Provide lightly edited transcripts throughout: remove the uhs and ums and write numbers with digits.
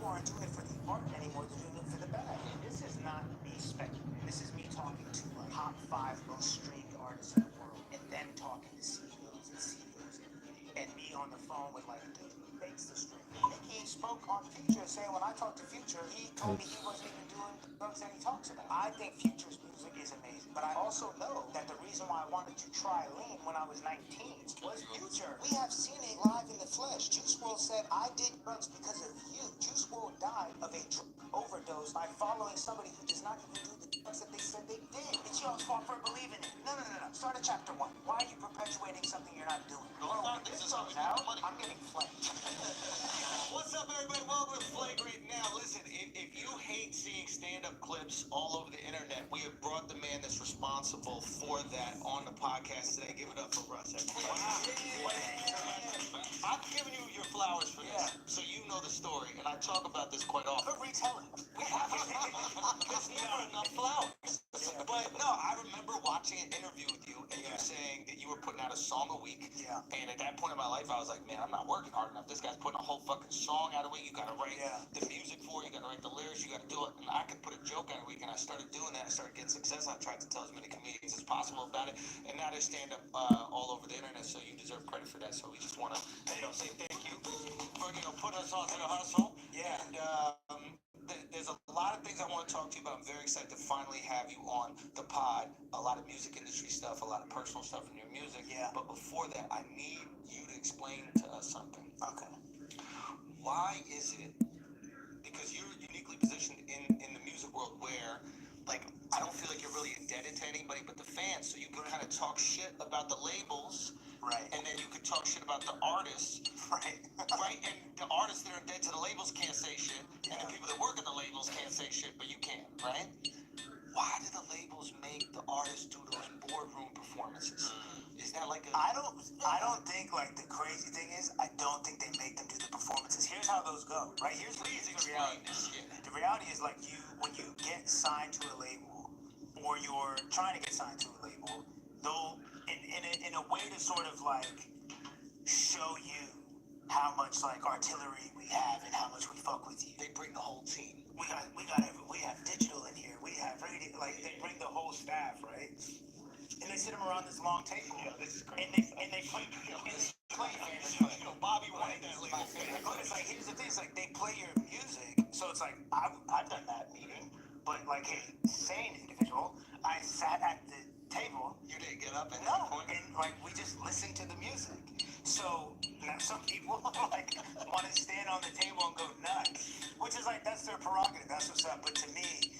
people aren't doing it for the art anymore, they're doing it for the bag. This is not me speculating. This is me talking to like top 5 most streamed artists in the world, and them talking to CEOs and CEOs, and me on the phone with like dude who makes the stream. Nicki spoke on Future, saying when I talked to Future, he told me he wasn't even doing the drugs that he talks about. I think Future's music is amazing, but I also know that the reason why I wanted to try lean when I was 19 was Future. We have seen it live in the flesh. Juice WRLD said, I did drugs because of you. Juice WRLD died of a drug overdose by following somebody who does not even do the drugs that they said they did. It's your fault for believing it. No. Start at chapter 1. Why are you perpetuating something you're not doing? Bro, when this comes out, I'm getting flamed. What's up, everybody? Welcome to Flagrant. Now, listen, if you hate seeing stand-up clips all over the internet, we have brought the man that's responsible for that on the podcast today. Give it up for Russ, everybody. I've given you your flowers for this, so you know the story, and I talk about this quite often. But retell it. There's never enough flowers. But no, I remember watching an interview with you, and you were saying that you were putting out a song a week. Yeah. And at that point in my life, I was like, man, I'm not working hard enough. This guy's putting a whole fucking song out a week. You gotta write the music for it. You gotta write the lyrics. You gotta do it. And I could put a joke out a week, and I started doing that. I started getting success. I tried to tell as many comedians as possible about it. And now they stand up all over the internet, so you deserve credit for that. So we just want to, say thank you for, putting us on to the hustle. Yeah. And there's a lot of things I want to talk to you about. I'm very excited to finally have you on the pod. A lot of music industry stuff, a lot of personal stuff in your music. Yeah. But before that, I need you to explain to us something. Okay. Why is it, because you're uniquely positioned in the music world where, like, I don't feel like you're really indebted to anybody but the fans, so you can kind of talk shit about the labels, right? And then you can talk shit about the artists, right? Right, and the artists that are indebted to the labels can't say shit, and the people that work at the labels can't say shit, but you can, right? Why do the labels make the artists do those boardroom performances? Is that like a... I don't think, like, the crazy thing is, I don't think they make them do the performances. Here's how those go, right? Here's the reality. The reality is, like, when you get signed to a label, or you're trying to get signed to a label, they'll, in a way to sort of, like, show you how much, like, artillery we have and how much we fuck with you. They bring the whole team. We have digital in here. We have radio, like, they bring the whole staff, right? And they sit them around this long table. Yeah, this is great. And they play. Bobby wanted that label. It's like, here's the thing. It's like they play your music. So it's like I've done that meeting, but like a sane individual, I sat at the table. You didn't get up and like we just listened to the music. So now some people like want to stand on the table and go nuts, which is like that's their prerogative. That's what's up. But to me,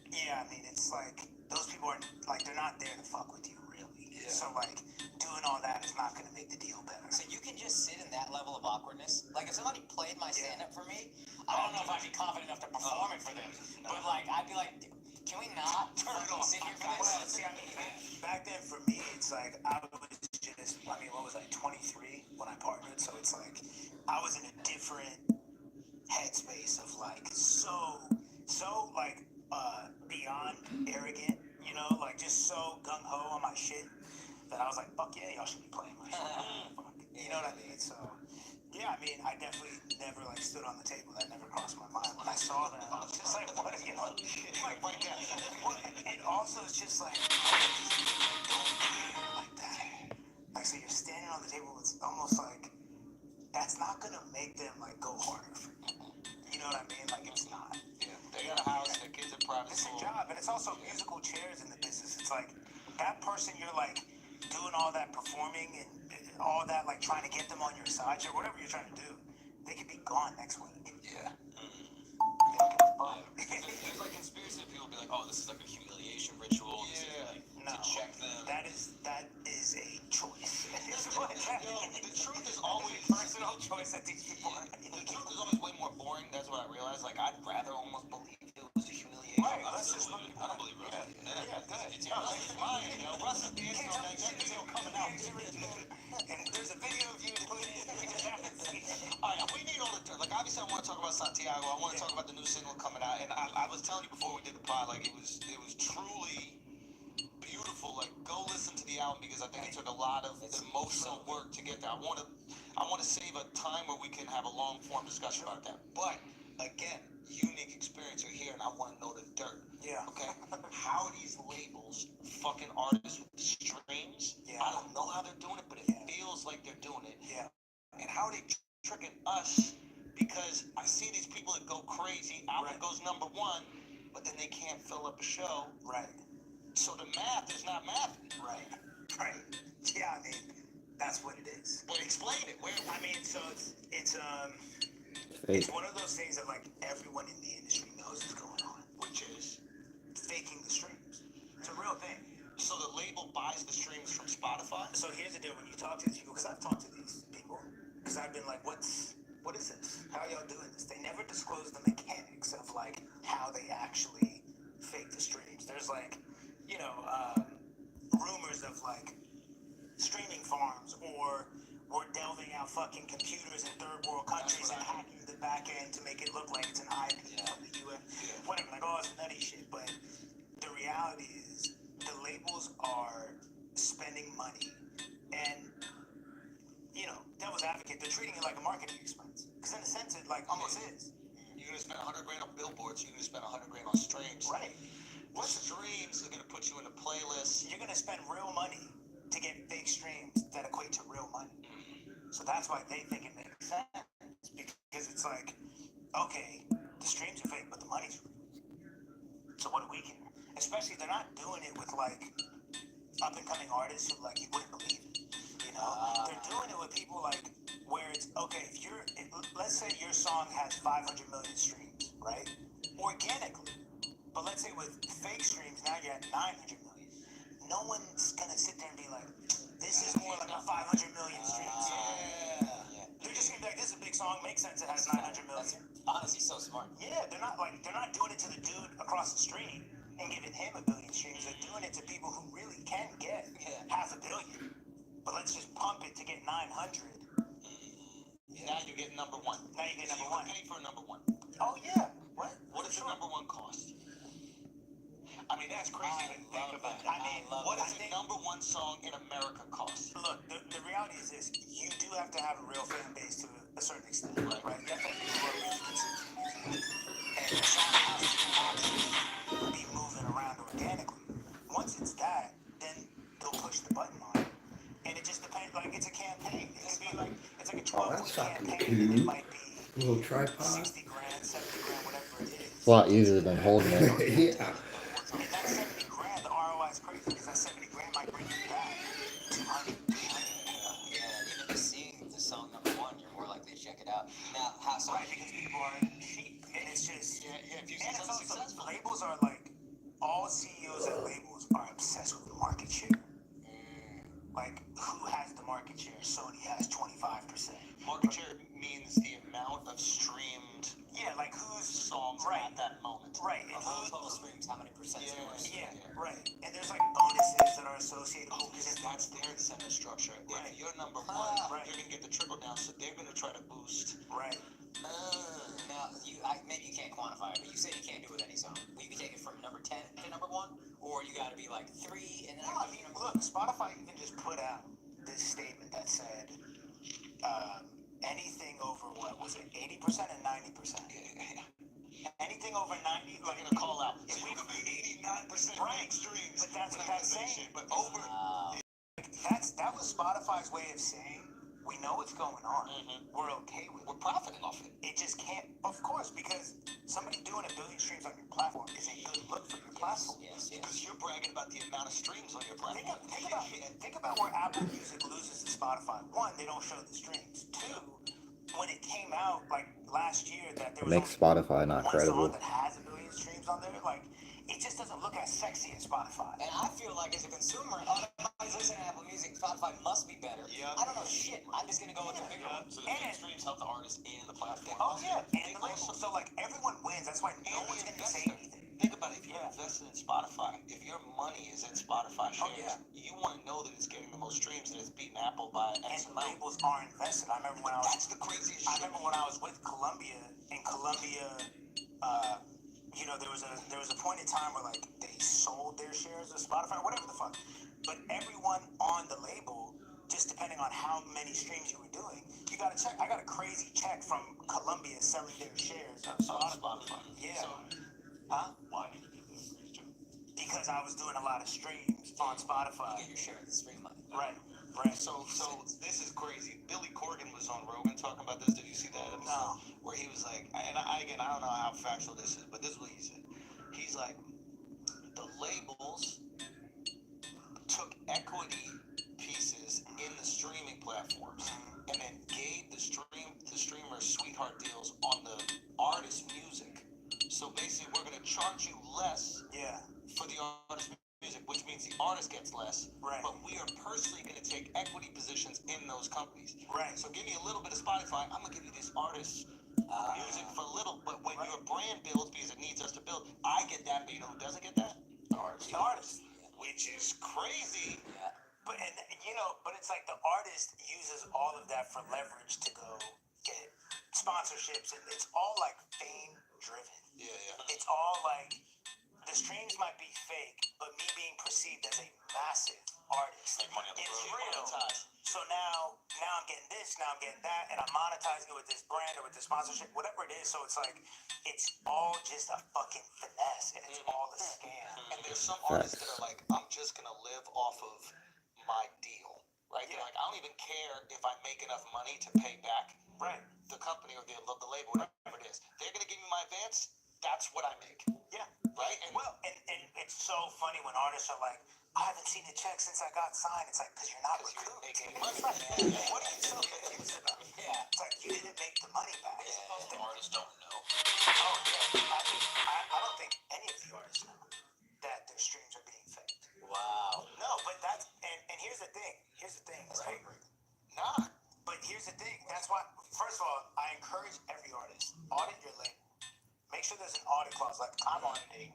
yeah, I mean it's like those people are like they're not there to fuck with you really. Yeah. So like doing all that is not going to make the deal better. So you can just sit in that level of awkwardness. Like if somebody played my stand-up for me, I don't know if I'd be confident enough to perform it for them. But like I'd be like, can we not sit here for this? Well, see, I mean, back then for me, it's like I was just, what was I, 23 when I partnered? So it's like I was in a different headspace of like so like beyond arrogant, you know, like just so gung ho on my shit that I was like, fuck yeah, y'all should be playing my shit. You know what I mean? So yeah, I mean, I definitely never like stood on the table. That never crossed my mind. When I saw that, I was just like, what, you know? And also, it's just like, don't care like that. Like, so you're standing on the table. It's almost like that's not gonna make them like go harder for you. You know what I mean? Like, it's not. Yeah, they got a house. Their kids are private It's school. a job, and it's also musical chairs in the business. It's like that person you're like doing all that performing and all that, like trying to get them on your side or whatever you're trying to do, they could be gone next week. Yeah. There's like conspiracy people be like, oh, this is like a humiliation ritual. Yeah. No, to check them. that is a choice. The truth is always personal choice that these people are. The truth is always way more boring. That's what I realized. Like I'd rather almost believe it was a humiliation. Right. Let's just look. I don't believe Russ. Yeah, good. It's mine. You know, Russ is dancing on that video coming out. And there's a video of you. We just haven't seen it. All right, we need all the like. Obviously, I want to talk about Santiago. I want to talk about the new single coming out. And I was telling you before we did the pod, like it was truly beautiful. Like go listen to the album because I think it took a lot of emotional work to get there. I want to save a time where we can have a long form discussion about that. But again, unique experience are here, and I want to know the dirt. Yeah. Okay. How are these labels fucking artists with the streams? Yeah. I don't know how they're doing it, but it feels like they're doing it. Yeah. And how are they tricking us? Because I see these people that go crazy. Album goes #1, but then they can't fill up a show. Right. So the math is not math. Right. Right. Yeah, I mean, that's what it is. But explain it. Where? I mean, so it's one of those things that like everyone in the industry knows is going on, Which is faking the streams. It's a real thing. so the label buys the streams from Spotify. So here's the deal: when you talk to these people, because I've talked to these people, because I've been like, what is this? How are y'all doing this? They never disclose the mechanics of like how they actually fake the streams. There's like, you know, rumors of like streaming farms, or we're delving out fucking computers in third world countries and hacking the back end to make it look like it's an IP from the US. Whatever, like, oh, it's nutty shit. But the reality is the labels are spending money, and, you know, devil's advocate, they're treating it like a marketing expense. Because in a sense, it like almost is. You're gonna spend $100 grand on billboards. You're gonna spend $100 grand on streams. Right. What streams are gonna put you in a playlist? You're gonna spend real money to get fake streams that equate to real money. So that's why they think it makes sense, because it's like, okay, the streams are fake, but the money's real. So what do we care? Especially they're not doing it with like up and coming artists who like you wouldn't believe it. You know, they're doing it with people like where it's okay. Let's say your song has 500 million streams, right? Organically, but let's say with fake streams now you're at 900 million. No one's gonna sit there and be like, this is more like a 500 million streams. They're just gonna be like, this is a big song, makes sense, it has 900 million. That's honestly so smart. Yeah, they're not doing it to the dude across the street and giving him 1 billion streams. They're doing it to people who really can get 500 million. But let's just pump it to get 900. Now you're getting #1. Now you get So #1. you pay for a #1. Oh yeah. What? What does the #1 cost? I mean, that's crazy to think about. I mean, What does a #1 song in America cost? Look, the reality is this: you do have to have a real fan base to a certain extent, right? You have to have people who are really consuming music, and the song has to actually be moving around organically. Once it's that, then they'll push the button on it, and it just depends. Like it's a campaign. It could be like it's like a 12-week campaign, and it might be little tripod. 60 grand, 70 grand, whatever it is. It's a lot easier than holding it. Yeah. And that 70 grand, the ROI is crazy because that 70 grand might bring you back 200, 300. Yeah, even just seeing the song #1, you're more likely to check it out. Now, how so? Right, because people are cheap, and it's just If you and see it's something also successful. labels are like all CEOs at labels are obsessed with market share. Like who has the market share? Sony has 25%. Market share means the amount of streamed Yeah, like who's songs right at that moment. right and Of all who's total streams, how many percent is yours? yeah, right. And there's like bonuses that are associated Oh, with because this. that's their incentive structure. Right. If you're #1, Right. you're gonna get the trickle down, so they're gonna try to boost. Right. Now, maybe you can't quantify it, but you said you can't do it with any song. Will you take it from #10 to #1, or you got to be like 3 and then No, I mean, look, Spotify even just put out this statement that said anything over what was it, 80% and 90%. Anything over 90, We're gonna call out. If we could be 89% Right. streams, But that's what that's saying. But over. that was Spotify's way of saying we know what's going on. We're okay with We're it. profiting off it. It just can't, of course, because somebody doing 1 billion streams on your platform is a good look for your platform. Yes. Because you're bragging about the amount of streams on your platform. Think about where Apple Music loses to Spotify. One, they don't show the streams. Two, when it came out like last year that there was Makes only Spotify not one credible. song that has 1 billion streams on there, like it just doesn't look as sexy as Spotify. And I feel like as a consumer, everybody's listening to Apple Music, Spotify must be better. Yeah. I don't know shit. I'm just gonna go with the bigger one. So the big streams help the artist and the platform. Oh yeah, and They the label. also- So like everyone wins. That's why no one's gonna say anything. Think about it. If you're invested in Spotify, if your money is in Spotify shares, you want to know that it's getting the most streams and it's beating Apple by X And amount. labels are invested. I remember when I was That's the craziest I shit. remember when I was with Columbia, and Columbia, you know, there was a point in time where like they sold their shares of Spotify, whatever the fuck. But everyone on the label, just depending on how many streams you were doing, you got to check. I got a crazy check from Columbia selling their shares of Spotify. I was doing a lot of streams on Spotify. You get your share of the stream money. Right. So this is crazy. Billy Corgan was on Rogan talking about this. Did you see that episode? No. Where he was like, and I don't know how factual this is, but this is what he said. He's like, the labels took equity pieces in the streaming platforms and then gave the streamers sweetheart deals on the artist music. So basically, we're gonna charge you less for the artist music, which means the artist gets less. Right. But we are personally gonna take equity positions in those companies. Right. So give me a little bit of Spotify. I'm gonna give you this artist music for little, but when your brand builds because it needs us to build, I get that, but you know who doesn't get that? The artist. Which is crazy. Yeah. But but it's like the artist uses all of that for leverage to go get sponsorships, and it's all like fame driven. Yeah. It's all like the streams might be fake, but me being perceived as a massive artist, Like money on the it's road, real. monetized. So now I'm getting this, now I'm getting that, and I'm monetizing it with this brand or with this sponsorship, whatever it is. So it's like it's all just a fucking finesse, and it's all a scam. And there's some artists that are like, I'm just gonna live off of my deal, right? They're like, I don't even care if I make enough money to pay back the company or the label, whatever it is. They're gonna give me my advance. That's what I make. Yeah. Right? And and it's so funny when artists are like, I haven't seen a check since I got signed. It's like, because you're not recouped. making It's money. like, what are you so confused about? Yeah. It's like, you didn't make the money back. the artists don't know. Oh, yeah. I don't think any of the artists know that their streams are being faked. Wow. No, but that's, and here's the thing. That's Right? great. Nah. But here's the thing. That's why, first of all, I encourage every artist, audit your label. Make sure there's an audit clause. Like, I'm auditing,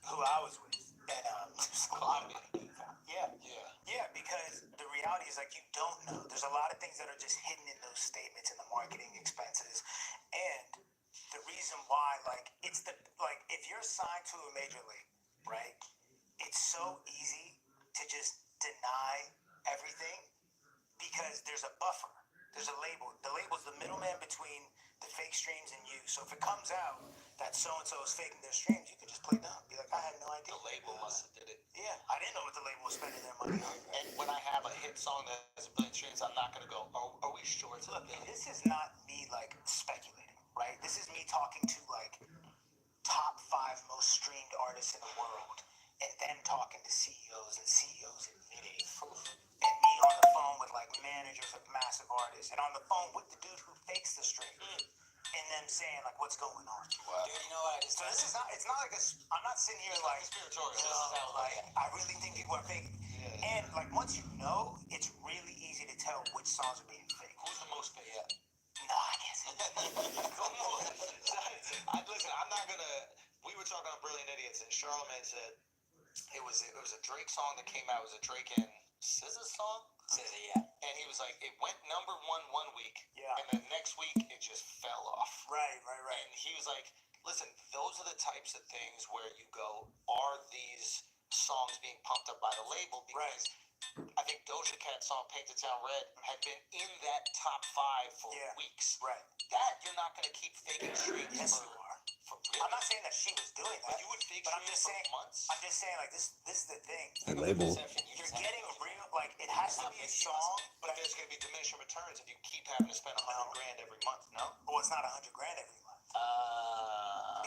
who I was with. And just a lot of money. Yeah, because the reality is, like, you don't know. There's a lot of things that are just hidden in those statements and the marketing expenses. And the reason why, like, if you're signed to a major league, right, it's so easy to just deny everything because there's a buffer. There's a label. The label's the middleman between the fake streams and you. So if it comes out that so-and-so is faking their streams, you can just play dumb. Be like, I had no idea. The label must have did it. Yeah, I didn't know what the label was spending their money on. And when I have a hit song that has a billion streams, I'm not gonna go, are we sure it's a Look, billion? this is not me, like, speculating, right? This is me talking to, like, top 5 most streamed artists in the world, and then talking to CEOs and CEOs admitting, and me on the phone with, like, managers of massive artists, and on the phone with the dude who fakes the stream, and them saying, like, what's going on. Wow. Dude, you know what I just So this is not, it's not like I'm not sitting here like, Conspiratorial. this is how, like, I really think people are faking. Yeah. And, like, once you know, it's really easy to tell which songs are being fake. Who's the most fake? No, I guess. Come on. Listen, I'm not gonna. We were talking on Brilliant Idiots, and Charlamagne said it was a Drake song that came out. It was a Drake and SZA song. SZA, yeah. And he was like, it went number 1 1 week, Yeah. and then next week it just fell off. Right. And he was like, listen, those are the types of things where you go, are these songs being pumped up by the label? Because I think Doja Cat's song Paint the Town Red had been in that top 5 for weeks. Right. That you're not going to keep faking streams Yes, for. you are. For really? I'm not saying that she was doing that. But you would fake but I'm streams just for saying, months. I'm just saying, like, this is the thing. The label. You're getting a real, like, it has to be a song, But there's going to be diminishing returns if you keep having to spend $100,000 every month. No. well, it's not $100,000 every month.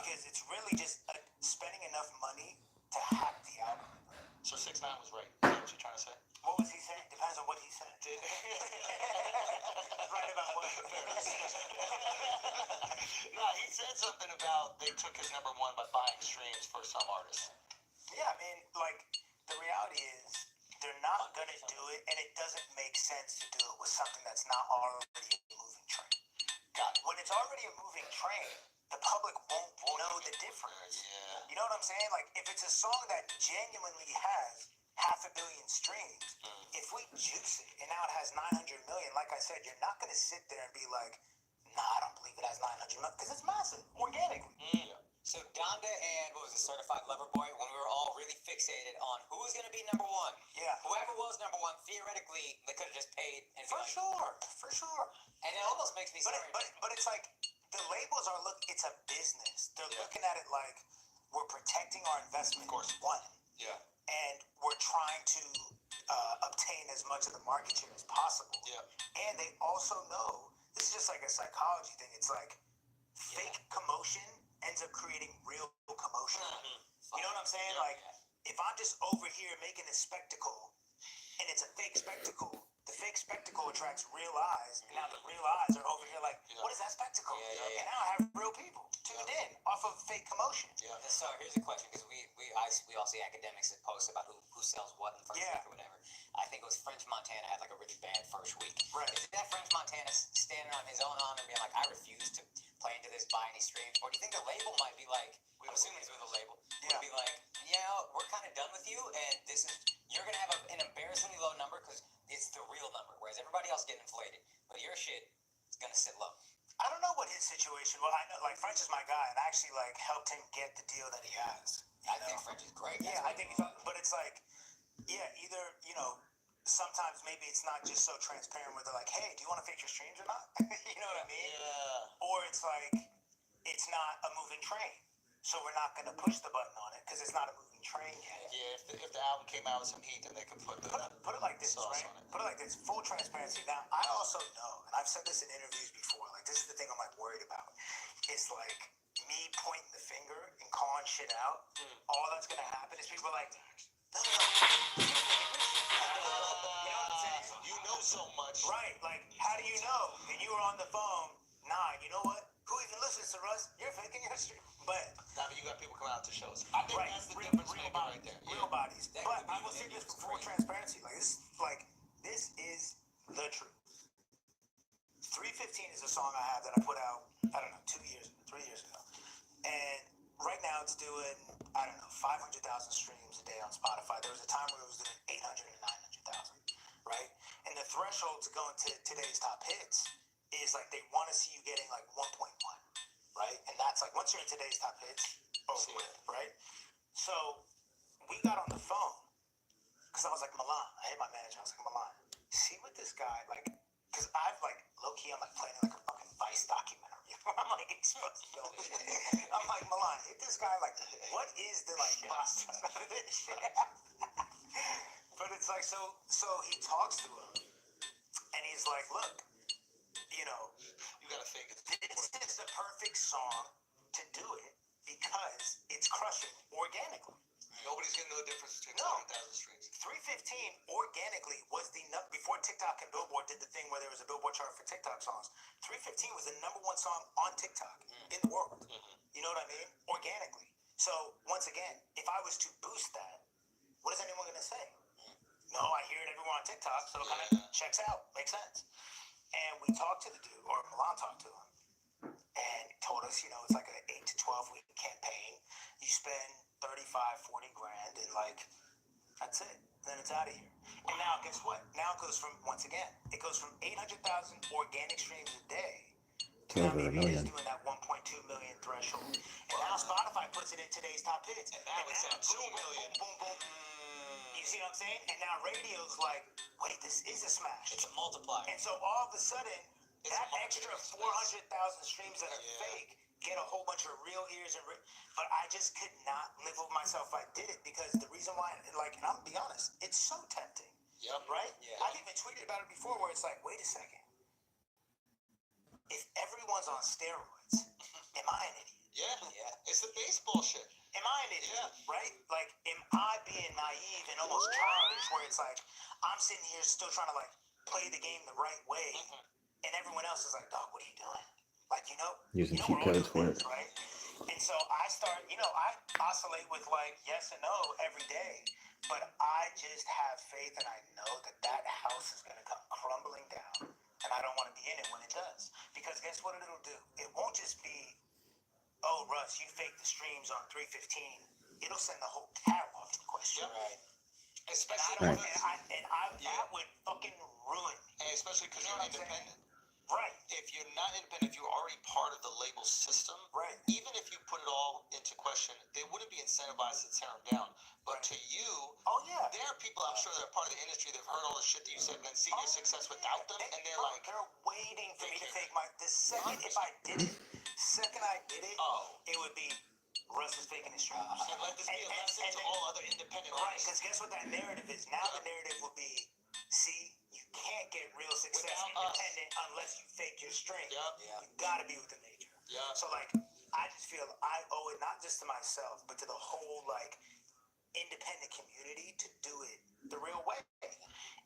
Because it's really just spending enough money to hack the album. So 6ix9ine was right. Is that what you're trying to say? What was he saying? Depends on what he said. Right about what? No, he said something about they took his number 1 by buying streams for some artists. Yeah, I mean, like, the reality is they're not going to do it, and it doesn't make sense to do it with something that's not already a moving train. Got it. When it's already a moving train, the public won't know the difference. Yeah. You know what I'm saying? Like, if it's a song that genuinely has 500 million streams, if we juice it and now it has 900 million, like I said, you're not going to sit there and be like, nah, I don't believe it has 900 million, because it's massive, organically. So Donda and, what was it, Certified Lover Boy, when we were all really fixated on who was going to be number 1. Yeah. Whoever was number 1, theoretically, they could have just paid and be For like, sure. And it almost makes me But sorry. it's like, the labels are it's a business. They're looking at it like, we're protecting our investment. Of course. One. Yeah. And we're trying to obtain as much of the market share as possible. Yeah. And they also know, this is just like a psychology thing. It's like fake commotion ends up creating real commotion. You know what I'm saying? Yeah. Like, if I'm just over here making a spectacle and it's a fake spectacle, the fake spectacle attracts real eyes, and now the real eyes are over here like, what is that spectacle? And now I have real people tuned in off of fake commotion. Yeah. So here's a question, because we all see academics that post about who sells what in the first week or whatever. I think it was French Montana had like a really bad first week. Right. Is that French Montana standing on his own honor being like, I refuse to play into this, buy any streams? Or do you think the label might be like, I'm assuming it's with a label, would be like, we're kind of done with you, and this is, you're going to have an embarrassingly low number because it's the real number, whereas everybody else getting inflated, but your shit is going to sit low. I don't know what his situation. Well, I know like French is my guy, and I actually like helped him get the deal that he has. I think French is great. Yeah, I think, but it's like, either sometimes maybe it's not just so transparent where they're like, hey, do you want to fix your streams or not? You know what I mean? Yeah. Or it's like, it's not a moving train, so we're not going to push the button on it because it's not a moving train yet. Yeah, if the album came out with some heat, then they could put it like this, sauce right? on it. Put it like this, full transparency. Now, I also know, and I've said this in interviews before, like this is the thing I'm like worried about. It's like me pointing the finger and calling shit out. All that's going to happen is people are like, no. You know what I'm saying? You know so much. Right, like, how do you know? And you were on the phone. Nah, you know what? Who even listens to Russ? You're faking your stream. But I mean, you got people coming out to shows. I think that's the real difference maker bodies, right there. real bodies. But I will say this for full transparency. This is the truth. 315 is a song I have that I put out, I don't know, 3 years ago. And right now it's doing, 500,000 streams a day on Spotify. There was a time where it was doing 800 and 900,000, right? And the threshold to go into today's top hits is like they want to see you getting like 1.1, right? And that's like, once you're in today's top hits, right? So we got on the phone because I was like, Milan, I hit my manager, I was like, Milan, see what this guy, like, because I've like, low-key, I'm like playing like a fucking Vice documentary. I'm like exposed to I'm like, Milan, hit this guy, like, what is the like process out of this shit? But it's like, so he talks to him, and he's like, look, you gotta think this is the perfect song to do it because it's crushing organically. Nobody's gonna know the difference between 200,000 streams. 315 organically was the before TikTok and Billboard did the thing where there was a Billboard chart for TikTok songs. 315 was the #1 song on TikTok in the world. You know what I mean? Organically. So once again, if I was to boost that, what is anyone gonna say? No, I hear it everywhere on TikTok, so it kind of checks out, makes sense. And we talked to the dude, or Milan talked to him, and he told us, it's like an 8 to 12 week campaign. You spend 35, 40 grand, and like, that's it. Then it's out of here. And now, guess what? Now it goes from, once again, it goes from 800,000 organic streams a day to now maybe it is doing that 1.2 million threshold. And now Spotify puts it in today's top hits. And now it's at 2 million. Boom, boom, boom. You see what I'm saying? And now radio's like, wait, this is a smash. It's a multiplier. And so all of a sudden, that extra 400,000 streams that are fake get a whole bunch of real ears but I just could not live with myself if I did it, because the reason why, like, and I'm gonna be honest, it's so tempting. Yep. Right? Yeah. I've even tweeted about it before where it's like, wait a second. If everyone's on steroids, am I an idiot? Yeah. It's the baseball shit. Am I an idiot? Yeah. Right? Like, am I being naive and almost childish where it's like, I'm sitting here still trying to like play the game the right way, and everyone else is like, dog, what are you doing? Like, using cheat codes for it, right? And so I start, I oscillate with like yes and no every day, but I just have faith, and I know that house is gonna come crumbling down, and I don't want to be in it when it does, because guess what it'll do? It won't just be, oh, Russ, you faked the streams on 315. It'll send the whole catalog into question. Yep. Right. Especially that would fucking ruin me. And especially because you're independent. Right. If you're not independent, if you're already part of the label system, right, even if you put it all into question, they wouldn't be incentivized to tear them down. But to you, there are people, I'm sure, that are part of the industry that have heard all the shit that you said and then seen your success without them, and they're like, they're waiting for me to fake the second, if I did it, it would be Russ is faking his streams. And let this be a lesson to all other independent Right, artists. because guess what that narrative is? Now the narrative will be, see, you can't get real success Without independent unless you fake your stream. Yep. Yeah. You gotta be with the major. Yeah. So like, I just feel I owe it not just to myself, but to the whole like independent community to do it the real way.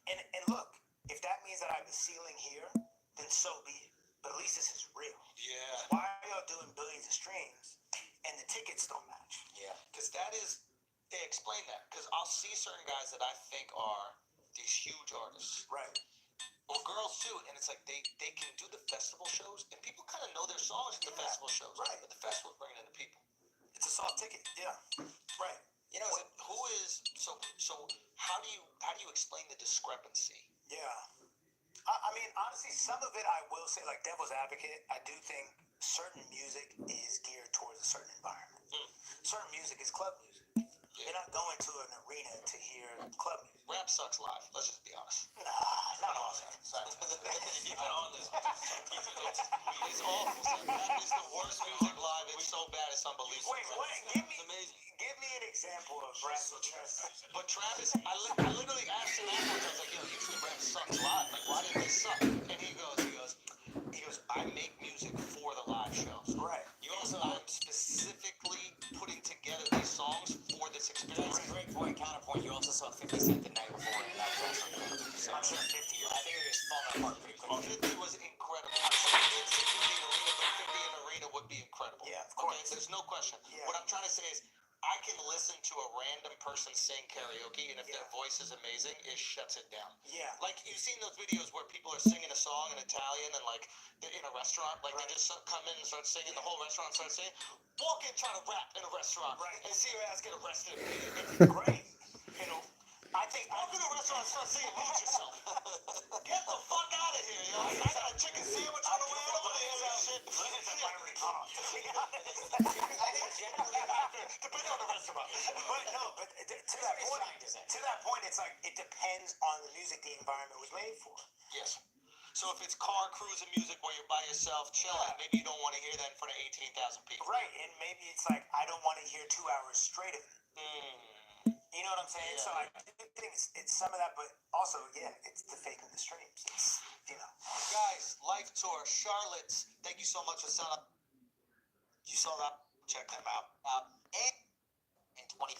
And look, if that means that I have a ceiling here, then so be it. But at least this is real. Yeah. Why are y'all doing billions of streams and the tickets don't match? Yeah. Because that is, they explain that. Because I'll see certain guys that I think are these huge artists. Right. Or girls too, and it's like they can do the festival shows, and people kind of know their songs at the festival shows. Right. But the festival's bringing in the people. It's a soft ticket. Yeah. Right. You know, who is so? How do you explain the discrepancy? Yeah. I mean, honestly, some of it I will say, like devil's advocate, I do think certain music is geared towards a certain environment. Certain music is club music. You're not going to an arena to hear club music. Rap sucks live. Let's just be honest. Nah, not all that. You've been on this. It's awful. Son. Rap is the worst music live. It's so bad. It's unbelievable. Wait. It's amazing. Give me an example of rap. But Travis, I literally asked him afterwards. I was like, yo, usually rap sucks live. Like, why did this suck? And he goes, I make music for the live shows. Right. I'm specifically putting together these songs for this experience. That's a great point. Counterpoint. You also saw 50 Cent the night before, and that was also great. So I'm sure 50. I think it was falling apart pretty quickly. 50 was incredible. I'm sure he did 60 in the arena, but 50 in the arena would be incredible. Yeah, of course. Okay, there's no question. Yeah. What I'm trying to say is, I can listen to a random person sing karaoke, and if their voice is amazing, it shuts it down. Yeah. Like, you've seen those videos where people are singing a song in Italian, and like, they're in a restaurant, like they just come in and start singing, the whole restaurant starts singing. Walk in trying to rap in a restaurant, and see your ass get arrested. Great. You know, I think Walk in a restaurant and start singing, lose yourself. Get the fuck out of here, yo. I got a chicken sandwich on the way over there, that shit. I think generally, Depending on the restaurant. But no, but to that point, it's like it depends on the music the environment was made for. Yes. So if it's car cruising music where you're by yourself chilling, maybe you don't want to hear that in front of 18,000 people. Right, and maybe it's like I don't want to hear 2 hours straight of it. You know what I'm saying? Yeah. So I think it's some of that, but also, yeah, it's the faking the streams. It's, you know. Guys, Life Tour, Charlotte's, thank you so much for signing up. You saw that? Check them out. and in 20,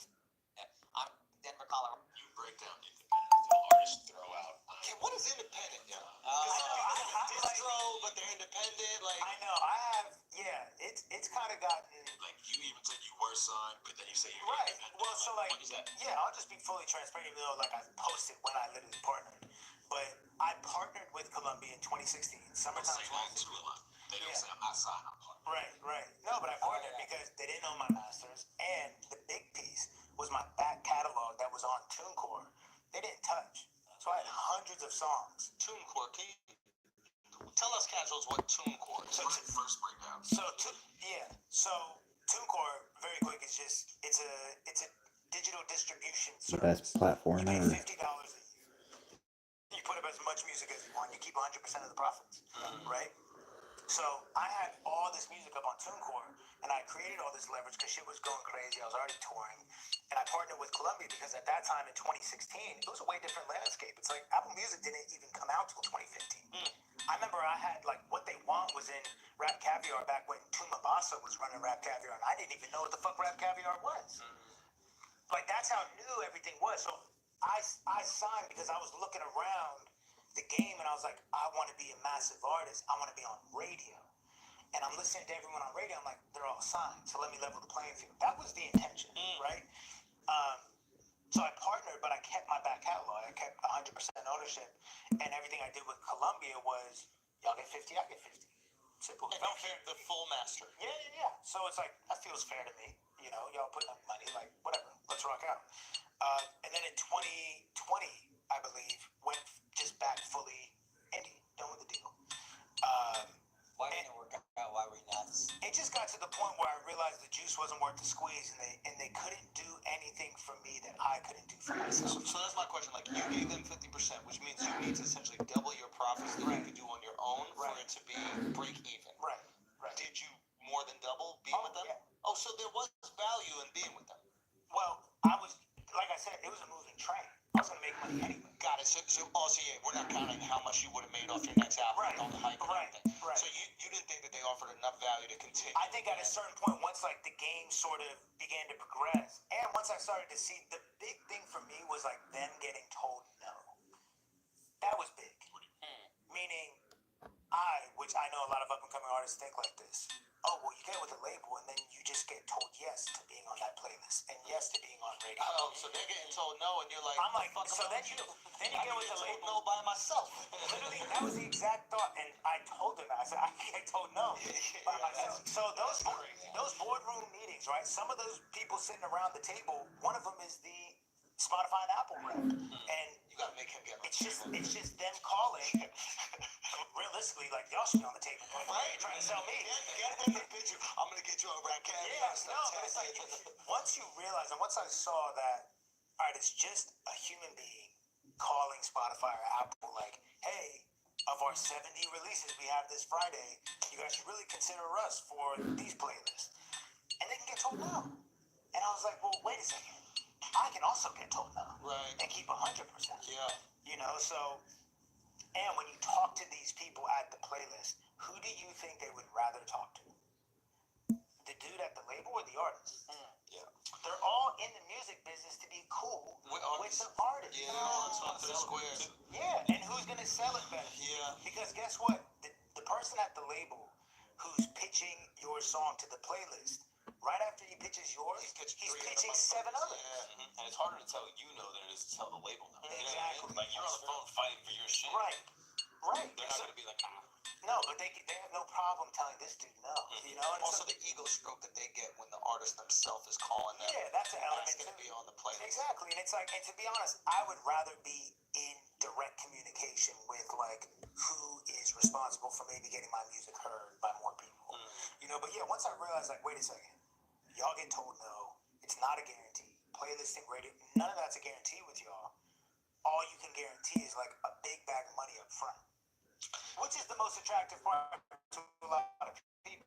I'm Denver, Colorado. You break down independent artists throw out. Okay, what is independent, yo? I Distro, but they're independent, like... I know, I have, yeah, it's kind of gotten... Like you even said you were signed, but then you say you're Right, independent. well, so like, What is that? yeah, I'll just be fully transparent, even though like I posted when I literally partnered. But I partnered with Columbia in 2016, They summertime say that too a lot. They don't say I'm not signed, I'm part. Right. No, but I partnered because they didn't own my masters, and the big piece was my back catalog that was on TuneCore. They didn't touch, so I had hundreds of songs. TuneCore, can you... Tell us casuals what TuneCore is. First breakdown. So TuneCore, very quick, is just it's a digital distribution service. Best platform You pay ever. $50 a year. You put up as much music as you want. You keep 100% of the profits, right? So I had all this music up on TuneCore, and I created all this leverage because shit was going crazy. I was already touring, and I partnered with Columbia because at that time in 2016, it was a way different landscape. It's like Apple Music didn't even come out till 2015. I remember I had like What They Want was in Rap Caviar back when Tuma Basa was running Rap Caviar, and I didn't even know what the fuck Rap Caviar was. Like that's how new everything was. So I signed because I was looking around the game and I was like, I want to be a massive artist. I want to be on radio. And I'm listening to everyone on radio. I'm like, they're all signed. So let me level the playing field. That was the intention, right? So I partnered, but I kept my back catalog. I kept 100% ownership. And everything I did with Columbia was, y'all get 50, I get 50. Simple. And you keep the full master. Yeah. So it's like, that feels fair to me. You know, y'all putting up money, like, whatever. Let's rock out. And then in 2020, I believe, went just back fully indie, done with the deal. Why didn't it work out? Why were you not? It just got to the point where I realized the juice wasn't worth the squeeze, and they couldn't do anything for me that I couldn't do for myself. So that's my question. Like, you gave them 50%, which means you need to essentially double your profits that you could do on your own for it to be break even. Right. Did you more than double being with them? Yeah. Oh, so there was value in being with them. Well, I was, like I said, it was a moving train. I was gonna make money anyway. Got it. So also, yeah, we're not counting how much you would have made off your next album, Right, all the hype and right, everything. right. So you didn't think that they offered enough value to continue? I think at a certain point, once like the game sort of began to progress, and once I started to see, the big thing for me was like them getting told no. That was big. Meaning, which I know a lot of up and coming artists think like this. Oh, well, you get with a label, and then you just get told yes to being on that playlist, and yes to being on radio. Oh, so they're getting told no, and you're like, I'm like, fuck, so then you get with the label. no by myself. Literally, that was the exact thought, and I told them, I said, I can't get told no by myself. So those boardroom meetings, right? Some of those people sitting around the table, one of them is the Spotify and Apple rep, and You gotta make him get it's just them calling. Realistically, like y'all should be on the table. Right? You're trying to sell me. I'm gonna get you a rack candy. Yeah, no, but it's like once you realize, and once I saw that, all right, it's just a human being calling Spotify or Apple, like, hey, of our 70 releases we have this Friday, you guys should really consider us for these playlists, and they can get told no. And I was like, well, wait a second, I can also get told no, Right. and keep 100%. Yeah. You know, so. And when you talk to these people at the playlist, who do you think they would rather talk to? The dude at the label or the artist? Yeah. They're all in the music business to be cool with the artist. Yeah, it's not the squares. Yeah, and who's going to sell it better? Yeah. Because guess what? The person at the label who's pitching your song to the playlist, right after he pitches yours, he's pitching 7 others. And it's harder to tell you no than it is to tell the label no. You know what I Exactly. mean? Like you're on the phone fighting for your shit. Right. They're not gonna be like, nah. No, but they have no problem telling this dude no. You know? And Also, the ego stroke that they get when the artist themselves is calling them. yeah, that's an element That's gonna too. be on the playlist. Exactly, and it's like, and to be honest, I would rather be in direct communication with like who is responsible for maybe getting my music heard by more people. You know, but yeah, once I realized, like, wait a second, y'all get told no, it's not a guarantee. Playlisting, radio, none of that's a guarantee with y'all. All you can guarantee is like a big bag of money up front, which is the most attractive part to a lot of people,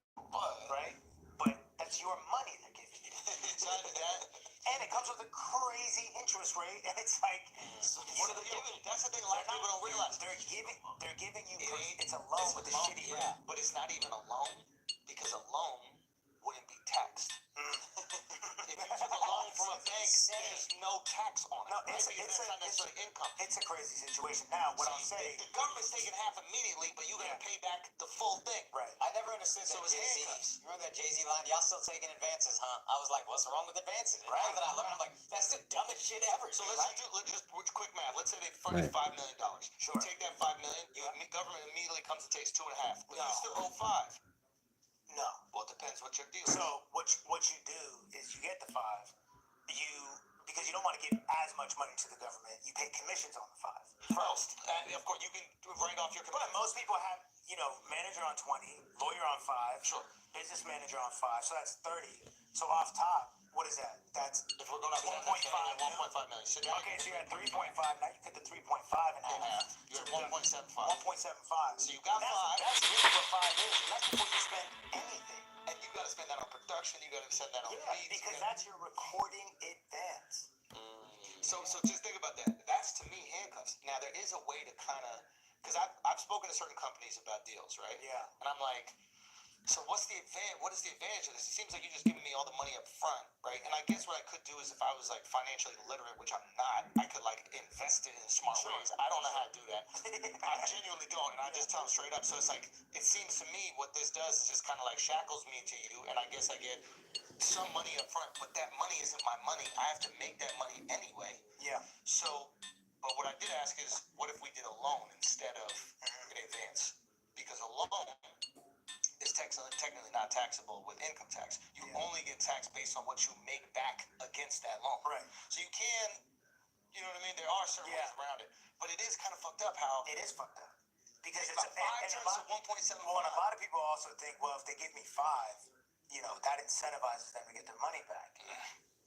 right? But that's your money they're giving you. And it comes with a crazy interest rate, and it's like, What are they giving? That's the thing a lot of people don't realize. They're giving you, it's a loan with a shitty rate. Yeah, but it's not even a loan because a loan wouldn't be taxed. If you took a loan from a bank, there's no tax on it. No, right? it's Because that's not necessarily income. It's a crazy situation. Now, what I'll say, The government's taking half immediately, but you gotta pay back the full thing. right? I never understood So that it's Jay-Z. handcuffs. You remember that Jay-Z line? Y'all still taking advances, huh? I was like, what's wrong with advances? And Right. now that I learned, I'm like, that's the dumbest shit ever. So let's just quick math. Let's say they Right. funded $5 million. Sure. You take that $5 million, government immediately comes and takes 2.5. But No. you still owe 5. No. Well, it depends what your deal is. So what you do is you get the 5, because you don't want to give as much money to the government, you pay commissions on the 5 first. Of course, you can write off your But most people have, manager on 20, lawyer on 5, Sure. business manager on 5, so that's 30. So off top, what is that? That's If we're going up to 1.5 1.5 million. So now okay. So you're at 3.5. Now you cut the 3.5 in half. you're at 1.75. 1.75. So you got 5. That's really what 5 is. And that's before you spend anything. And you got to spend that on production. You got to spend that on Yeah, beats. because that's your recording advance. So just think about that. That's to me handcuffs. Now there is a way to kind of, because I've spoken to certain companies about deals, right? Yeah. And I'm like, so what's the advantage? What is the advantage of this? It seems like you're just giving me all the money up front, right? And I guess what I could do is if I was like financially literate, which I'm not, I could like invest it in smart ways. I don't know how to do that. I genuinely don't, and I just tell them straight up. So it's like, it seems to me what this does is just kind of like shackles me to you, and I guess I get some money up front, but that money isn't my money. I have to make that money anyway. Yeah. So, but what I did ask is, what if we did a loan instead of an advance? Because a loan is technically not taxable with income tax. You only get taxed based on what you make back against that loan. Right. So you can, you know what I mean? There are certain ways around it. But it is kind of fucked up how It is fucked up. Because it's it's about 5 turns to 1.75. Well, and a lot of people also think, well, if they give me 5, that incentivizes them to get their money back.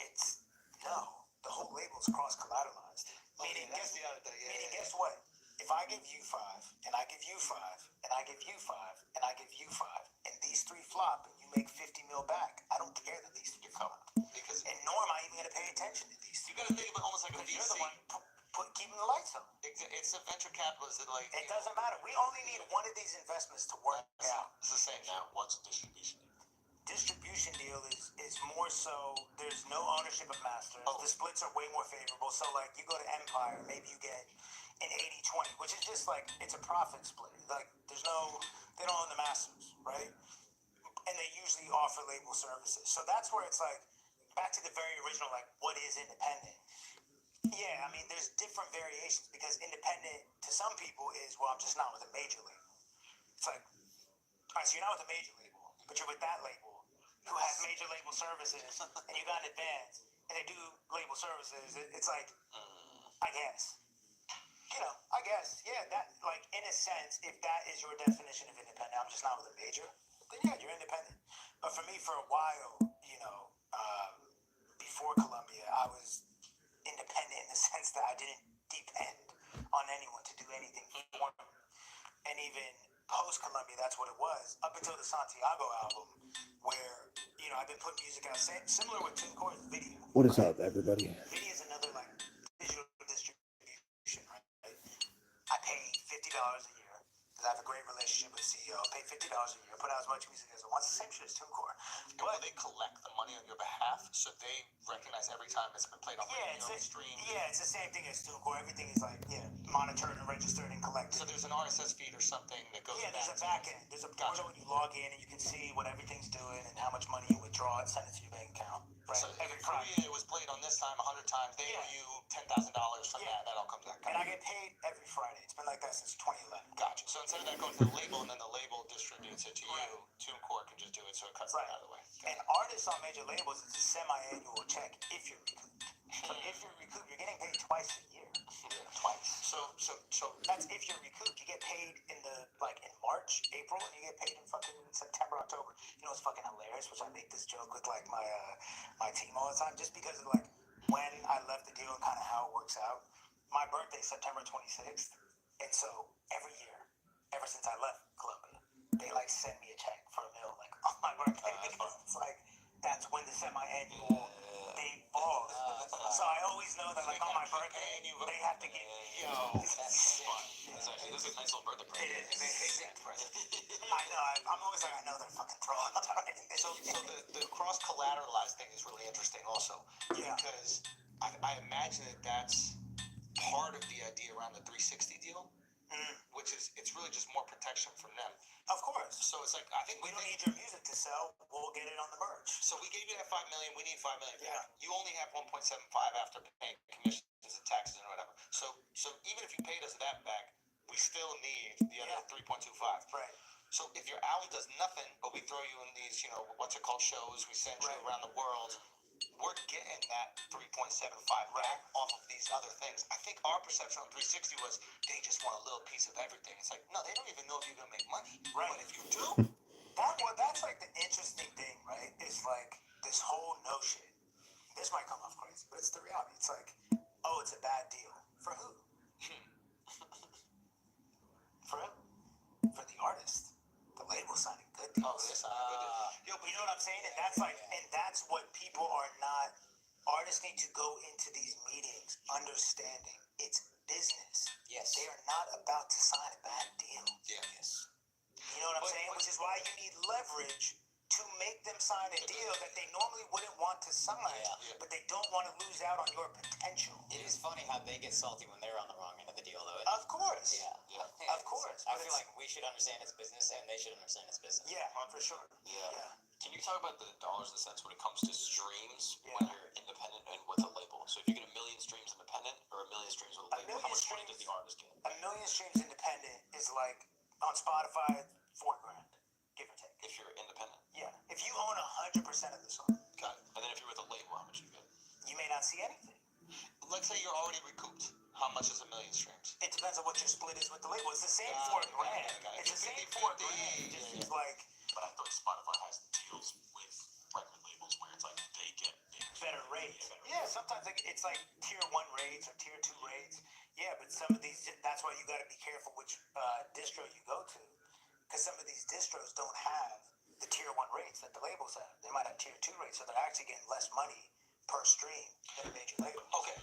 It's no. The whole label's cross-collateralized. Meaning, that's the other thing. guess what? If I give you 5, and I give you 5, and I give you 5, and I give you 5, and these 3 flop, and you make 50 mil back, I don't care that like It doesn't matter. We only need one of these investments to work out. It's the same Now, now. what's a distribution? Distribution deal is more so there's no ownership of masters. Oh. The splits are way more favorable. So like you go to Empire, maybe you get an 80-20, which is just like it's a profit split. Like they don't own the masters, right? And they usually offer label services. So that's where it's like back to the very original, like what is independent? Yeah, I mean there's different variations because independent to some people is well I'm just not with a major label. It's like all right, so you're not with a major label, but you're with that label who has major label services, and you got an advance, and they do label services. It's like, I guess. I guess, yeah, that, like, in a sense, if that is your definition of independent, I'm just not with a major, then yeah, you're independent. But for me, for a while, before Columbia, I was independent in the sense that I didn't depend on anyone to do anything for me. And even post Columbia, that's what it was. Up until the Santiago album, where I've been putting music out, similar with Tim Core's video. What is up, everybody? Video is another like digital distribution, right? I pay $50 a year because I have a great relationship with the CEO. I pay $50 a year, put out as much music as I want. It's the same shit as Tim Core. But they collect the money on your behalf, so they recognize every time it's been played on radio, stream. Yeah, it's the same thing as TuneCore. Everything is like monitored and registered and collected. So there's an RSS feed or something that goes. Yeah, there's a back end. There's a portal when you log in and you can see what everything's doing and how much money you withdraw and send it to your bank account. Right? So Every if Friday. it was played on this time 100 times, they owe you $10,000 from that. That all comes back. And I get paid every Friday. It's been like that since 2011. Gotcha. So instead of that going to the label and then the label distributes it to you, TuneCore can just do it, so it cuts that out of the way. And artists on major labels, it's a semi-annual check if you're recouped. So if you're recouped, you're getting paid twice a year. Twice. So That's if you're recouped. You get paid in March, April, and you get paid in fucking September, October. It's fucking hilarious, which I make this joke with like my team all the time, just because of like when I left the deal and kind of how it works out. My birthday is September 26th, and so every year, ever since I left Columbia, they like send me a check for a meal like on my birthday because it's like that's when the semi-annual date falls. So I always know that like on my birthday, they have to get That's fun. That's a nice little birthday present. It is. I know. I'm always like I know they're fucking throwing up. So the cross collateralized thing is really interesting also. Yeah. Because I imagine that's part of the idea around the 360 deal, which is it's really just more protection from them. Of course. So it's like I think We don't need your music to sell. We'll get it on the merch. So we gave you that $5 million. We need $5 million. Yeah. You only have 1.75 after paying commissions and taxes and whatever. So even if you paid us that back, we still need the other 3.25. Right. So if your album does nothing, but we throw you in these, what's it called, shows, we send you around the world, we're getting that 3.75 back off of these other things. I think our perception on 360 was they just want a little piece of everything. It's like, no, they don't even know if you're going to make money. Right. But if you do, that's like the interesting thing, right? Is like this whole notion. This might come off crazy, but it's the reality. It's like, oh, it's a bad deal. For who? For who? For the artist. The label signing good deals. oh, this, Yo, but you know what I'm saying? And that's what people are not. Artists need to go into these meetings understanding it's business. Yes. They are not about to sign a bad deal. yeah, yes. You know what I'm saying? Which is why you need leverage to make them sign a deal that they normally wouldn't want to sign, but they don't want to lose out on your potential. It is funny how they get salty when they're on the wrong end of the deal, though. Of course. Yeah. Of course. I feel like we should understand it's business, and they should understand it's business. Yeah, for sure. Yeah. Yeah. Can you talk about the dollars and cents when it comes to streams Yeah. when you're independent and with a label? So if you get 1 million streams independent or 1 million streams with a label, how much money does the artist get? 1 million streams independent is like on Spotify, $4 grand, give or take. If you're independent. Yeah. If you own 100% of the song, Got it. And then if you're with a label, how much do you get? you may not see anything. Let's say you're already recouped. How much is 1 million streams? It depends on what your split is with the label. It's the same Got it, $4 grand. got it. It's the same 50-50, $4 grand. Just yeah. it's like But I thought Spotify has deals with record labels where it's like they get better rates. Yeah, Yeah, sometimes like it's like tier 1 rates or tier 2 rates. Yeah, but some of these, that's why you got to be careful which distro you go to, because some of these distros don't have the tier 1 rates that the labels have. They might have tier 2 rates, so they're actually getting less money per stream than a major label. Okay.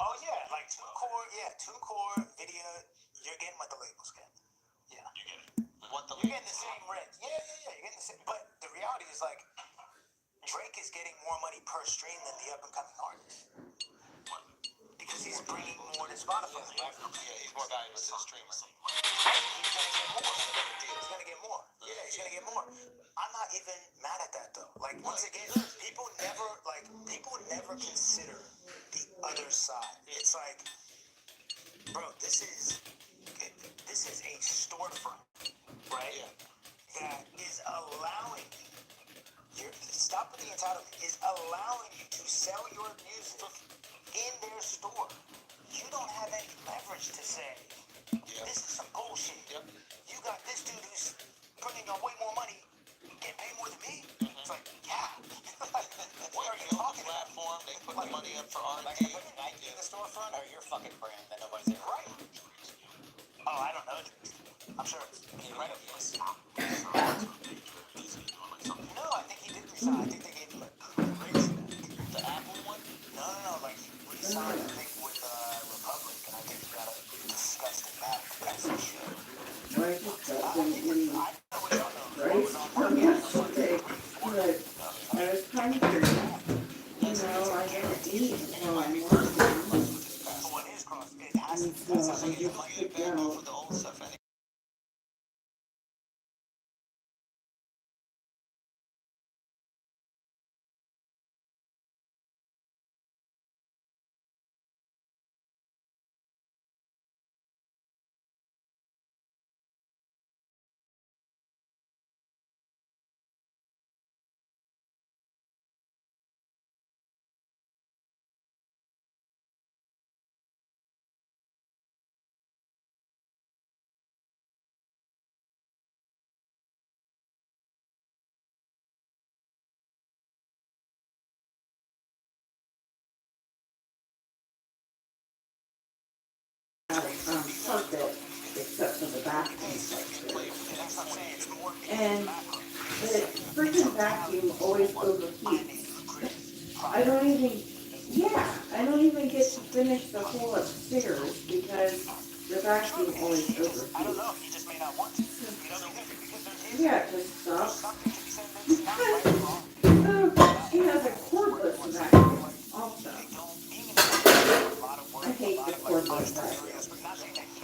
Oh yeah, like TuneCore, video, You're getting what the labels get. Yeah. You get it. What the You're getting the same rent. Yeah. You're getting the same. But the reality is, like, Drake is getting more money per stream than the up and coming artist because he's bringing more to Spotify. Yeah, he's more valuable to the streamer. He's gonna get more. Yeah, he's gonna get more. I'm not even mad at that though. Like, once again, people never consider the other side. It's like, bro, this is a storefront, right? Yeah. That is allowing you. Stop with the entitlement. Is allowing you to sell your music in their store. You don't have any leverage to say, this is some bullshit. Yep. You got this dude who's bringing on way more money, getting paid more than me. It's like, yeah. What are you talking about? Platform, they put the money up for Am I R&D. gonna put Nike in the storefront or your fucking brand that nobody's ever Right. Oh, I don't know. I'm sure it's right? yes. No, I think he did resign. I think they gave him a raise. The Apple one? No. Like, he resigned, I think, with Republic, and I think he got a disgusting back. That's for sure. Right, disgusting. I know what y'all know. Right? Oh, yes, okay. Good. I was hungry. You know, I gotta eat while I'm working. Oh, it is cross. It has And to. so That's I how you just get picked Back off out of the old stuff anyway. carpet, except for the bathroom upstairs. And the freaking vacuum always overheats. I don't even get to finish the whole upstairs because the vacuum always I don't overheats. know. He just may not want to. You know, because there is Yeah, it just stops. something to be said that's not right or wrong. He has a cordless vacuum also. Even a lot of work, I hate a lot the of cordless vacuum. not saying that he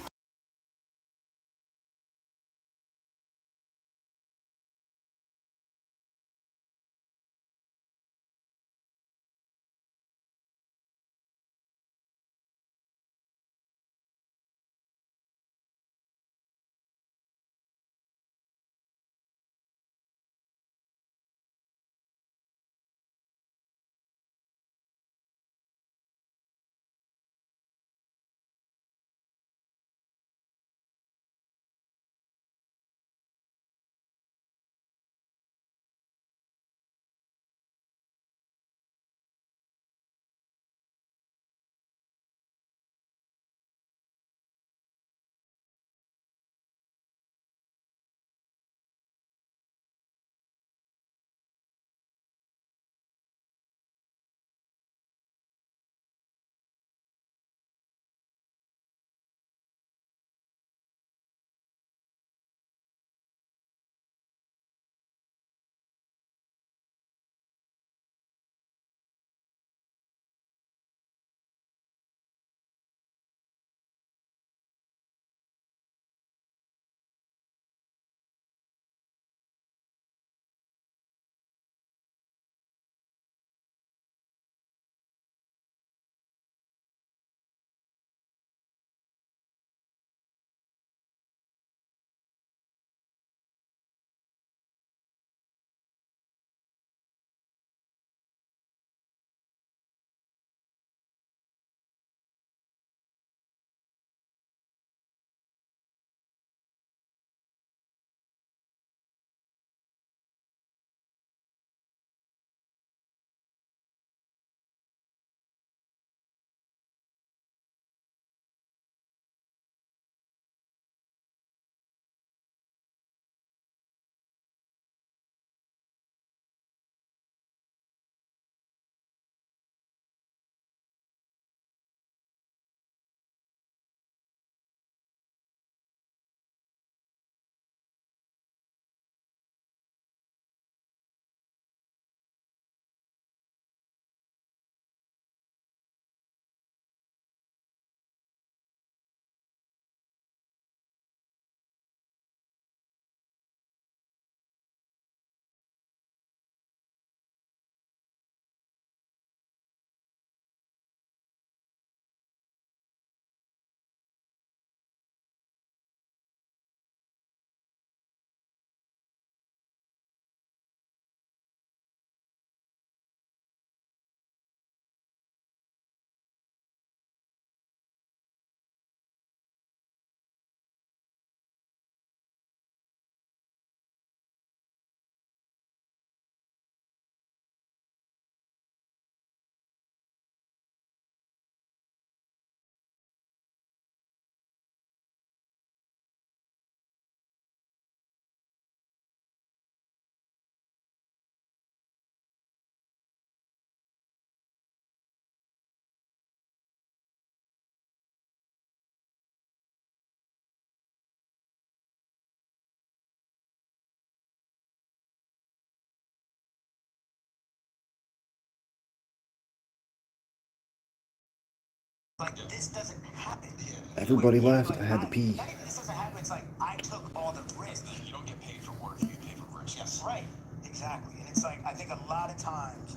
like, this doesn't happen. Everybody Like, left. like, I had to pee. Not even this doesn't happen. It's like I took all the risks. You don't get paid for work, you get paid for risk. Yes, right. Exactly. And it's like I think a lot of times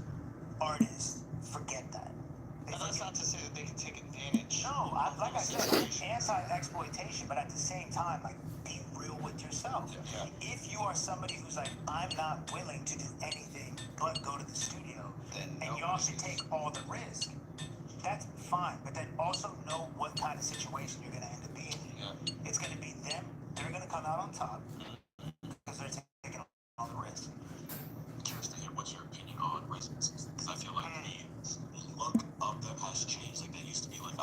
artists forget that. And that's not to say that they can take advantage. No, like I said, anti-exploitation, but at the same time, like, be real with yourself. Yeah. If you are somebody who's like, I'm not willing to do anything but go to the studio, and you also take all the risk, that's fine. But then also know what kind of situation you're going to end up being in. Yeah. It's going to be them. They're going to come out on top because they're taking all the risk. Curious to hear what's your opinion on residencies, because I feel like the look of them has changed. Like, they used to be like,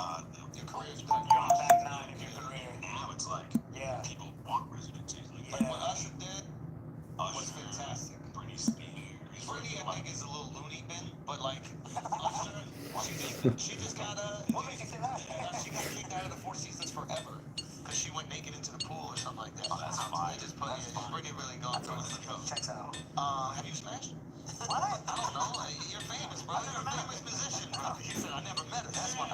your career's done. You're on back nine of your career. Now it's like, Yeah. people want residencies. Like what Usher did was fantastic. Britney Spears. Britney, I think, is a little loony bin, but like Usher, she just got What makes you say that? she got kicked out of the Four Seasons forever because she went naked into the pool or something like that. Oh, that's fine. They just put Britney really going through it. Checks out. Have you smashed? What? I don't know. You're famous, bro. You're a famous musician, bro. You said I never met her. That's why.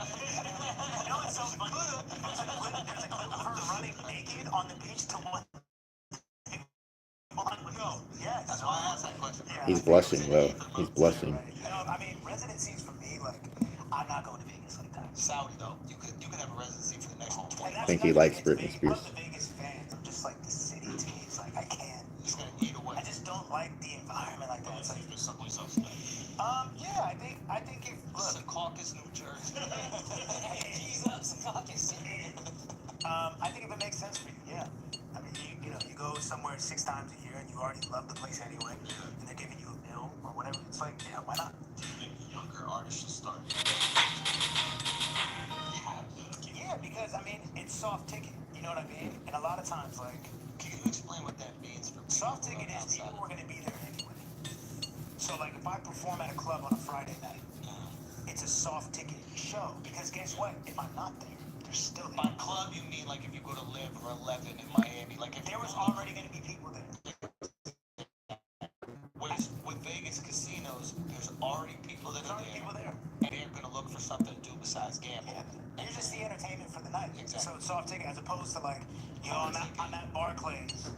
You know what's so funny? There's a clip of her running naked on the beach to one. No. Yes. That's why I asked that question. Yeah. He's blushing, though. He's blushing. You know, I mean, residencies for me, like, I'm not going to Vegas like that. Saudi though, you could have a residency for the next 20. I think he likes Britney I'm Spears. the biggest fan of just like the city to me. It's like I can't. He's gonna eat away. I just don't like the environment like that. It's like, There's someplace else. yeah, I think if look, Secaucus, New Jersey. He's up, Secaucus. I think if it makes sense for you, yeah. I mean, you know, you go somewhere 6 times a year and you already love the place anyway, and they're giving you a meal or whatever. It's like, yeah, why not? Do you think younger artists should start? Yeah, because I mean, it's soft ticket. You know what I mean? And a lot of times, like, Can you explain what that means for people? soft ticket is people are gonna be there anyway. So like, if I perform at a club on a Friday night, it's a soft ticket show because guess what? If I'm not there, they're still there. By club, you mean like if you go to Live or 11 in Miami, like if There was already gonna be people there. with Vegas casinos, there's already people that There's are already there, people there. and they're gonna look for something to do besides gamble. Yeah. You're just the entertainment for the night. Exactly. So it's soft ticket as opposed to like, you know, I'm at Barclays,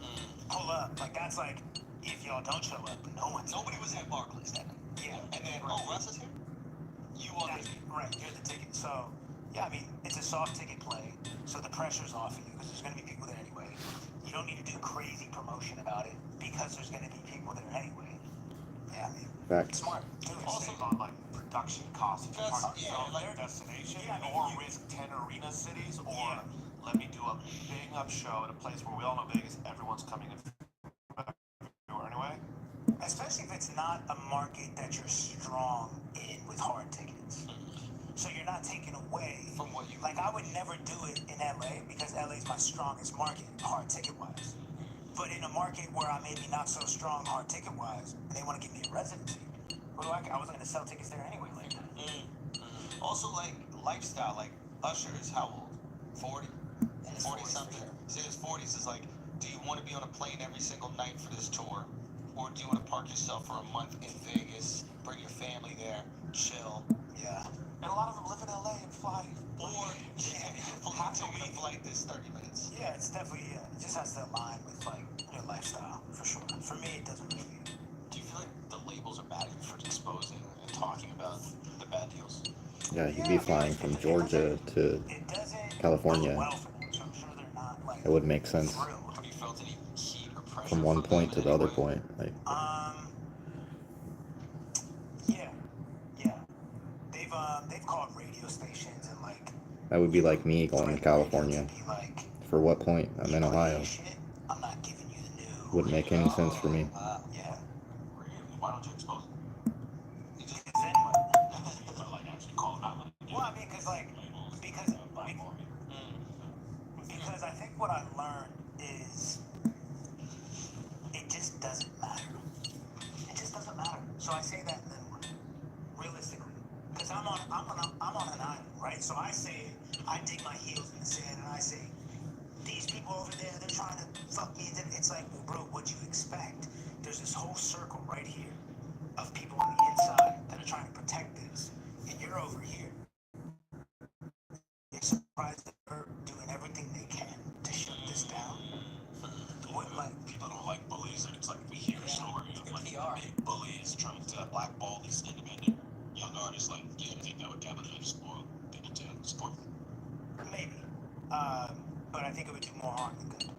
pull up. Like that's like, if y'all don't show up, no one's. Nobody was at Barclays that night. Yeah. And then, Russ is here? You are That's right. You're the ticket. So, yeah, I mean, it's a soft ticket play, so the pressure's off of you because there's going to be people there anyway. You don't need to do crazy promotion about it because there's going to be people there anyway. Yeah, I mean, Facts. smart. Do it. Also on like production costs if you That's- park yeah, yourself like- at your destination, Yeah, I mean, or you- risk 10 arena cities, or Yeah. let me do a big up show at a place where we all know Vegas, everyone's coming in everywhere anyway. Especially if it's not a market that you're strong in with hard tickets. So you're not taking away From what you like I would never do it in LA because LA is my strongest market hard ticket wise. But in a market where I may be not so strong hard ticket wise, and they want to give me a residency, what do I wasn't gonna sell tickets there anyway like that. Also, like, lifestyle, like, Usher is how old? 40? In his 40 40s, something? for sure. See, his 40s is like, do you want to be on a plane every single night for this tour? Or do you want to park yourself for a month in Vegas, bring your family there, chill? Yeah. And a lot of them live in LA and fly. Or have to leave flight this 30 minutes. Yeah, it's definitely it just has to align with like your lifestyle for sure. For me, it doesn't really. Do you feel like the labels are bad for exposing and talking about the bad deals? Yeah, he'd be flying from Georgia to It doesn't California. go well for them, so I'm sure they're not like. It would make sense thrilled. Have you felt any heat or pressure from one them point to in the any other way? point. Like, Yeah. They've called radio stations and like. that would be like me going to California. Be like, For what point? I'm in Ohio. shit, I'm not giving you the news. Wouldn't make any sense for me. Yeah. Really? Why don't you expose them? You just then what? But like actually call them out. Like, Well, I mean, because I think what I learned is it just doesn't matter. It just doesn't matter. So I say that and then what? Realistically, because I'm on an island, right? So I say I dig my heels in the sand and I say these people over there, they're trying to fuck me. It's like, well, bro, what'd you expect? There's this whole circle right here of people on the inside that are trying to protect this, and you're over here. blackball these independent young artists? Like, do you think that would galvanize more people to support? Maybe. But I think it would do more harm than good.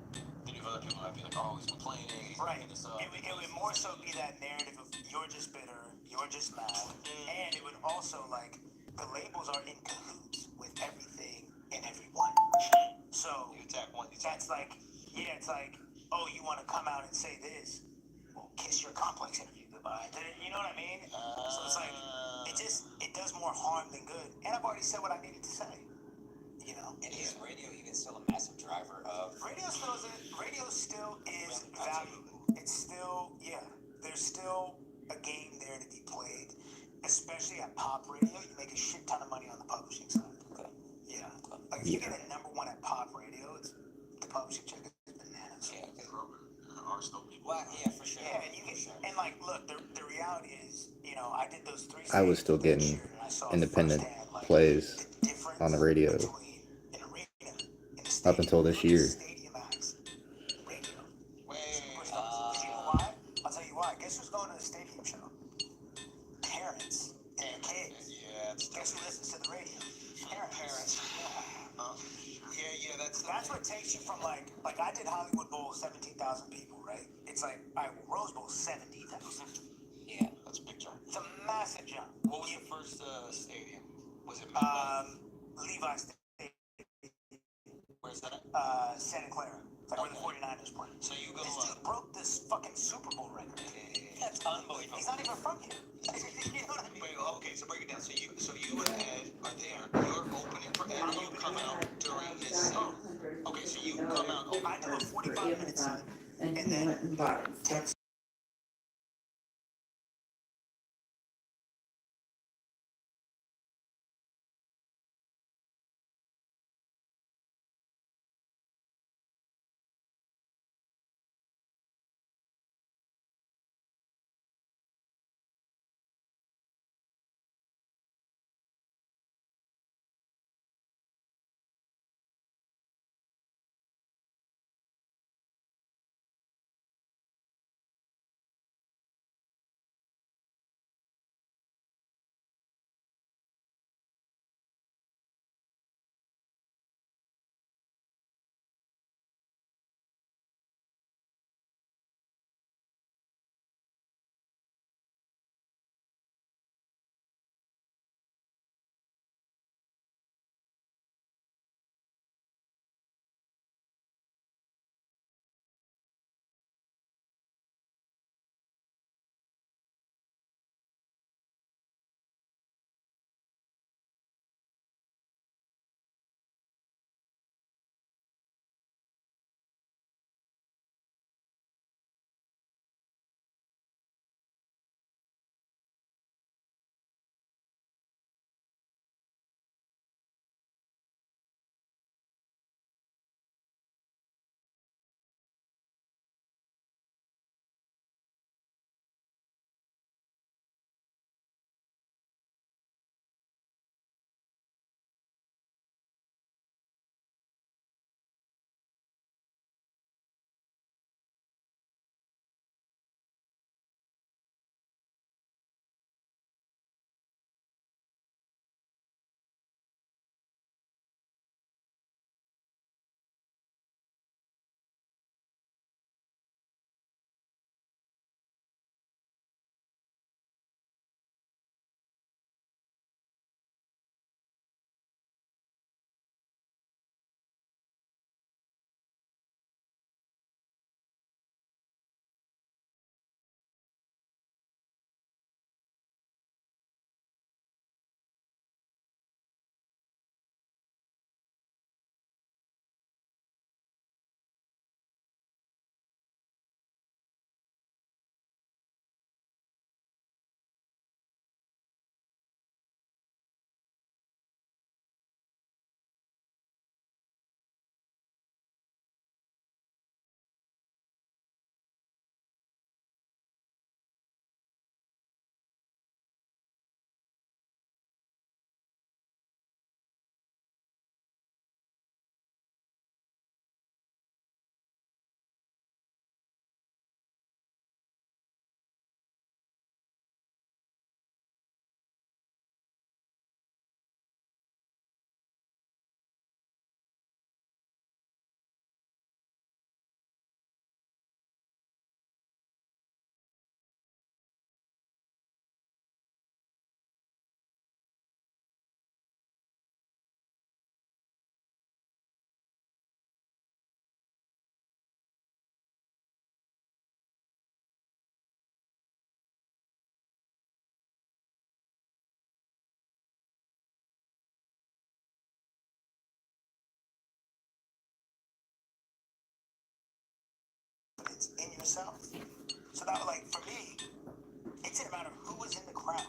Then you have other people that be like, oh, he's complaining. He's Right. bringing this up. It would more so be that narrative of you're just bitter, you're just mad. And it would also, like, the labels are in cahoots with everything and everyone. So, You attack one, you that's like, yeah, it's like, oh, you want to come out and say this? Well, kiss your complex interview goodbye. You know what I mean? So it's like, it does more harm than good. And I've already said what I needed to say. You know? And is radio even still a massive driver of? Radio still is valuable. It's still, yeah. There's still a game there to be played, especially at pop radio. You make a shit ton of money on the publishing side. Okay. Yeah. Like if you get a #1 at pop radio, it's the publishing check is bananas. Yeah. Are still people. Well, yeah, for sure. Yeah, and you get, and like, look, the reality is, you know, I did those 3 I was stadiums still last getting year, and I saw independent firsthand, like, plays the difference on the radio between an arena and a up stadium. until this Look at year. stadium acts, radio. Wait. Did you know why? I'll tell you why. Guess who's going to the stadium show? Parents and kids. Yeah, it's Guess who listens to the radio? Parents. Yeah, that's What takes you from like I did Hollywood Bowl, 17,000 people, right? It's like, all right, well, Rose Bowl, 70,000. Yeah. That's a big jump. It's a massive jump. What was your first stadium? Was it Levi Stadium, where's that? Santa Clara. It's like where the 49ers play. So you go This dude broke this fucking Super Bowl record. That's unbelievable. He's not even from here. You know what I mean? Wait, okay, so break it down. So you and Ed are there. You're opening for Ed. You come out during his set. Okay, so you come out. I do a 45-minute set. And he went and bought confidence in yourself. So that was like, for me, it didn't matter who was in the crowd.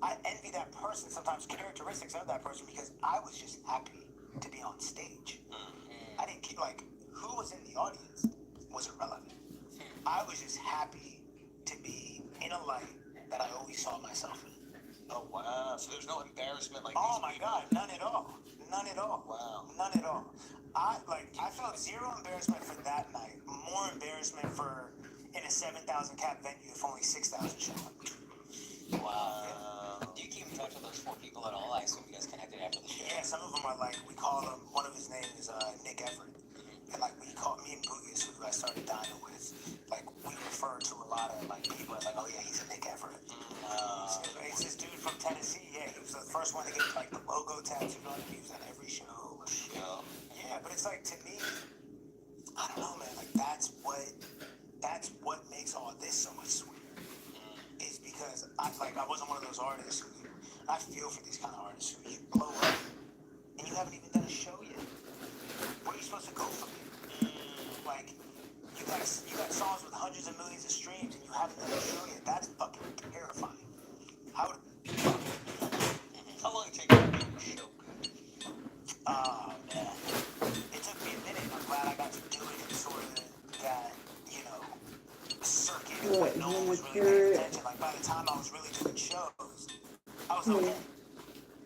I envy that person, sometimes characteristics of that person, because I was just happy to be on stage. I didn't care, like, who was in the audience was irrelevant. I was just happy to be in a light that I always saw myself in. Oh, wow. So there's no embarrassment like Oh these my people? God, none at all. None at all. Wow. None at all. I felt zero embarrassment for that night. More embarrassment for in a 7,000 cap venue if only 6,000 showed up. Wow. Do you keep in touch with those 4 people at all? I assume you guys connected after the show. Yeah, some of them are like, we call him, one of his names is Nick Everett. And like, we call me and Boogies, who I started dining with, like, we refer to a lot of like people as like, oh yeah, he's a Nick Everett. It's this dude from Tennessee, yeah, he was the first one to get like the logo tattooed on him. He was at every show. Yeah, but it's like, to me, I don't know, man, like that's what makes all this so much sweeter. Is because I wasn't one of those artists who, I feel for these kind of artists who you blow up and you haven't even done a show yet. Where are you supposed to go from here? Like, you got songs with hundreds of millions of streams and you haven't done a show yet. That's fucking terrifying. How long did it take you to get your show good? Man. It took me a minute. I'm glad I got to do it in sort of that, you know, circuit when no one was really paying attention. Like, by the time I was really doing shows, I was okay.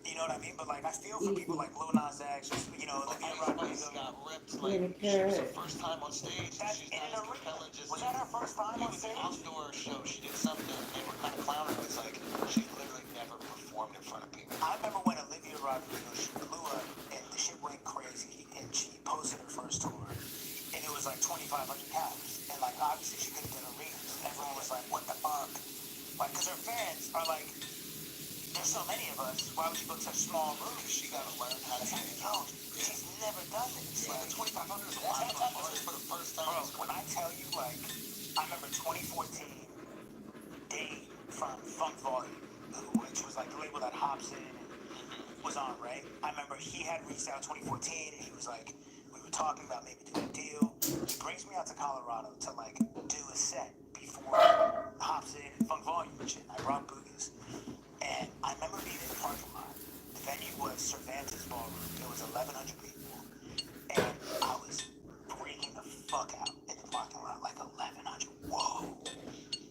You know what I mean? But like, I feel for people like Lil Nas X, or, you know, Olivia Rodrigo. Got ripped, like, she was her first time on stage. That's She's in not an as arena. compelling. Just Was that her first time on it was stage? an outdoor show. She did something, and they were kind of clowning her. It's like, she literally never performed in front of people. I remember when Olivia Rodrigo, she blew up, and the shit went crazy, and she posted her first tour, and it was like 2,500 cows. And like, obviously she couldn't get arenas. Everyone was like, what the fuck? Like, because her fans are like, there's so many of us, why would you book such small rooms? She got to learn how to It's like, yo, she's never done this. Yeah, Like, 2,500 is a lot of artists for the first time. bro, when I tell you, like, I remember 2014, Dave from Funk Volume, which was like the label that Hobson was on, right? I remember he had reached out 2014, and he was like, we were talking about maybe doing a deal. He brings me out to Colorado to like do a set before Hobson and Funk Volume and shit. I brought Boogies. And I remember being in the parking lot. The venue was Cervantes Ballroom. It was 1,100 people. And I was breaking the fuck out in the parking lot, like 1,100. Whoa.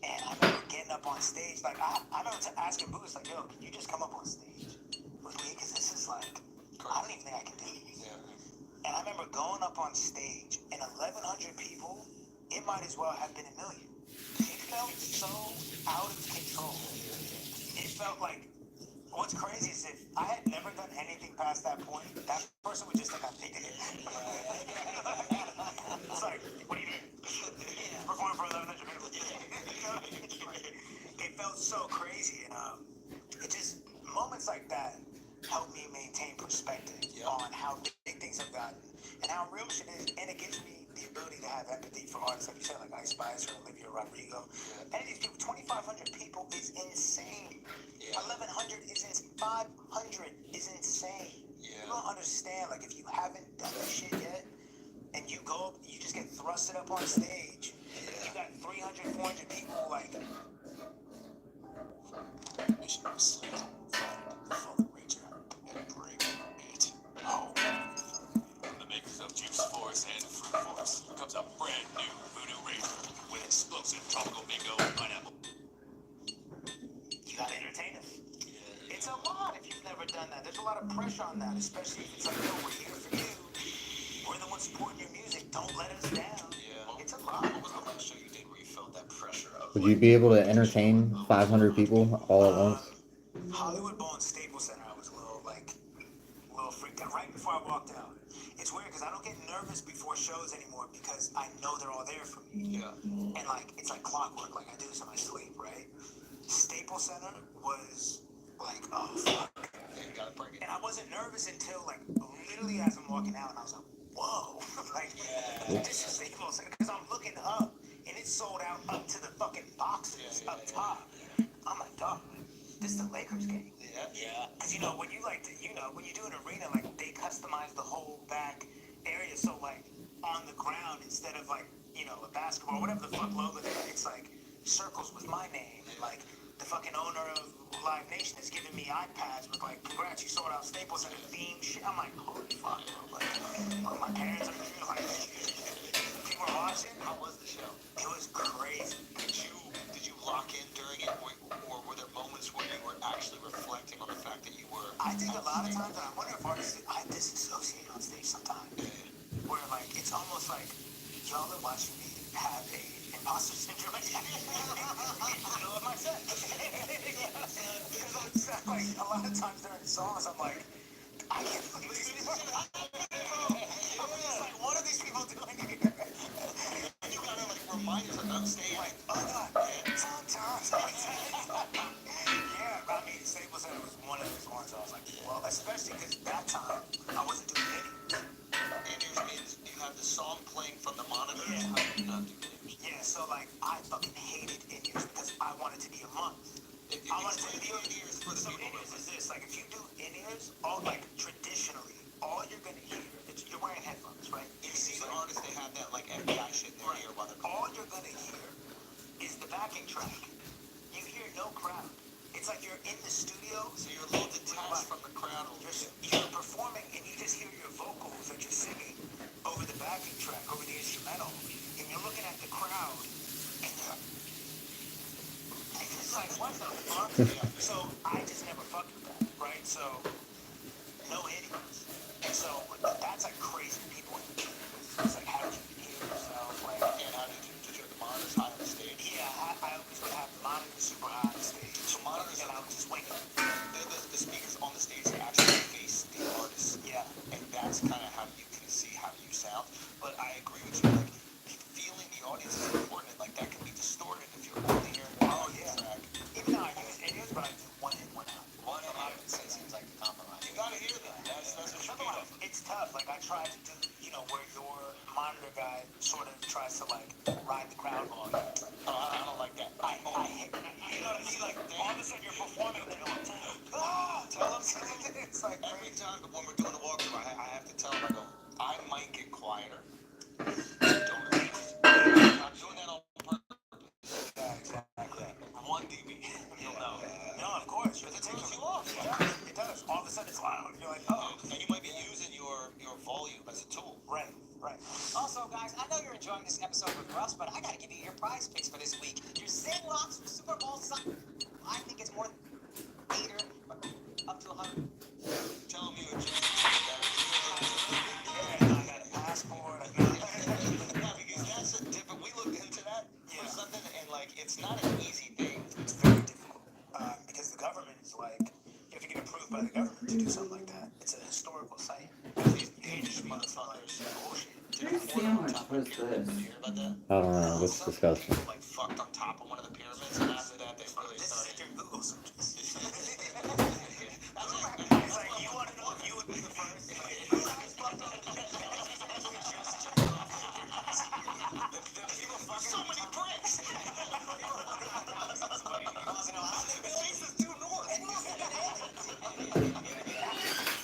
And I remember getting up on stage. Like, I remember asking Boots, like, yo, can you just come up on stage with me? Because this is like, I don't even think I can do this. Yeah. And I remember going up on stage, and 1,100 people, it might as well have been 1 million. It felt so out of control. It felt like, what's crazy is if I had never done anything past that point, that person would just think I'm thinking it. It's like, what do you mean? Performing for 1,100 people. It felt so crazy, and it just, moments like that help me maintain perspective on how big things have gotten and how real shit is, and it gives me the ability to have empathy for artists like you said, like Ice Spice or Olivia Rodrigo. And these people, 2,500 people is insane. 1,100 is insane. 500 is insane. You don't understand. Like, if you haven't done this shit yet, and you go up, you just get thrusted up on stage. You got 300, 400 people. Like, mission was full reach out and bring it home. From the makers of Juice Force and Fruit Force comes a brand new Voodoo Razor with explosive tropical mango and pineapple. You gotta entertain us. It's a lot if you've never done that. There's a lot of pressure on that, especially if it's like, yo, we're here for you. We're the ones supporting your music. Don't let us down. It's a lot. What was the last show you did where you felt that pressure of? Would you be able to entertain 500 people all at once? Hollywood Bowl and Staples Center, I was a little freaked out right before I walked out. It's weird because I don't get nervous before shows anymore because I know they're all there for me. Yeah. And like, it's like clockwork, like I do this in my sleep, right? Staples Center was like, oh fuck. Yeah, you gotta bring it. And I wasn't nervous until like literally as I'm walking out, and I was like, whoa, like this is Staples Center, because I'm looking up and it's sold out up to the fucking boxes up top. I'm like, dog, this is the Lakers game. Yeah. Because, you know, when you like to, you know, when you do an arena, like, they customize the whole back area. So, like, on the ground, instead of, like, you you know, a basketball, whatever the fuck logo they got. It's like circles with my name, and like the fucking owner of Live Nation is giving me iPads with like, congrats, you sold out Staples and a theme shit. I'm like, holy fuck, bro. Like my parents are here, like, people are watching. How was the show? It was crazy. Did you lock in during it, or were there moments where you were actually reflecting on the fact that you were? I think a lot of times, and I wonder if artists, I disassociate on stage sometimes, where like it's almost like y'all are watching me have a imposter syndrome. You know what I said? Because like a lot of times during the songs, I'm like, I can't believe these people. I'm just like, what are these people doing here? You gotta like remind yourself, I'm staying Like, oh god, sometimes. Yeah, I mean, Staples Center was one of those ones I was like, well, especially because that time I wasn't doing videos. And means you have the song playing from the monitor. Yeah. How do you not do videos? Yeah, so like I fucking hated in-ears because I wanted to be a month. I wanted to be in-ears for the people. In-ears is this, like if you do in-ears, all like traditionally, all you're gonna hear, you're wearing headphones, right? You see the artists, they have that like FBI shit in their ear while they're All you're gonna hear is the backing track. You hear no crowd. It's like you're in the studio, so you're a little detached from the crowd. You're performing and you just hear your vocals that you're singing over the backing track, over the instrumental, and you're looking at the crowd, and it's just like, what the fuck? So I just never fucked with that, right? So no idiots. And so that's like crazy. People in the it's like, how did you hear yourself? Like, And how did you have the monitors high on the stage? yeah, I always would have the monitors super high on the stage. So monitors, and I would just wing it. the speakers on the stage actually face the artist. Yeah. And that's kind of how you can see how you sound. But I agree with you. Like, feeling the audience is important. Like, that can be distorted if you're only hearing one track. Even though I use it, but I do one in, one out. One of them seems like a compromise. You gotta hear that. That's what you do. It's tough. Like I try to do, you know, where your monitor guy sort of tries to like ride the crowd volume. I don't like that. I hate that. You know what I mean? Like all of a sudden you're performing and you're like, tell them. It's like Every time when we're doing the walkthrough, I have to tell them, I go, I might get quieter. Don't adjust. I'm doing that on purpose. yeah, exactly. 1 dB. You'll know. No, of course. Because it takes you off. It does. All of a sudden it's loud. You're like, oh. And you might be using your volume as a tool. Right, right. Also, guys, I know you're enjoying this episode with Russ, but I gotta give you your prize picks for this week. Your Zing Locks from Super Bowl Sunday. I think it's more than 8 or up to 100. Tell them you adjust. Yeah, I got a passport. Yeah, because that's a different. We looked into that for something, and like, it's not an easy thing. It's very difficult because the government is like, you have to get approved by the government to do something like that. It's a historical site. These Danish motherfuckers, bullshit. Whose sandwich was this? You hear about that? I don't know. That's disgusting. Like fucked on top of one of the pyramids, and after that, they really This is started. your Google searches. It's like, you want to know if you would be the first? So many bricks.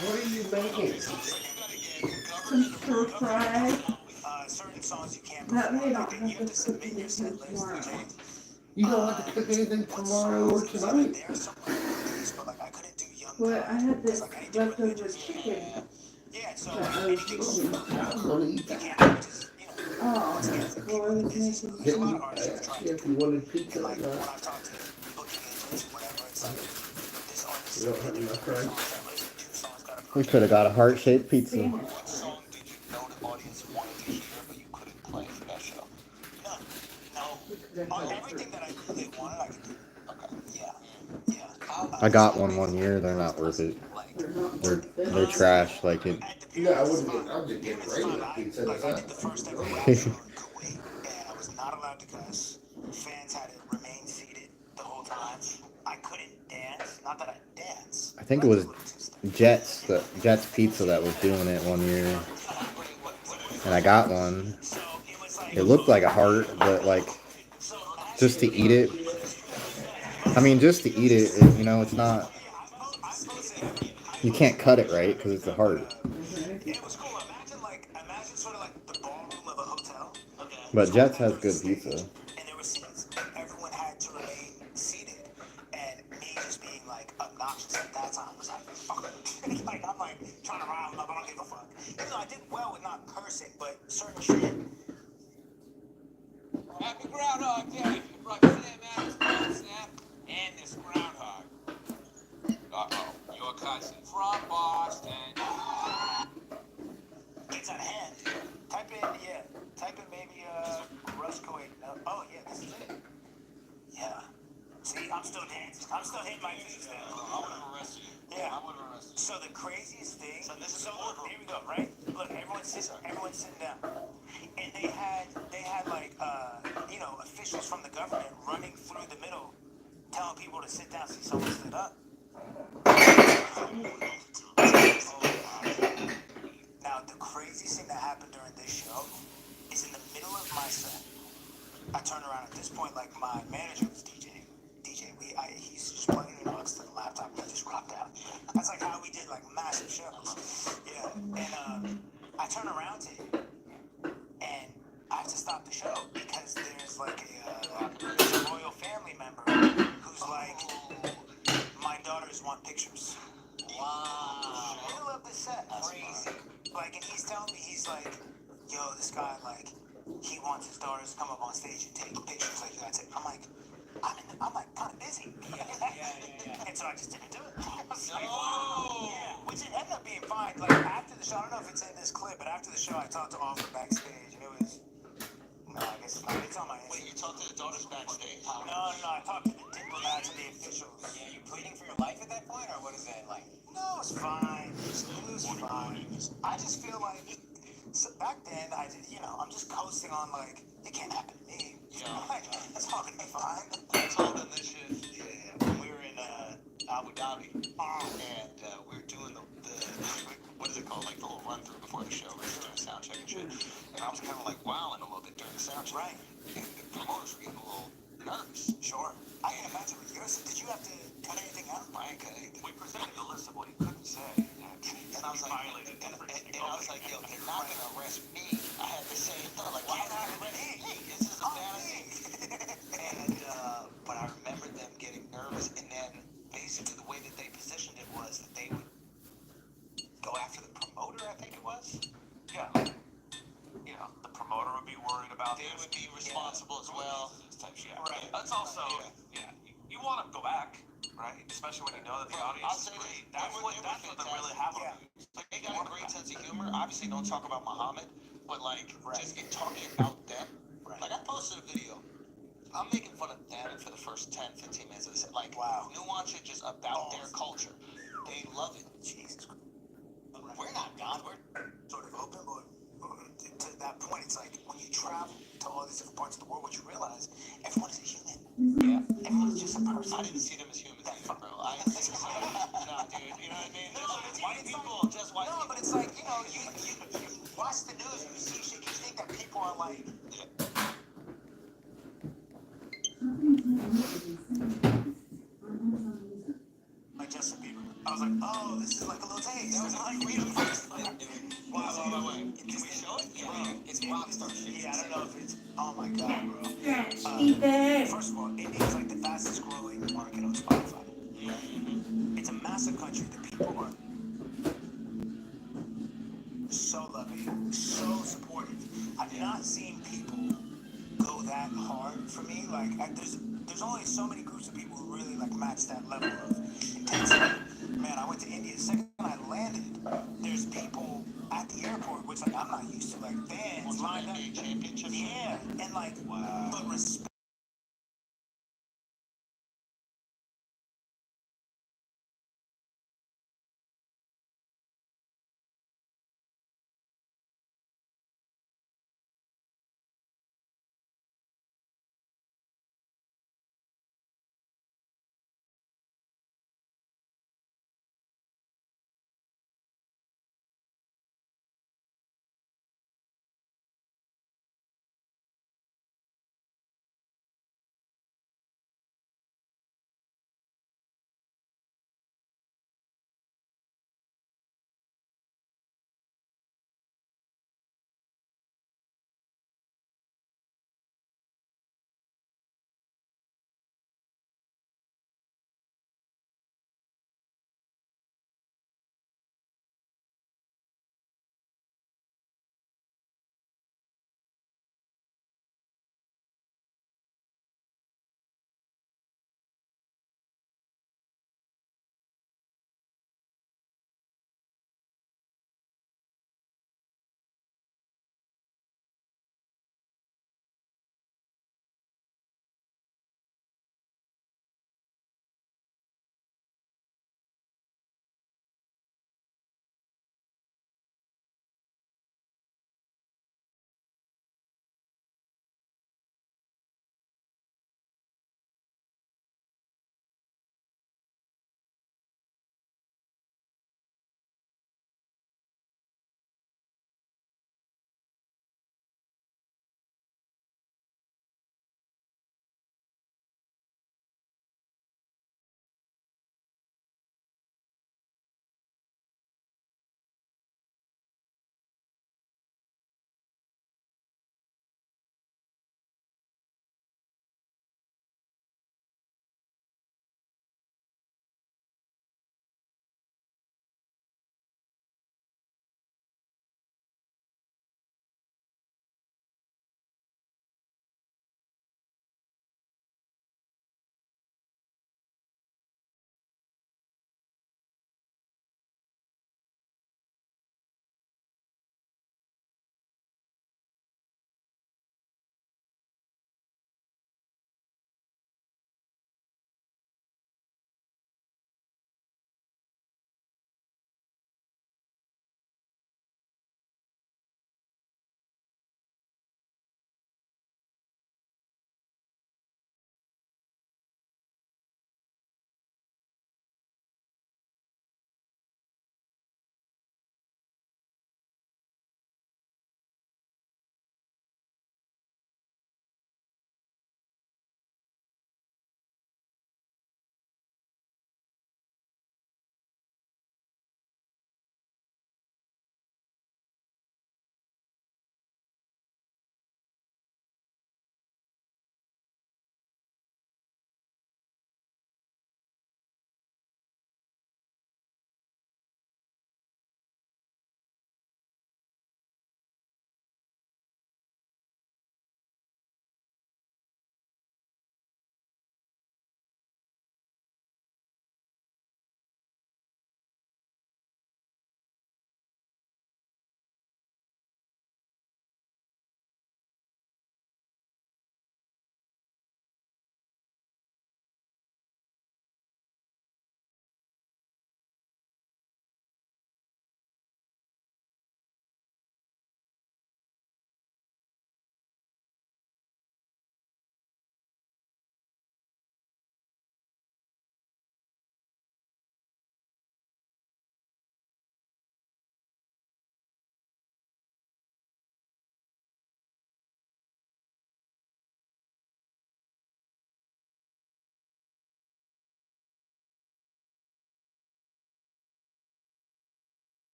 What are you making? Some stir fry. Certain songs you can't That way I don't perform. You have have to to cook submit your set anything list. tomorrow. You don't want to cook anything tomorrow or tonight? There's some movies, but like I couldn't do Young But I had this like anything leftover religious. chicken Yeah, so that I was anything cooking. I'm gonna eat you that. can't just, you know. Oh, well, I was making There's a lot of artists who are trying to If you wanted pizza or like when not. I've talked to booking agents or whatever, it's like this artist. You don't have enough, right? We could have got a heart-shaped pizza. What song did you know the audience wanted to hear, but you couldn't play for that show? No. On everything that I really wanted, I could do. Okay. Yeah. I got one year. They're not worth it. They're trash. Like it. Yeah, I wouldn't get. I'm just getting regular pizza. Like That's I did the not. first ever rap show in Kuwait, and I was not allowed to cuss. Fans had to remain seated the whole time. I couldn't dance. Not that I dance. I think it was Jets Pizza that was doing it one year, and I got one. So it was like. It looked like a heart, but like just to eat it. I mean, just to eat it, you know, it's not. You can't cut it right because it's a heart. It was cool. Imagine sort of like the ballroom of a hotel. But So Jets has there was good a stage, pizza. and there were seats, and everyone had to remain seated. And me just being like obnoxious at that time was like, fuck. Like I'm like trying to rile him up. I don't give a fuck. Even though I did well with not cursing, but certain shit. Happy Groundhog Day! I brought Sam Adams, Cold Snap, and this groundhog. Uh-oh, your cousin from Boston. It's at hand. Type in maybe Roscoe. Oh yeah, this is it. Yeah. See, I'm still dancing. I'm still hitting my feet there. I would have arrested you. Yeah. I would have arrested you. So the craziest thing. So this is So the look, boardroom. here we go. Right. Look, everyone's sitting down, and they had like officials from the government running through the middle, telling people to sit down. See, someone stood up. Now the craziest thing that happened during this show is in the middle of my set. I turned around at this point, like my manager was DJing. He's just plugging in aux to the laptop and I just rocked out. That's like how we did like massive shows. Yeah. And I turn around to him and I have to stop the show because there's like a royal family member who's like, my daughters want pictures. Wow. Middle of the set. Crazy. Like, and he's telling me, he's like, yo, this guy, like, he wants his daughters to come up on stage and take pictures. Like, that's it. I'm like, I'm like kind of busy. Yeah. And so I just didn't do it. I was like, wow. Yeah. Which it ended up being fine. Like, after the show, I don't know if it's in this clip, but after the show, I talked to Offer backstage, and it was, no, I guess it's not. It's on my Instagram. Wait, you talked to the daughters backstage? No, I talked to the diplomats and the officials. Yeah, you pleading for your life at that point, or what is that like? No, it's fine. It was fine. I just feel like, so back then, I'm just coasting on, like, it can't happen to me. Yeah. Like, it's all gonna be fine. I told them this shit when we were in Abu Dhabi, and we were doing the what is it called, like the little run through before the show, we were doing a sound check and shit, and I was kind of like wilding a little bit during the sound check, Right. and the promoters were getting a little nervous. Sure. I can imagine with yours. Did you have to cut anything out? I ain't cut anything. We presented the list of what he couldn't say. And I was like, violated and I was like, yo, they're not gonna arrest me. I had the same thought, like, why not arrest me? This is a bad thing. And but I remember them getting nervous, and then basically the way that they positioned it was that they would go after the promoter. I think it was. Yeah. The promoter would be worried about They this. would be responsible as well. This type shit. Right. That's also, you want to go back, right? Especially when you know that the audience I'll is say great. this, That's what they really have on you. Like, they got a great sense of humor. Obviously, don't talk about Muhammad, but like, just get talking about them. Right. Like, I posted a video. I'm making fun of them for the first 10, 15 minutes of this. Like, Wow. nuance it just about their culture. They love it. Jesus Christ. We're not gone. We're Sort of open, but to that point, it's like when you travel to all these different parts of the world, what you realize, everyone is a human. Yeah. Everyone's just a person. I didn't see them as humans either, bro. I didn't see them as nah, dude. You know what I mean? Just white people, just white people. No, but it's like, you watch the news and you see shit, you think that people are like, Justin Bieber. I was like, oh, this is like a little taste. It was like real first. Wait. Can we show it? bro, it's rockstar shit. Yeah, I don't know if it's, oh my god, bro. Ethan. First of all, India's like the fastest growing market on Spotify. It's a massive country. The people are so loving, so supportive. I've not seen people go that hard for me. Like, there's only so many groups of people who really like match that level of intensity. Man, I went to India. The second I landed, there's people at the airport, which like I'm not used to, like fans lined up. Championship. Yeah, and like, but respect.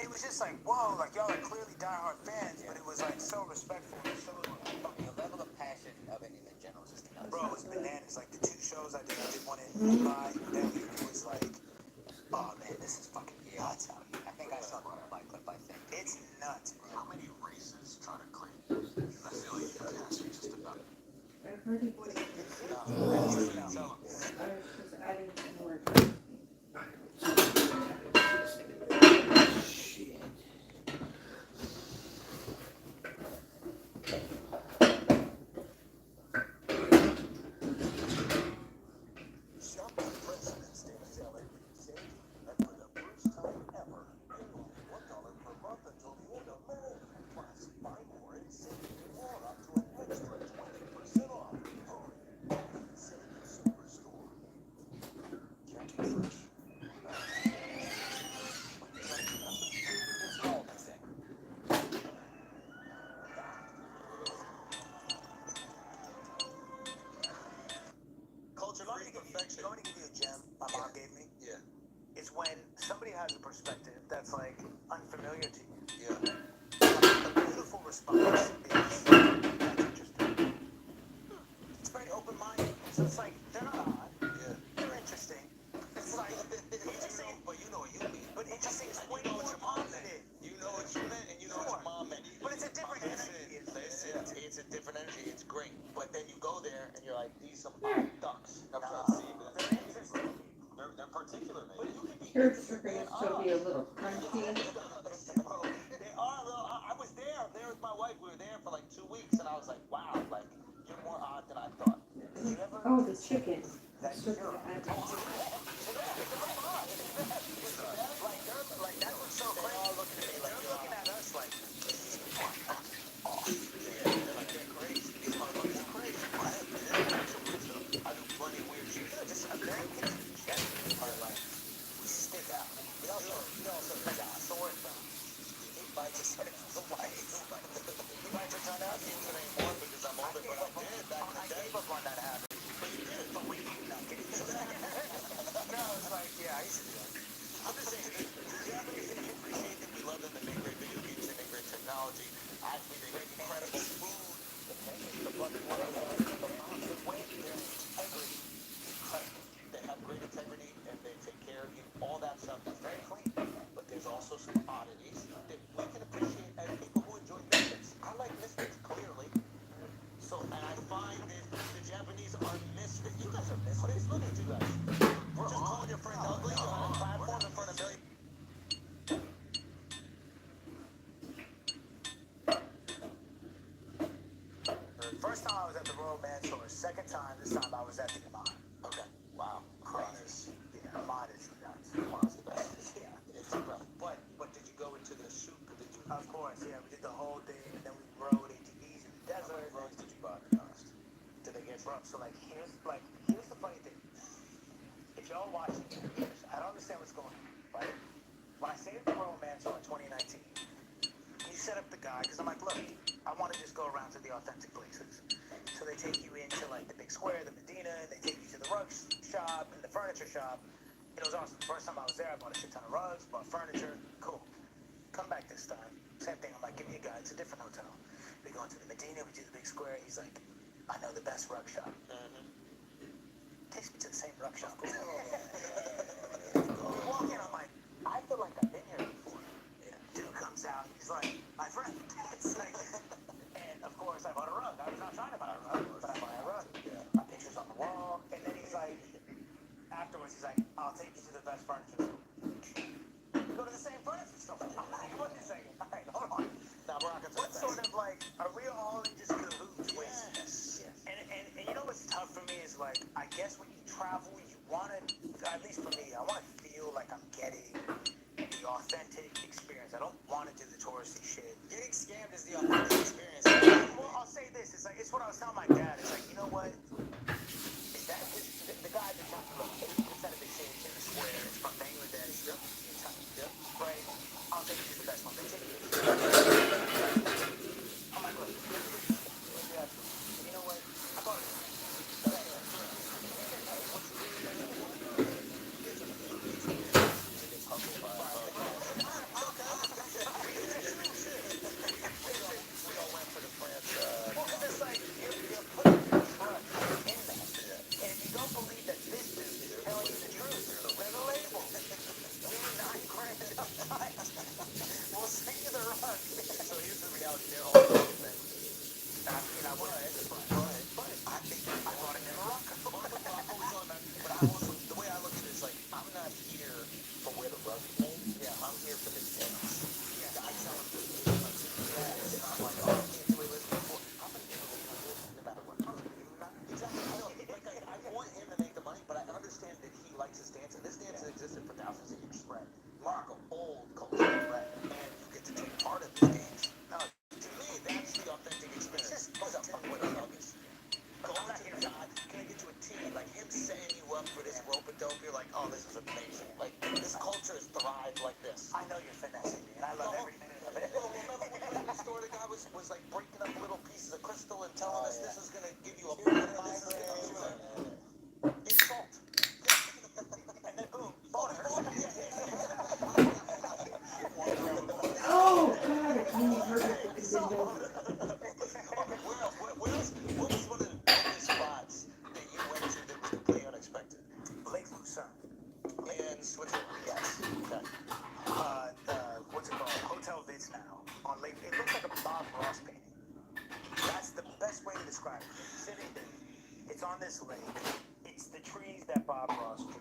It was just like, whoa, like y'all are clearly diehard fans, but it was like so respectful. So, The level of passion of it in general is just nuts. bro, it was bananas. Like the 2 shows I did one in Mumbai, Delhi, it was like, oh man, this is fucking nuts out here. I think I saw the Mumbai clip, I think. It's nuts, bro. How many races try to claim? I feel like you can ask me just about. I heard it. So, I was just adding some more. You want me to give you a gem my mom gave me? Yeah. It's when somebody has a perspective that's like unfamiliar to you. Yeah. A beautiful response is that's interesting. It's very open-minded. So it's like they're not odd. Yeah. They're interesting. It's like interesting, But you know what you mean. but interesting is way You know more what your mom meant. positive. You know what you meant, and you know what your mom meant. But it's a different energy. It's a different energy. It's great. But then you go there and you're like, these some odd ducks. They're interesting. They're particular, man. Your sugar used to be a little crunchy. They are a little. I was there with my wife. We were there for like 2 weeks, and I was like, wow, like you're more odd than I thought. Did you ever Oh, the chicken. that Sugar you're added. like that's what's so crazy. They're all looking at me like they're looking at us like They're crazy. These motherfuckers are crazy. I do plenty of weird shit. just Americans in general are like we stick out. We also got sword from. He bites us the lights. He bites us on us. Anymore because I'm older, but I did back in the I day. gave up on that habit. But you did. But we not kidding. No, it's like yeah, I used to do that. I'm just saying, the Japanese, they appreciate that we love them. They make great video games. They make great technology. Actually, they make incredible food. They have great integrity and they take care of you. All that stuff is very clean. But there's also some oddities that we can appreciate as people who enjoy misfits. I like misfits, clearly. So, and I find that the Japanese are misfits. You guys are misfits. Look at you guys. Just calling your friends ugly on a platform in front of millions. First time I was at the Royal Mansour. Second time, this time I was at the Iman. Okay. Wow. Crazy. Yeah, Iman is nuts. Iman's the best. Yeah. It's rough. But did you go into the souk? Did you? Of course, yeah, we did the whole thing, and then we rode ATVs in the How many desert. roads did you buy? Be honest. Did they get rough? So here's the funny thing. If y'all watching this, I don't understand what's going on, right? When I stayed at the Royal Mansour in 2019, he set up the guy because I'm like, look, I want to just go around to the authentic places. So they take you into like the big square, the Medina, and they take you to the rug shop and the furniture shop. It was awesome. The first time I was there, I bought a shit ton of rugs, bought furniture. Cool. Come back this time. Same thing. I'm like, give me a guide. It's a different hotel. We go into the Medina. We do the big square. He's like, I know the best rug shop. Takes me to the same rug shop. We walk in. I'm like, I feel like I've been here before. Yeah. Dude comes out, he's like, my friend. It's like, and of course I bought a rug. I was not trying to buy a rug, but I buy a rug. Yeah. My picture's on the wall, and then he's like, afterwards he's like, I'll take you to the best furniture store. We go to the same furniture store. I'm like, wait a second. All right, hold on. Now, what sort of like, are we all in just cahoots? Yes. And you know what's tough for me is like, I guess when you travel, you want to, at least for me, I want to feel like I'm getting the authentic experience. I don't want to do the touristy shit. Getting scammed is the authentic experience. Well, I'll say this. It's like, it's what I was telling my dad. It's like, you know what? Is that the guy that tells me, look, 80% of the shit in the square is from Bangladesh. Yep. Right? I'll take you to the best one. They take you. I'm like, look, you know what? I bought it. I know you're finessing me, and I love every minute of it. Well, remember when we went to the store, the guy was like breaking up little pieces of crystal and telling us this is going to give you a better It's salt. And then boom, butter. Oh, God, I can't heard it. Where else? What was one of the biggest spots that you went to that was completely unexpected? Lake Lucerne. In Switzerland. Yes. Okay. What's it called? Hotel Vids now on Lake. It looks like a Bob Ross painting. That's the best way to describe it. It's sitting there. It's on this lake. It's the trees that Bob Ross drew.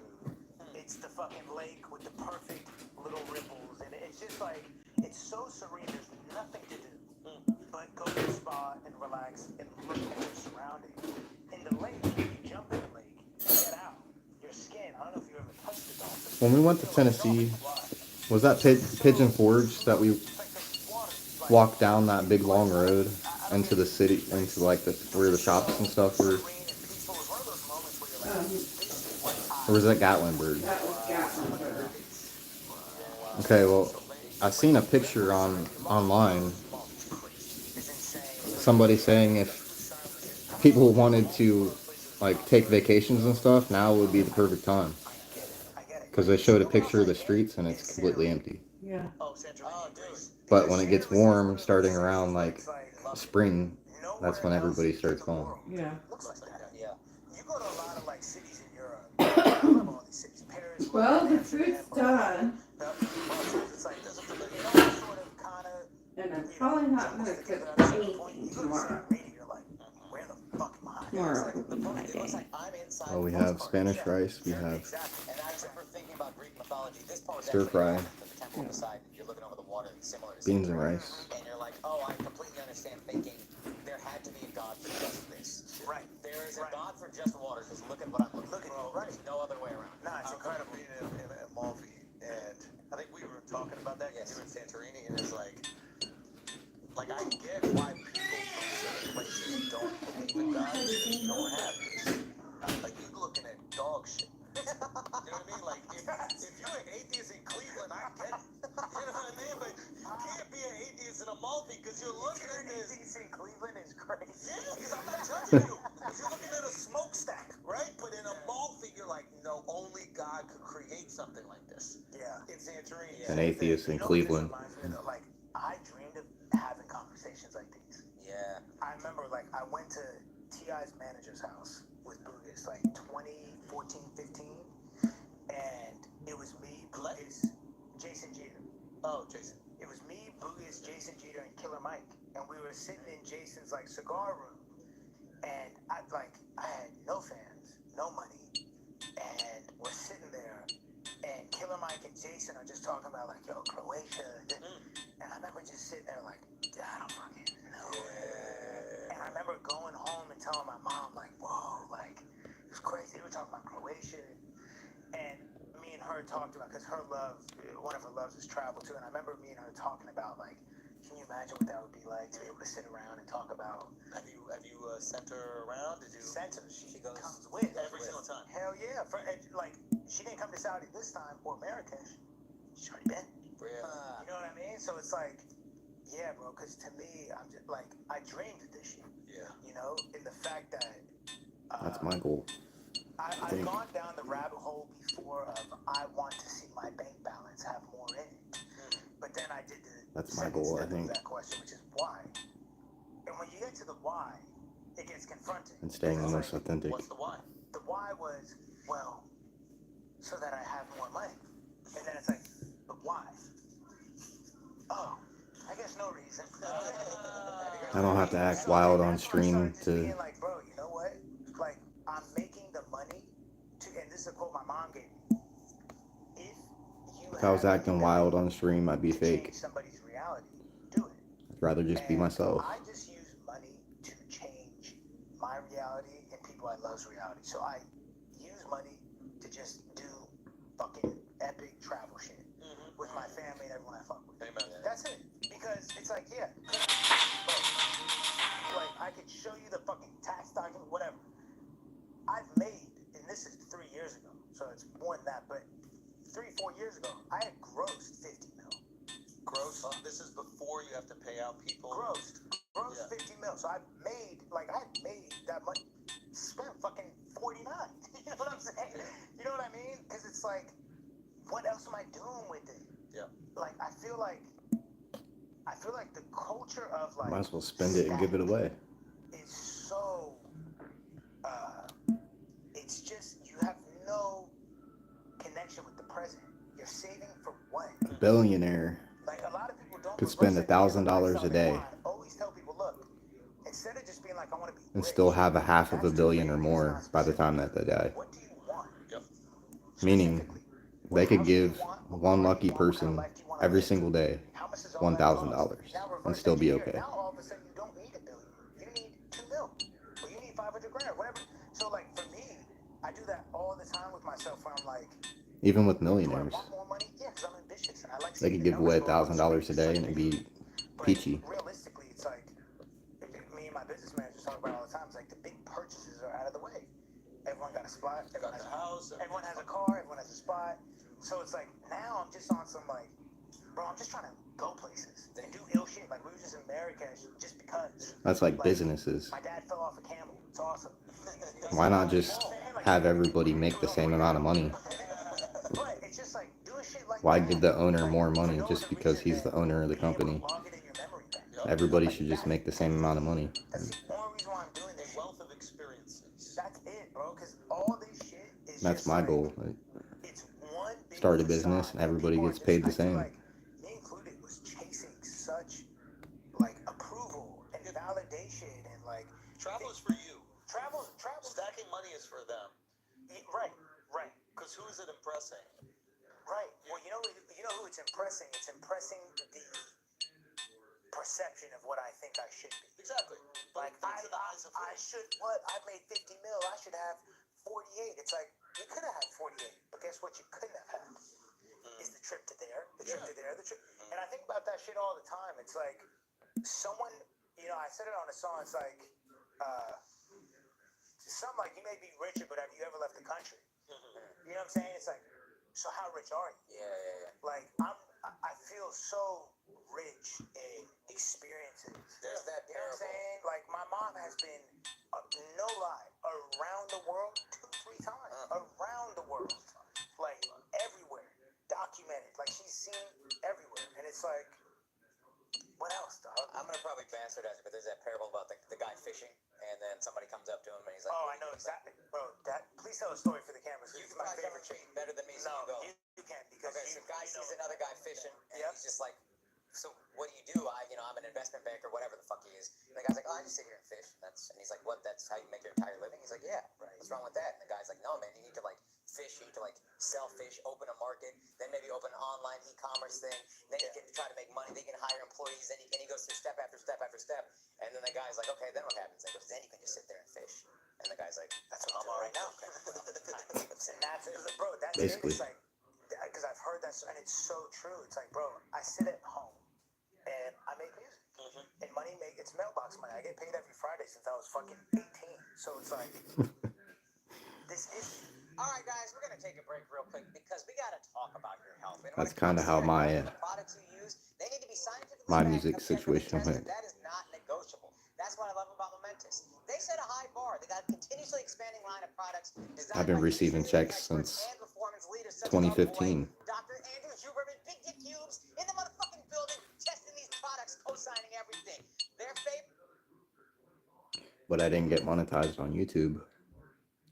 It's the fucking lake with the perfect little ripples, and it's just like, it's so serene. There's nothing to do but go to the spa and relax and look at your surroundings. In the lake, you jump in the lake, get out. Your skin. I don't know if you ever touched the dolphins. When we went to Tennessee, was that Pigeon Forge that we walked down that big long road into the city, into like where the shops and stuff were? Or was that Gatlinburg? That was Gatlinburg. Okay, well, I seen a picture online. Somebody saying if people wanted to like take vacations and stuff, now would be the perfect time. Because they showed a picture of the streets and it's completely empty. Yeah. But when it gets warm, starting around like spring, that's when everybody starts going. Yeah. Looks like that. Yeah. You go to a lot of like cities in Europe. I love all these cities. Paris. Well, the food's done. It's like, you know, sort of kind of. And I'm probably not going to cook anything tomorrow. You're like, where the fuck am I? Tomorrow. Oh, we have Spanish rice. We have And I remember thinking about Greek mythology. This part was stir fry, the temple beside you. You're looking over the water, similar to beans and rice. and you're like, oh, I completely understand thinking there had to be a god for just this. Right. There is a god for just water, because look at what I'm looking at. Right. There's no other way around. No, it's incredible. Being in Amalfi, and I think we were talking about that because you were in Santorini, and it's like I get why people from certain places don't believe in God because you don't have this. Like, you're looking at dog shit. You know what I mean? Like, if you're an atheist in Cleveland, I get it. You know what I mean? But you can't be an atheist in Amalfi because you're looking at this. Atheist in Cleveland is crazy. Yeah, because I'm not judging you. Because you're looking at a smokestack, right? But in Amalfi, you're like, no, only God could create something like this. Yeah. In Santorini. An atheist in Cleveland. Like, I dreamed of having conversations like these. Yeah. I remember, like, I went to T.I.'s manager's house with Bugas, like, 2014, 15, and it was me, Bugas, Jason Jeter. Oh, Jason. It was me, Boogies, Jason Jeter, and Killer Mike, and we were sitting in Jason's like cigar room, and I had no fans, no money, and we're sitting there, and Killer Mike and Jason are just talking about like, yo, Croatia, and I remember just sitting there like, I don't fucking know. And I remember going home and telling my mom like, whoa, like it was crazy. They were talking about Croatia, and me and her talked about, because her love, one of her loves is travel too, and I remember me and her talking about like, can you imagine what that would be like to be able to sit around and talk about? Have you sent her around? Did you? Sent her. She goes comes with every single time. Hell yeah! Like she didn't come to Saudi this time or Marrakesh. She's already been. Really? You know what I mean? So it's like, yeah, bro. Because to me, I'm just like, I dreamed of this shit. Yeah. You know, in the fact that. That's my goal. I've gone down the rabbit hole before of I want to see my bank balance have more in it. But then I did the That's my second goal, I step of think. that question, which is why. And when you get to the why, it gets confronting. And staying the It's most like, authentic. What's the why? the why was, well, so that I have more money. And then it's like, but why? Oh, I guess no reason. I don't have to act wild on stream to. Being like, bro, you know what? Like, I'm making the money to, and this is a quote my mom gave me. If I was acting wild on stream, I'd be to fake. change somebody's reality, do it. I'd rather just be And myself. I just use money to change my reality and people I love's reality. So I use money to just do fucking epic travel shit with my family and everyone I fuck with. Amen. That's it. Because it's like, yeah, like I could show you the fucking tax document, whatever. I've made, and this is 3 years ago, so it's more than that, but 3-4 years ago, I had grossed 50 mil. Gross. This is before you have to pay out people. Grossed 50 mil. So I made, like, I had made that much, spent fucking 49. You know what I'm saying? You know what I mean? Because it's like, what else am I doing with it? Yeah. Like, I feel like the culture of like. Might as well spend it and give it away. It's so, it's just, you have no connection with the present. You're saving for what? A billionaire Like, a lot of people don't could spend $1,000 a day I always tell people, look, instead of just being like, I want to be and rich, still have a half of a billion or more by the time that they die. what do you want? Yep. Meaning, they could give one lucky person every single day How much is all that $1,000 cost? Now and reverse still be engineer. okay. Now all of a sudden you don't need $1 billion. You need 2 mil. Or you need 500 grand or whatever. So like for me, I do that all the time with myself where I'm like, Even with do I millionaires, want more money? Yeah, because I'm ambitious and I like they seeing could the give away numbers go up. $1,000 a day and it'd be But peachy. realistically, it's like, me and my business managers talk about it all the time. It's like the big purchases are out of the way. Everyone got a spot. Got the house. Everyone has a car. Everyone has a spot. So it's like now I'm just on some like, bro, I'm just trying to go places and do ill shit. Like we were just in Marrakesh just because. That's like businesses. My dad fell off a camel. It's awesome. Why not just have everybody make the same amount of money? But it's just like doing shit like Why that. give the owner Like, more for money no just other because reason he's the than owner of the being able to company? log it in your memory bank. Everybody should just make the same amount of money. That's the only reason why I'm doing this shit. Wealth of experiences. That's it, bro. Because all this shit is That's just my like, goal. It's one big Start a facade, business and everybody people are gets paid the I feel same. like me included was chasing such like approval and validation and like Travel is for you. travel. Stacking money is for them. Right. Because who is it impressing? Right. Well, you know who it's impressing. It's impressing the perception of what I think I should be. Exactly. Like That's in the eyes of I should what? I made 50 mil. I should have 48. It's like you could have had 48, but guess what? You couldn't have had is the trip to there, the trip to there, the trip. And I think about that shit all the time. It's like someone, I said it on a song. It's like something like you may be richer, but have you ever left the country? You know what I'm saying? It's like, so how rich are you? Yeah. Like I feel so rich in experiences. There's that You know what I'm parable. saying? Like my mom has been, no lie, around the world 2-3 times. Around the world, like everywhere, documented. Like she's seen everywhere, and it's like, what else, dog? I'm gonna probably ban so does it, but there's that parable about the guy fishing, and then somebody comes up to him and he's like, Oh, I know exactly, bro. Please tell a story for the cameras. You It's can my probably tell favorite. the treat better than me, so No, you go. you can because Okay, so guy sees another guy fishing, and Yep. he's just like, so what do? I'm an investment banker, whatever the fuck he is. And the guy's like, oh, I just sit here and fish. And he's like, what? That's how you make your entire living? He's like, yeah. Right. What's wrong with that? And the guy's like, no, man, you need to like fish. You need to like sell fish, open a market, then maybe open an online e-commerce thing. Then you can try to make money. Then you can hire employees. And he goes through step after step after step. And then the guy's like, okay, then what happens? He goes, then you can just sit there and fish. And the guy's like, that's what I'm all right now. and that's bro. That's Basically. it. It's like because I've heard that, and it's so true. It's like, bro, I sit at home and I make music, and it's mailbox money. I get paid every Friday since I was fucking 18. So it's like, this is. All right, guys, we're gonna take a break real quick because we gotta talk about your health. And That's kind of how my products you use, they need to be scientifically my backed music up, carefully situation tested. went. That is not negotiable. That's what I love about Momentous. They set a high bar. They got a continuously expanding line of products. I've been receiving checks since 2015. Dr. Andrew Huberman, Big Dick Cubes, in the motherfucking building, testing these products, co-signing everything. Their favorite. But I didn't get monetized on YouTube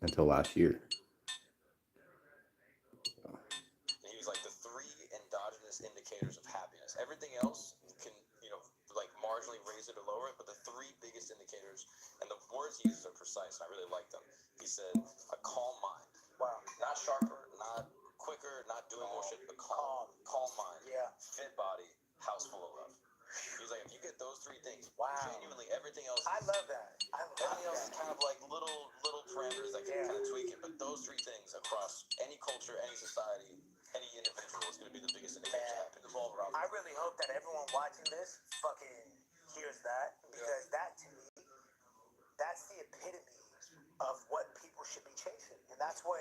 until last year. He was like the 3 endogenous indicators of happiness. Everything else can, like marginally raise it or lower it, but the 3 biggest indicators, and the words he uses are precise, and I really like them. He said, a calm mind. Wow. Not sharper, not quicker, not doing more shit, but calm mind. Yeah. Fit body, house full of love. He's like, if you get those 3 things, Wow. genuinely everything else. I love that. Everything else is kind of like little parameters that can kind of tweak it, but those 3 things across any culture, any society, any individual is going to be the biggest indicator of happiness all around. I really hope that everyone watching this fucking hears that, because that to me, that's the epitome of what people should be chasing, and that's what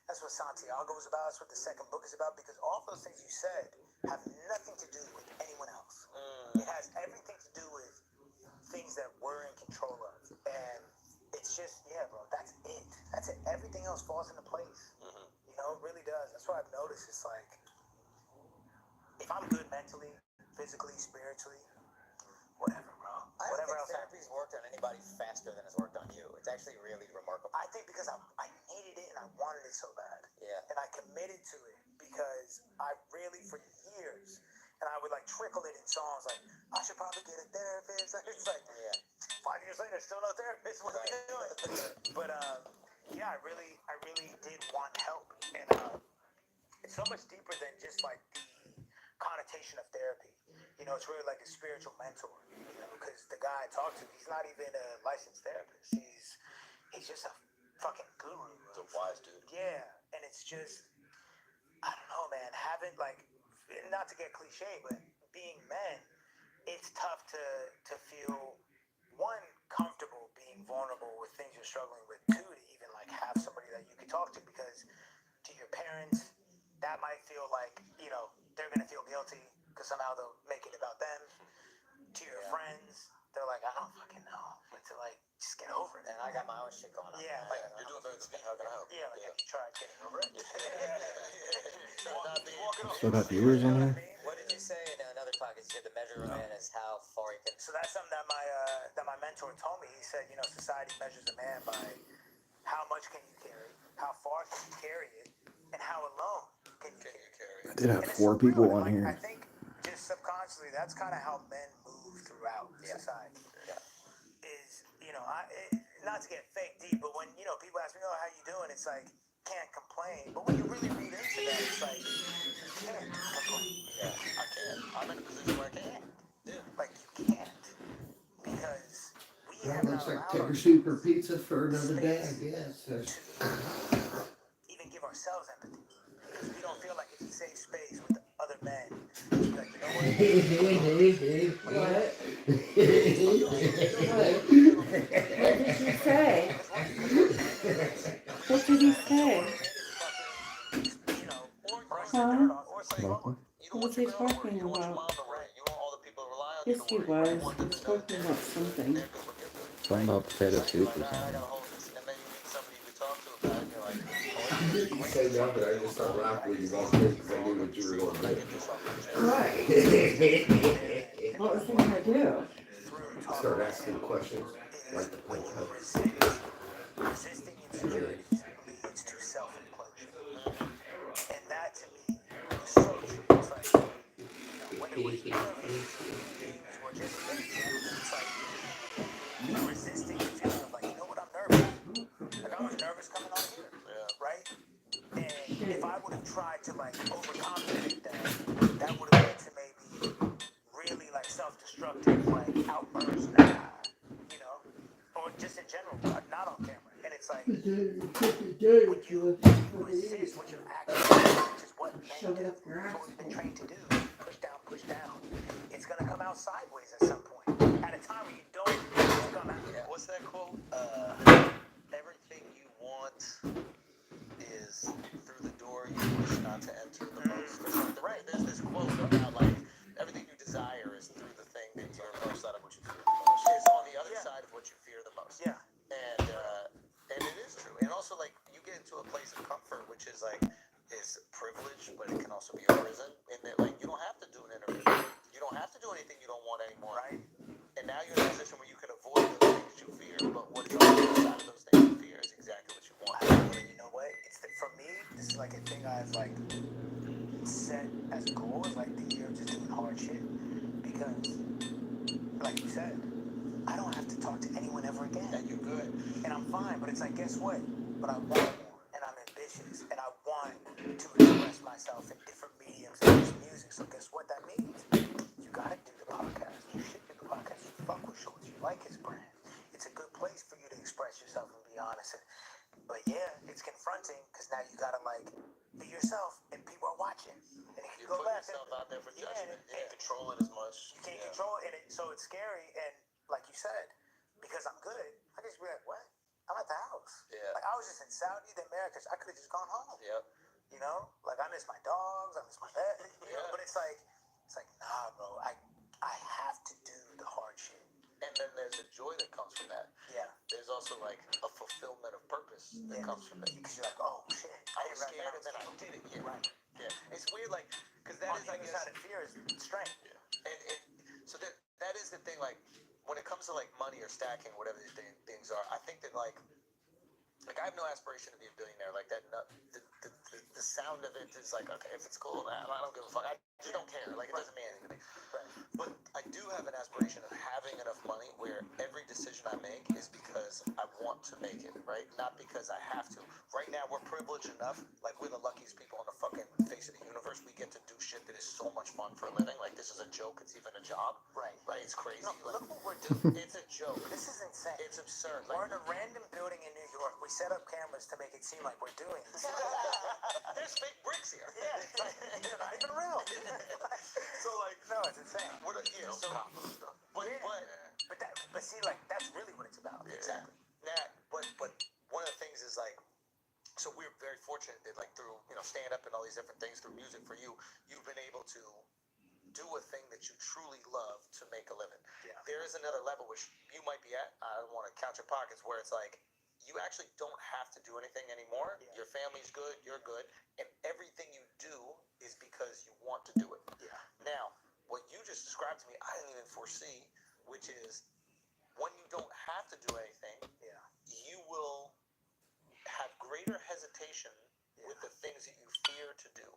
Santiago is about. That's what the second book is about, because all those things you said have nothing to do with anyone else. It has everything to do with things that we're in control of, and it's just, bro, that's it. That's it. Everything else falls into place. It really does. That's what I've noticed. It's like, if I'm good mentally, physically, spiritually, whatever, bro. I don't Whatever think else therapy's worked on anybody faster than it's worked on you. It's actually really remarkable. I think because I needed it and I wanted it so bad. Yeah. And I committed to it because I really, for years, and I would like trickle it in songs like, I should probably get a therapist. It's like, 5 years later, still no therapist. What are we doing? But I really did want help. And it's so much deeper than just like the connotation of therapy. It's really like a spiritual mentor, because the guy I talked to, he's not even a licensed therapist. He's just a fucking guru. He's a wise dude. Yeah, and it's just, I don't know, man. Having, like, not to get cliche, but being men, it's tough to feel, one, comfortable being vulnerable with things you're struggling with, two, to even like have somebody that you can talk to, because to your parents, that might feel like, they're gonna feel guilty because somehow they'll make it about them. To your friends, they're like, I don't fucking know, but to like, just get over it. And I got my own shit going on. Yeah, Like, you're doing better than me. How can I help? yeah, like, have you tried getting over it? Still got viewers in here? What did you say in another podcast? You said the measure of a man is how far he can. So that's something that my mentor told me. He said, society measures a man by how much can you carry, how far can you carry it, and how alone can you carry it. I did have And it's 4 so people real, on like, here. I think just subconsciously, that's kind of how men move throughout society. Yeah. Is, not to get fake deep, but when, people ask me, oh, how you doing? It's like, can't complain. But when you really read into that, it's like, you can't complain. Yeah, I can. I'm in a position where I can. Yeah. Like, you can't. Because we Well, have not looks like allowed take a ourselves super pizza for another day, I guess. to even give ourselves empathy. Because we don't feel like it's a safe space with other men. Like, you know what? What? What did you say? What did he say? Huh? What was he talking about? Yes, he was. He was talking about something. Something about potato soup or something. You say nothing, I just start laughing when you walk in because I knew what you were going to do. Right. What was he gonna do? talk Start about asking him questions is like the when you Playtime. resisting insecurities leads to self-implosion. And that to me is so true. It's like, whether we're here for streaming games or just in general, it's like resisting the feeling of like, you know what, I'm nervous. Like I was nervous coming on here, right? And if I would have tried to like overcompensate that would have led to maybe really like self-destructive like outbursts, or just in general, not on camera. And it's like when you resist what you're actually doing, which is what men do, it's what we've been trained to do, push down, it's gonna come out sideways at some point. At a time where you don't come out. Yeah. What's that quote? Everything you want is through the door you wish not to enter the most. Right. There's this quote about like everything you desire is through the thing that you're most side of what you fear the most. It's on the other side of what you fear the most. Yeah. And it is true. And also like you get into a place of comfort, which is like is privilege, but it can also be a prison. In that like you don't have to do an interview. You don't have to do anything you don't want anymore. Right. And now you're in a position where you can avoid those things you fear, but what is on the other side of those things you fear is exactly what you want. You know what? For me, this is like a thing I've like set as a goal, is like the year of just doing hard shit. Because, like you said, I don't have to talk to anyone ever again. And you're good. And I'm fine, but it's like, guess what? But I want more, and I'm ambitious, and I want to express myself in different mediums than just music. So guess what that means? You gotta do the podcast. You should do the podcast. You fuck with Schultz. You like his brand. It's a good place for you to express yourself and be honest. But yeah, it's confronting because now you gotta like be yourself, and people are watching. And if you You go put back, yourself out there for judgment. You and can't control it as much. you can't control it, and so it's scary. And like you said, because I'm good, I just be like, what? I'm at the house. Yeah. Like I was just in Saudi, then Marrakesh. I could have just gone home. Yep. You know, like I miss my dogs, I miss my pet. But it's like nah, bro. I have to do the hard shit. And then there's a joy that comes from that. Yeah. There's also like a fulfillment of purpose that comes from that. Because you're like, oh shit, I was scared and then I did it. Yeah. Right. Yeah. It's weird, like, because that On is, the I other guess. side of fear is strength. Yeah. And so that is the thing. Like, when it comes to like money or stacking, whatever these things are, I think that like I have no aspiration to be a billionaire. Like that, the sound of it is like, okay, if it's cool, I don't give a fuck. I just don't care. Like it doesn't mean anything to me. But I do have an aspiration of having enough money where every decision I make is because I want to make it, right? Not because I have to. Right now, we're privileged enough. Like we're the luckiest people on the fucking face of the universe. We get to do shit that is so much fun for a living. Like this is a joke. It's even a job. Right. Right. It's crazy. No, like, look what we're doing. It's a joke. This is insane. It's absurd. We're Like, in a random building in New York. We set up cameras to make it seem like we're doing this. there's fake bricks here. Yeah, they're not even real. So like, No, it's insane. yeah. So, But see, like that's really what it's about. exactly. But one of the things is like, so we're very fortunate that like through stand up and all these different things through music for you, you've been able to do a thing that you truly love to make a living. Yeah. There is another level which you might be at. I don't want to count your pockets, where it's like you actually don't have to do anything anymore. Yeah. Your family's good, you're good, and everything you do is because you want to do it. Yeah. Now, what you just described to me, I didn't even foresee, which is when you don't have to do anything, Yeah. you will have greater hesitation with the things that you fear to do.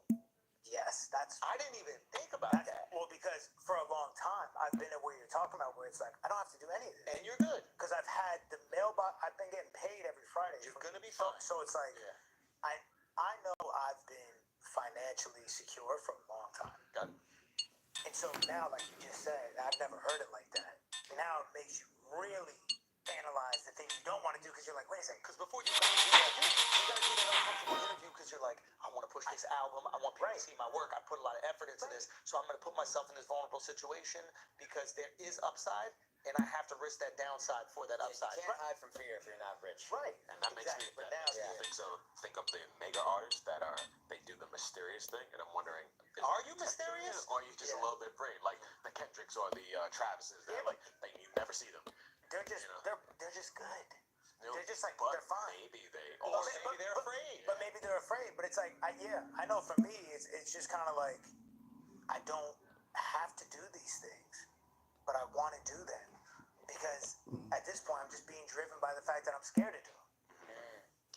Yes, that's. I didn't even think about that. Well, because for a long time I've been at where you're talking about, where it's like I don't have to do any of this, And you're good. because I've had the mailbox. I've been getting paid every Friday. You're gonna be fine. So it's like I know I've been financially secure for a long time. Got it. And so now, like you just said, I've never heard it like that. Now it makes you really analyze the things you don't want to do, because you're like, wait a second. Because before you gotta do that, you gotta do that uncomfortable interview because you're like, I want to push this album. I want people to see my work. I put a lot of effort into this, so I'm gonna put myself in this vulnerable situation because there is upside, and I have to risk that downside for that upside. You can't hide from fear if you're not rich. Right. And that makes me But now, think of the mega artists that they do the mysterious thing, and I'm wondering, Are you mysterious? or are you just a little bit brave, like the Kendricks or the Travises? That like you never see them. they're just they're just good. They're just like But they're fine. maybe they Or also maybe they're afraid. But maybe they're afraid. But it's like I know for me it's just kind of like I don't have to do these things, but I want to do them. just being driven by the fact that I'm scared to do them.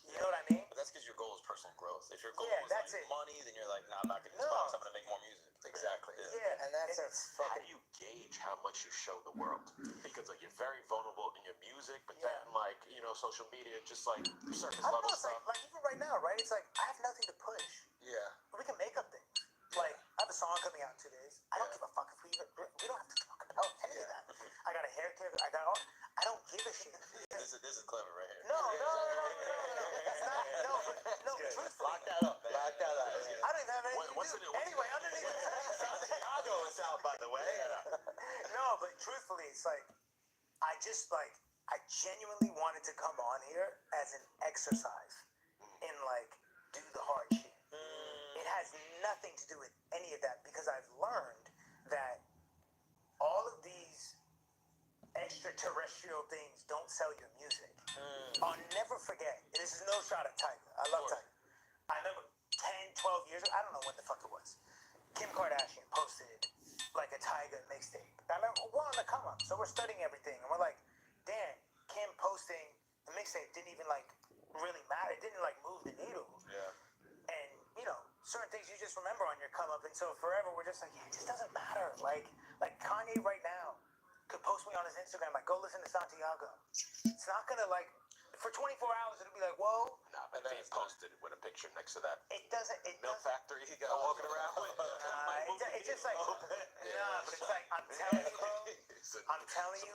You know what I mean? But that's because your goal is personal growth. If your goal Yeah, is that's like it. money, then you're like, nah, I'm not getting this box. I'm gonna make more music. Exactly. Yeah, And that's a How fucking. do you gauge how much you show the world? Because like you're very vulnerable in your music, but Yeah. then like social media, just like surface I don't level know, it's stuff. like even right now, right? It's like I have nothing to push. Yeah. We can make up things. Like I have a song coming out in 2 days. I don't give a fuck if we don't have to talk about any of that. I got a haircut. I don't give a shit. This is clever right here. No. It's not. No. Truthfully, Lock that up. Lock that up. I don't even have anything What's to do. in it? Anyway, underneath the Chicago is out, by the way. No, but truthfully, it's like I genuinely wanted to come on here as an exercise in like do the hard shit. It has nothing to do with any of that because I've learned that all of these extraterrestrial things don't sell your music. I'll never forget. This is no shot at Tiger. I love Tiger. I remember 10, 12 years ago, I don't know when the fuck it was. Kim Kardashian posted like a Tiger mixtape. I remember we're on the come up, so we're studying everything, and we're like, damn, Kim posting the mixtape didn't even like really matter. It didn't like move the needle. Yeah. And certain things you just remember on your come up, and so forever we're just like, yeah, it just doesn't matter. Like Kanye right now could post me on his Instagram, like go listen to Santiago. It's not gonna like for 24 hours it'll be like, whoa. Nah, and then he posted with a picture next to that It doesn't. milk factory he got walking around with. It's just like but it's like I'm telling you, bro. I'm telling you,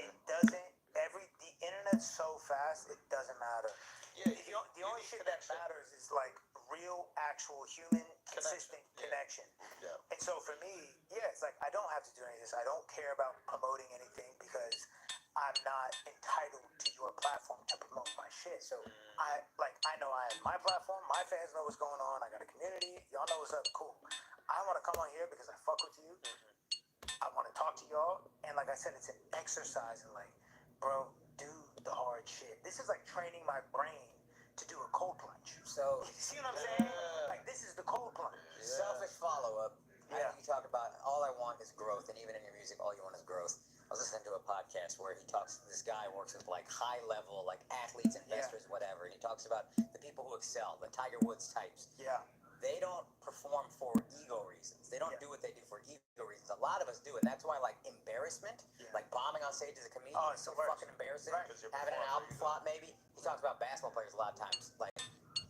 it doesn't. The internet's so fast, it doesn't matter. Yeah. The only shit that matters is like real, actual, human, consistent connection. Yeah. And so for me, it's like I don't have to do any of this. I don't care about promoting anything because I'm not entitled to your platform to promote my shit. So I know I have my platform. My fans know what's going on. I got a community. Y'all know what's up. Cool. I want to come on here because I fuck with you. I want to talk to y'all. And like I said, it's an exercise in like, bro, do the hard shit. This is like training my brain to do a cold plunge. So You see what I'm saying? Like this is the cold plunge. selfish follow-up. I know you talk about all I want is growth, and even in your music, all you want is growth. I was listening to a podcast where he talks. This guy works with like high-level, like athletes, investors, whatever, and he talks about the people who excel, the Tiger Woods types. Yeah. They don't perform for ego reasons. They don't do what they do for ego reasons. A lot of us do, and that's why like embarrassment, like bombing on stage as a comedian, is so fucking embarrassing. Right. Having an album flop, maybe. He talks about basketball players a lot of times, like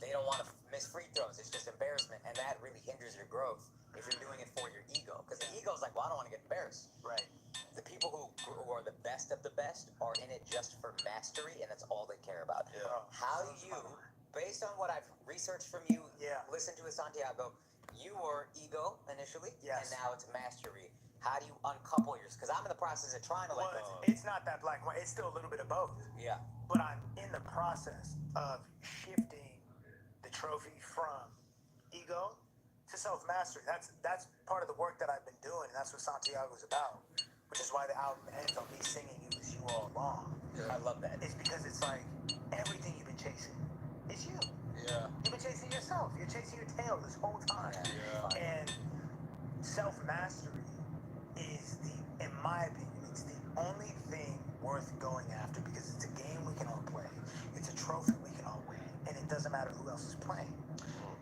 they don't want to miss free throws. It's just embarrassment, and that really hinders your growth if you're doing it for your ego. Because the ego is like, well, I don't want to get embarrassed. Right. The people who are the best of the best are in it just for mastery, and that's all they care about. Yeah. How do you, based on what I've researched from you, listen to with Santiago, you were ego initially, and now it's mastery. How do you uncouple yours? Because I'm in the process of trying to Well, it's not that black and white. It's still a little bit of both. Yeah. But I'm in the process of shifting the trophy from ego to self-mastery. That's part of the work that I've been doing, and that's what Santiago's about. Which is why the album ends on me singing "It Was You All Along." I love that. It's because it's like everything you've been chasing is you. Yeah. You've been chasing yourself. You're chasing your tail this whole time. Yeah. And self-mastery is in my opinion, it's the only thing worth going after because it's a game we can all play. It's a trophy we can all win, and it doesn't matter who else is playing.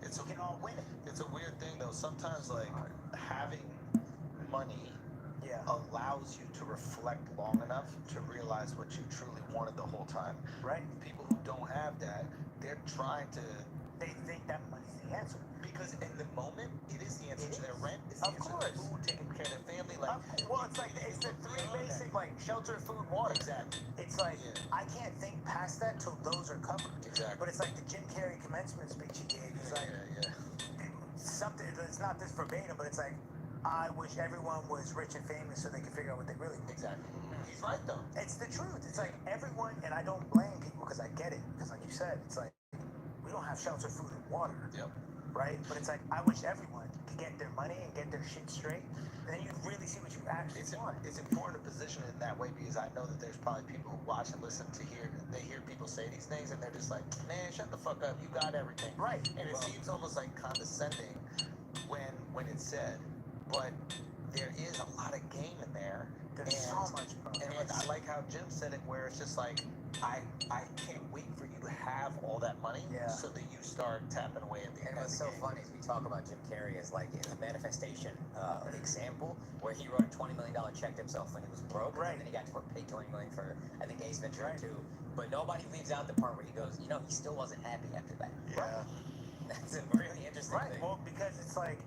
We can all win it. It's a weird thing though. Sometimes like having money allows you to reflect long enough to realize what you truly wanted the whole time. Right. People who don't have that, they're trying to. They think that money's the answer. Because in the moment, it is the answer to their rent. It's Of the answer course. to food, taking care of their family. Like, Well, it's like it's the three basic like shelter, food, water. Exactly. It's like I can't think past that till those are covered. Exactly. But it's like the Jim Carrey commencement speech he gave. It's like something. It's not this verbatim, but it's like I wish everyone was rich and famous so they could figure out what they really want. Exactly. He's right though. It's the truth. It's like everyone, and I don't blame people because I get it. Because like you said, it's like we don't have shelter, food, and water. Yep. Right? But it's like I wish everyone could get their money and get their shit straight, and then you'd really see what you actually want. It's important to position it in that way because I know that there's probably people who watch and listen to they hear people say these things and they're just like, man, shut the fuck up, you got everything. Right. And it seems almost like condescending when it's said, but there is a lot of game in there. There's so much, bro. And I like how Jim said it, where it's just like, I can't wait for you to have all that money, so that you start tapping away at the And end of what's the so game. funny is we talk about Jim Carrey as like in the manifestation example, where he wrote a $20 million check to himself when he was broke, and then he got to pay $20 million for, I think, Ace Ventura 2. But nobody leaves out the part where he goes, you know, he still wasn't happy after that. Yeah. That's a really interesting thing. Well, because it's like,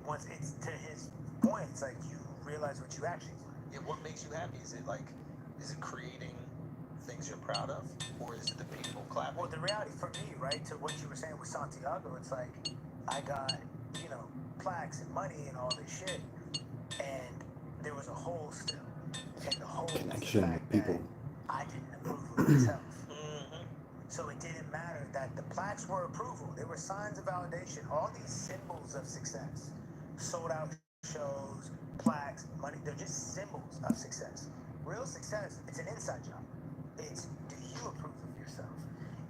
once it's to his point, it's like you realize what you actually want. Yeah, what makes you happy? Is it creating things you're proud of, or is it the people clapping? Well, the reality for me, right, to what you were saying with Santiago, it's like I got, you know, plaques and money and all this shit, and there was a hole still, and the hole was the Connection fact with people. that I didn't approve of myself. So it didn't matter that the plaques were approval. They were signs of validation. All these symbols of success, sold out shows, plaques, money, they're just symbols of success. Real success, it's an inside job. It's, do you approve of yourself?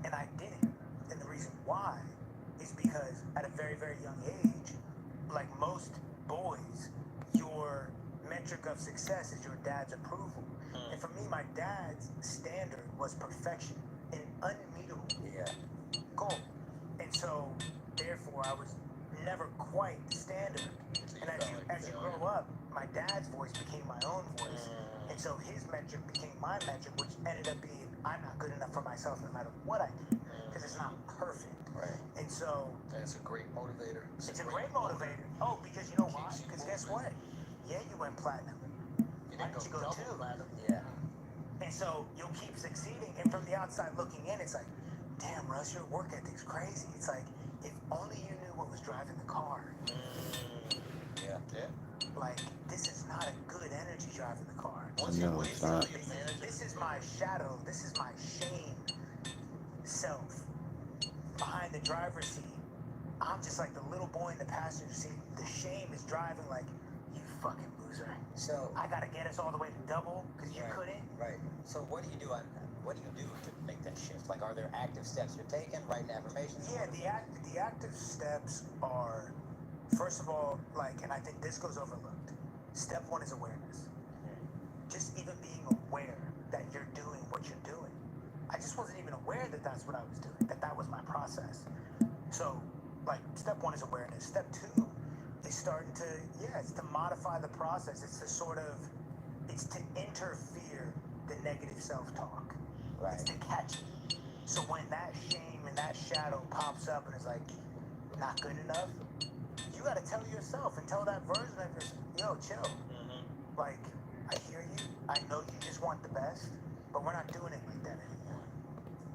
And I didn't. And the reason why is because at a very, very young age, like most boys, your metric of success is your dad's approval. And for me, my dad's standard was perfection, an unmeetable goal. And so, therefore, I was never quite standard. And as you grow up, my dad's voice became my own voice. And so his metric became my metric, which ended up being, I'm not good enough for myself no matter what I do, because it's not perfect. Right. And so... That's a great motivator. It's a great motivator. Oh, because you know why? Because guess what? Yeah, you went platinum. Why didn't you go two? Yeah. And so you'll keep succeeding, and from the outside looking in, it's like, damn, Russ, your work ethic's crazy. It's like, if only you knew what was driving the car. Yeah. Like, this is not a good energy driving the car. No, it's not. This is my shadow. This is my shame self behind the driver's seat. I'm just like the little boy in the passenger seat. The shame is driving like, you fucking loser. So I gotta get us all the way to double because you couldn't. Right. So what do you do to make that shift? Like, are there active steps you're taking? Writing affirmations? Yeah, the active steps are, first of all, like, and I think this goes overlooked. Step one is awareness. Just even being aware that you're doing what you're doing. I just wasn't even aware that that's what I was doing, that was my process. So, like, step one is awareness. Step two is starting to, it's to modify the process. It's to sort of, it's to interfere the negative self-talk. Right. It's to catch it. So when that shame and that shadow pops up and it's like, not good enough, you gotta tell yourself and tell that version of yourself, yo, chill. Like, I hear you. I know you just want the best, but we're not doing it like that anymore.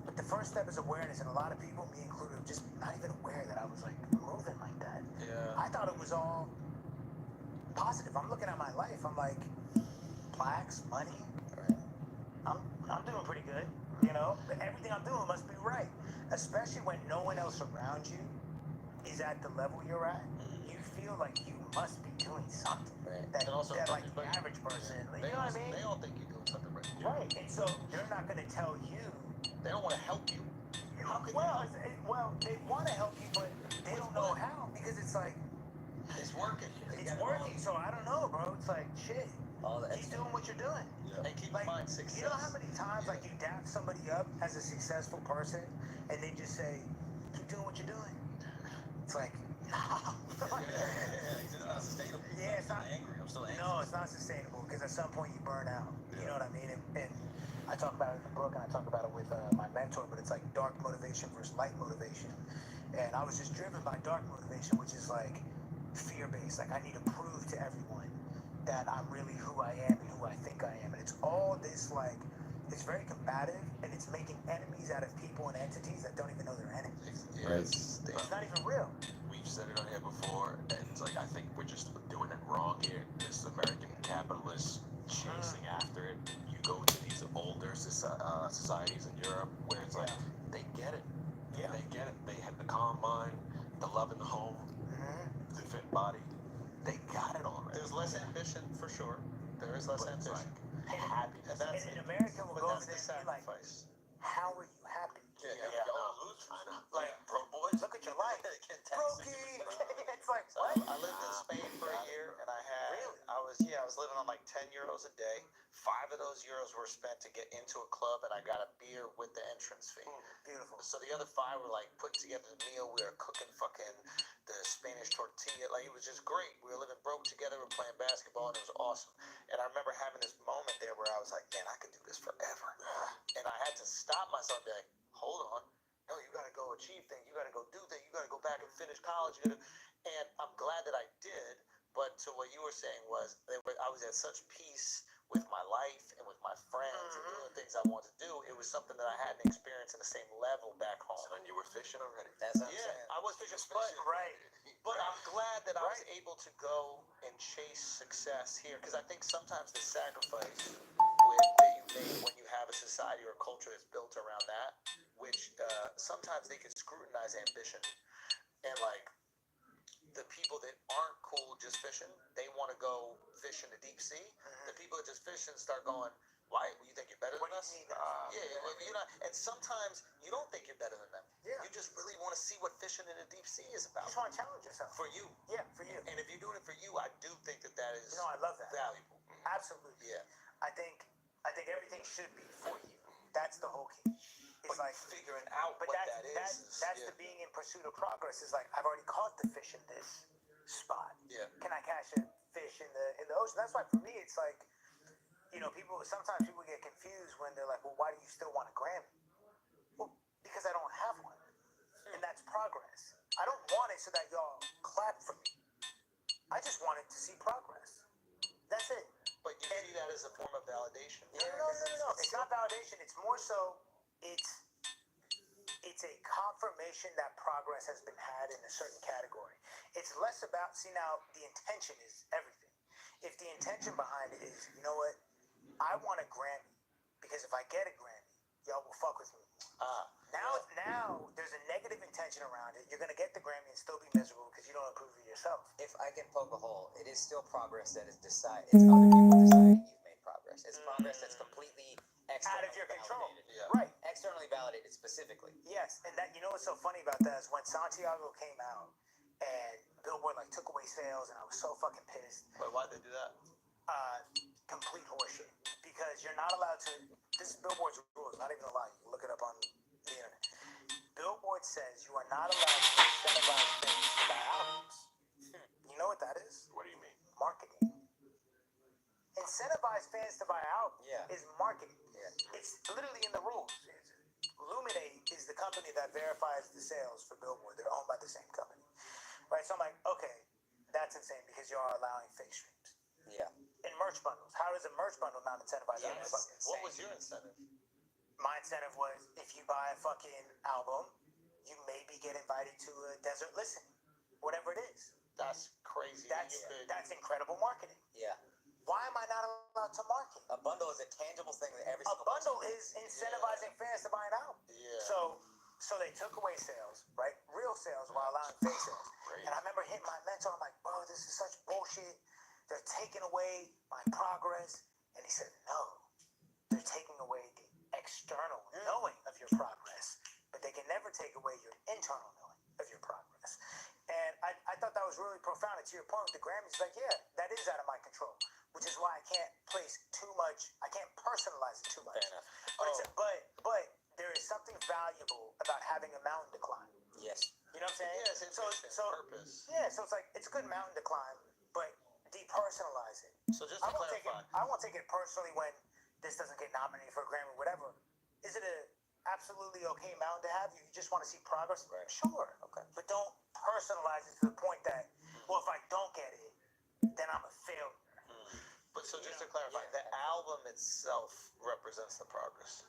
But the first step is awareness, and a lot of people, me included, just not even aware that I was like moving like that. Yeah. I thought it was all positive. I'm looking at my life. I'm like, plaques, money. I'm doing pretty good. You know, everything I'm doing must be right. Especially when no one else around you is at the level you're at. You feel like you must be doing something. Right. That, And also, that like the average person, like, you know what I mean? They all think you're doing something right. Right. And so they're not going to tell you. They don't want to help you. How can Well, they want to help you, but they don't know how, because it's like, it's working. it's working. So I don't know, bro. It's like, shit. All that. Keep doing what you're doing. And keep Like, in mind, success. you know how many times like you dap somebody up as a successful person, and they just say, "Keep doing what you're doing." It's like, no. It's not sustainable. Yeah, it's not. I'm still angry. No, it's not sustainable because at some point you burn out. You know what I mean? And I talk about it in the book, and I talk about it with my mentor. But it's like dark motivation versus light motivation. And I was just driven by dark motivation, which is like fear-based. Like, I need to prove to everyone that I'm really who I am and who I think I am. And it's all this, like, it's very combative, and it's making enemies out of people and entities that don't even know they're enemies. Right. It's not even real. We've said it on here before, and it's like, I think we're just doing it wrong here. This American capitalist chasing after it. You go to these older societies in Europe where it's like, they get it. Yeah. They get it. They have the calm mind, the love in the home, the fit body. They got it already. There's less ambition for sure. There is less But it's ambition. like happiness. And that's And in it. America, we'll But go that's over the there and be like, sacrifice. how are you happy? Like, pro boys. look at your life. Brokey. It's like, So what? I lived in Spain for a year, and I was living on like 10 euros a day. 5 of those euros were spent to get into a club, and I got a beer with the entrance fee. Beautiful. So the other 5 were like putting together the meal. We were cooking fucking the Spanish tortilla. Like, it was just great. We were living broke together. We were playing basketball, and it was awesome. And I remember having this moment there where I was like, man, I could do this forever. And I had to stop myself and be like, hold on. No, you got to go achieve things. You got to go do things. You got to go back and finish college. And I'm glad that I did. But to what you were saying was, I was at such peace with my life and with my friends and doing things I wanted to do. It was something that I hadn't experienced in the same level back home. And you were fishing already. That's what I'm Yeah, saying. I was fishing, Right. but I'm glad that I was able to go and chase success here, because I think sometimes the sacrifice that you make when you have a society or a culture that's built around that, which sometimes they can scrutinize ambition, and like the people that aren't cool just fishing, they want to go fish in the deep sea. The people that just fishing start going, why? You think you're better than us? Well, you're not. And sometimes you don't think you're better than them. Yeah. You just really want to see what fishing in the deep sea is You about. just want to challenge yourself. For you. Yeah, for you. And if you're doing it for you, I do think that is I love that. valuable. Absolutely. Yeah. I think everything should be for you. That's the whole key. It's But like figuring out But what that's that's the being in pursuit of progress. Is like, I've already caught the fish in this spot. Yeah. Can I catch a fish in the ocean? That's why for me it's like, sometimes people get confused when they're like, well, why do you still want a Grammy? Well, because I don't have one. And that's progress. I don't want it so that y'all clap for me. I just want it to see progress. That's it. But you see that as a form of validation. No. It's not validation. It's more so, it's a confirmation that progress has been had in a certain category. It's less about, see, now the intention is everything. If the intention behind it is, you know what, I want a Grammy, because if I get a Grammy, y'all will fuck with me. Now there's a negative intention around it. You're gonna get the Grammy and still be miserable because you don't approve of yourself. If I can poke a hole, it is still progress that is decided. It's other people deciding you've made progress. It's progress that's completely Out of your control. validated. Yeah. Right. Externally validated specifically. Yes, and that, what's so funny about that is when Santiago came out and Billboard like took away sales, and I was so fucking pissed. But why'd they do that? Complete horseshit, because you're not allowed to. This is Billboard's rules. Not even a lie. You can look it up on the internet. Billboard says you are not allowed to incentivize fans to buy albums. You know what that is? What do you mean? Marketing. Incentivize fans to buy albums is marketing. Yeah. It's literally in the rules. Luminate is the company that verifies the sales for Billboard. They're owned by the same company. Right? So I'm like, okay, that's insane because you are allowing fake streams. Yeah. In merch bundles. How does a merch bundle not incentivize Yes. everybody? What was your incentive? My incentive was, if you buy a fucking album, you maybe get invited to a desert listen. Whatever it is. That's crazy. That's incredible marketing. Yeah. Why am I not allowed to market? A bundle is a tangible thing that every A single bundle person is incentivizing fans to buy an album. Yeah. So they took away sales, right? Real sales while allowing fake sales. And I remember hitting my mentor. I'm like, bro, this is such bullshit. They're taking away my progress. And he said, no. They're taking away the external knowing of your progress, but they can never take away your internal knowing of your progress. And I thought that was really profound. And to your point with the Grammys, like, yeah, that is out of my control, which is why I can't place too much. I can't personalize it too much. Fair enough. But there is something valuable about having a mountain to climb. Yes. You know what I'm saying? Yes, it's purpose. Yeah, so it's like, it's a good mountain to climb, but depersonalize it. So just to clarify. I won't take it personally when this doesn't get nominated for a Grammy, whatever. Is it a absolutely okay mountain to have? You just want to see progress? Right. Sure. Okay. But don't personalize it to the point that, well, if I don't get it, then I'm a failure. But so just to clarify, the album itself represents the progress.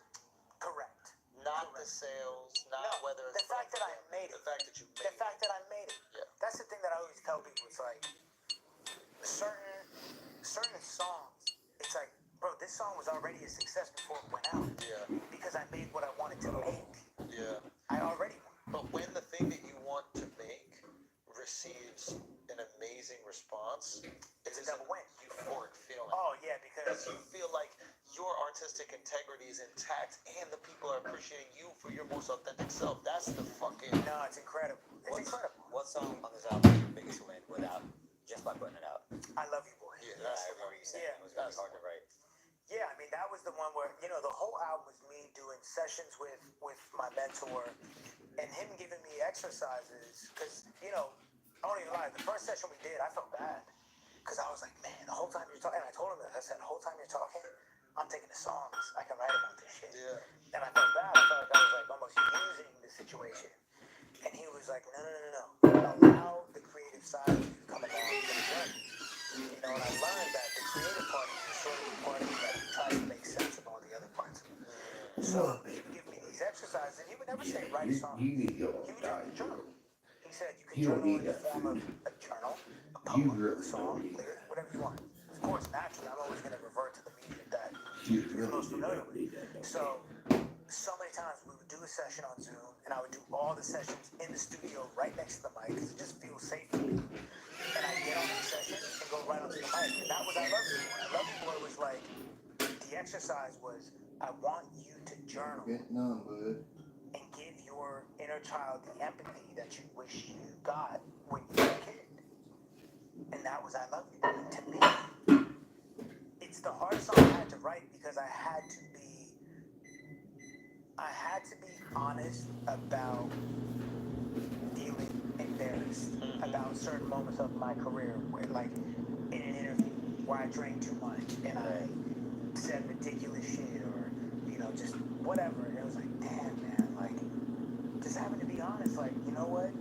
Correct. Not the sales, not whether it's the fact that I made it. The fact that you made The fact that I made it. Yeah. That's the thing that I always tell people. It's like certain songs. It's like, bro, this song was already a success before it went out. Yeah. Because I made what I wanted to make. Yeah. I already won. But when the thing that you want to make receives an amazing response, It's a double win. Euphoric feeling. Oh yeah, because You feel like your artistic integrity is intact and the people are appreciating you for your most authentic self. That's the fucking... no, it's incredible. It's incredible. What song on this album is your biggest win without just by putting it out? I love you, boy. Yeah, I remember you saying it was really hard to write. Yeah, I mean, that was the one where, the whole album was me doing sessions with my mentor and him giving me exercises. Because, I don't even lie, the first session we did, I felt bad. Because I was like, man, the whole time you're talking, and I told him that, I said, the whole time you're talking, I'm thinking of songs. I can write about this shit. Yeah. And I felt bad. I felt like I was like almost using the situation. And he was like, no. Allow the creative side of you to come along with the journey. And I learned that the creative part of you is sort of the part of you that tries to make sense of all the other parts of it. So he would give me these exercises, and he would never say write a song. He would just journal. He said you can journal in the form of a journal, a poem, a song, lyric, whatever you want. Of course, naturally, I'm always going to revert to the medium that you're most familiar with. So many times we would do a session on Zoom, and I would do all the sessions in the studio right next to the mic because it just feels safe for me. And I'd get on the session and go right onto the mic. And that was I Love You Boy. I Love You Boy was like, the exercise was, I want you to journal and give your inner child the empathy that you wish you got when you were a kid. And that was I Love You Boy to me. It's the hardest song I had to write because I had to be honest about feeling embarrassed about certain moments of my career where, like, in an interview where I drank too much and I said ridiculous shit or, just whatever. And it was like, damn, man, like, just having to be honest, like, you know what?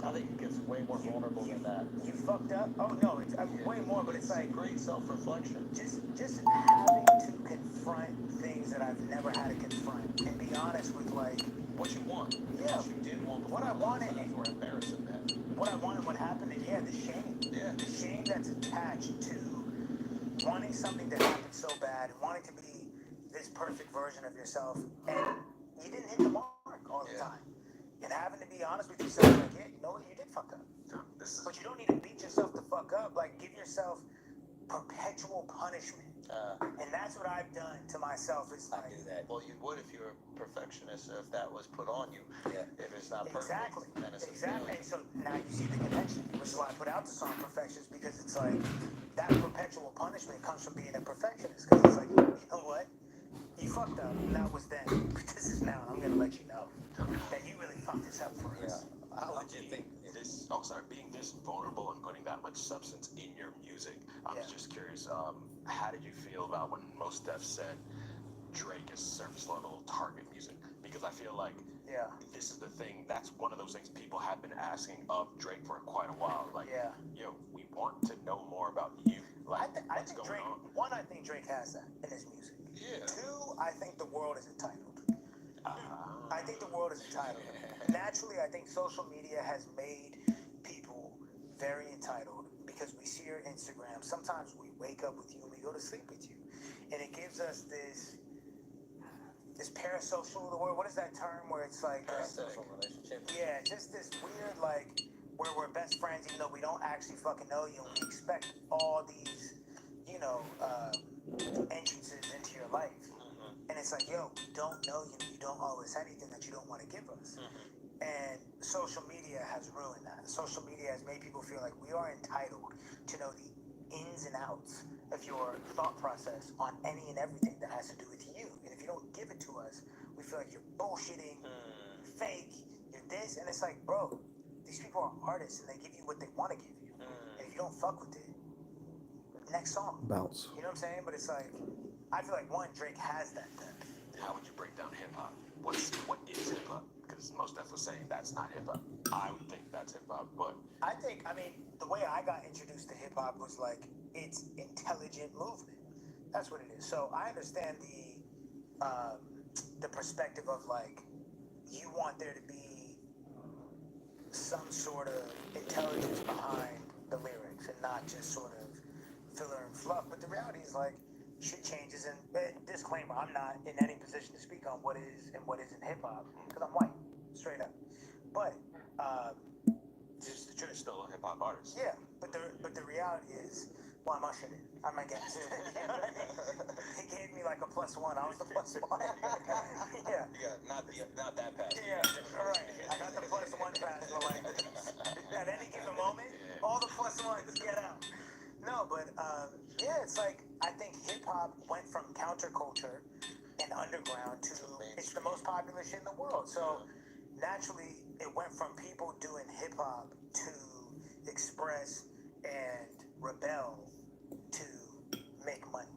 I think it gets way more vulnerable than that. You fucked up? Oh, no, it's way more, but it's like Great self-reflection. Just having to confront things that I've never had to confront and be honest with, like, What you want. Yeah. What you did want. What I wanted. We're embarrassing that. What I wanted, what happened, and the shame. Yeah. The shame that's attached to wanting something to happen so bad and wanting to be this perfect version of yourself, and you didn't hit the mark all the time. And having to be honest with yourself, like, yeah, you know what, you did fuck up. But you don't need to beat yourself the fuck up. Like, give yourself perpetual punishment. And that's what I've done to myself. It's like, I do that. Well, you would if you're a perfectionist, if that was put on you. Yeah. If it's not perfect. exactly. Then it's Exactly. And so now you see the connection, which is why I put out the song Perfectionist, because it's like that perpetual punishment comes from being a perfectionist. Because it's like, you know what? You fucked up, and that was then. But this is now, and I'm going to let you know that you really fucked this up for us. How would you think This, being this vulnerable and putting that much substance in your music, I was just curious, how did you feel about when Mos Def said Drake is surface level target music? Because I feel like this is the thing, that's one of those things people have been asking of Drake for quite a while. Like, yo, we want to know more about you. Like, I think Drake, one, I think Drake has that in his music. Yeah. Two, I think the world is entitled. I think the world is entitled. Naturally, I think social media has made people very entitled because we see your Instagram. Sometimes we wake up with you and we go to sleep with you. And it gives us this parasocial, the word, what is that term where it's like... parasocial relationship? Yeah, just this weird, like, where we're best friends even though we don't actually fucking know you, and we expect all these, entrances into your life. And it's like, yo, we don't know you, you don't owe us anything that you don't want to give us. And social media has ruined that. Social media has made people feel like we are entitled to know the ins and outs of your thought process on any and everything that has to do with you. And if you don't give it to us, we feel like you're bullshitting, fake, you're this. And it's like, bro, these people are artists and they give you what they want to give you. And if you don't fuck with it, next song. Bounce. You know what I'm saying? But it's like, I feel like, one, Drake has that depth. How would you break down hip-hop? What is hip-hop? Because Mos Def was saying that's not hip-hop. I would think that's hip-hop, but... I mean, the way I got introduced to hip-hop was like, it's intelligent movement. That's what it is. So I understand the perspective of, like, you want there to be some sort of intelligence behind the lyrics and not just sort of filler and fluff. But the reality is, like, shit changes, and disclaimer, I'm not in any position to speak on what is and what isn't hip-hop, because I'm white, straight up. But, Just the truth, still a hip-hop artist. yeah, but the reality is, well, I'm ushering it. I'm a guest. You know what I mean? He gave me like a +1. I was the +1. Yeah. Not that pass. Yeah, all right. I got the +1 pass, but like, at any given moment, all the +1s get out. No, but, yeah, it's like, I think hip hop went from counterculture and underground to it's the most popular shit in the world. So naturally, it went from people doing hip hop to express and rebel to make money.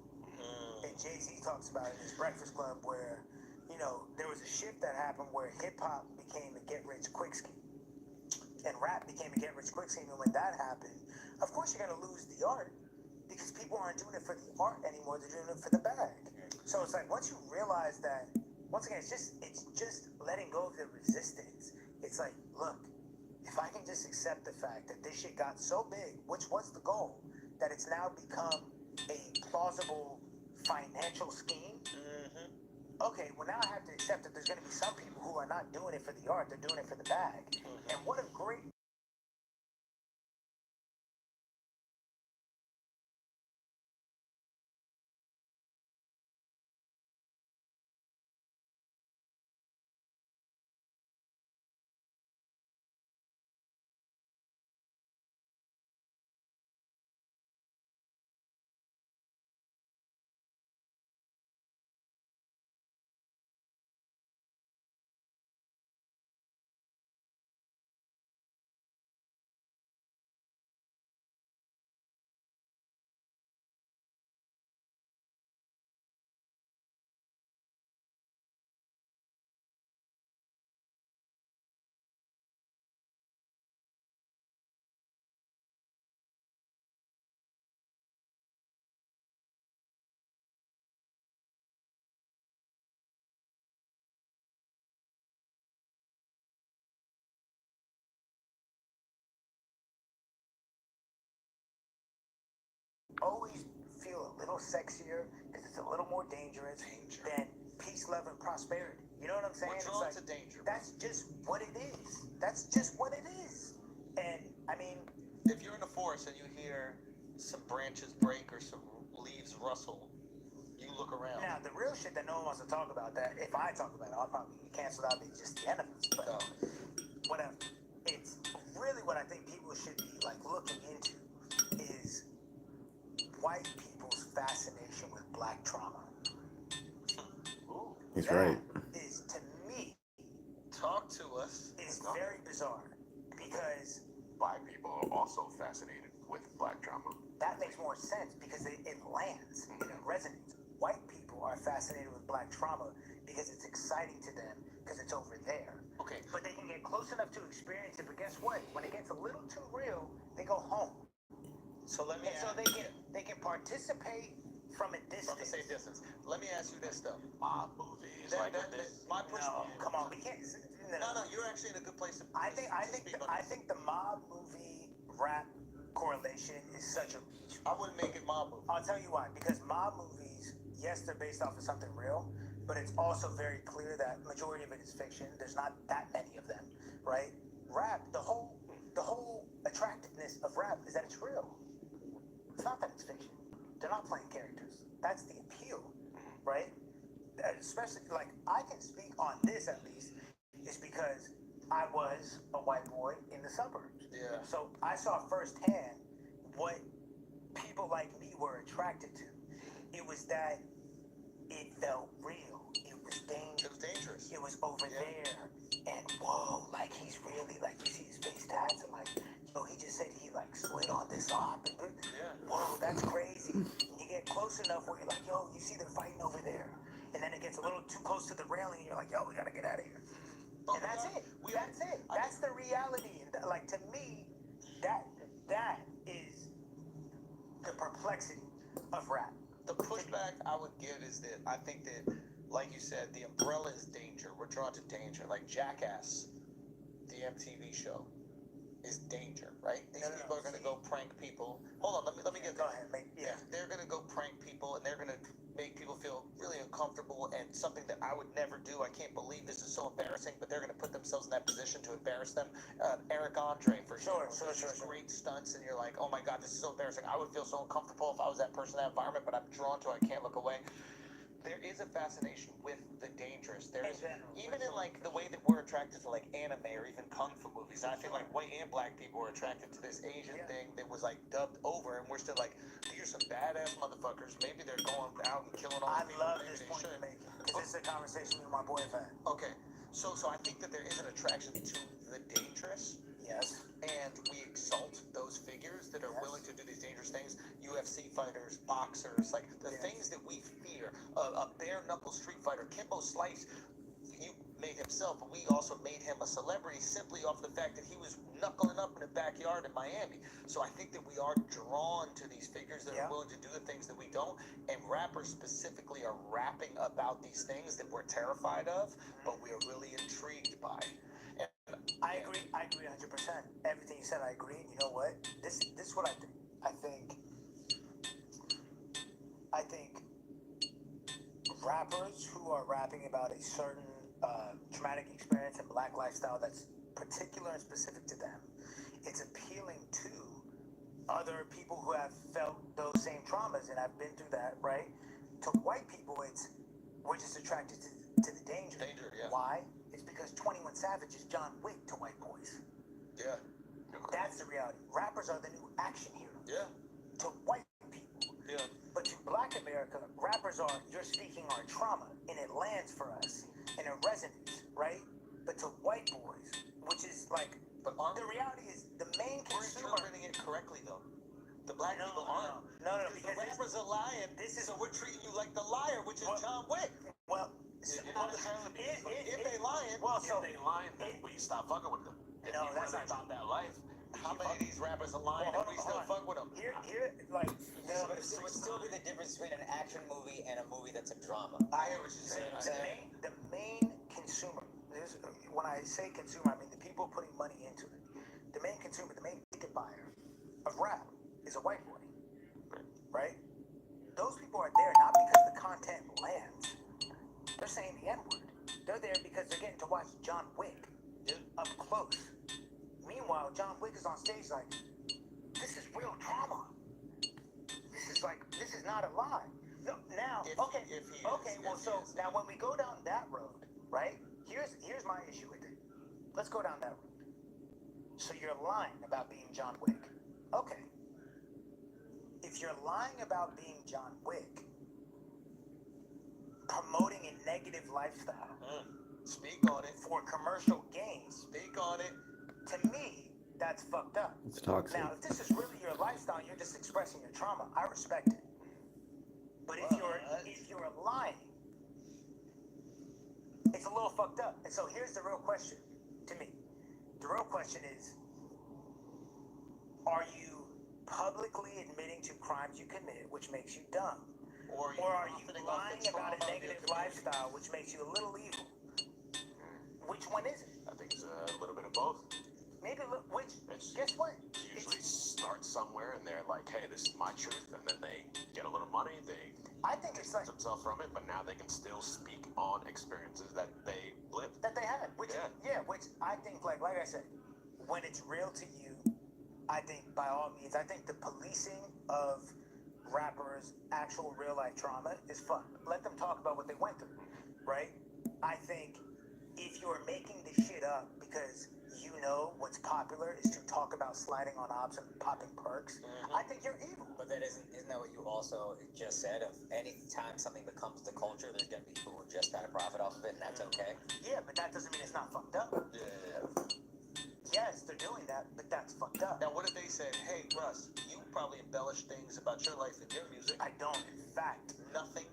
And Jay-Z talks about it in his Breakfast Club where, you know, there was a shift that happened where hip hop became a get-rich-quick scheme. And rap became a get-rich-quick scheme. And when that happened, of course you're going to lose the art because people aren't doing it for the art anymore. They're doing it for the bag. So it's like once you realize that, once again, it's just letting go of the resistance. It's like, look, if I can just accept the fact that this shit got so big, which was the goal, that it's now become a plausible financial scheme. Okay, well now I have to accept that there's going to be some people who are not doing it for the art, they're doing it for the bag. And what a great always feel a little sexier because it's a little more dangerous than peace, love, and prosperity. You know what I'm saying? We're drawn to danger. That's just what it is. That's just what it is. And I mean, If you're in the forest and you hear some branches break or some leaves rustle, you look around. now the real shit that no one wants to talk about, that if I talk about it, I'll probably get canceled out. Be just the enemies. But whatever. It's really what I think people should be like looking into is white people's fascination with black trauma. He's That right. is, to me, Talk to us. is very bizarre because Black people are also fascinated with black trauma. that makes more sense because it lands and it resonates. White people are fascinated with black trauma because it's exciting to them because it's over there. Okay. But they can get close enough to experience it. But guess what? When it gets a little too real, they go home. So let me And so they can participate from a distance. from the safe distance. Let me ask you this though. Mob movies like this. My push. No, come on, we can't. No, you're actually in a good place to. I think speak on this. the mob movie rap correlation is such a. I wouldn't make it mob movie. I'll tell you why. Because mob movies, yes, they're based off of something real, but it's also very clear that majority of it is fiction. There's not that many of them, right? Rap, the whole attractiveness of rap is that it's real. It's not that it's fiction. They're not playing characters. That's the appeal, right? Especially like I can speak on this at least is because I was a white boy in the suburbs. Yeah. So I saw firsthand what people like me were attracted to. It was that it felt real. It was dangerous. It was dangerous. It was over there. And whoa, like he's really like you see his face tats and like, yo, he just said he like slid on this op and whoa, that's crazy. And you get close enough where you're like, yo, you see they're fighting over there. And then it gets a little too close to the railing and you're like, yo, we gotta get out of here. And that's it. That's it. That's the reality. And like to me, that is the perplexity of rap. The pushback I would give is that I think that, like you said, the umbrella is danger. We're drawn to danger. Like Jackass, the MTV show, is danger, right? These people are going to go prank people. Hold on, let me get. Go ahead. They're going to go prank people, and they're going to make people feel really uncomfortable, and something that I would never do. I can't believe this is so embarrassing, but they're going to put themselves in that position to embarrass them. Eric Andre, for sure. Great stunts, and you're like, oh my God, this is so embarrassing. I would feel so uncomfortable if I was that person in that environment, but I'm drawn to it. I can't look away. There is a fascination with the dangerous. There is, general. even in like the way that we're attracted to like anime or even kung fu movies. I feel like white and black people are attracted to this Asian thing that was like dubbed over, and we're still like, these are some badass motherfuckers. Maybe they're going out and killing all I the people. love Maybe this they point you're shouldn't. making because this is a conversation me and my boy have had. Okay, so I think that there is an attraction to the dangerous. Yes. And we exalt those figures that are Yes. willing to do these dangerous things. UFC fighters, boxers, like the things that we fear. A bare knuckle street fighter, Kimbo Slice. You made himself, but we also made him a celebrity simply off the fact that he was knuckling up in the backyard in Miami. So I think that we are drawn to these figures that are willing to do the things that we don't. And rappers specifically are rapping about these things that we're terrified of, but we are really intrigued by. And, I agree 100%. Everything you said, I agree. And you know what? This is what I think. I think rappers who are rapping about a certain traumatic experience and black lifestyle that's particular and specific to them, it's appealing to other people who have felt those same traumas and have been through that, right? To white people, we're just attracted to the danger. Why? It's because 21 Savage is John Wick to white boys. Yeah. That's the reality. Rappers are the new action hero. Yeah. To white people. Yeah. But to black America, rappers are, you're speaking our trauma, and it lands for us, and it resonates, right? But to white boys, which is like, but the reality is, the main consumer... We're interpreting it correctly, though. The black people aren't. No, because the rappers are lying, so we're treating you like the liar, which is John Wick. Well, if they lying, we stop fucking with them. No, that's not about that life. How many of these rappers are lying and we still fuck with them? Here, like... But it would still be the difference between an action movie and a movie that's a drama. I hear what you're saying. The main consumer, when I say consumer, I mean the people putting money into it. The main consumer, the main ticket buyer of rap is a white boy, right? Those people are there not because the content lands. They're saying the N-word. They're there because they're getting to watch John Wick up close. Meanwhile, John Wick is on stage like, this is real trauma. This is not a lie. No, now, now when we go down that road, right? Here's my issue with it. Let's go down that road. So you're lying about being John Wick. Okay. If you're lying about being John Wick, promoting a negative lifestyle, speak on it, for commercial gain, speak on it. To me, that's fucked up. It's toxic. Now, if this is really your lifestyle, you're just expressing your trauma. I respect it. But if you're lying, it's a little fucked up. And so here's the real question to me. The real question is, are you publicly admitting to crimes you commit, which makes you dumb? Or are you lying about a negative lifestyle, which makes you a little evil? Which one is it? I think it's a little bit of both. Maybe guess what? You usually start somewhere and they're like, hey, this is my truth, and then they get a little money, they I think it's like themselves from it, but now they can still speak on experiences that they lived. That they had. Which I think like I said, when it's real to you, I think by all means, I think the policing of rappers' actual real life trauma is fucked. Let them talk about what they went through, right? I think if you're making this shit up because you know what's popular is to talk about sliding on ops and popping perks, I think you're evil. But that isn't that what you also just said? Of any time something becomes the culture, there's gonna be people who just gotta profit off of it, and that's okay. Yeah, but that doesn't mean it's not fucked up. Yeah. Yes, they're doing that, but that's fucked up. Now, what if they said, hey, Russ, you probably embellish things about your life in your music? I don't. In fact, Nothing.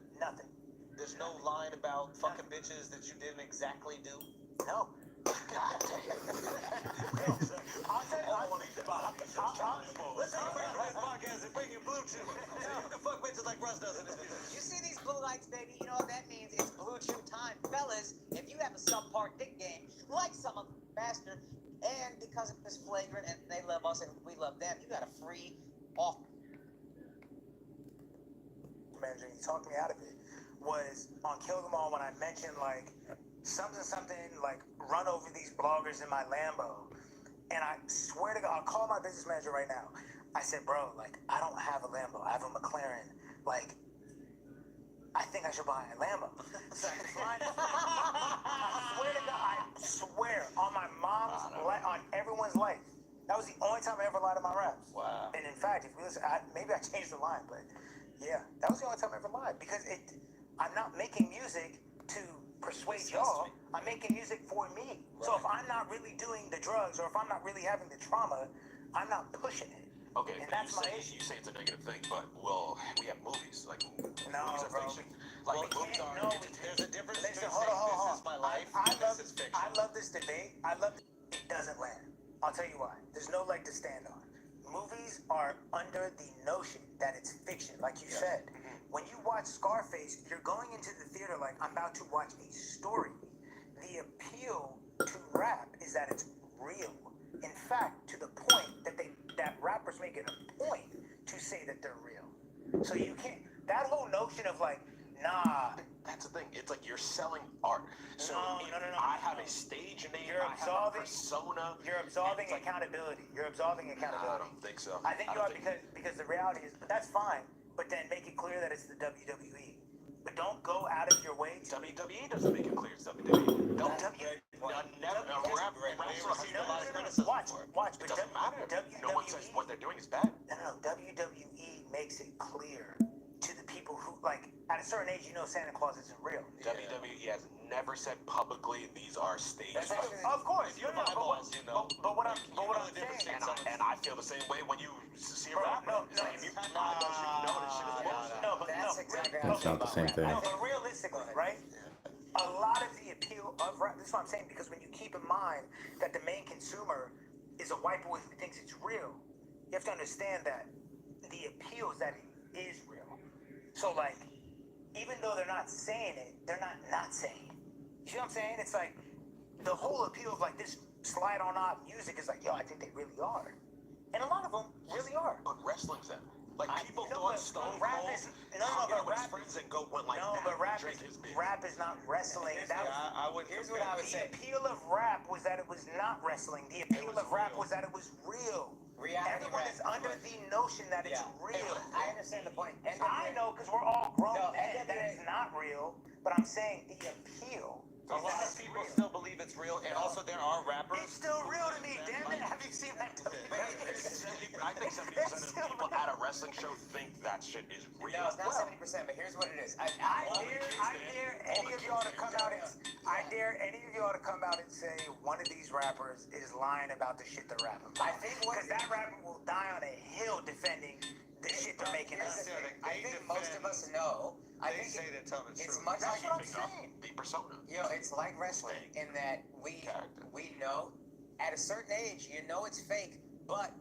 There's no line about fucking bitches that you didn't exactly do? No. God damn. I'll tell you. Listen, this podcast and bring you blue chew. So you can fuck bitches like Russ does in this video. You see these blue lights, baby? You know what that means? It's blue chew time. Fellas, if you have a subpar dick game, like some of bastard, and because it's flagrant and they love us and we love them, you got a free offer. Manager, he talked me out of it, was on Kill Them All when I mentioned like something like run over these bloggers in my Lambo. And I swear to God, I'll call my business manager right now. I said, bro, like, I don't have a Lambo. I have a McLaren. Like, I think I should buy a Lambo. So I swear to God, I swear on my mom's life, on everyone's life. That was the only time I ever lied to my raps. Wow. And in fact, if you listen, maybe I changed the line, but yeah, that was the only time I ever lied because I'm not making music to persuade y'all. I'm making music for me. Right. So if I'm not really doing the drugs or if I'm not really having the trauma, I'm not pushing it. Okay, and that's my issue. You say it's a negative thing, but well, we have movies like movies are bro. fiction. Like movies are. No, There's a difference listen, between hold on. this is my life and this is fiction. I love this debate. It doesn't land. I'll tell you why. There's no leg to stand on. Movies are under the notion that it's fiction, like you said. When you watch Scarface, you're going into the theater like, I'm about to watch a story. The appeal to rap is that it's real. In fact, to the point that rappers make it a point to say that they're real. So you can't, that whole notion of like, nah. That's the thing. It's like you're selling art. So No. I have a stage name. You're I have a persona. You're absolving accountability. You're absolving accountability. I don't think so. I think you are because the reality is, but that's fine. But then make it clear that it's the WWE. But don't go out of your way. WWE doesn't make it clear it's WWE. Don't. Watch. It doesn't matter. No one says what they're doing is bad. No. WWE makes it clear to the people who, like, at a certain age, you know Santa Claus isn't real. WWE has never said publicly these are staged. Of course, you know. But what I'm saying, and I feel the same way when you see a rapper. That's not the same thing. No, but realistically, right? A lot of the appeal of rap, this is what I'm saying, because when you keep in mind that the main consumer is a white boy who thinks it's real, you have to understand that the appeal is that it is real. So, like, even though they're not saying it, they're not saying it. You see what I'm saying? It's like, the whole appeal of, like, this slide on op music is like, yo, I think they really are. And a lot of them really are. But wrestling's that. Like, people know, thought but Stone rap Cold is- no, hung but out with his rap- friends and went like No, that but and drink his beer. rap is not wrestling. Here's what I would The say. appeal of rap was that it was not wrestling. The appeal of rap was that it was real. Reality Everyone rap. is under the notion that it's real. I understand the point. I know because we're all grown No, men that it's not real, but I'm saying the appeal. A lot of people still believe it's real, and also there are rappers. It's still real to me, damn it. Have you seen that? I think 70% of the people at a wrestling show think that shit is real. No, it's not 70%, but here's what it is. I dare any of y'all to come out and say one of these rappers is lying about the shit they're rapping. I think because that rapper will die on a hill defending the shit they're making. I think most of us know. I think say they're telling the it's truth. much That's like what I'm saying. The persona. You know, it's like wrestling in that we know at a certain age, you know it's fake, but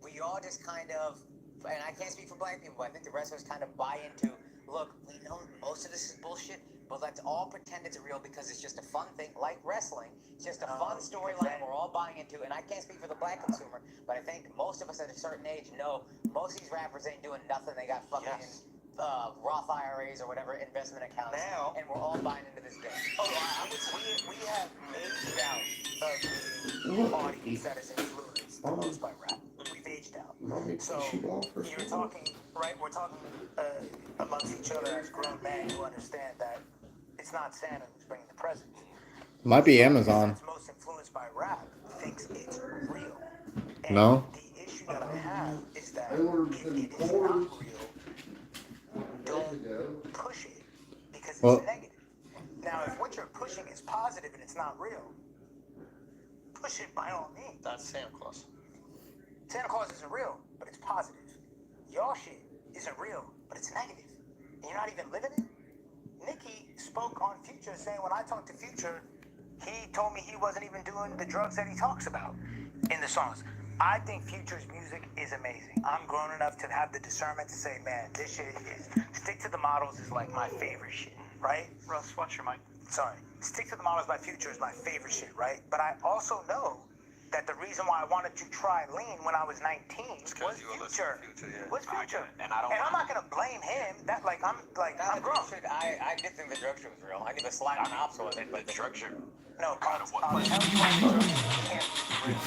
we all just kind of, and I can't speak for black people, but I think the wrestlers kind of buy into, look, we know most of this is bullshit, but let's all pretend it's real because it's just a fun thing, like wrestling. It's just a fun storyline we're all buying into, and I can't speak for the black consumer, but I think most of us at a certain age know most of these rappers ain't doing nothing. They got fucking Roth IRAs or whatever investment accounts, and we're all buying into this game. We have aged out of the audience that is influenced the most by rap. We've aged out. So you're talking, right? We're talking amongst each other as grown men who understand that it's not Santa who's bringing the presents. Might be Amazon. That's most influenced by rap thinks it's real. And No. the issue that I have is that if it is not real, don't push it because it's negative. Now, if what you're pushing is positive and it's not real, push it by all means. That's Santa Claus. Santa Claus isn't real, but it's positive. Y'all shit isn't real, but it's negative. And you're not even living it? Nicki spoke on Future saying when I talked to Future, he told me he wasn't even doing the drugs that he talks about in the songs. I think Future's music is amazing. I'm grown enough to have the discernment to say, man, this shit is... Stick to the Models is like my favorite shit, right? Russ, watch your mic. Sorry. Stick to the Models by Future is my favorite shit, right? But I also know that the reason why I wanted to try Lean when I was 19 was Future. Was Future. And I'm not gonna blame him. That I'm grown. I did think the drug shit was real. I did the slide on ops with it, but the drug shit. No, I'll tell you why the drug shit can't be real.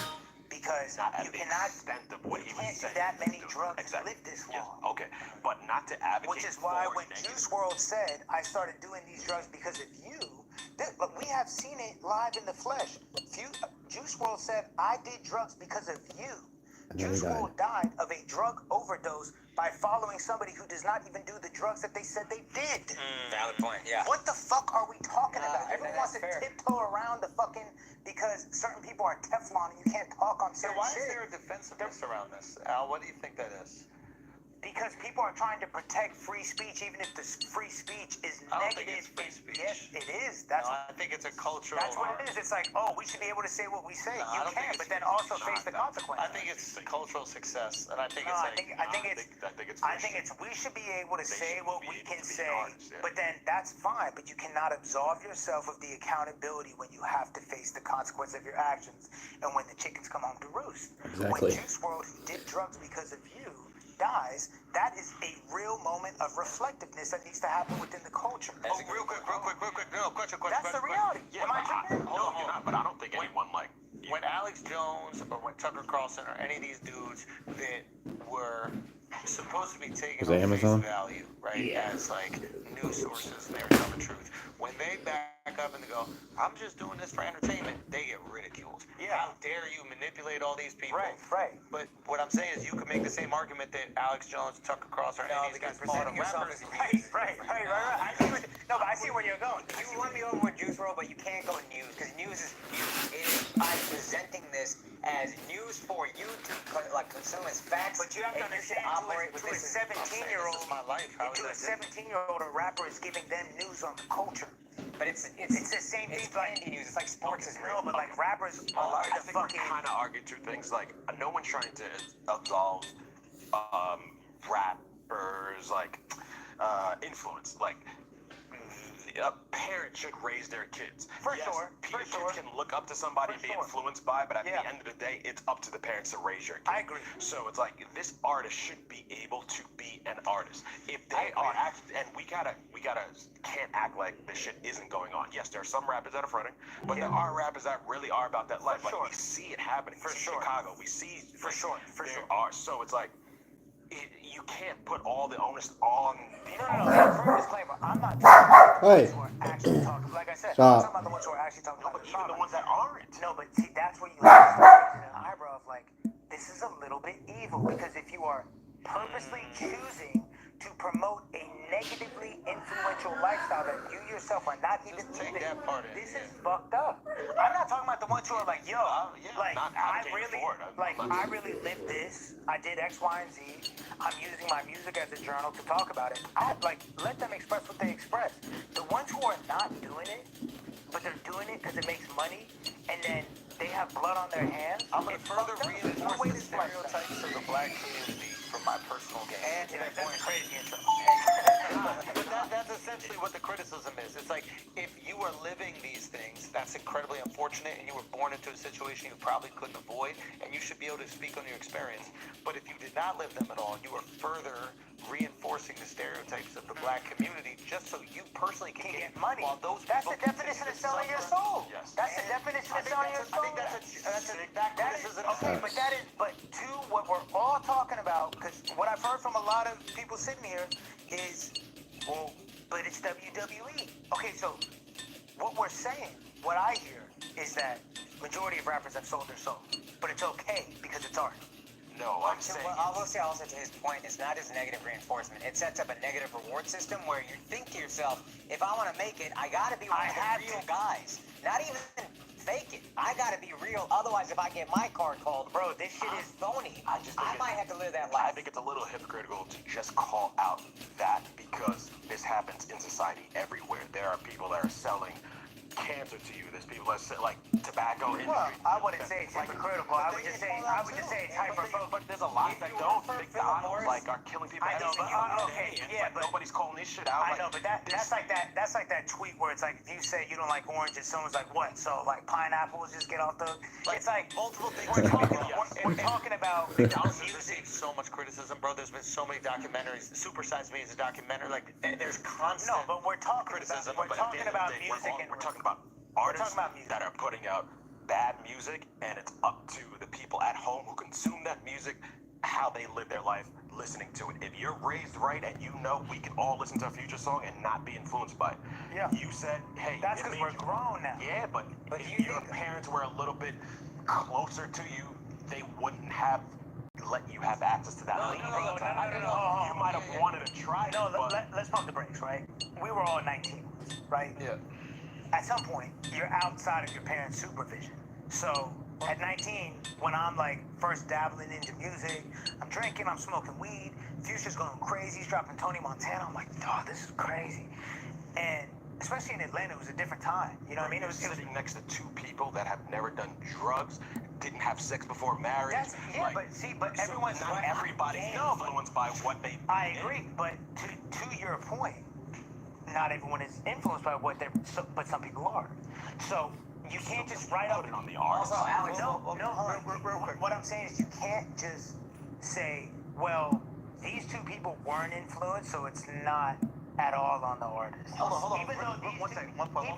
because not at you the cannot. extent of what You he was can't do saying. that many Dude, drugs exactly. and live this Yeah, long. okay, but not to advocate. Which is why for when negative- Juice WRLD said, I started doing these drugs because of you, but we have seen it live in the flesh. Juice WRLD said, I did drugs because of you. And then he Juice died. WRLD died of a drug overdose by following somebody who does not even do the drugs that they said they did. Valid point, yeah. What the fuck are we talking about? and Everyone that's wants to fair. tiptoe around the fucking, because certain people are Teflon and you can't talk on So certain why shit. is there a defensiveness around this, Al? What do you think that is? Because people are trying to protect free speech, even if the free speech is I don't think negative. it's free speech. Yes, it is. That's I think it's a cultural. That's what it is. It's like, oh, we should be able to say what we say. No, I You don't think can, it's but then free also speech. face the consequences. I think it's cultural success, and I think No, it's I like. think it's we should be able to say what we can say, but then that's fine. But you cannot absolve yourself of the accountability when you have to face the consequence of your actions, and when the chickens come home to roost. Exactly. When Juice WRLD, who did drugs because of you, dies, that is a real moment of reflectiveness that needs to happen within the culture. Oh, real quick. No, question. That's the reality. Yeah, Am I tripping? Hold on, but I don't think anyone like. When Alex Jones or when Tucker Carlson or any of these dudes that were supposed to be taken Was it on Amazon? face value, right, as like news sources, and they were telling the truth. When they back up and they go, I'm just doing this for entertainment, they get ridiculed. Yeah. How dare you manipulate all these people? Right. But what I'm saying is you can make the same argument that Alex Jones, Tucker Carlson, or any of these guys fought on rappers. Right. I see where you're going. You want me over with Juice WRLD, but you can't go news, because news is news. It is, I'm presenting this as news for you to like consume as facts. But you have to and understand, should operate with to a this. 17-year-old, This is my life. How is to a that 17-year-old, a rapper is giving them news on the culture. But it's the same thing. It's brandy news. It's like sports is real. No, but like rappers are I the think we're fucking. kind of arguing through things like no one's trying to absolve rappers like influence. Like a parent should raise their kids. For sure. Kids can look up to somebody and be influenced by, but at the end of the day, it's up to the parents to raise your kid. I agree. So it's like this artist should be able to be an artist. If they are actually, and we gotta can't act like this shit isn't going on. Yes, there are some rappers that are fronting, but there are rappers that really are about that life. Like we see it happening. For sure. Chicago, we see For sure. So it's like you can't put all the onus on. No. For disclaimer, I'm not talking about the ones who are actually talking. Like I said, I'm talking about the ones who are actually talking about But even the ones that aren't. No, but see, that's where you have to start raising an eyebrow of like, this is a little bit evil, because if you are purposely choosing to promote a negatively influential lifestyle that you yourself are not even living, this is fucked up. I'm not talking about the ones who are like, yo, like I really live this. I did X, Y, and Z. I'm using my music as a journal to talk about it. Let them express what they express. The ones who are not doing it, but they're doing it because it makes money, and then they have blood on their hands. I'm going to further reinforce the stereotypes of the black community from my personal game. And that's a crazy intro. But that's essentially what the criticism is. It's like, if you are living these things, that's incredibly unfortunate, and you were born into a situation you probably couldn't avoid, and you should be able to speak on your experience. But if you did not live them at all, you are further reinforcing the stereotypes of the black community just so you personally can get money. While That's the definition of selling your soul. Yes. That's the definition of selling your soul. I think that's criticism. Okay, but to what we're all talking about, because what I've heard from a lot of people sitting here is, well, but it's WWE. Okay, so what we're saying, what I hear, is that majority of rappers have sold their soul, but it's okay because it's art. No, I'm saying. Well, I will say also to his point, it's not as negative reinforcement. It sets up a negative reward system where you think to yourself, if I want to make it, I got to be one of the real guys. Not even fake it. I got to be real. Otherwise, if I get my card called, bro, this shit is phony. I might have to live that life. I think it's a little hypocritical to just call out that, because this happens in society everywhere. There are people that are selling cancer to you. There's people that sell like tobacco industry. Well, I wouldn't say it's hypocritical. I would just say it's hyperfocused. But there's a lot that don't. McDonald's like are killing people. I know, but but nobody's calling this shit out. I know, but that's like that tweet where it's like, if you say you don't like oranges, someone's like, what? So like pineapples just get off the. It's like multiple things. We're talking about McDonald's has received so much criticism, bro. There's been so many documentaries. Super Size Me is a documentary. Like, there's constant. No, but we're talking criticism. We're talking about music, and we're talking about artists that are putting out bad music, and it's up to the people at home who consume that music how they live their life listening to it. If you're raised right and you know we can all listen to a Future song and not be influenced by it. Yeah. You said, hey, that's because we're grown now. Yeah, but if your parents were a little bit closer to you, they wouldn't have let you have access to that. No. You might have wanted to try it. Let's pump the brakes, right? We were all 19, right? Yeah. At some point, you're outside of your parents' supervision. So at 19, when I'm like first dabbling into music, I'm drinking, I'm smoking weed, Future's going crazy, he's dropping Tony Montana. I'm like, oh, this is crazy. And especially in Atlanta, it was a different time. You know what I mean? It was sitting next to two people that have never done drugs, didn't have sex before marriage. But everyone's not everybody's influenced by what they. I agree, but to your point, not everyone is influenced by what they're, but some people are. So you can't just write up on the artist. Also, Alex, real quick. What I'm saying is you can't just say, well, these two people weren't influenced, so it's not at all on the artist. Hold on. Even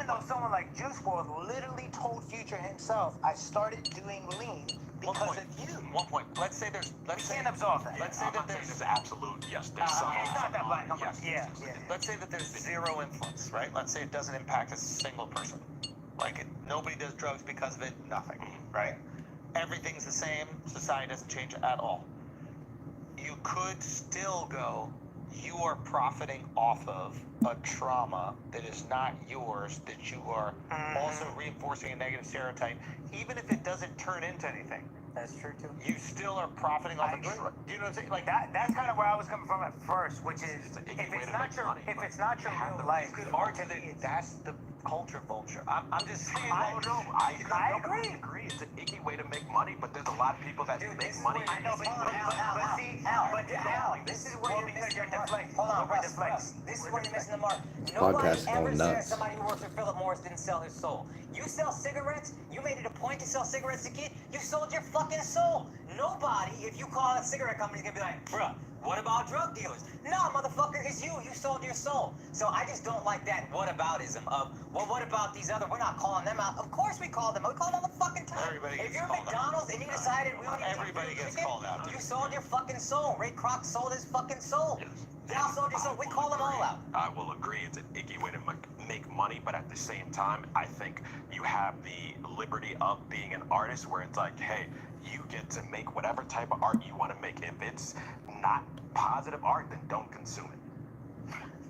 though someone like Juice WRLD literally told Future himself, I started doing lean because of you. 1 point. Let's say there's. We can't absolve that. Let's say that there's absolute. Yes, there's some. It's not that black. Yes. Yeah. Let's say that there's zero influence, right? Let's say it doesn't impact a single person. Like nobody does drugs because of it. Nothing, right? Everything's the same. Society doesn't change at all. You could still go. You are profiting off of a trauma that is not yours, that you are also reinforcing a negative stereotype, even if it doesn't turn into anything. That's true too. You still are profiting off of it. Do you know what I'm saying? Like that's kind of where I was coming from at first, which is if it's not your real life, you could argue that that's the culture vulture. I'm just saying. I agree. It's an icky way to make money, but there's a lot of people that make money. I know, but this is where you're missing the mark. Hold on, Russ. This is where you're missing the mark. Nobody Podcast ever going said nuts. somebody who works for Philip Morris didn't sell his soul. You sell cigarettes. You made it a point to sell cigarettes to kids. You sold your fucking soul. Nobody, if you call a cigarette company, is gonna be like, bruh, what about drug dealers? No, motherfucker, it's you. You sold your soul. So I just don't like that whataboutism of, well, what about these other? We're not calling them out. Of course we call them. We call them all the fucking time. Everybody if gets you're called McDonald's and you decided we don't everybody gets called out. You sold your fucking soul. Ray Kroc sold his fucking soul. Yes. Y'all sold your soul. We call them all out. I will agree. It's an icky way to make money, but at the same time, I think you have the liberty of being an artist where it's like, hey, you get to make whatever type of art you want to make. If it's not positive art, then don't consume it.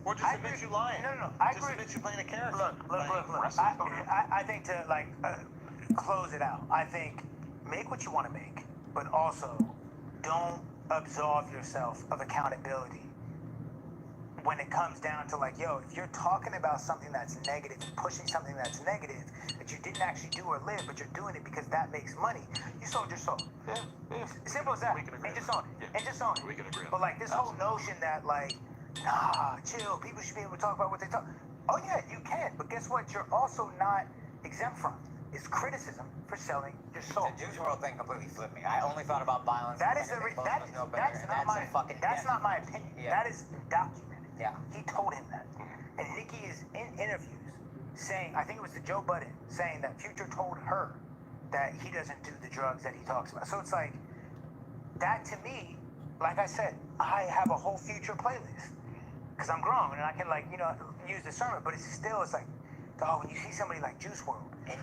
Or just admit you lying. No. I agree. Just admit you playing a character. Look. I think to close it out. I think make what you want to make, but also don't absolve yourself of accountability when it comes down to like, yo, if you're talking about something that's negative and pushing something that's negative that you didn't actually do or live, but you're doing it because that makes money, you sold your soul. Yeah. Simple as that. We can agree. And just own it. Yeah. And just own it. We can agree. But like this whole notion that like, nah, chill, people should be able to talk about what they talk. Oh yeah, you can, but guess what? You're also not exempt from is criticism for selling your soul. The Juice WRLD thing completely flipped me. I only thought about violence. That is that's not my opinion. Yeah. That is documented. Yeah. He told him that. And Nicki is in interviews saying, I think it was to Joe Budden, saying that Future told her that he doesn't do the drugs that he talks about. So it's like, that to me, like I said, I have a whole Future playlist. Because I'm grown and I can like, use discernment, but it's like, oh, when you see somebody like Juice WRLD, and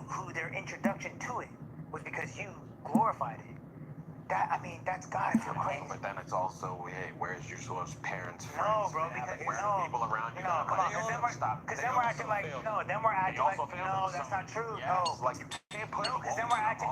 who their introduction to it was because you glorified it. That's gotta feel crazy. But then it's also, hey, where's Juice WRLD's parents? No, bro, because where are the people around you? No, come on, because then we're acting like, no, that's not true. Yes, no, like you can't put because then we're acting,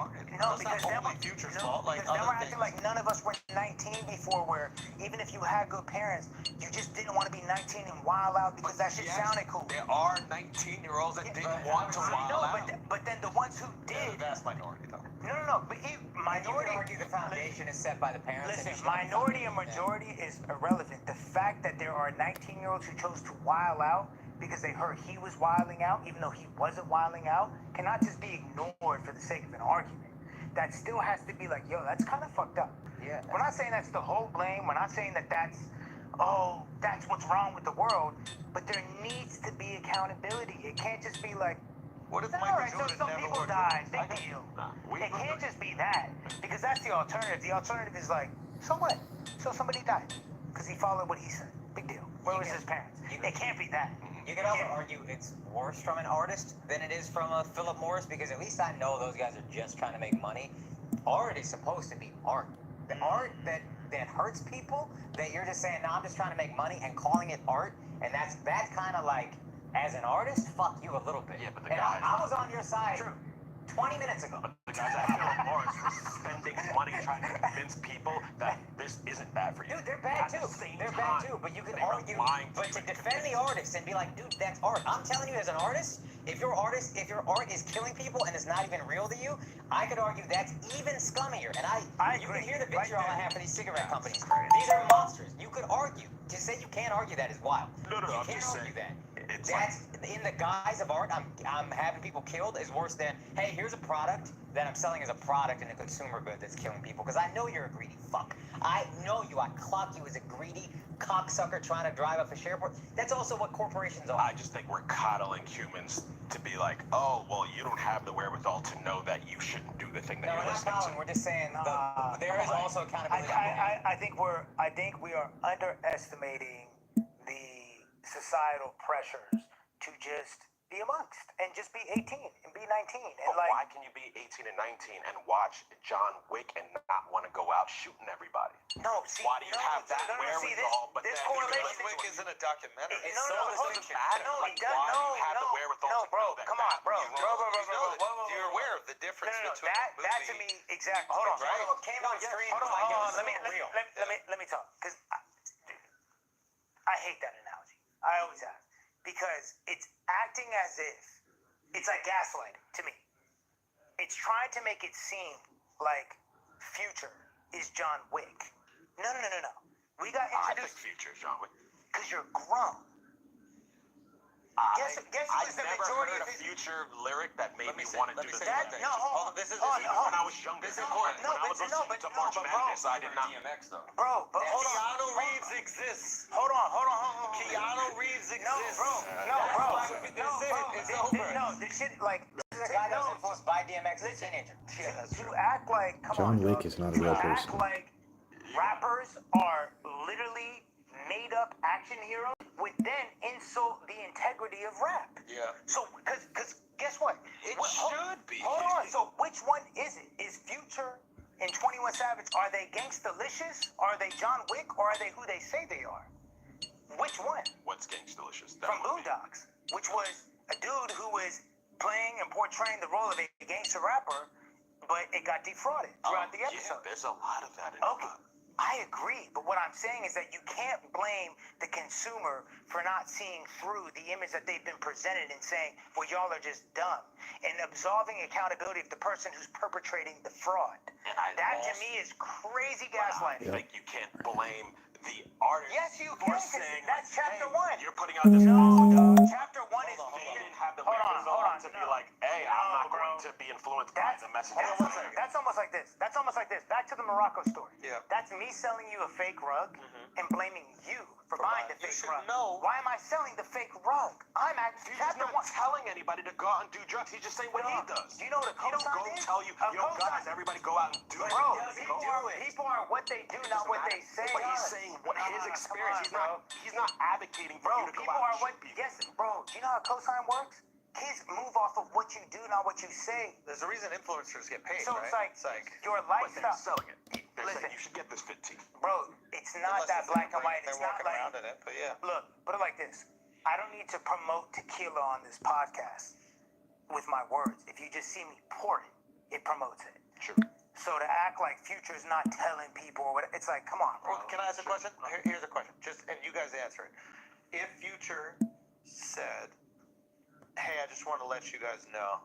Future's fault. Like then we're acting like none of us were 19 before, where even if you had good parents, you just didn't want to be 19 and wild out because that shit sounded cool. There are 19-year-olds that didn't want to wild out. But then the ones who did. The vast minority, though. No, but minority. You can argue the foundation is set by the parents. Listen, minority and majority is irrelevant. The fact that there are 19-year-olds who chose to wild out because they heard he was wilding out, even though he wasn't wilding out, cannot just be ignored for the sake of an argument. That still has to be like, yo, that's kind of fucked up. Yeah. We're not saying that's the whole blame. We're not saying that that's what's wrong with the world. But there needs to be accountability. It can't just be like, What if All Michael right, so Jordan some never people worked? died. Big deal. It can't just be that, because that's the alternative. The alternative is like, so what? So somebody died because he followed what he said. Big deal. Where was his parents? It can't be that. You could also argue it's worse from an artist than it is from a Philip Morris, because at least I know those guys are just trying to make money. Art is supposed to be art. The art that hurts people, that you're just saying, no, I'm just trying to make money and calling it art, and that's kind of like, as an artist, fuck you a little bit. Yeah, but the and guys... I was on your side 20 minutes ago. But the guys at Philip Morris were spending money trying to convince people that this isn't bad for you. Dude, they're bad too. They're bad too. But you can argue. But to defend the artist and be like, dude, that's art. I'm telling you, as an artist, if your art is killing people and it's not even real to you, I could argue that's even scummier. And you can hear the vitriol I have for these cigarette companies. These are monsters. You could argue. To say you can't argue that is wild. No, you I'm can't just argue saying. that. That's in the guise of art. I'm having people killed is worse than, hey, here's a product that I'm selling as a product and a consumer good that's killing people. Because I know you're a greedy fuck. I know you. I clock you as a greedy cocksucker trying to drive up a airport. That's also what corporations are. I just think we're coddling humans to be like, oh, well, you don't have the wherewithal to know that you shouldn't do the thing that you're listening to. We're just saying there is also accountability. I think we are underestimating the societal pressures to just be amongst and just be 18 and be 19 and but why can you be 18 and 19 and watch John Wick and not want to go out shooting everybody? No, see, why do you have that wherewithal? But this then correlation Wick isn't a documentary. It's doesn't matter. Like, why do you have the wherewithal to bro, know that? come on, bro. You're aware of the difference between that to me, exactly. Hold on, right? Came on screen. Hold on. Let me talk, because I hate that analogy. I always have, because it's acting as if it's like gaslighting to me. It's trying to make it seem like Future is John Wick. No. We got introduced. I think Future is John Wick. Because you're grown. Guess I've who's the never majority heard of a Future lyric that made me say- want to let do me the say thing. one thing. This is When I was younger. This is important. When I was listening to March Madness, I did not. DMX though. Bro, but hold on. Keanu Reeves exists. Hold on. Keanu Reeves exists. No, bro. It's over. No, this shit, like, This is a guy that was influenced by DMX as a teenager. Yeah, that's true. Act like, John Wick is not a real person. Act like rappers are literally made-up action heroes would then insult the integrity of rap. Yeah. So, because guess what? It should be. Hold on. So, which one is it? Is Future and 21 Savage, are they Gangstalicious? Are they John Wick? Or are they who they say they are? Which one? What's Gangstalicious? From Boondocks, which was a dude who was playing and portraying the role of a gangster rapper, but it got defrauded throughout the episode. Yeah, there's a lot of that in Okay, I agree, but what I'm saying is that you can't blame the consumer for not seeing through the image that they've been presented and saying, well, y'all are just dumb, and absolving accountability of the person who's perpetrating the fraud. That to me is crazy gaslighting. I think you can't blame the artist. Yes, you for can. saying, That's chapter hey, 1. You're putting out this. No, dog. Chapter 1 is They didn't have the Hold on, wherewithal to be no. like, hey, I'm not bro. going to be influenced by the message. That's almost like this. Back to the Morocco story. Yeah. That's me selling you a fake rug and blaming you for buying the You fake should rug. know. Why am I selling the fake rug? I'm at He's chapter not 1. telling anybody to go out and do drugs. He's just saying what he does. Do you know what a He don't cosign go is? tell you, guys, everybody go out and do it. Bro, people are what they do, not what they say. But he's saying what his experience. Come on, He's not advocating for you to go people out are what. and shoot people. Yes, bro. Do you know how cosign works? Kids move off of what you do, not what you say. There's a reason influencers get paid, So right? it's like your But they're lifestyle. selling it. They're Listen. saying you should get this fit teeth. Bro, it's not that black and white. They're It's not walking like. around in it, but yeah. Look, put it like this. I don't need to promote tequila on this podcast with my words. If you just see me pour it, it promotes it. Sure. So to act like Future's not telling people, it's like, come on, bro. Well, can I ask a question? Here's a question. And you guys answer it. If Future said, hey, I just want to let you guys know,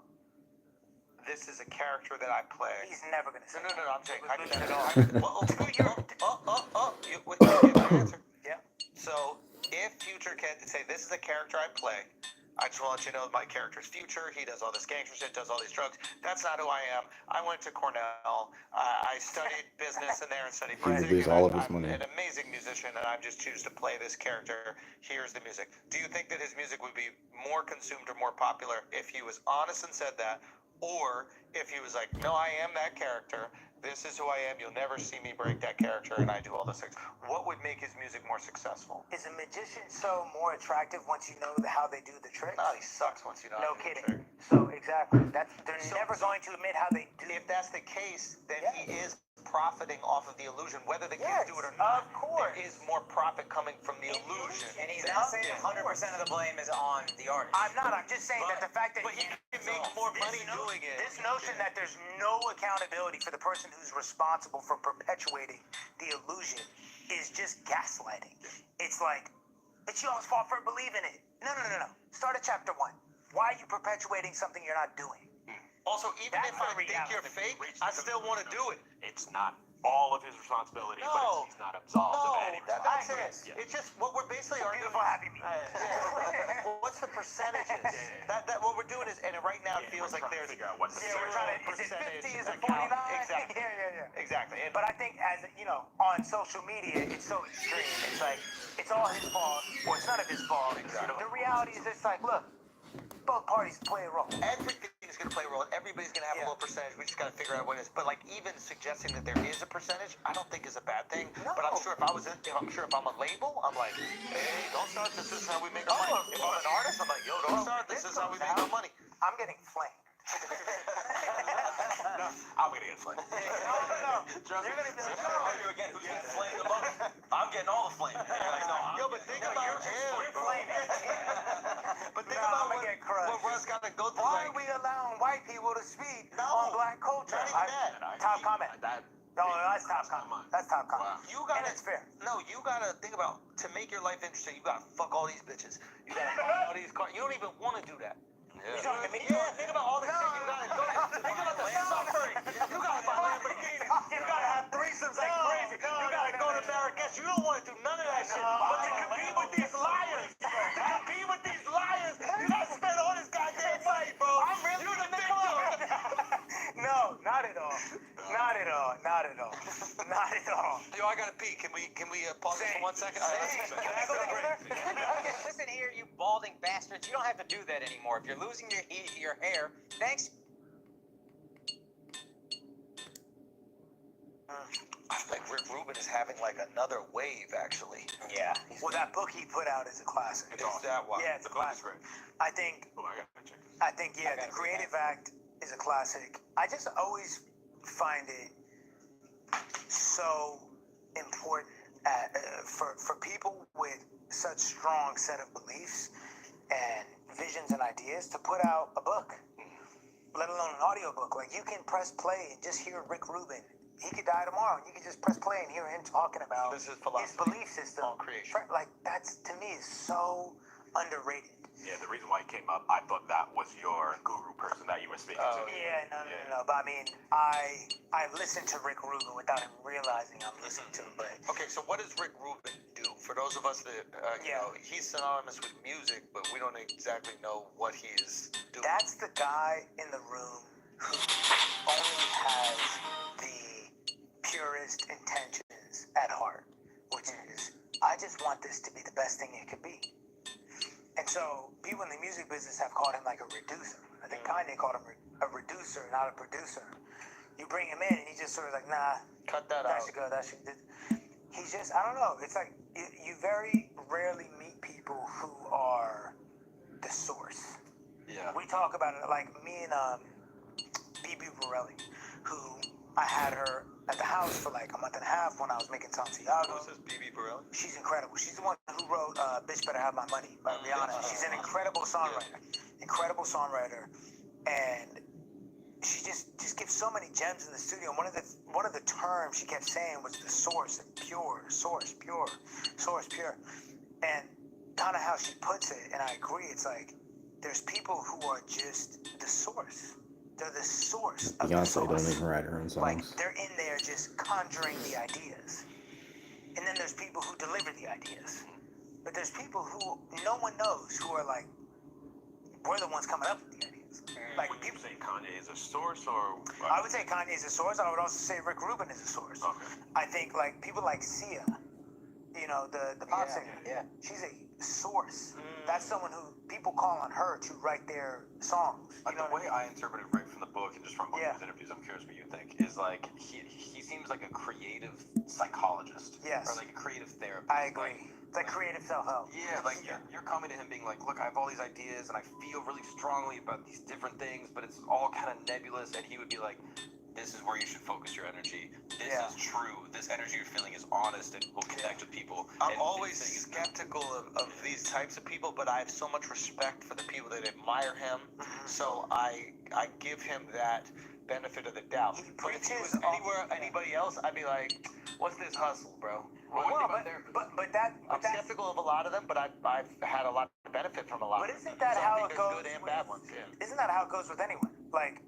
this is a character that I play. He's never gonna say. No, I'm saying, I didn't Yeah. So, if Future can say, this is a character I play, I just want to let you know my character's future. He does all this gangster shit, does all these drugs. That's not who I am. I went to Cornell. I studied business in there and studied He would music. lose all of I'm his money. an amazing musician, and I just choose to play this character. Here's the music. Do you think that his music would be more consumed or more popular if he was honest and said that, or if he was like, no, I am that character. This is who I am. You'll never see me break that character, and I do all those things. What would make his music more successful? Is a magician so more attractive once you know how they do the trick? No, he sucks once you know. No how to do the kidding. trick. So exactly, they're never going to admit how they do. If that's the case, then he is profiting off of the illusion, whether the kids do it or not. Of course. There is more profit coming from the illusion. And he's not saying 100% of the blame is on the artist. I'm not. I'm just saying that the fact that But he can make more money doing it. This notion that there's no accountability for the person who's responsible for perpetuating the illusion is just gaslighting. It's like, it's y'all's fault for believing it. No. Start at chapter 1. Why are you perpetuating something you're not doing? Also, even if I think you're fake, I still want to do it. It's not all of his responsibility, No. but he's not absolved of any that's responsibility. it. It's just what we're basically arguing. Beautiful, happy me. What's the percentages? That what we're doing is, and right now it feels like there's. Figure out what the We're trying to. Is it 50? Is it 49? Exactly. Yeah. Exactly. And But I think on social media, it's so extreme. It's like, it's all his fault, or it's none of his fault. Exactly. The reality is it's like, look, both parties play a role. everything is going to play a role, and everybody's going to have a little percentage. We just got to figure out what it is. But like even suggesting that there is a percentage, I don't think is a bad thing. No. But I'm sure if I'm a label, I'm like, hey, don't start. This is how we make our money. If I'm an artist, I'm like, yo, don't start. This is how we make our money. I'm getting flamed. No, I'm gonna get flamed. No. Trust me. You're gonna be like, You again, who's getting flamed the most? I'm getting all the flame. You're like, no, I'm Yo, but think about you're flaming. But think Nah, about I'ma get crushed. what Russ got to go through. Why Like, are we allowing white people to speak No, on black culture? not even that. Top comment. No, that's top comment. That's top comment. Wow. you gotta, And it's fair. No, you gotta think about, to make your life interesting, you gotta fuck all these bitches. You gotta fuck all these cars. You don't even want to do that. You talking to me? Yeah, think about all the shit you gotta go. Think about the suffering. You gotta buy Lamborghini. You gotta have threesomes like crazy. You gotta go to Marrakesh. You don't want to do none of that shit. But to compete with these liars, you gotta spend all this goddamn money, bro. I'm really You're the in the victim. No, not at all. Not at all. Not at all. Not at all. Yo, I gotta pee. Can we pause this for 1 second? All right, let's Can I go together? Listen here, you balding bastards. You don't have to do that anymore. If you're losing your hair, thanks. I think Rick Rubin is having like another wave, actually. Yeah. Well, that book he put out is a classic. Is that why? Yeah, it's a classic. I think, Oh, I gotta check this. the Creative Act is a classic. I just always find it so important for people with such strong set of beliefs and visions and ideas to put out a book, let alone an audiobook. Like, you can press play and just hear Rick Rubin. He could die tomorrow, and you can just press play and hear him talking about This is his philosophy belief system. on creation. Like, that's, to me, is so underrated. Yeah, the reason why it came up, I thought that was your guru person that you were speaking to. Yeah, no. But I mean, I listen to Rick Rubin without him realizing I'm listening to him. But Okay, so what does Rick Rubin do? For those of us that, you know, he's synonymous with music, but we don't exactly know what he is doing. that's the guy in the room who only has the purest intentions at heart, which is, I just want this to be the best thing it could be. And so people in the music business have called him like a reducer. I think Kanye called him a reducer, not a producer. You bring him in and he's just sort of like, nah, Cut that that out. should go, that should. He's just, I don't know. It's like you very rarely meet people who are the source. Yeah. We talk about it, like me and BB Borelli, who I had her at the house for like a month and a half when I was making Santiago. Who's this, BB Borelli? She's incredible. She's the one who wrote Bitch Better Have My Money by Rihanna. She's an incredible songwriter. Incredible songwriter. And she just gives so many gems in the studio. One of the terms she kept saying was the source and pure, source, pure, source, pure. And kind of how she puts it, and I agree, it's like there's people who are just the source. They're the source of the Beyonce source. don't even write her own Like, songs. they're in there just conjuring the ideas. And then there's people who deliver the ideas. But there's people who no one knows, who are like we're the ones coming up with the ideas. Like Would you say Kanye is a source, or I would say Kanye is a source. I would also say Rick Rubin is a source. Okay. I think like people like Sia, you know, the pop singer. Yeah. She's a source. That's someone who people call on her to write their songs. You know The way I interpreted Rick from the book and just from both his interviews, I'm curious what you think, is like he seems like a creative psychologist. Yes. Or like a creative therapist. I agree. It's like creative self-help. Yeah, like you're coming to him being like, look, I have all these ideas and I feel really strongly about these different things, but it's all kind of nebulous, and he would be like, this is where you should focus your energy. This is true. This energy you're feeling is honest and will connect with people. I'm And always this thing is skeptical of these types of people, but I have so much respect for the people that admire him. So I give him that benefit of the doubt. But if he was anybody else, I'd be like, what's this hustle, bro? I'm skeptical of a lot of them, but I've had a lot of benefit from a lot But of them. isn't that So I how think it there's goes? good and bad ones. Yeah. Isn't that how it goes with anyone? Like,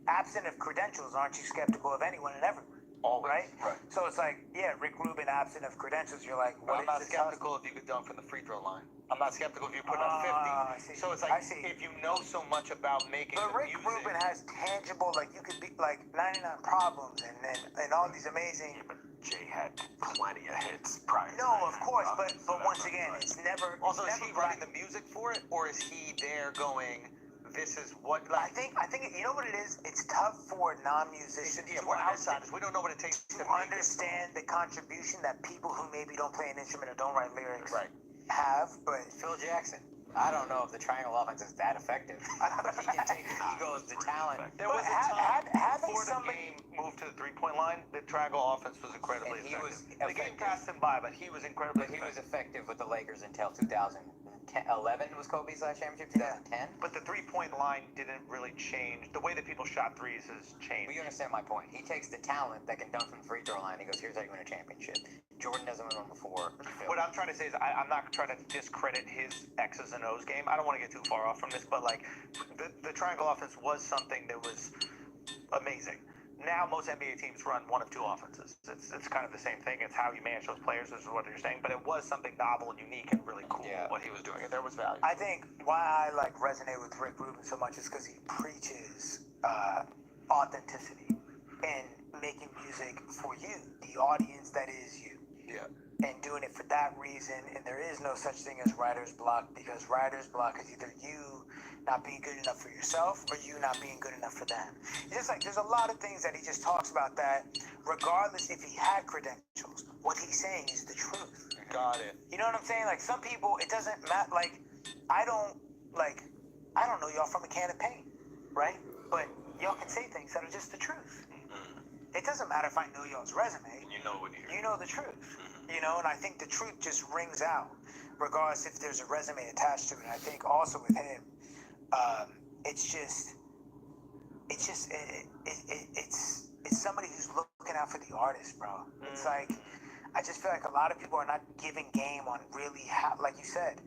absent of credentials, aren't you skeptical of anyone and everyone? Always. Right? Right. So it's like, yeah, Rick Rubin, absent of credentials, you're like, But what I'm not is this skeptical if you could dunk from the free throw line. I'm not skeptical if you put up 50. I see. So it's I like, see. if you know so much about making But the Rick music, Rubin has tangible, like, you could be like 99 Problems and all these amazing. But Jay had plenty of hits prior. No, to of that. course, but once again, it's never. also, it's is he never writing the music for it, or is he there going, this is what, I like, think you know what it is. It's tough for non-musicians. yeah, to we're outsiders. We don't know what it takes to understand the contribution that people who maybe don't play an instrument or don't write lyrics Right. have. But Phil Jackson. I don't know if the triangle offense is that effective. I don't think he can take the egos, the talent. There was a time before the game moved to the three-point line, the triangle offense was incredibly And he effective. was The game effective. passed him by, but he was incredibly But he was effective. effective with the Lakers until 2011 was Kobe's last championship, 2010. But the three-point line didn't really change. The way that people shot threes has changed. Well, you understand my point. He takes the talent that can dunk from the free throw line. He goes, here's how you win a championship. Jordan doesn't win one before. What I'm trying to say is I'm not trying to discredit his X's and O's game. I don't want to get too far off from this, but like the triangle offense was something that was amazing. Now most NBA teams run one of two offenses. It's kind of the same thing. It's how you manage those players, is what you're saying. But it was something novel and unique and really cool what he was doing. And there was value. I think why I like resonate with Rick Rubin so much is because he preaches authenticity and making music for you, the audience that is you. Yeah. And doing it for that reason, and there is no such thing as writer's block, because writer's block is either you not being good enough for yourself or you not being good enough for them. It's just like there's a lot of things that he just talks about that, regardless if he had credentials, what he's saying is the truth. Got it. You know what I'm saying? Like some people, it doesn't matter. Like I don't know y'all from a can of paint, right? But y'all can say things that are just the truth. It doesn't matter if I know y'all's resume. You know what you hear. You know the truth. You know, and I think the truth just rings out, regardless if there's a resume attached to it. And I think also with him, it's somebody who's looking out for the artist, bro. It's like, I just feel like a lot of people are not giving game on really how, like you said,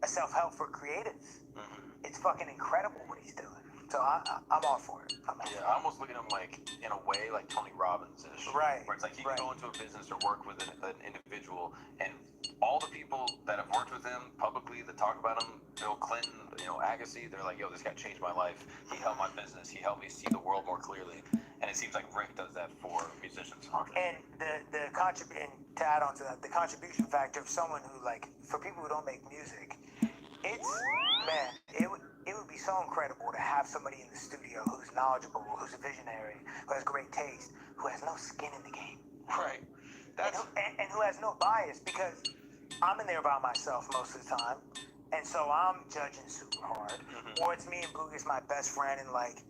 a self-help for creatives. It's fucking incredible what he's doing. So I'm all for it. I almost look at him like, in a way, like Tony Robbins-ish. Right. Where it's like he can go into a business or work with an individual, and all the people that have worked with him publicly that talk about him, Bill Clinton, Agassi, they're like, yo, this guy changed my life. He helped my business. He helped me see the world more clearly. And it seems like Rick does that for musicians. And the contribution, to add on to that, the contribution factor of someone who, like, for people who don't make music, it would be so incredible to have somebody in the studio who's knowledgeable, who's a visionary, who has great taste, who has no skin in the game. Right. And who has no bias, because I'm in there by myself most of the time, and so I'm judging super hard. Or it's me and Boogie's my best friend, and like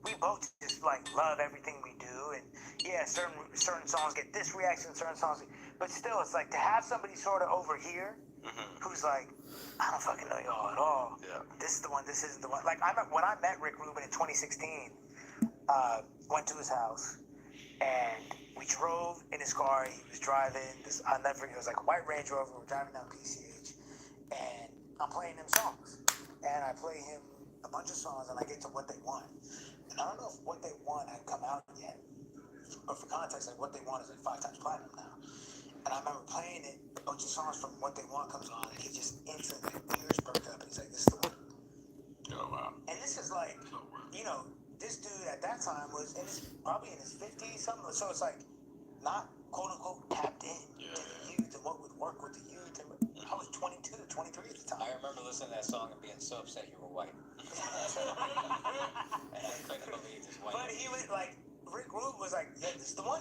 we both just like love everything we do, and yeah, certain songs get this reaction, certain songs, but still, it's like to have somebody sort of over here who's like, I don't fucking know y'all at all. Yeah. This is the one. This isn't the one. Like when I met Rick Rubin in 2016, went to his house, and we drove in his car. He was driving this. I'll never forget. It was like a white Range Rover. We're driving down PCH, and I'm playing him songs, and I play him a bunch of songs, and I get to What They Want, and I don't know if What They Want had come out yet, but for context, like What They Want is like 5 times platinum now. And I remember playing it, a bunch of songs from What They Want comes on, and he just instantly, ears perked up, and he's like, this is the one. Oh, wow. And this is like, you know, this dude at that time was probably in his 50s, something. So it's like not quote unquote tapped in to the youth and what would work with the youth. And I was 22, 23 at the time. I remember listening to that song and being so upset you were white. And I couldn't believe this white. But he was like, Rick Rubin was like, yeah, this is the one.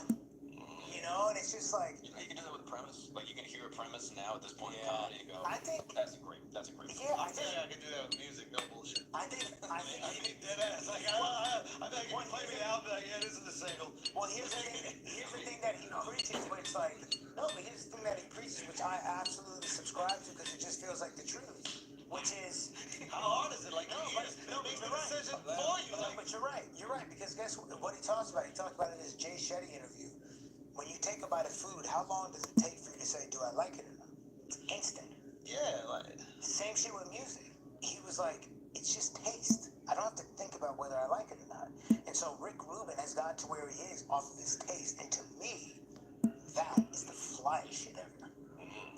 You know, and it's just like, You know, you can do that with a premise. Like, you can hear a premise now at this point in comedy. You go, I think, that's great. yeah, I think I can do that with music, no bullshit. I think I mean, dead ass. Like, I think you can play me out, but like, yeah, this is the single. well, here's the thing that he preaches, where it's like, no, but here's the thing that he preaches, which I absolutely subscribe to because it just feels like the truth, which is, How hard is it? Like, no, but it'll make the decision for you. no, Like, but you're right, because guess what he talks about? He talked about it in his Jay Shetty interview. When you take a bite of food, how long does it take for you to say, do I like it or not? It's instant. yeah, like, Same shit with music. He was like, it's just taste. I don't have to think about whether I like it or not. And so Rick Rubin has gotten to where he is off of his taste. And to me, that is the flyest shit ever.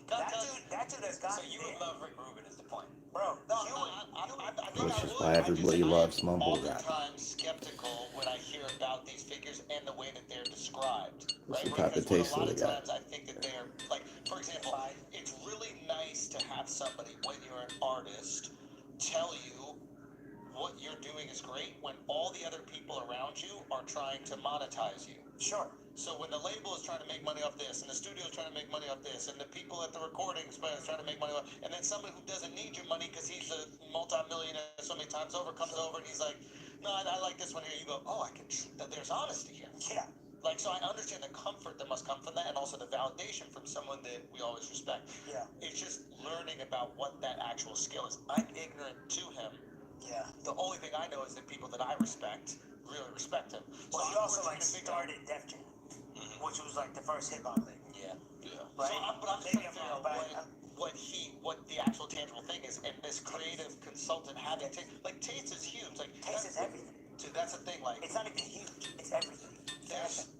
That dude has gotten So you would love Rick Rubin is the point. Bro, no, you no, would. I think Which I is would. why everybody loves mumble rap. Oftentimes skeptical when I hear about these figures and the way that they're described. That's Right? the type of Because taste a lot that of they got. times I think that they're like, for example, it's really nice to have somebody when you're an artist tell you what you're doing is great when all the other people around you are trying to monetize you. Sure. So when the label is trying to make money off this, and the studio is trying to make money off this, and the people at the recording space trying to make money off, and then somebody who doesn't need your money because he's a multi-millionaire so many times over comes over and he's like, no, I like this one here. You go, oh, there's honesty here. Yeah. Like, so I understand the comfort that must come from that, and also the validation from someone that we always respect. Yeah. It's just learning about what that actual skill is. I'm ignorant to him. Yeah. The only thing I know is that people that I respect really respect him. Well, he I'm also trying like to figure out- started Def Jam, which was like the first hip hop label. Yeah. Right? So I'm just Maybe trying to I'm figure wrong, out what the actual tangible thing is, and this creative consultant having taste. Like, taste is huge. Like, taste is everything. Dude, that's the thing. Like, It's not even huge. It's everything.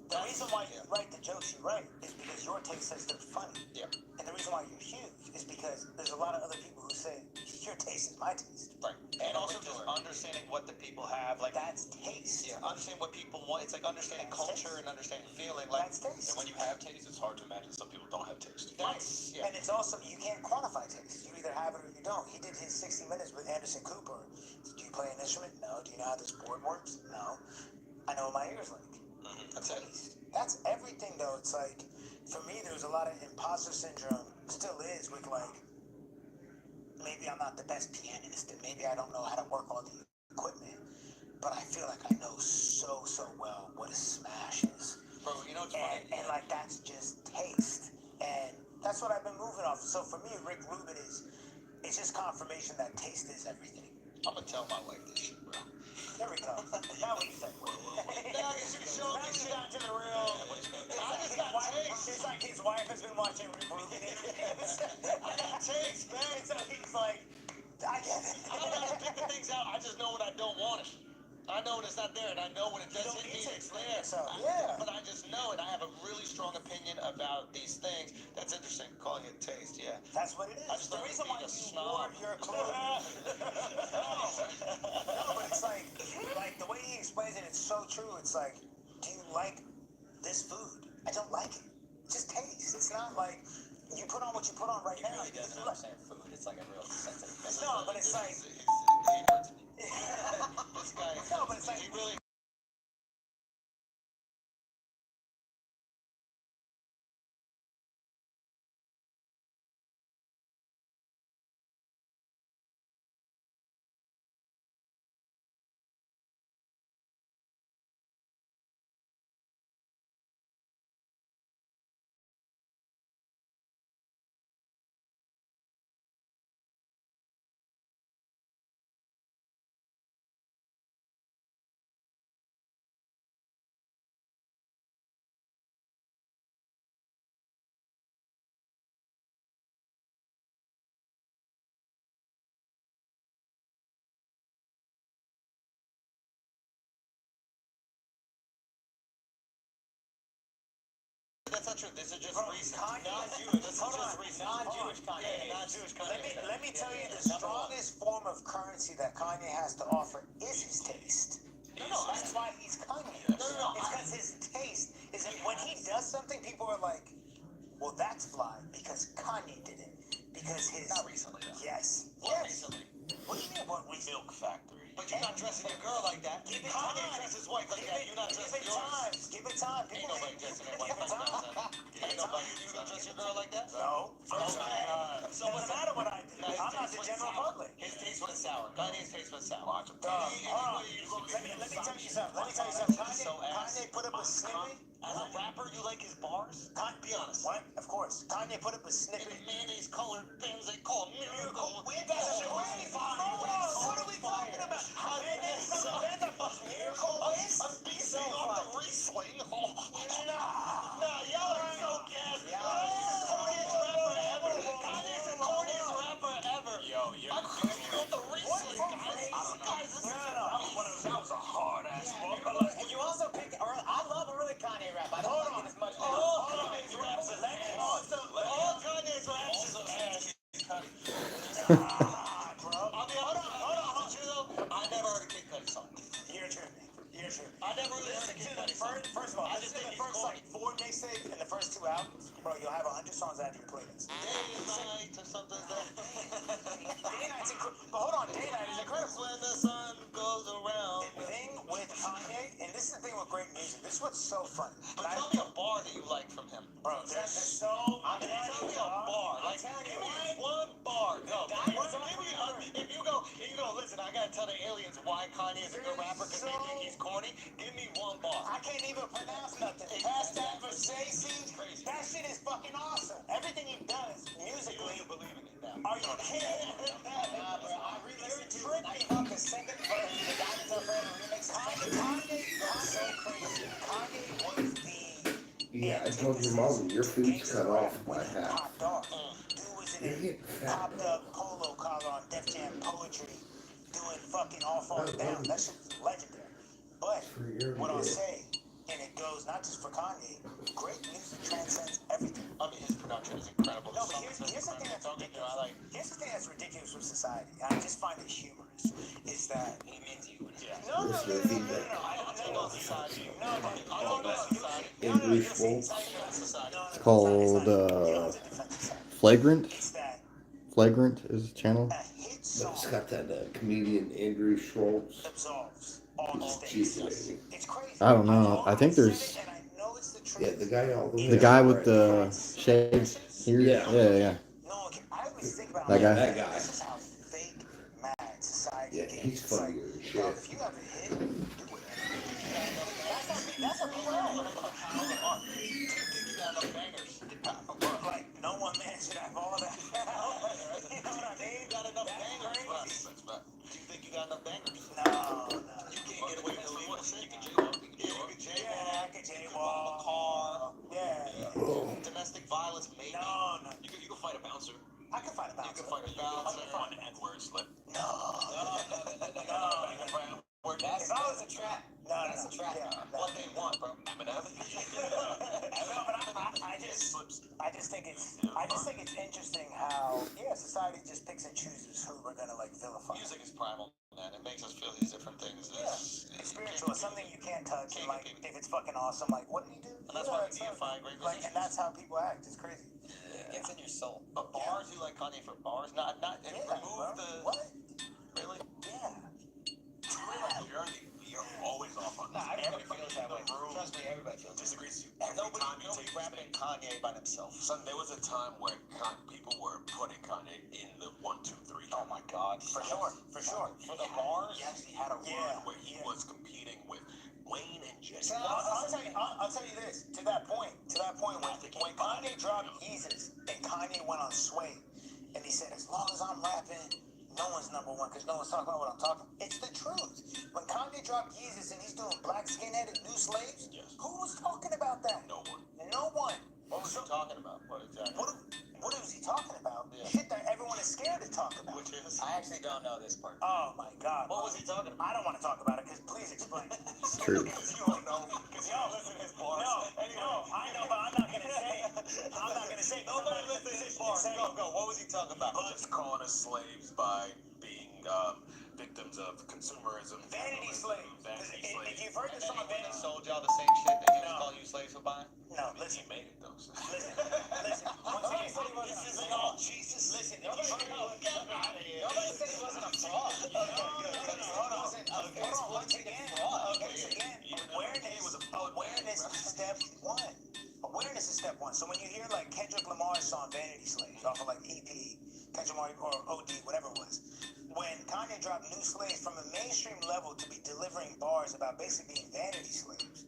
The reason why you write the jokes you write is because your taste says they're funny. Yeah. And the reason why you're huge is because there's a lot of other people who say, your taste is my taste. Right. And also just understanding what the people have. Like, That's taste. yeah, understanding what people want. It's like understanding culture and understanding feeling. Like, That's taste. And when you have taste, it's hard to imagine some people don't have taste. that's, yeah. And it's also, you can't quantify taste. You either have it or you don't. He did his 60 Minutes with Anderson Cooper. Do you play an instrument? No. Do you know how this board works? No. I know what my ears like. That's it. That's everything, though. It's like, for me, there's a lot of imposter syndrome, still is, with like, maybe I'm not the best pianist, and maybe I don't know how to work all the equipment, but I feel like I know so well what a smash is. Bro, you know what's funny? And like, that's just taste. And that's what I've been moving off. So for me, Rick Rubin it's just confirmation that taste is everything. I'm gonna tell my wife this shit, bro. There we go. Now we can say. Now you should show Now me we shit. got to the real. I just got taste. It's like his wife has been watching Rick Rubin interviews. I got taste, man. And so he's like, I get it. I don't know how to pick the things out. I just know when I don't want it. I know when it's not there, and I know when it does hit me, it's there. Yeah. But I just know it. I have a really strong opinion about these things. That's interesting, calling it taste, yeah. That's what it is. I just The thought reason it why would be you a snob. wore your clothes. No, but it's like the way he explains it, it's so true. It's like, do you like this food? I don't like it. It just tastes. It's not like you put on what you put on right now. He doesn't understand food. It's like a real sensitive thing. No, but it's like. This guy, No, but it's like. he really That's not true. This is just recent. Non-Jewish. This is just recent. Non-Jewish Kanye. Yeah, non-Jewish Kanye. Let me tell you, the strongest form of currency that Kanye has to offer is his taste. No, that's why he's Kanye. No. It's because his taste is that when he does something, people are like, well, that's fly because Kanye did it. Because his... Not recently, though. Yes. What recently? What do you mean, what recently? Milk Factory. But you're not dressing your girl like that. Give it Kanye time. dresses his wife like that. You're not dressing yours. Give it time. Ain't nobody dressing their wife like that. Ain't nobody. You gonna dress your girl like that? No. So what's matter what I do? I'm not the general public. His taste was sour. Kanye's taste was sour. Let me tell you something. Kanye put up a snippet. As a rapper, you like his bars? Be honest. What? Of course. Kanye put up a snippet. Mayonnaise colored things they call miracle. That's crazy. What are we talking about? Miracle Whip? I'm beasting on the Riesling. Nah, y'all are so gassed. Kanye's the corniest rapper ever. Yo, I'm beasting on the Riesling, guys. that was a hard ass one. And you also pick. I love early Kanye rap. I don't like it as much. All Kanye's raps is ass. All Kanye's raps is ass. I never heard a Kid Cudi song. You're tripping. I never really heard a Kid Cudi song. First of all, I just think the first like 4 mixtapes and the first 2 albums, bro, you'll have 100 songs out of your playlist. Day and night or something like Day and Night's incredible. But hold on, Day and Night is incredible. when the sun goes around. The thing with Kanye, and this is the thing with great music, this is what's so funny. But tell me a bar that you like from him. Bro, there's so Tell me a bar. Like, give me one bar. No, if you go, listen, I gotta tell the aliens why Kanye is a good rapper because they think he's corny. Give me one bar. I can't even pronounce nothing. Past that for Stacey, that shit is fucking awesome. Everything he does musically. You believe in it now. Are you kidding? Nah, bro. I re-listened to it. Trippy. I thought the second verse, the Diamonds Are Forever remix. Kanye was so crazy. Kanye was the... Yeah, I told your mom your food's cut off by half. Popped off. Dude was in a popped up polo collar on Def Jam Poetry, doing fucking All Falls Down. That shit was legendary. But what I'll say, and it goes not just for Kanye, great music transcends everything. I mean, his production is incredible. No, but here's the thing that's ridiculous. Here's the thing that's ridiculous with society, and I just find it humorous, is that He means you. Yeah. no. Andrew Schultz. It's called Flagrant. It's that Flagrant is his channel. a hit But song it's got that comedian Andrew Schultz. absolves all mistakes. Jeez, It's crazy. I don't know. I think said there's it, and I know it's the truth. yeah, the guy all the way the guy up with right the shaved ears. Yeah. Yeah. No one can. I always think about That guy? That guy. This is how fake mad society Yeah, gets. he's It's funny like, as shit. yo, if you have a hit, do it. That's what people are. Like, no one man should have all that. You know what I mean? You got enough bangers for Crazy. us. Do you think you got enough bangers? No. You can't get away with illegal shit. You can jaywalk. You can jaywalk. Yeah, I could A jaywalk. car. Yeah. Domestic violence, maybe. No. You can fight a bouncer. I can fight a You bouncer. can fight a bouncer. One N-word slip. No. That's a trap. That's a trap. What they want, bro. I just think it's interesting how society just picks and chooses who we're gonna like vilify. Music is primal, man. It makes us feel these different things. It's spiritual. It's something you can't touch. And like, if it's fucking awesome, like, what do you do? And that's why we deify great Like, musicians. and that's how people act. It's crazy. It gets in your soul. But bars, you like Kanye for bars? Not remove the. What? Really? Yeah. You're always off on this. Everybody feels that way. Trust me, everybody feels that way. Disagrees with you. Every time you take rapping Kanye by himself. Son, there was a time where people were putting Kanye in the 1, 2, 3. Oh my God. For sure. For sure. For the bars? He actually had a Yeah. run where he was competing with Wayne and Jay. So I'll tell you this. To that point, when Kanye dropped Yeezus and Kanye went on Sway, and he said, as long as I'm rapping, no one's number one because no one's talking about what I'm talking. It's the truth. When Kanye dropped Yeezus and he's doing Black Skinhead and New Slaves, Yes. who was talking about that? No one. No one. What was he talking about? What exactly? What was he talking about? Yeah. Shit that everyone is scared to talk about. Which is? I actually don't know this part. Oh my God. What was he talking about? I don't want to talk about it because please explain. True. Because you don't know. Because you don't listen to his bars. No, I know, but I'm not gonna us slaves by being victims of consumerism. Vanity slaves. Vanity If slaves. you've heard the song When he Vanity sold y'all the same shit that he was calling you slaves for buying? No, listen. He made it though. So. Listen. Once again, This isn't all Jesus. listen. Get out of here. Nobody said he wasn't a fraud. Hold on. Once again, awareness is step one. Awareness is step one. So when you hear like Kendrick Lamar's song Vanity Slaves off of like EP, Kendrick Lamar or OD, whatever it was, when Kanye dropped New Slaves from a mainstream level to be delivering bars about basically being vanity slaves,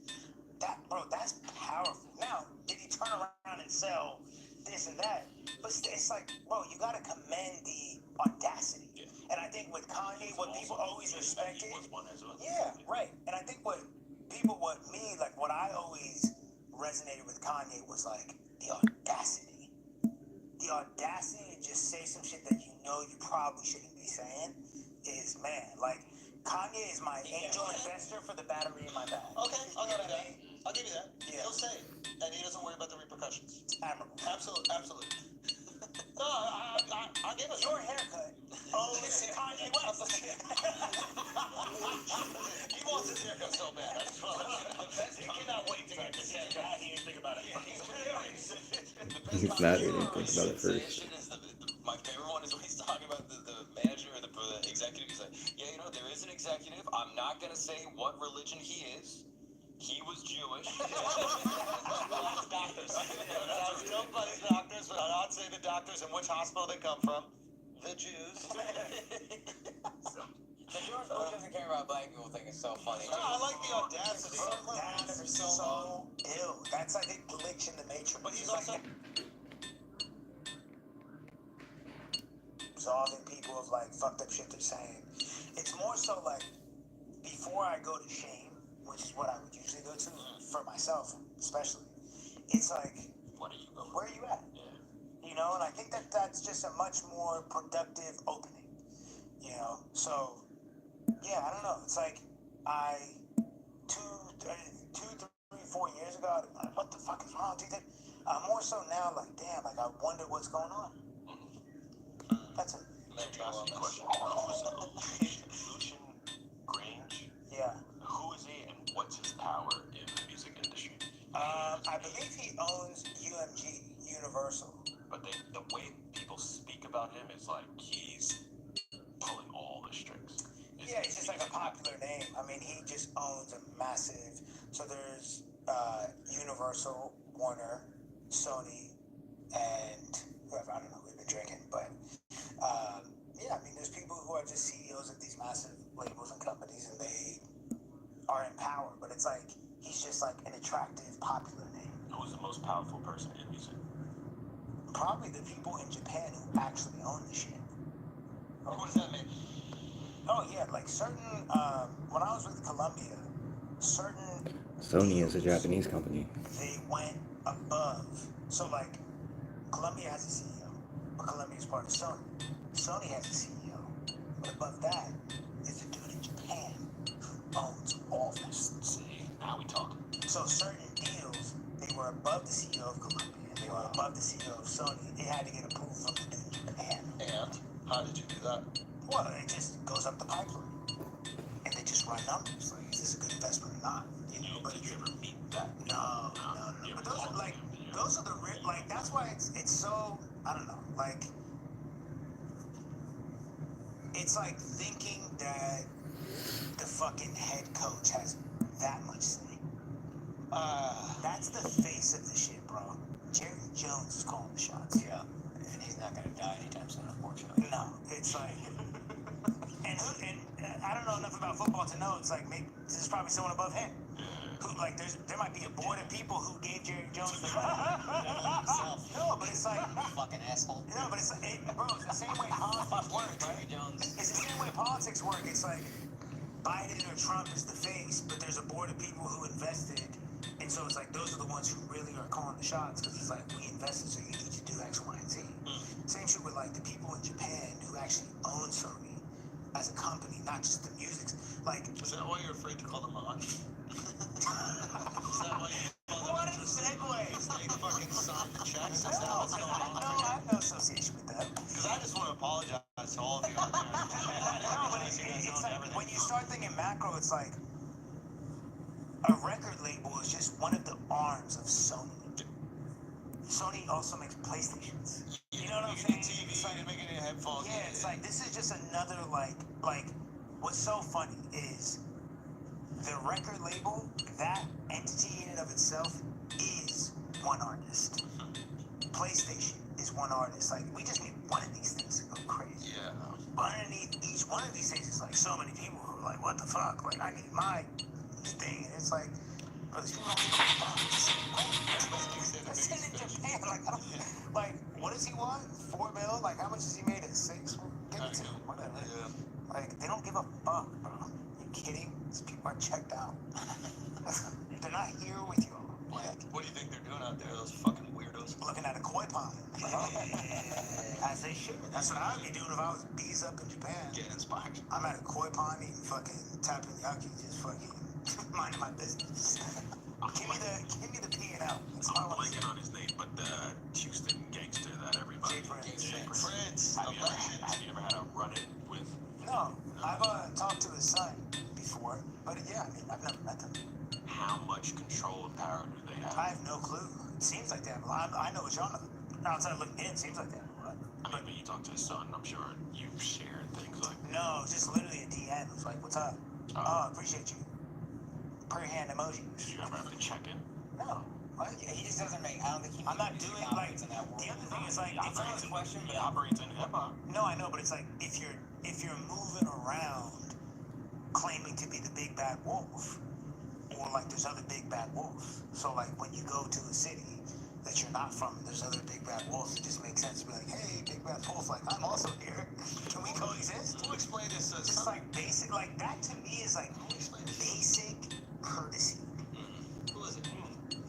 that's powerful. Now, did he turn around and sell this and that? But it's like, bro, you gotta commend the audacity. Yeah. And I think with Kanye, what people always respected. He was one as well. Yeah, right. And I think what I always resonated with Kanye was like the audacity. The audacity to just say some shit that you know you probably shouldn't be saying is, man, like, Kanye is my angel investor for the battery in my bag. Okay, I'll give you that. I'll give you that. Yeah. He'll say it, and he doesn't worry about the repercussions. Admirable. Absolutely. No, I'll give it. Your haircut. Oh, listen, Kanye West. He wants his haircut so bad. I just want he cannot wait to get this haircut. He didn't think about it. He's mad he didn't think about it first. My favorite one is when he's talking about the manager or the executive. He's like, yeah, you know, there is an executive. I'm not going to say what religion he is. He was Jewish. Doctors. I'll still buddy doctors, but I'll not say the doctors and which hospital they come from. The Jews. The George Bush doesn't care about black people think it's so funny. No, I like the audacity. That's so ill. That's like a glitch in the matrix. But he's also... Absolving people of like fucked up shit they're saying. It's more so like before I go to shame, which is what I would usually go to for myself, especially. It's like, What are you going? where are you at? Yeah. You know, and I think that that's just a much more productive opening. You know, so yeah, I don't know. It's like two, 3, 4 years ago, I'd be like, what the fuck is wrong with you? More so now, like, damn, like I wonder what's going on. That's it. Let me ask you a question. Lucian Grange? Yeah. Who is he and what's his power in the music industry? I believe he owns UMG, Universal. But the way people speak about him is like he's pulling all the strings. Yeah, he's just like a popular name. I mean, he just owns a massive. So there's Universal, Warner, Sony, and whoever. I don't know who we've been drinking, but yeah, I mean, there's people who are just CEOs of these massive labels and companies, and they are in power. But it's like he's just like an attractive, popular name. Who's the most powerful person in music? Probably the people in Japan who actually own the shit. What does that mean? Oh yeah, like certain. When I was with Columbia, certain. Sony is a Japanese company. They went above. So like, Columbia has a CEO, but Columbia is part of Sony. Sony has a CEO, but above that is a dude in Japan who owns all this. See, now we talking. So certain deals, they were above the CEO of Columbia, and they were above the CEO of Sony. They had to get approval from the dude in Japan. And how did you do that? Well, it just goes up the pipeline, and they just run numbers. Like, is this a good investment or not? You know, but Did you ever meet that? no. But those are like, those are the like. That's why it's so. I don't know. Like, it's like thinking that the fucking head coach has that much say. That's the face of the shit, bro. Jerry Jones is calling the shots. Yeah, and he's not gonna die anytime soon, unfortunately. No, it's like, and I don't know enough about football to know. It's like maybe this is probably someone above him. Who like there might be a board of people who gave Jerry Jones the money. No, but it's like Fucking asshole. no, but it's like bro, it's the same way politics work, Jerry right? Jones. It's the same way politics work. It's like Biden or Trump is the face, but there's a board of people who invested, and so it's like those are the ones who really are calling the shots because it's like we invested, so you need to do X, Y, and Z. Same shit with like the people in Japan who actually own Sony as a company, not just the music. Like, Is that why you're afraid to call them on? Is that why you call them what a segue! They fucking signed the checks? Is that No, what's going on? I have no association with that. Because I just want to apologize to all of you out there. No, but it's like, when you start thinking macro, it's like, a record label is just one of the arms of Sony. Sony also makes PlayStations. You know what I'm saying? It's like making it headphones. Yeah, it's like, this is just another, like, what's so funny is the record label, that entity in and of itself is one artist. PlayStation is one artist. Like, we just need one of these things to go crazy. Yeah. But underneath each one of these things is like so many people who are like, what the fuck? Like, I need my thing. And it's like, bro, these people don't give a fuck. Let's send it to Japan. Like, I don't, like, what does he want? 4 mil? Like, how much has he made it? 6? Give it to him. Whatever. Yeah. Like, they don't give a fuck, bro. You kidding? These people are checked out. They're not here with you. Like, what do you think they're doing out there, those fucking weirdos? looking at a koi pond. As they should. That's what I would be doing if I was bees up in Japan. Getting inspired. I'm at a koi pond eating fucking tappanyaki, just fucking minding my business. Give me the P and L. I'm blanking on his name, but the Houston gangster that everybody. Prince. Have you ever had a run-in with? No, I've talked to his son before, but yeah, I mean, I've never met them. How much control and power do they have? I have no clue. It seems like they have a lot. I know what y'all know. Outside of looking in, it seems like they have a lot. I mean, when you talk to his son, I'm sure you've shared things like. No, just literally a DM. It was like, what's up? Oh, appreciate you. Per hand emoji. Did you ever have to check in? No. What? He just doesn't make. I don't think he. I'm not doing like. in that world. The other thing is like, It's a good question, He but operates in hip hop. no, I know, but it's like if you're moving around, claiming to be the big bad wolf, or like there's other big bad wolves. So like when you go to a city that you're not from, there's other big bad wolves. It just makes sense to be like, hey, big bad wolf, like I'm also here. Can we coexist? Who explained this? Just like basic, like that to me is like basic courtesy. Who is it?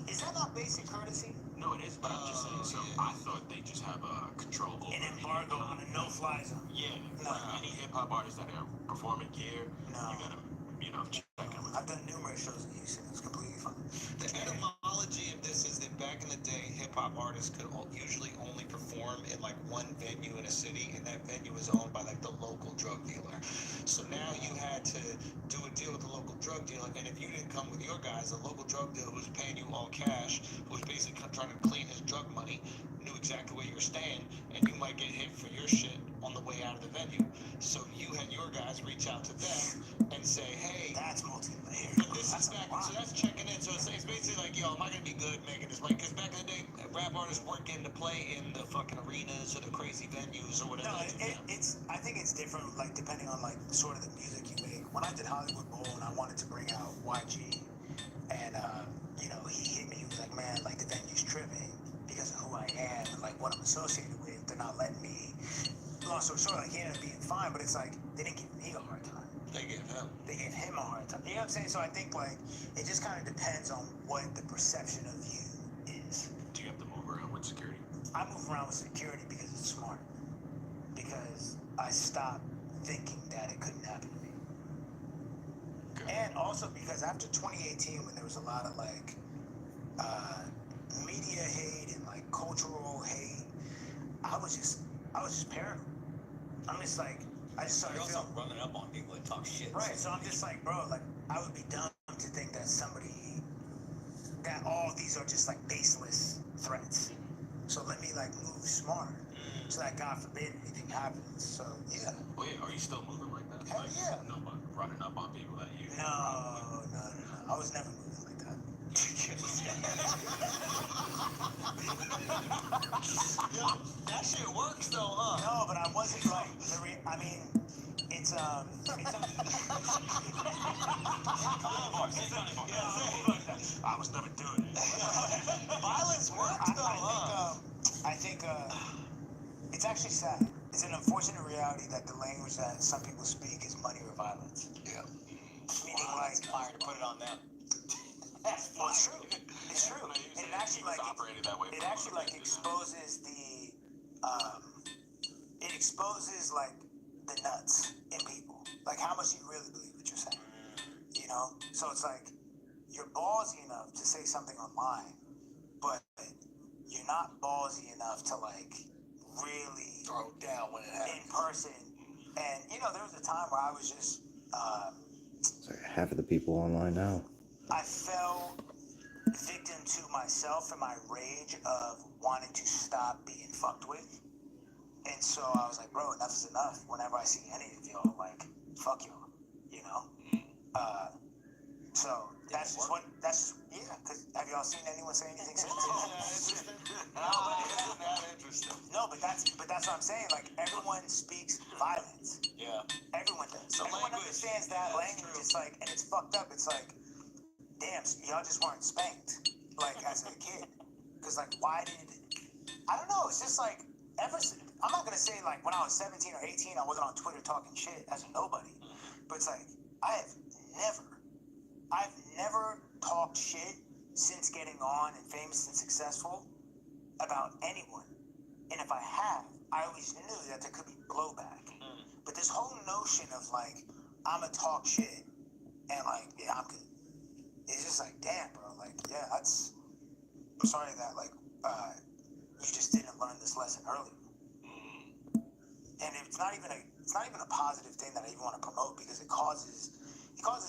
Is that not basic courtesy? No, it is, but I'm just saying. So yeah. I thought they just have control over An embargo on a no-fly zone. Yeah, No. like any hip hop artist that are performing gear, No. you gotta, check in with. I've done numerous shows in Houston. It's completely fine. The etymology of this is that back in the day, hip-hop artists could usually only perform in like one venue in a city, and that venue was owned by like the local drug dealer. So now you had to do a deal with the local drug dealer, and if you didn't come with your guys, the local drug dealer who was paying you all cash, who was basically trying to clean his drug money, knew exactly where you were staying, and you might get hit for your shit on the way out of the venue. So you had your guys reach out to them and say, hey, That's multi-layered. but this is back, so that's checking in. So it's basically like, yo, am I gonna be good making this money? Because back in the day, rap artists weren't getting to play in the fucking arenas or the crazy venues or whatever. No, it's. I think it's different, like depending on like sort of the music you make. When I did Hollywood Bowl and I wanted to bring out YG, and you know, he hit me. He was like, man, like the venue's tripping because of who I am and like what I'm associated with. They're not letting me. Long story short, like he ended up being fine, but it's like they didn't give me a hard time. They gave him. They gave him a hard time. You know what I'm saying? So I think like it just kind of depends on what the perception of you is. Do you have to move around with security? I move around with security because it's smart. Because I stopped thinking that it couldn't happen to me. Good. And also because after 2018, when there was a lot of like media hate and like cultural hate, I was just paranoid. I'm just like, I just started You're also feeling. running up on people that talk shit. Right, so I'm just like, bro, like, I would be dumb to think that that all of these are just like baseless threats. So let me like move smart so that God forbid anything happens. So yeah. Well, yeah, are you still moving like that? Hell Like, yeah. No, but running up on people that you. No. I was never moving like that. Yo, that shit works though, huh? No, but I wasn't like, I mean, it's I was never doing it. Violence works though, huh? I think it's actually sad. It's an unfortunate reality that the language that some people speak is money or violence. Yeah. Meaning It's like, fire to put it on them. well, it's true. It's true. And it actually like operated that way. it actually like exposes it exposes like the nuts in people. Like how much you really believe what you're saying. You know? So it's like you're ballsy enough to say something online, but you're not ballsy enough to like really Throw it down when it happens. in person And you know, there was a time where I was just, Sorry, half of the people online now. I fell victim to myself and my rage of wanting to stop being fucked with. And so I was like, bro, enough is enough. Whenever I see any of y'all, like, fuck y'all, you know? So that's just what, that's, yeah, because have y'all seen anyone say anything since? No, but that's what I'm saying. Like, everyone speaks violence. Yeah. Everyone does. So Everyone language. understands that language. It's like, and it's fucked up. It's like, damn, so y'all just weren't spanked, like, as a kid. Because, like, why did, I don't know, it's just like, I'm not going to say, like, when I was 17 or 18, I wasn't on Twitter talking shit as a nobody. But it's like, I've never talked shit since getting on and famous and successful about anyone. And if I have, I always knew that there could be blowback. But this whole notion of, like, I'ma talk shit and, like, yeah, I'm good. It's just like, damn, bro, like, yeah, I'm sorry that, like, you just didn't learn this lesson earlier. And it's not even a positive thing that I even want to promote, because it causes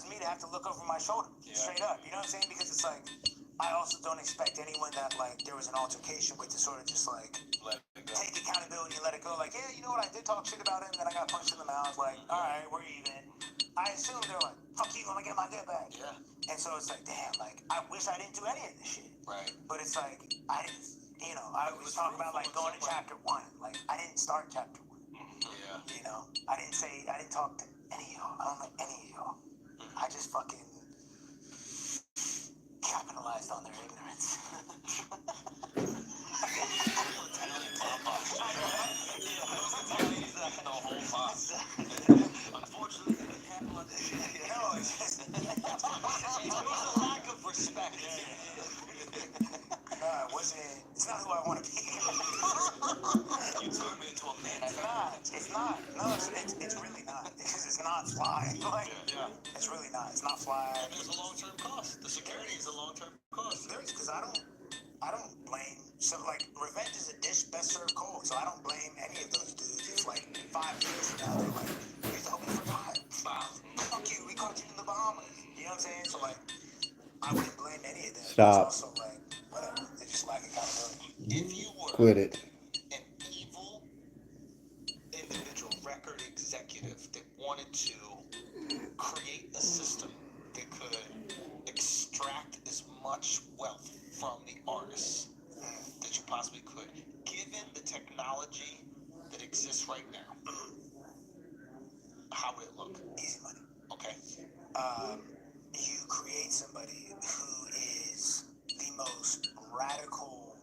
me to have to look over my shoulder, straight up. You know what I'm saying? Because it's like, I also don't expect anyone that, like, there was an altercation with to sort of just, like, take accountability and let it go. Like, yeah, you know what, I did talk shit about him, then I got punched in the mouth. Like, all right, we're even. I assume they're like, fuck you, I'm gonna get my get back. Yeah. And so it's like, damn, like, I wish I didn't do any of this shit. Right. But it's like, I didn't, you know, I always talk about, like, going to chapter 1. Like, I didn't start chapter 1. Yeah. You know, I didn't talk to any of y'all. I don't know any of y'all. I just fucking capitalized on their ignorance. Unfortunately, they didn't have much shit. No, it's just, It's a lack of respect. it's not who I want to be. You turned me into a man. It's not. No, it's really not. Because it's not fly. Like, it's really not. It's not fly. And there's a long-term cost. The security is a long-term cost. There is, because I don't blame. So, like, revenge is a dish best served cold. So I don't blame any of those dudes. It's like 5 years from now, they're like, you told me for 5. Fuck you. We caught you in the Bahamas. You know what I'm saying? So, like, I wouldn't blame any of them. Stop. It's also like, whatever. They just lack accountability. If you were Quit it. an evil individual record executive that wanted to create a system that could extract as much wealth from the artists that you possibly could, given the technology that exists right now, how would it look? Easy money. Okay. You create somebody who is the most radical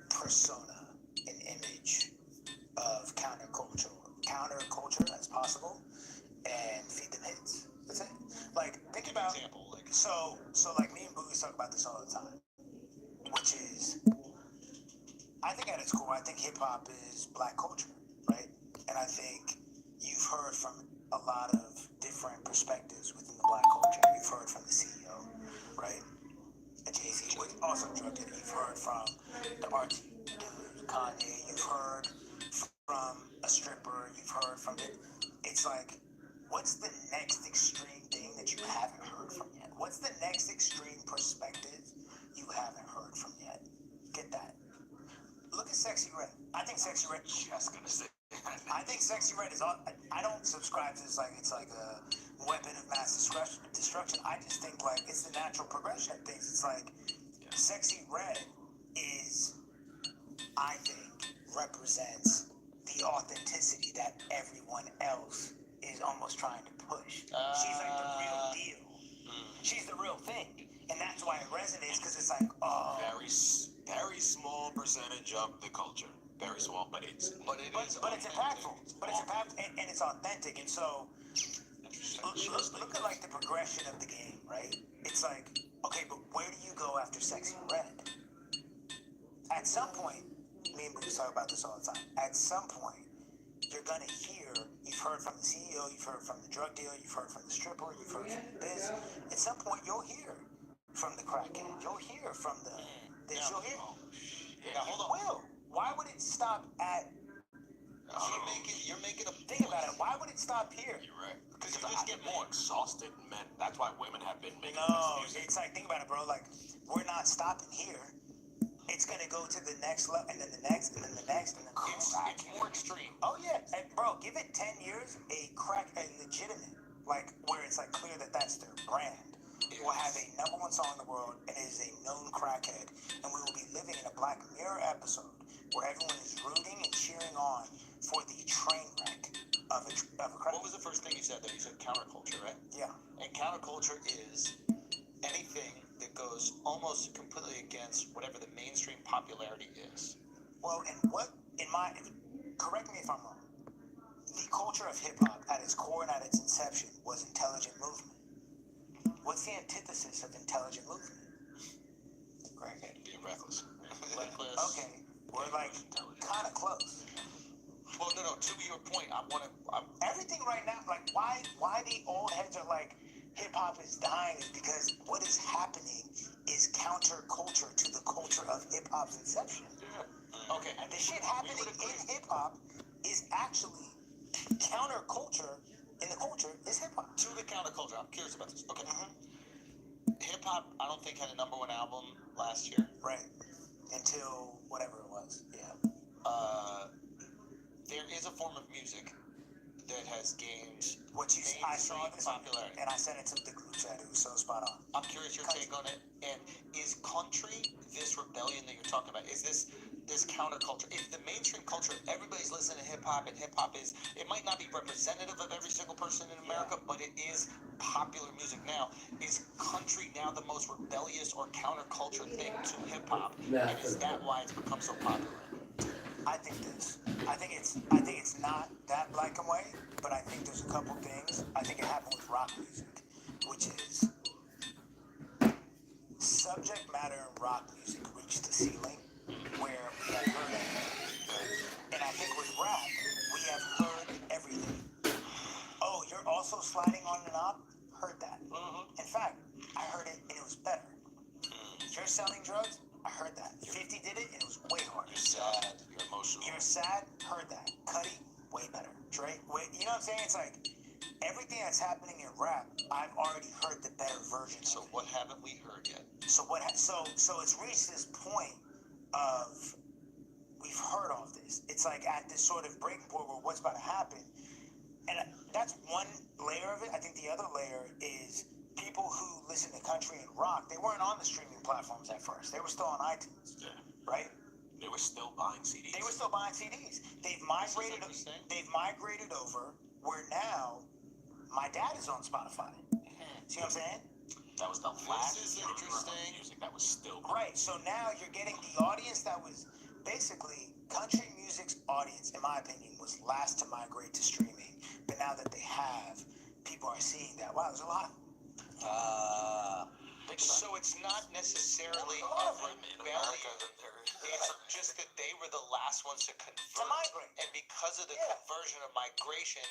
persona and image of counterculture as possible, and feed them hits. That's it. Like, think about example, like, so like, me and Boogie talk about this all the time, which is, I think at its core, I think hip hop is black culture, right? And I think you've heard from a lot of different perspectives within the black culture. You've heard from the CEO, right? Jay-Z, which also drug dealer. You've heard from the artsy dude, Kanye. You've heard from a stripper. You've heard from it. It's like, what's the next extreme thing that you haven't heard from yet? What's the next extreme perspective you haven't heard from yet? Get that. Look at Sexy Red. I think Sexy Red. Just gonna say. I think Sexy Red is all. I don't subscribe to this like it's like a weapon of mass destruction. I just think, like, it's the natural progression of things. It's like Sexy Red is, I think, represents the authenticity that everyone else is almost trying to push. She's like the real deal. She's the real thing, and that's why it resonates, because it's like, oh, Very small percentage of the culture. Very small, but it's impactful. But it's impactful, and it's authentic. And so, look at, like, the progression of the game, right? It's like, okay, but where do you go after Sexy Red? At some point, me and Bruce talk about this all the time. At some point, you're gonna hear. You've heard from the CEO. You've heard from the drug dealer. You've heard from the stripper. You've heard from the biz. At some point, you'll hear from the crackhead. You'll hear from the this. You'll hear. Now, hold on. Will. Why would it stop at You're making a Think about it. Why would it stop here? You're right. Because you just get more exhausted men. That's why women have been making No, this music. it's like, think about it, bro. Like, we're not stopping here. It's gonna go to the next level, and then the next, and then the next, and then the next. It's more extreme. Oh yeah, and bro, give it 10 years, a legitimate, like where it's like clear that that's their brand. It will have a #1 song in the world, and it is a known crackhead, and we will be living in a Black Mirror episode where everyone is rooting and cheering on for the train wreck of a crackhead. What was the first thing you said there? You said counterculture, right? Yeah. And counterculture is anything that goes almost completely against whatever the mainstream popularity is. Well, and correct me if I'm wrong, the culture of hip hop at its core and at its inception was intelligent movement. What's the antithesis of intelligent movement? Crackhead. Being reckless. Reckless. Okay, we're like kind of close. Well, no. To your point, Everything right now, like why the old heads are like hip hop is dying is because what is happening is counterculture to the culture of hip hop's inception. Yeah. Okay. And the shit happening in hip hop is actually counterculture. In the culture is hip hop. To the counterculture, I'm curious about this. Okay. Hip hop, I don't think had a #1 album last year. Right. Until whatever it was. Yeah. There is a form of music that has gained I saw this popularity, and I sent it to the group chat. It was so spot on. I'm curious your take on it. And is country this rebellion that you're talking about? Is this counterculture? Is the mainstream culture, everybody's listening to hip hop, and hip hop is, it might not be representative of every single person in America, but it is popular music now. Is country now the most rebellious or counterculture thing to hip hop? And is that why it's become so popular? I think it's not that black and white, but I think there's a couple things. I think it happened with rock music, which is subject matter in rock music reached the ceiling where we have heard everything. And I think with rap, we have heard everything. Oh, you're also sliding on the knob? Heard that. In fact, I heard it and it was better. You're selling drugs? I heard that. 50 did it and it was way harder. You're sad. You're emotional. You're sad? Heard that. Cuddy? Way better. Drake? You know what I'm saying? It's like everything that's happening in rap, I've already heard the better version. So what haven't we heard yet? So it's reached this point of we've heard all of this. It's like at this sort of breaking point where what's about to happen. And that's one layer of it. I think the other layer is people who listen to country and rock, they weren't on the streaming platforms at first. They were still on iTunes. Yeah. Right? They were still buying CDs. They were still buying CDs. They've migrated over where now my dad is on Spotify. See what I'm saying? That was the last interesting music that was still right. So now you're getting the audience that was basically country music's audience, in my opinion, was last to migrate to streaming. But now that they have, people are seeing that. Wow, there's a lot. So it's not necessarily a rebellion. It's just that they were the last ones to convert. To migrate. And because of the conversion of migration,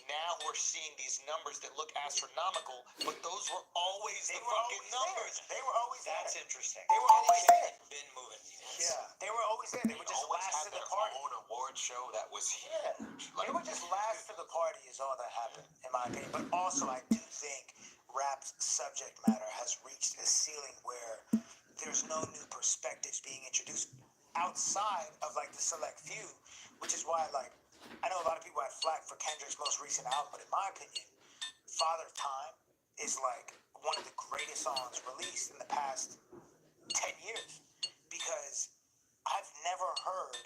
now we're seeing these numbers that look astronomical, but those were always the fucking numbers. They were always there. That's interesting. They were always there. Been moving. Yeah, they were always there. They were just last to the party. own award show that was huge. They were just last to the party is all that happened, in my opinion. But also, I do think rap's subject matter has reached a ceiling where there's no new perspectives being introduced outside of like the select few, which is why like I know a lot of people had flack for Kendrick's most recent album, but in my opinion, Father Time is like one of the greatest songs released in the past 10 years because I've never heard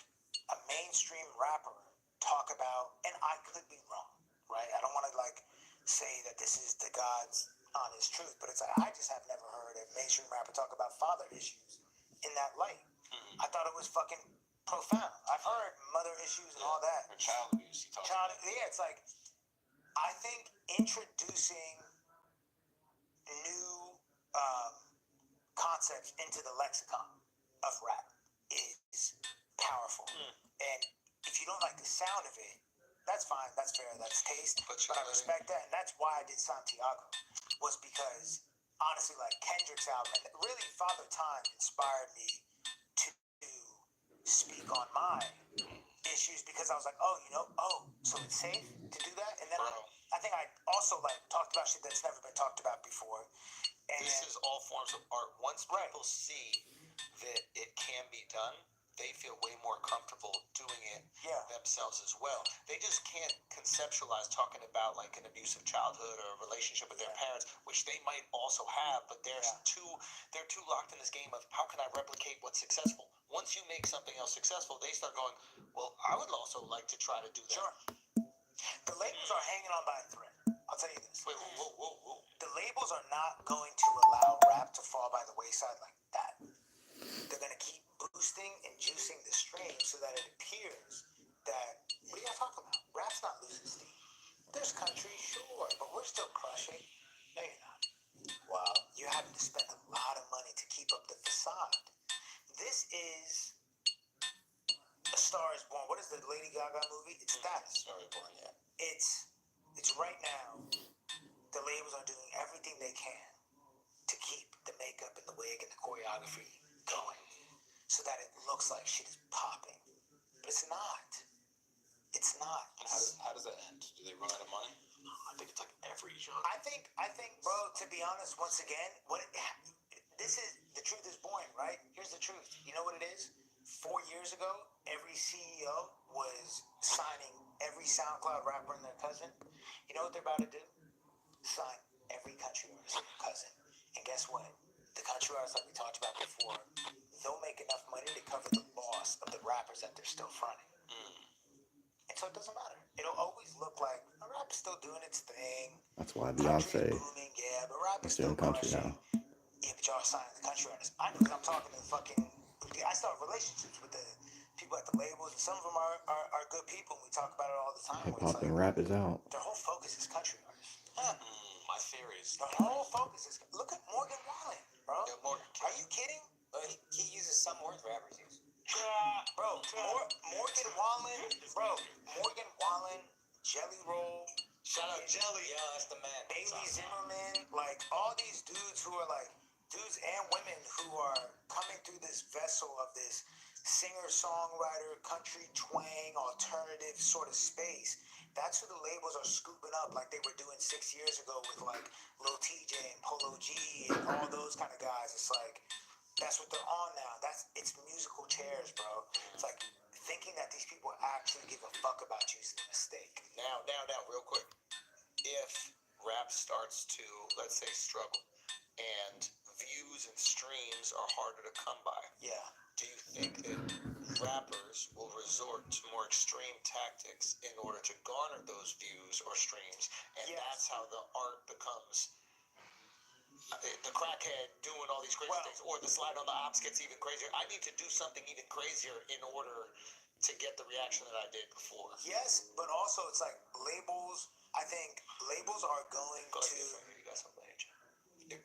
a mainstream rapper talk about, and I could be wrong, right? I don't want to like say that this is the God's honest truth, but it's like I just have never heard a mainstream rapper talk about father issues in that light. I thought it was fucking profound. I've heard mother issues and all that. Or child abuse. It's like I think introducing new concepts into the lexicon of rap is powerful. And if you don't like the sound of it, that's fine, that's fair, that's taste. But I respect that, and that's why I did Santiago, was because honestly, like Kendrick's album, and really Father Time inspired me to speak on my issues because I was like, so it's safe to do that? And then I think I also like talked about shit that's never been talked about before. And this is all forms of art. Once people see that it can be done, they feel way more comfortable doing it themselves as well. They just can't conceptualize talking about like an abusive childhood or a relationship with their parents, which they might also have, but they're too locked in this game of how can I replicate what's successful. Once you make something else successful, they start going, well, I would also like to try to do that. Sure. The labels are hanging on by a thread. I'll tell you this. Wait, whoa. The labels are not going to allow rap to fall by the wayside like that. They're going to keep boosting and juicing the stream so that it appears that, what are you guys talking about? Rap's not losing steam. There's country, sure, but we're still crushing. No, you're not. Wow, you're having to spend a lot of money to keep up the facade. This is A Star Is Born. What is the Lady Gaga movie? It's that. Star Is Born, yeah. It's right now, the labels are doing everything they can to keep the makeup and the wig and the choreography going so that it looks like shit is popping. But it's not. It's not. And how does that end? Do they run out of money? I think it's like every genre. I think, bro, to be honest, once again, the truth is boring, right? Here's the truth. You know what it is? 4 years ago, every CEO was signing every SoundCloud rapper and their cousin. You know what they're about to do? Sign every country artist and their cousin. And guess what? The country artists, like we talked about before, they'll make enough money to cover the loss of the rappers that they're still fronting. And so it doesn't matter. It'll always look like rap is still doing its thing. That's why Beyonce booming, yeah, but rap is is doing still country crushing. now. Yeah, but y'all signing the country artists. I know because I'm talking to I start relationships with the people at the labels, and some of them are good people, and we talk about it all the time. Hip hop and rap is out. Their whole focus is country artists. My theory is Their whole focus is, look at Morgan Wallen, bro. Yeah, Morgan. Are you kidding? He uses some words rappers use. Bro, Morgan Wallen, Jelly Roll. Shout out Jelly. Yeah, that's the man. Bailey Zimmerman, like all these dudes who are like dudes and women who are coming through this vessel of this singer-songwriter, country twang, alternative sort of space. That's who the labels are scooping up like they were doing 6 years ago with like Lil TJ and Polo G and all those kind of guys. It's like that's what they're on now. It's musical chairs, bro. It's like thinking that these people actually give a fuck about you is a mistake. Now, real quick. If rap starts to, let's say, struggle, and views and streams are harder to come by, do you think that rappers will resort to more extreme tactics in order to garner those views or streams, and that's how the art becomes the crackhead doing all these crazy things, or the slide on the ops gets even crazier? I need to do something even crazier in order to get the reaction that I did before. Yes, but also it's like labels. I think labels are going to. You got something, yeah,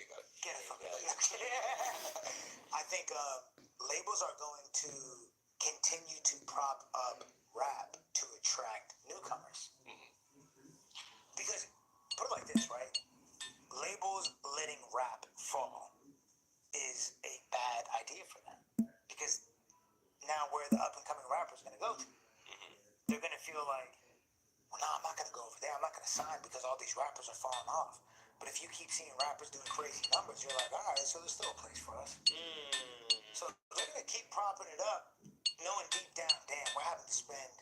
you got it. Get it from me. I think labels are going to continue to prop up rap to attract newcomers. Because, put it like this, right? Labels letting rap fall is a bad idea for them. Because now where the up-and-coming rapper is going to go to, they're going to feel like, well, no, I'm not going to go over there. I'm not going to sign because all these rappers are falling off. But if you keep seeing rappers doing crazy numbers, you're like, all right, so there's still a place for us. So they're going to keep propping it up, knowing deep down, damn, we're having to spend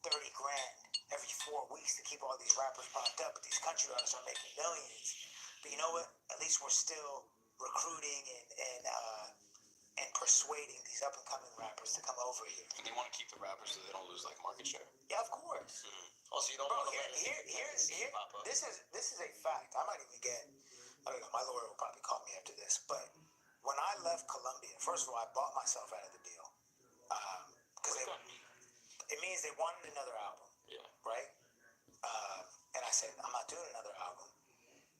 30 grand every 4 weeks to keep all these rappers propped up, but these country artists are making millions. But you know what? At least we're still recruiting and persuading these up-and-coming rappers to come over here. And they want to keep the rappers so they don't lose like market share. Yeah, of course. Also, you don't want to let it pop up. This is a fact. I might even get. I don't know. My lawyer will probably call me after this. But when I left Columbia, first of all, I bought myself out of the deal because it means they wanted another album. Yeah. Right. And I said, I'm not doing another album.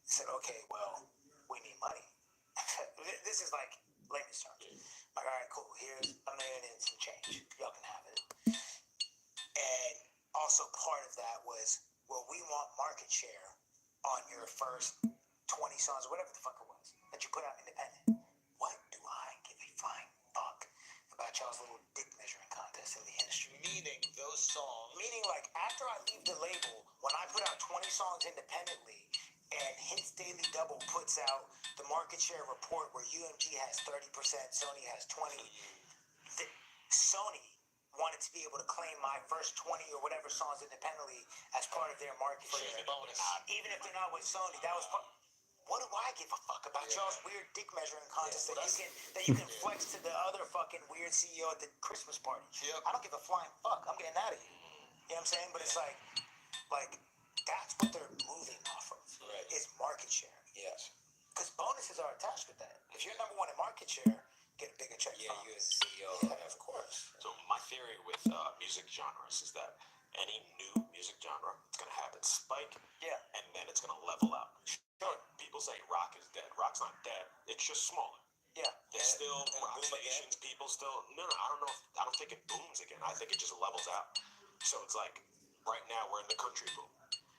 He said, okay, well, we need money. This is like layman's terms. Like, all right, cool. Here's $1 million and some change. Y'all can have it. And also part of that was, well, we want market share on your first 20 songs or whatever the fuck it was that you put out independent. What do I give a flying fuck about y'all's little dick measuring contest? process in the industry. Meaning those songs. Meaning, like, after I leave the label, when I put out 20 songs independently, and Hits Daily Double puts out the market share report where UMG has 30%, Sony has 20%, Sony wanted to be able to claim my first 20 or whatever songs independently as part of their market share. Bonus. Even if they're not with Sony, that was part. What do I give a fuck about y'all's weird dick measuring contest that you can flex to the other fucking weird CEO at the Christmas party? Yep. I don't give a flying fuck. I'm getting out of here. You know what I'm saying? But it's like that's what they're moving off of. Right. Is market share. Yes. Because bonuses are attached with that. If you're number one in market share, get a bigger check. Yeah, you as CEO. Yeah, of course. So my theory with music genres is that any new music genre, it's gonna have its spike, Yeah. and then it's gonna level out. Sure. People say rock is dead. Rock's not dead. It's just smaller. Yeah. There's still and rock boom stations. People still I don't know. I don't think it booms again. I think it just levels out. So it's like right now we're in the country boom.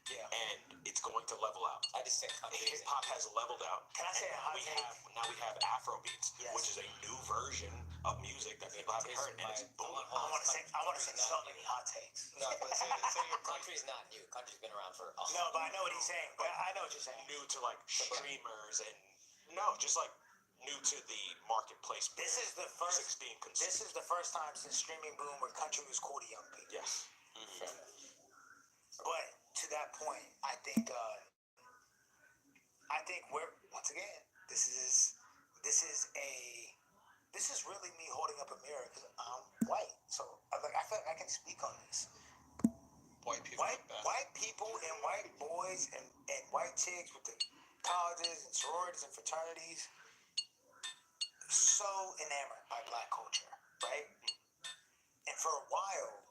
Yeah. And it's going to level out. I just think country is Hip hop has leveled out. Can I say a hot we take? have Afro beats, Yes. which is a new version of music that people haven't heard, and it's booming. I want to say so many hot takes. No, but say your country's not new. Country's been around for No, but I know what he's saying. But I know what you're saying. New to like streamers and just like new to the marketplace. This is the Music's first. being consumed. This is the first time since streaming boom where country was cool to young people. Yes. But to that point, I think we're once again. This is really me holding up a mirror because I'm white. So I feel like I can speak on this. White people. White people and white boys and white chicks with the colleges and sororities and fraternities so enamored by black culture, right? And for a while,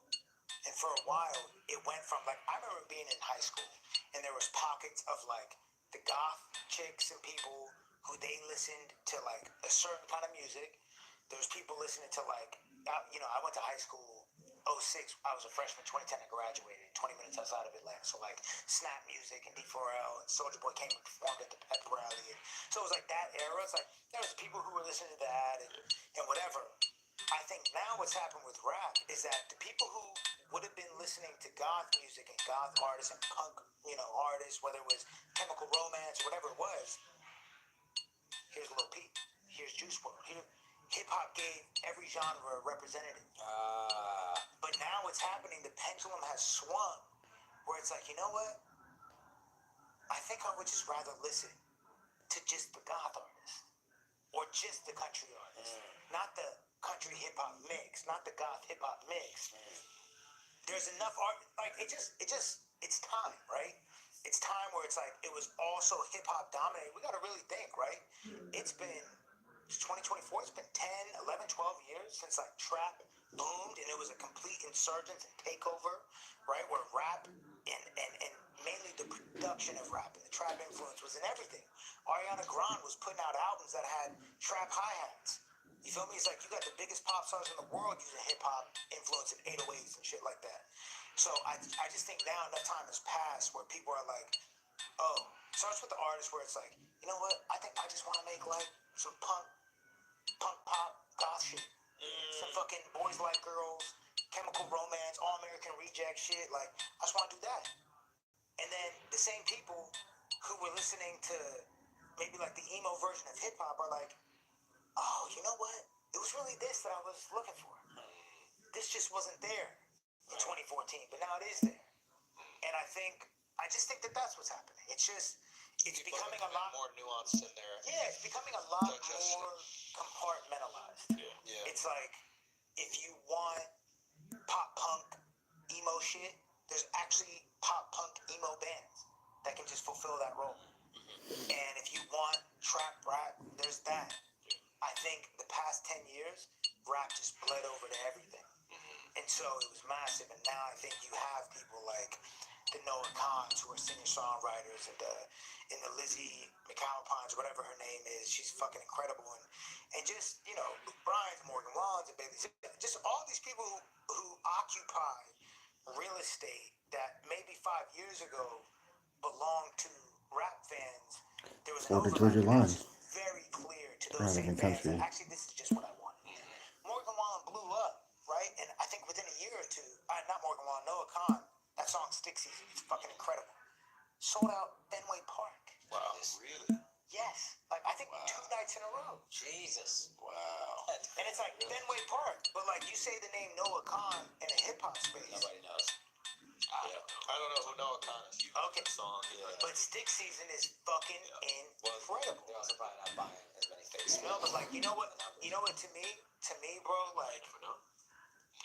it went from like I remember being in high school and there was pockets of like the goth chicks and people who they listened to like a certain kind of music. There's people listening to like I went to high school 06. I was a freshman. 2010 I graduated. 20 minutes outside of Atlanta. So like Snap Music and D4L and Soulja Boy came and performed at the pep rally. And so it was like that era. It's like there was people who were listening to that and whatever. I think now what's happened with rap is that the people who would have been listening to goth music and goth artists and punk, artists, whether it was Chemical Romance, whatever it was, here's Lil Peep, here's Juice WRLD, here, hip-hop gave every genre a representative. But now what's happening, the pendulum has swung, where it's like, you know what? I think I would just rather listen to just the goth artist, or just the country artist, not the country hip-hop mix, not the goth hip-hop mix. There's enough art, like, it's time, right? It's time where it's like, it was also hip-hop dominated. We gotta really think, right? It's 2024, it's been 10, 11, 12 years since like trap boomed and it was a complete insurgence and takeover, right? Where rap and mainly the production of rap and the trap influence was in everything. Ariana Grande was putting out albums that had trap hi-hats. You feel me? It's like you got the biggest pop stars in the world using hip-hop influence and 808s and shit like that. So I just think now enough time has passed where people are like, oh, it starts with the artist where it's like, you know what? I think I just want to make like some punk pop, goth shit. Some fucking Boys Like Girls, Chemical Romance, All American Reject shit. Like, I just want to do that. And then the same people who were listening to maybe like the emo version of hip hop are like, oh, you know what? It was really this that I was looking for. This just wasn't there in 2014, but now it is there. And I just think that that's what's happening. It's becoming a lot more nuanced in there. Yeah, it's becoming a lot more compartmentalized. Yeah. It's like, if you want pop punk emo shit, there's actually pop punk emo bands that can just fulfill that role. And if you want trap rap, there's that. I think the past 10 years, rap just bled over to everything. And so it was massive. And now I think you have people like the Noah Kahns who are singer-songwriters and the Lizzie McAlpines, whatever her name is. She's fucking incredible. And just, Luke Bryan's, Morgan Wallens, and Bailey, just all these people who occupy real estate that maybe 5 years ago belonged to rap fans. There was an overlap that was very clear to those same fans that actually this is just what I want. Morgan Wallen blew up, right? And I think with Wow, really? Yes. Like, I think 2 nights in a row. Jesus. Wow. And it's like Fenway Park. But, like, you say the name Noah Khan in a hip-hop space. Nobody knows. I don't know who Noah Khan is. Okay. Song, But Stick Season is fucking incredible. They're also probably not buying as many things. No, but, like, you know what, to me, bro, like,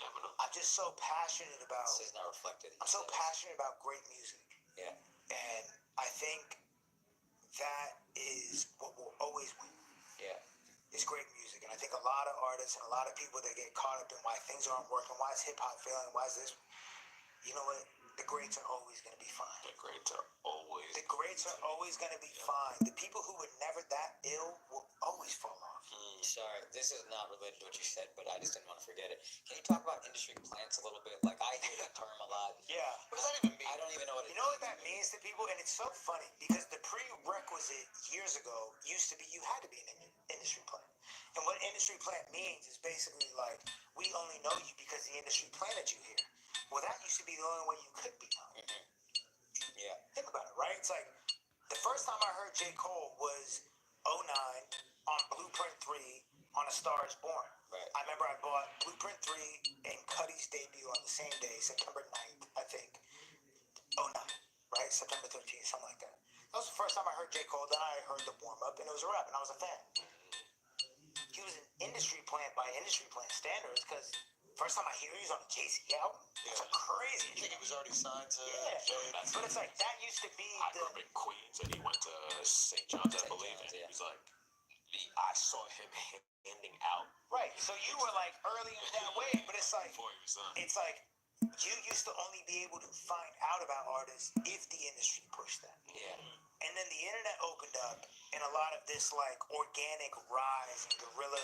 Never know. I'm just so passionate about, This is not reflected. I'm so passionate about great music. Yeah. And I think that is what will always win. Yeah. It's great music. And I think a lot of artists and a lot of people that get caught up in why things aren't working, why is hip hop failing, why is this, you know what? The greats are always going to be fine. The greats are always. The greats are always going to be fine. The people who were never that ill will always fall off. Sorry, this is not related to what you said, but I just didn't want to forget it. Can you talk about industry plants a little bit? Like, I hear that term a lot. Yeah. What does that even mean? I don't even know what it You know what that means to people? And it's so funny because the prerequisite years ago used to be you had to be an industry plant. And what industry plant means is basically like, we only know you because the industry planted you here. Well, that used to be the only way you could be known. Yeah. Think about it, right? It's like the first time I heard J. Cole was 09 on Blueprint 3 on A Star Is Born. Right. I remember I bought Blueprint 3 and Cuddy's debut on the same day, September 9th, I think. 09, right? September 13th, something like that. That was the first time I heard J. Cole. Then I heard the warm-up, and it was a rap, and I was a fan. He was an industry plant by industry plant standards, because first time I hear he was on a Jay-Z album. It's a crazy. I think he was already signed to. But it's like that used to be I grew up in Queens and he went to St. John's, I believe, and he was like, I saw him handing out. right. So you were like early in that way, but it's like Before he was signed. it's like you used to only be able to find out about artists if the industry pushed them. Yeah. And then the internet opened up, and a lot of this like organic rise and guerrilla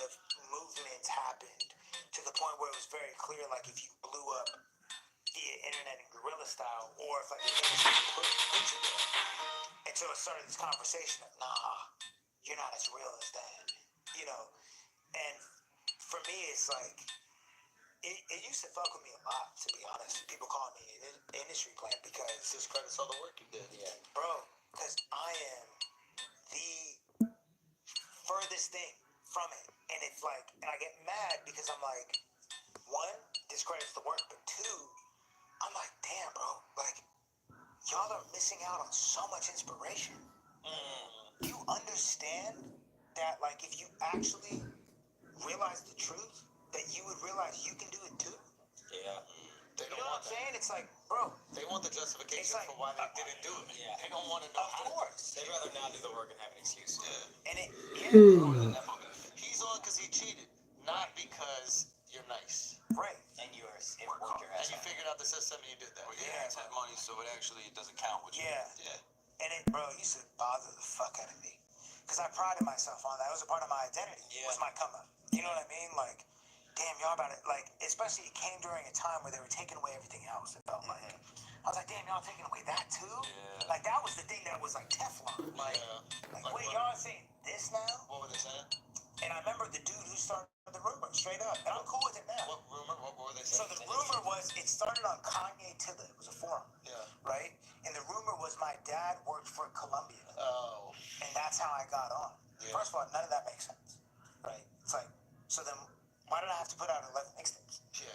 movements happened to the point where it was very clear, like if you blew up via internet and guerrilla style, or if like the industry put you there. And so it started this conversation of, nah, you're not as real as that, you know. And for me, it's like it used to fuck with me a lot, to be honest. People call me an industry plant because Discredits all the work you did. Yeah. bro, because I am the furthest thing from it. And it's like, and I get mad because I'm like, one, discredits the work, but two, I'm like, damn, bro, like, y'all are missing out on so much inspiration. Do you understand that, like, if you actually realize the truth, that you would realize you can do it too? Yeah. They You don't know what want I'm that. saying? It's like, bro, They want the justification It's like- for why they didn't do it. Yeah. They don't want to know of how to. course. They'd rather not do the work and have an excuse. Yeah. And it, He's on because he cheated, not because you're nice. right. And you are work your And ass you off. figured out the system and you did that. Well, your parents had money, so it actually doesn't count with you. Yeah. Yeah. And it, bro, it used to bother the fuck out of me. Because I prided myself on that. It was a part of my identity. Yeah. Was my come up. You know what I mean? Like, damn, y'all about it. Like, especially it came during a time where they were taking away everything else, it felt like. I was like, damn, y'all taking away that too? Yeah. Like, that was the thing that was like Teflon. Like, Like wait, what? y'all saying this now? What were they saying? And I remember the dude who started the rumor, straight up. And I'm cool with it now. What rumor? What were they So saying? the rumor was, it started on Kanye Tilla. It was a forum, Yeah. right? And the rumor was my dad worked for Columbia. Oh. And that's how I got on. Yeah. First of all, none of that makes sense, right? It's like, so then why did I have to put out 11 mixtapes? Yeah.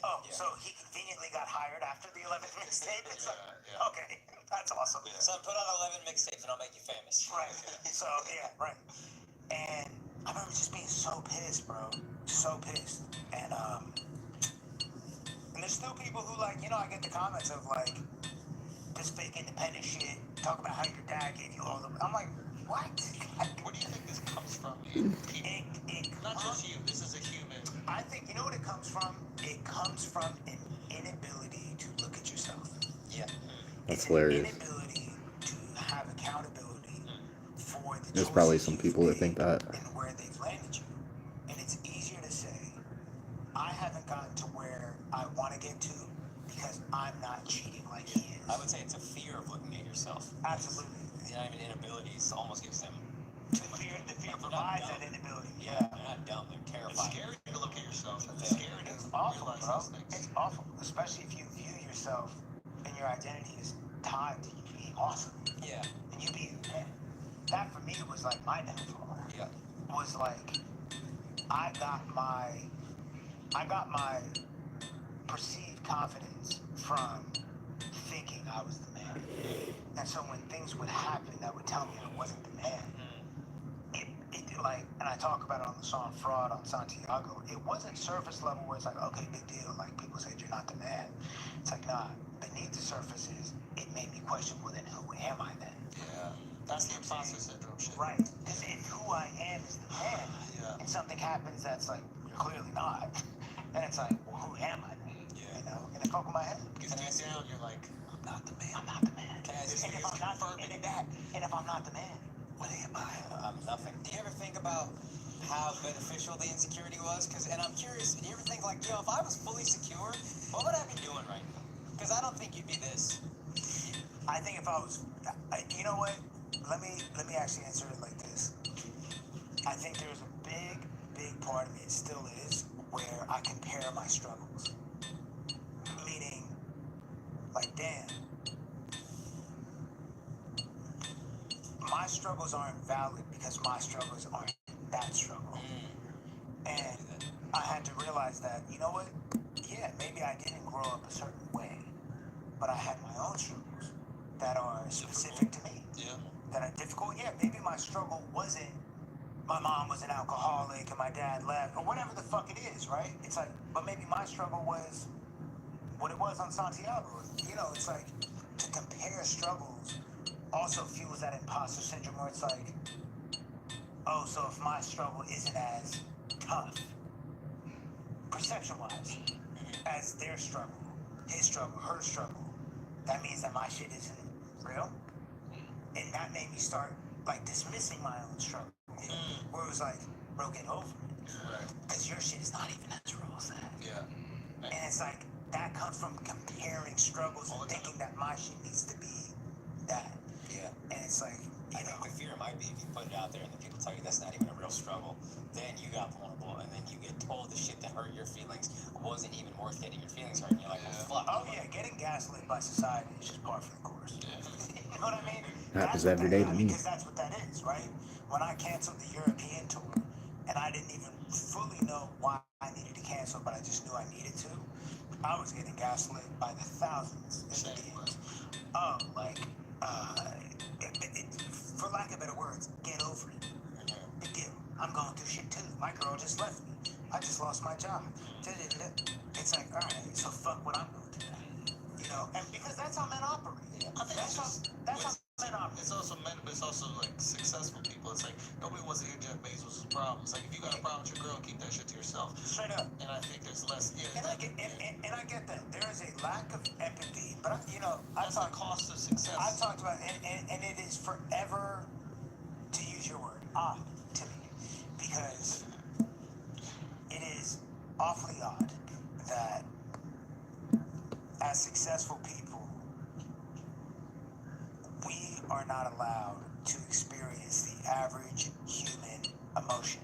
Oh, so he conveniently got hired after the 11th mixtape? It's like, Yeah. okay, that's awesome. Yeah. Son, put on 11 mixtapes and I'll make you famous. Right. So, yeah, right. And I remember just being so pissed, bro. So pissed. And there's still people who, like, you know, I get the comments of, like, this fake independent shit, talk about how your dad gave you all the... I'm like, what? Where do you think this comes from? People? Not comes- just you. This is a human. I think, you know what it comes from? It comes from an inability to look at yourself. Yeah. That's It's hilarious. an inability to have accountability for the There's probably choices some you've people that made think that. and where they've landed you. And it's easier to say, I haven't gotten to where I want to get to because I'm not cheating like he is. I would say it's a fear of looking at yourself. Absolutely. Not even inabilities almost gives them. The fear provides that inability. Yeah, they're not dumb. They're It's terrified. scary to look at yourself. It's Yeah. scary to It's awful, realize bro. those things. It's awful, especially if you view yourself and your identity is tied to you being awesome Yeah. and you being that for me was like my downfall. Yeah. Was like I got my perceived confidence from thinking I was the man. And so when things would happen that would tell me I wasn't the man, it like, and I talk about it on the song Fraud on Santiago, it wasn't surface level where it's like, okay, big deal, like people said you're not the man. It's like, nah, beneath the surface is, it made me question, well then who am I then? Yeah. That's the imposter syndrome shit. Right, because if who I am is the man, and something happens that's like, you're clearly not, then it's like, well, who am I then? Yeah. You know, and it fuck with my head. Because deep down, you're like, I'm not the man. I'm not the man. Can I ask And you, if I'm not, and if I'm not the man, what am I? I'm nothing. Do you ever think about how beneficial the insecurity was? And I'm curious, do you ever think like, yo, if I was fully secure, what would I be doing right now? Because I don't think you'd be this. I think if I was, you know what? Let me actually answer it like this. I think there's a big part of me, it still is, where I compare my struggles. Meaning, like, damn, my struggles aren't valid because my struggles aren't that struggle. And I had to realize that, you know what? Yeah, maybe I didn't grow up a certain way, but I had my own struggles that are specific to me. Yeah. That are difficult. Yeah, maybe my struggle wasn't my mom was an alcoholic and my dad left, or whatever the fuck it is, right? It's like, but maybe my struggle was what it was on Santiago. You know, it's like, to compare struggles also fuels that imposter syndrome where it's like, oh, so if my struggle isn't as tough, perception-wise, as their struggle, his struggle, her struggle, that means that my shit isn't real? And that made me start, like, dismissing my own struggle. Where it was like, bro, get over it. Because your shit is not even as real as that. Yeah. And it's like, that comes from comparing struggles and thinking that my shit needs to be that. Yeah. And it's like, I think the fear might be if you put it out there and then people tell you that's not even a real struggle, then you got vulnerable and then you get told the shit that hurt your feelings wasn't even worth getting your feelings hurt and you're like, well, fuck. oh yeah, getting gaslit by society is just par for the course. You know what I mean? Happens That's what every that day is, to me. Because that's what that is, right? When I canceled the European tour, and I didn't even fully know why I needed to cancel, but I just knew I needed to, I was getting gaslit by the thousands in the DMs. Oh, like, for lack of better words, get over it. Big deal. I'm going through shit too. My girl just left me. I just lost my job. It's like, all right, so fuck what I'm going through. You know, and because that's how men operate. I think That's how men operate. It's also men, but it's also like successful people. It's like nobody wants to hear Jeff Bezos' problems. Like if you got a problem with your girl, keep that shit to yourself. Straight up. And I think there's less. Yeah, And I get that. There is a lack of empathy, but you know, that's the cost of success. I've talked about, and it is forever, to use your word, odd to me, because it is awfully odd that as successful people, we are not allowed to experience the average human emotion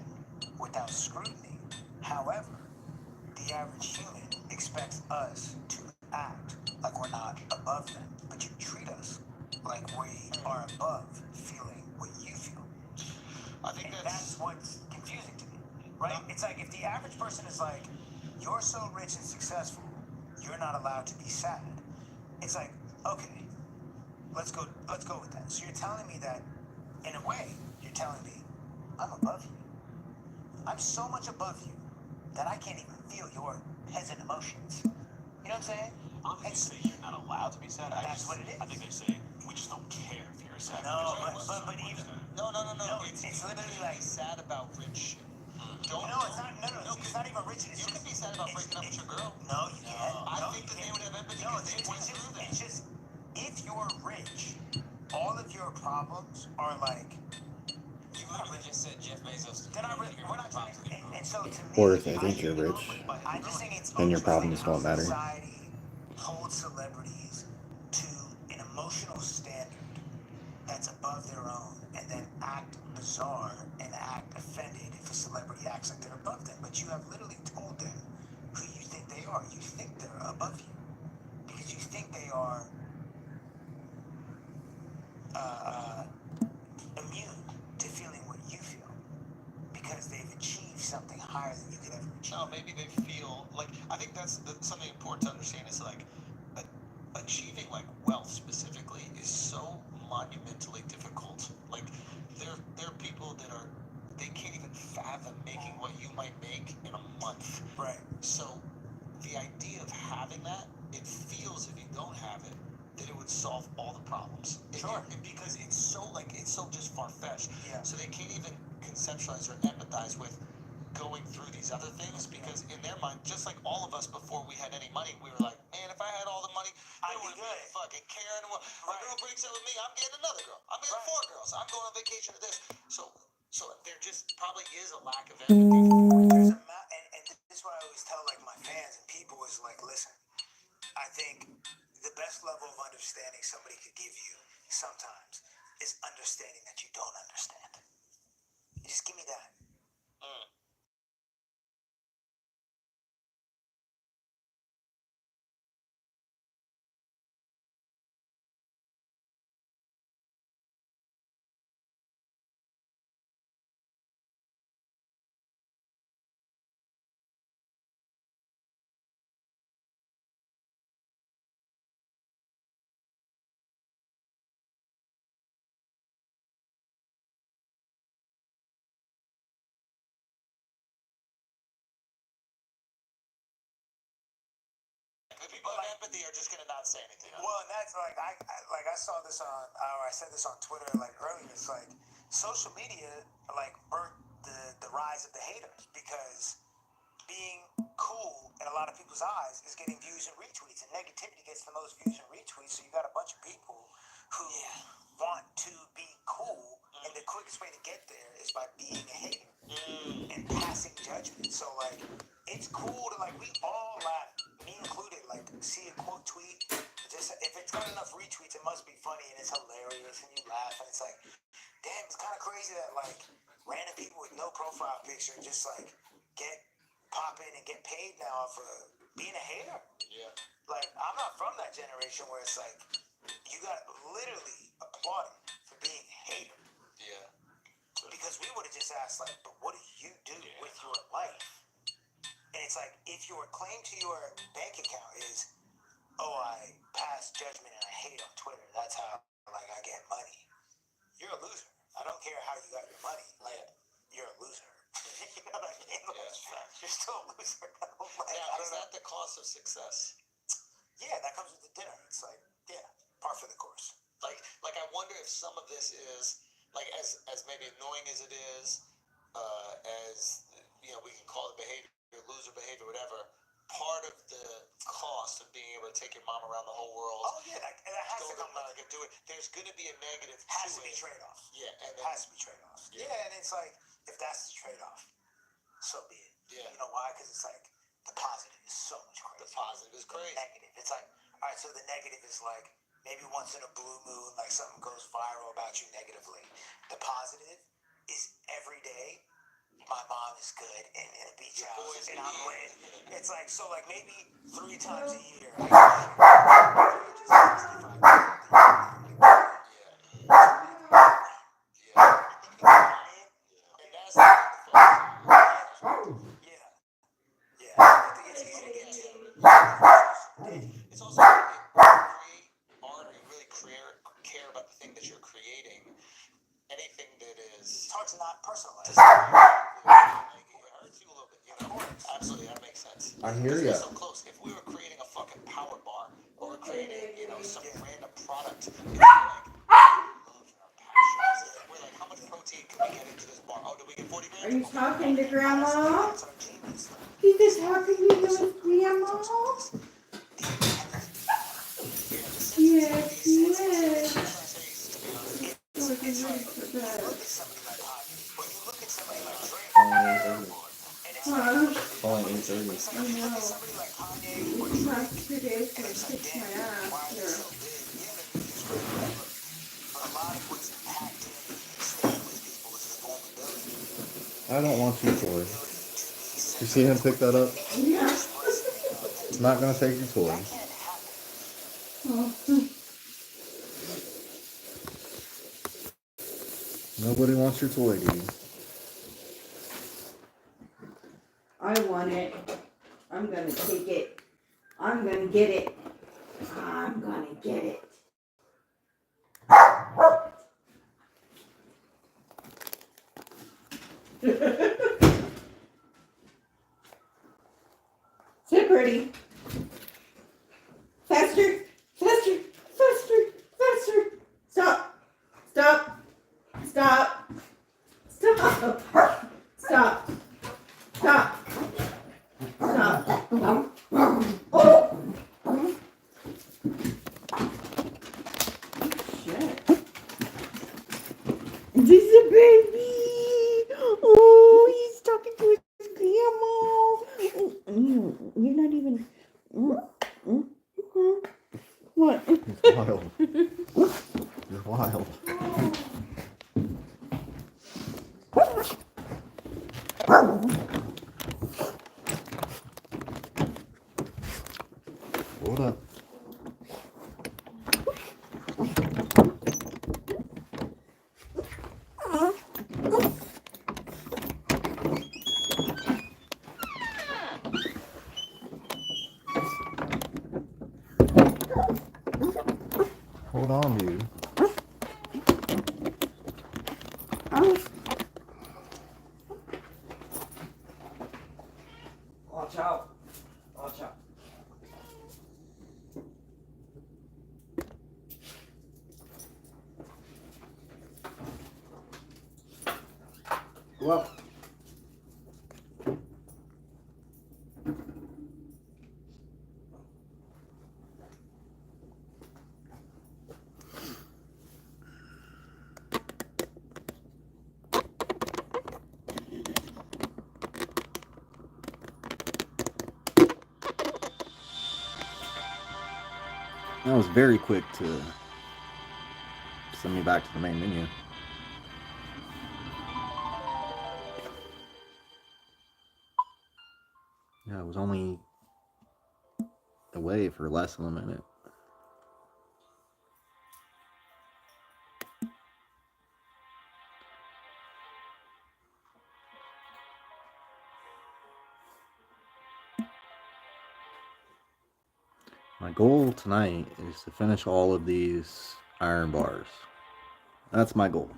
without scrutiny. However, the average human expects us to act like we're not above them, but you treat us like we are above feeling what you feel. I think that's what's confusing to me, right? It's like if the average person is like, you're so rich and successful, you're not allowed to be sad. It's like, okay, let's go with that. So you're telling me that, in a way, you're telling me, I'm above you. I'm so much above you that I can't even feel your peasant emotions. You know what I'm saying? I don't think they say you're not allowed to be sad. That's what it is. I think they say we just don't care if you're sad. No, but even no. It's literally like sad about rich shit. No, it's not. No, it's not even rich. You can be sad about breaking up with your girl. No, you can't. I think that they would have empathy because they went through that. It's just, if you're rich, all of your problems are like. You literally just said Jeff Bezos. We're not trying to. And so to me, Or if they think you're rich, I just think it's then your problems how won't matter. Society holds celebrities to an emotional standard that's above their own, and then act bizarre and act offended if a celebrity acts like they're above them. But you have literally told them who you think they are. You think they're above you because you think they are immune higher than you could ever achieve. No, maybe they feel like, I think that's something important to understand is like achieving like wealth specifically is so monumentally difficult. Like there are people that they can't even fathom making what you might make in a month. Right. So the idea of having that, it feels, if you don't have it, that it would solve all the problems. Sure. Because it's so just far-fetched. Yeah. So they can't even conceptualize or empathize with going through these other things, because in their mind, just like all of us before we had any money, we were like, man, if I had all the money, I would be fucking Karen. My girl breaks up with me, I'm getting another girl. I'm getting 4 girls. I'm going on vacation to this. So there just probably is a lack of empathy. There's and this is what I always tell like my fans and people is like, listen, I think the best level of understanding somebody could give you sometimes is understanding that you don't understand. Just give me that. The people of empathy are just gonna not say anything. Well, and that's like I saw this on, I said this on Twitter like earlier. It's like social media like birthed the rise of the haters, because being cool in a lot of people's eyes is getting views and retweets, and negativity gets the most views and retweets. So you got a bunch of people who want to be cool, and the quickest way to get there is by being a hater and passing judgment. So like, it's cool to like, we all laugh, me included, like see a quote tweet, just if it's got enough retweets, it must be funny and it's hilarious and you laugh, and it's like, damn, it's kind of crazy that like random people with no profile picture just like pop in and get paid now for being a hater. Yeah. Like, I'm not from that generation where it's like you got literally applauded for being a hater. Yeah. Because we would have just asked like, but what do you do with your life? And it's like, if your claim to your bank account is, oh, I pass judgment and I hate on Twitter, that's how like I get money, you're a loser. I don't care how you got your money, like you're a loser. You know what I mean? You're still a loser. Like, Now, is that the cost of success? Yeah, that comes with the dinner. It's like, yeah, par for the course. Like I wonder if some of this is like, as maybe annoying as it is, as you know, we can call it behavior, loser behavior, whatever. Part of the cost of being able to take your mom around the whole world. Oh yeah, that has go to to come America, do it. There's going to be a negative. Has to be trade-offs. Yeah, and it has to be trade-offs. Yeah, and it's like, if that's the trade-off, so be it. Yeah. You know why? Because it's like the positive is so much crazy. The positive is crazy. The negative, it's like, all right, so the negative is like maybe once in a blue moon, like something goes viral about you negatively. The positive is every day my mom is good and in a beach house and I'm lit. It's like, so like maybe 3 times a year I it's also if you create art or you really care about the thing that you're creating, anything that is, it's hard to not personalize. It hurts you a little bit, you know? Absolutely, that makes sense. I hear ya. So close. If we were creating a fucking power bar, or we're creating, you know, some random product, and we're like, we're like, how much protein can we get into this bar? Oh, do we get 40 grams? Are you talking to Grandma? You just talking to your Grandma? Yes, yes. Calling 8:30. I know. Not today, so I kicked my ass here. I don't want your toy. You see him pick that up? Yeah. I'm not gonna take your toy. Oh. Nobody wants your toy, dude. I want it. I'm gonna take it. I'm gonna get it. I'm gonna get it. Sit pretty. Faster, faster, faster, faster. Stop. Stop. Stop. Stop. Stop. Stop. Stop. Oh. Shit. This is a baby. Oh, he's talking to his grandma. You're not even. What? You're wild. You're wild. Hold up. Hold on, dude. Watch out. Watch out. Well. That was very quick to send me back to the main menu. Yeah, I was only away for less than a minute. My goal tonight is to finish all of these iron bars. That's my goal.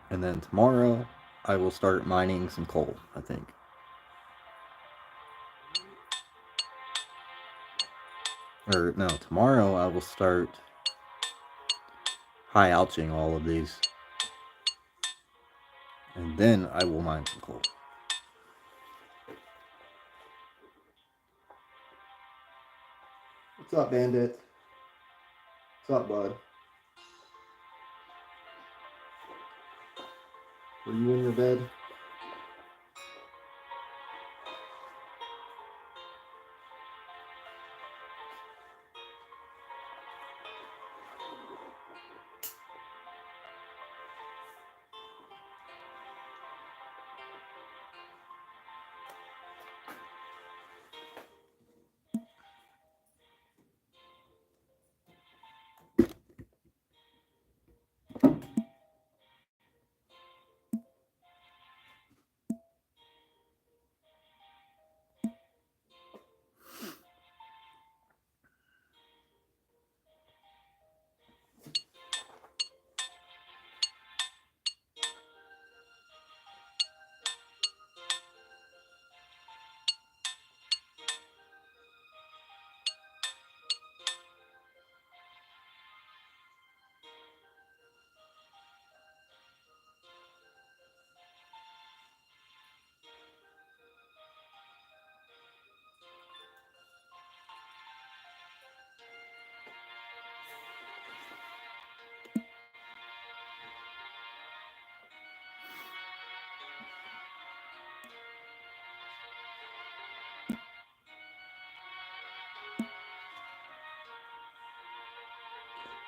And then tomorrow, I will start mining some coal, I think. Or, no, tomorrow I will start high-alching all of these. And then I will mine some coal. What's up, Bandit? What's up, bud? Were you in your bed?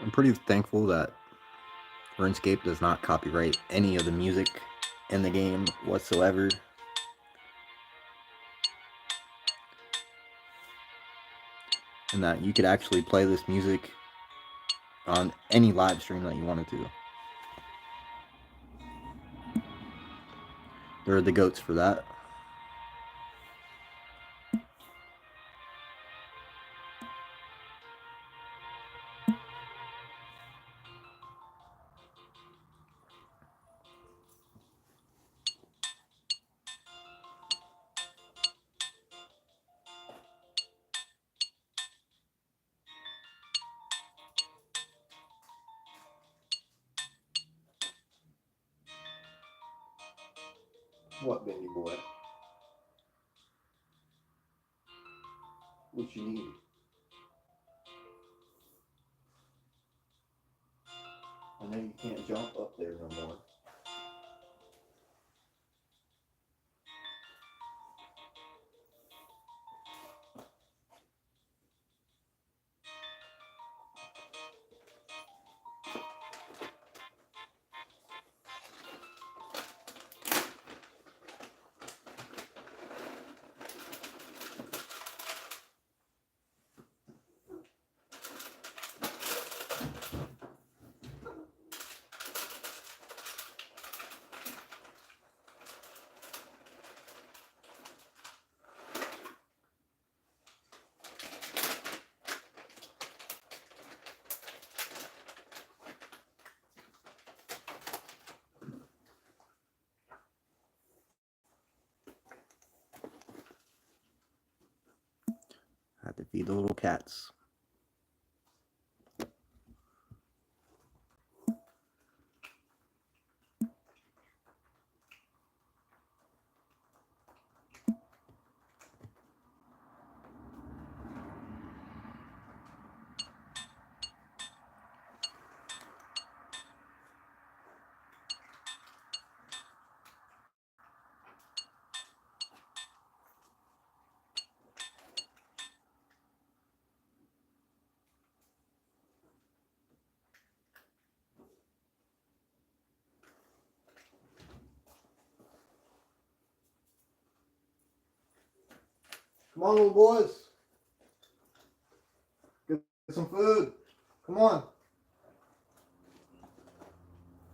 I'm pretty thankful that Runescape does not copyright any of the music in the game whatsoever. And that you could actually play this music on any live stream that you wanted to. They're the goats for that. What, baby boy? What you need? I know you can't jump up there no more. I have to feed the little cats. Come on, little boys. Get some food. Come on.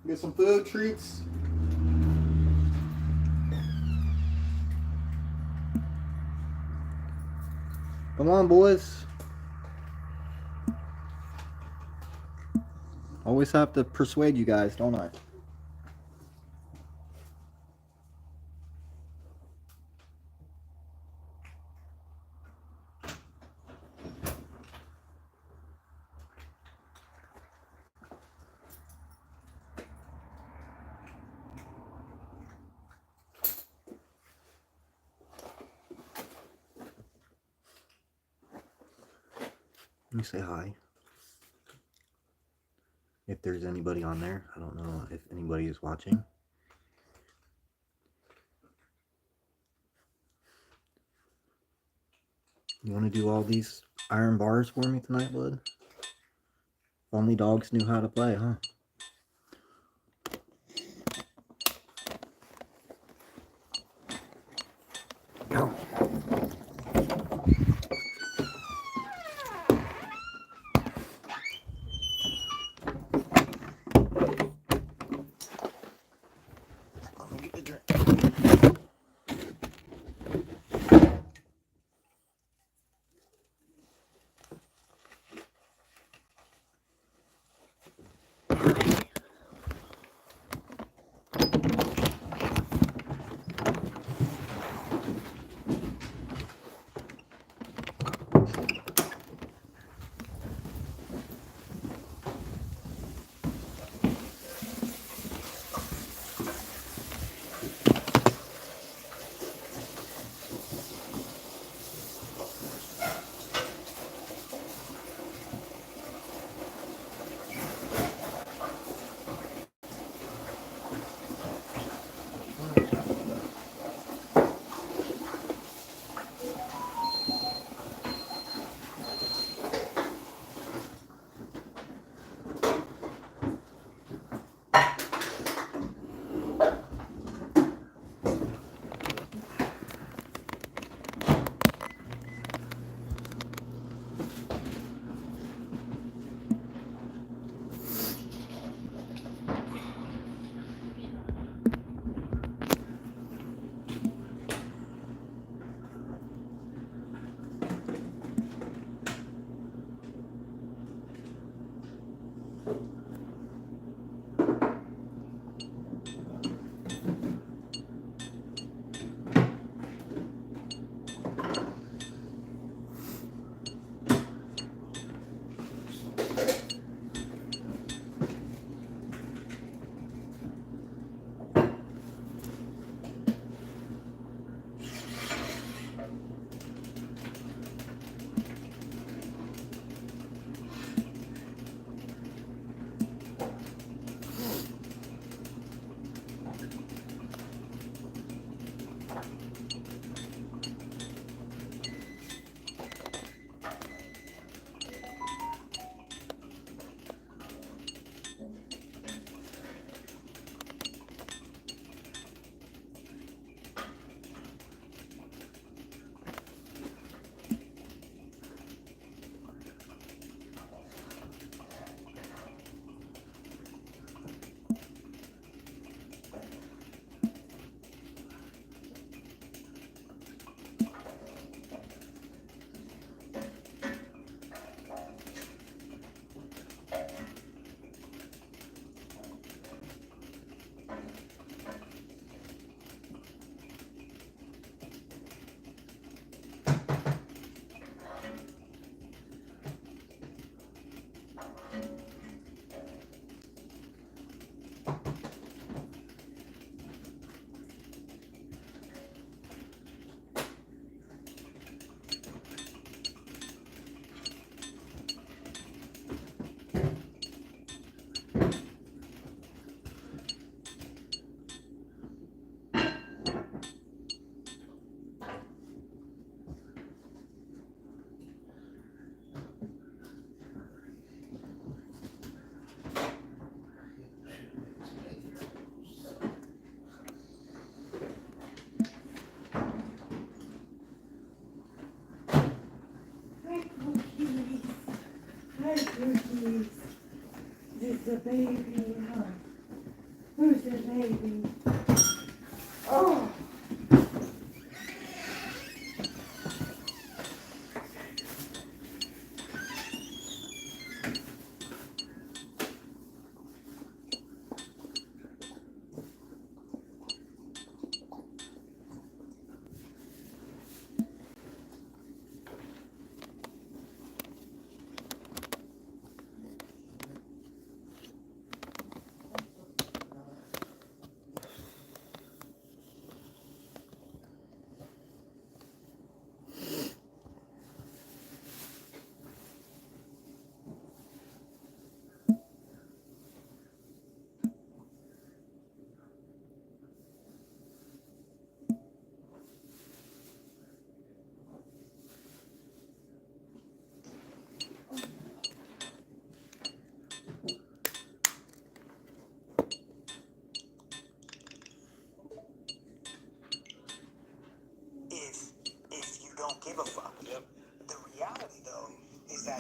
Get some food, treats. Come on, boys. Always have to persuade you guys, don't I? Let me say hi. If there's anybody on there, I don't know if anybody is watching. You want to do all these iron bars for me tonight, bud? If only dogs knew how to play, huh? Go. Let me get the drink. Cookies. This the baby, huh? Who's the baby? Oh. If you don't give a fuck. Yep. The reality though is that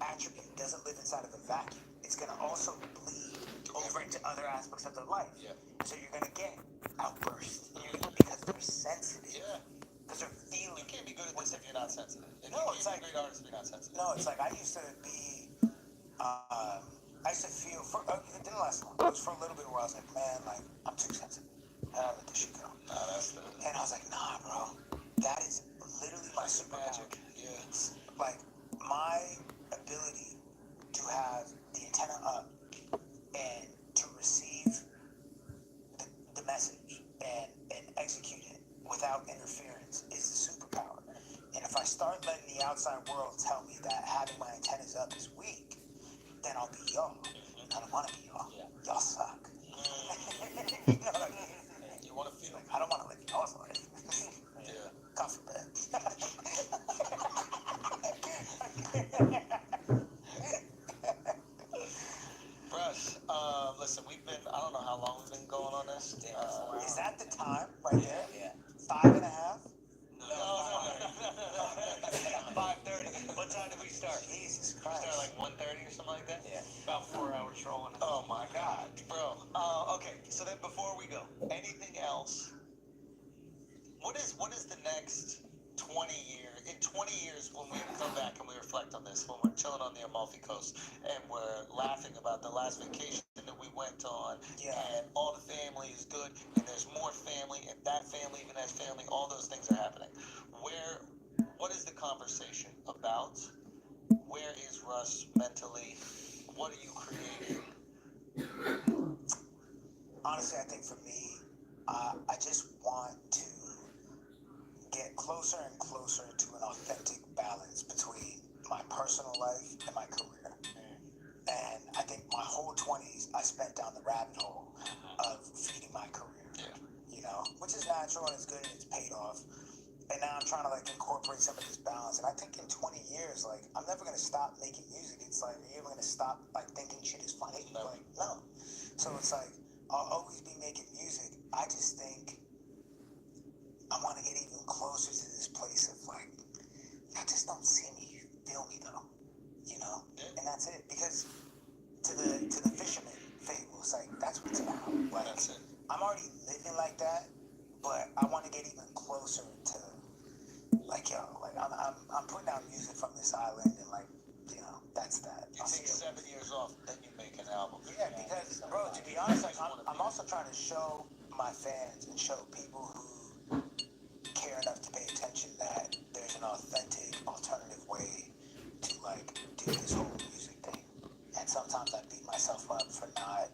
attribute doesn't live inside of a vacuum. It's gonna also bleed over into other aspects of their life. Yeah. So you're gonna get outbursts because they're sensitive. Yeah. Because they're feeling. You can't be good at this if you're not sensitive. No, it's like a great artist if you're not sensitive. No, it's like I used to be. I used to feel it didn't last long. It was for a little bit where I was like, man, like I'm too sensitive. I gotta let this shit go. And I was like, nah, bro. That is literally my super magic. Yeah. It's like my ability to have the antenna up and to receive the message and execute it without interference is the superpower. And if I start letting the outside world tell me that having my antennas up is weak, then I'll be y'all. I don't want to be y'all. Yeah. Y'all suck. You know what I mean? You want to feel I don't want to live y'all's life. Yeah. God forbid. Brush, listen, I don't know how long we've been going on this. Is that the time right there? Yeah. 5.5? No. 5:30. What time did we start? Jesus We Christ. started like 1:30 or something like that? Yeah. About 4 hours rolling. Oh my God, bro. Okay, so then before we go, anything else? What is the next 20 years? In 20 years, when we come back and we reflect on this, when we're chilling on the Amalfi Coast and we're laughing about the last vacation that we went on, and all the family is good, and there's more family, and that family even has family, all those things are happening. What is the conversation about? Where is Russ mentally? What are you creating? Honestly, I think for me, I just want to get closer and closer to an authentic balance between my personal life and my career. And I think my whole 20s I spent down the rabbit hole of feeding my career. You know, which is natural and it's good and it's paid off. And now I'm trying to like incorporate some of this balance. And I think in 20 years, like I'm never gonna stop making music. It's like, are you ever gonna stop like thinking shit is funny? No. Like, no. So it's like I'll always be making music. I just think I want to get even closer to this place of like, I just don't see me, feel me though, you know? And that's it. Because to the fisherman fable, it's like, that's what it's about. Like, That's it. I'm already living like that, but I want to get even closer to, like, yo, like, I'm putting out music from this island and like, you know, that's that. You take 7 years off, then you make an album. Yeah, because, bro, to be honest, like, I'm also trying to show my fans and show people who care enough to pay attention that there's an authentic, alternative way to, like, do this whole music thing. And sometimes I beat myself up for not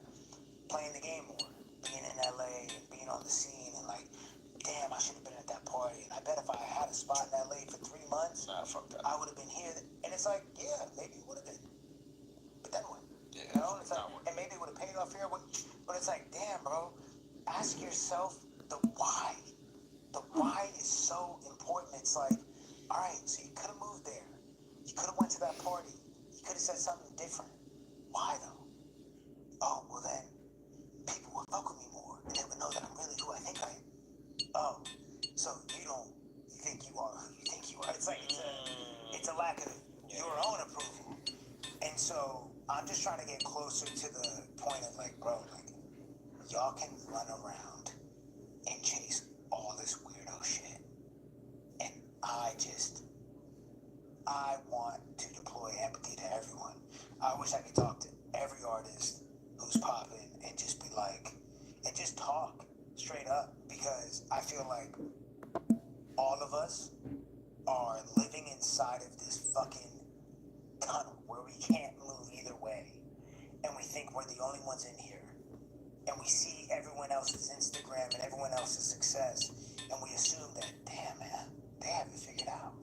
playing the game more, being in LA and being on the scene and, like, damn, I should have been at that party. And I bet if I had a spot in LA for 3 months, I would have been here. And it's like, yeah, maybe it would have been. But then what? Yeah, You know, it's like, and maybe it would have paid off here. But it's like, damn, bro, ask yourself the why. The why is so important. It's like, all right, so you could have moved there. You could have went to that party. You could have said something different. Why though? Oh, well then, people would fuck with me more. And they would know that I'm really who I think I am. Oh, so you think you are who you think you are. It's like, it's a lack of your own approval. it to the point of like, bro, like, y'all can run around and chase all this weirdo shit. And I want to deploy empathy to everyone. I wish I could talk to every artist who's popping and just be like, and just talk straight up, because I feel like all of us are living inside of this fucking tunnel where we can't move either way. And we think we're the only ones in here. And we see everyone else's Instagram and everyone else's success, and we assume that, damn, man, they have it figured out.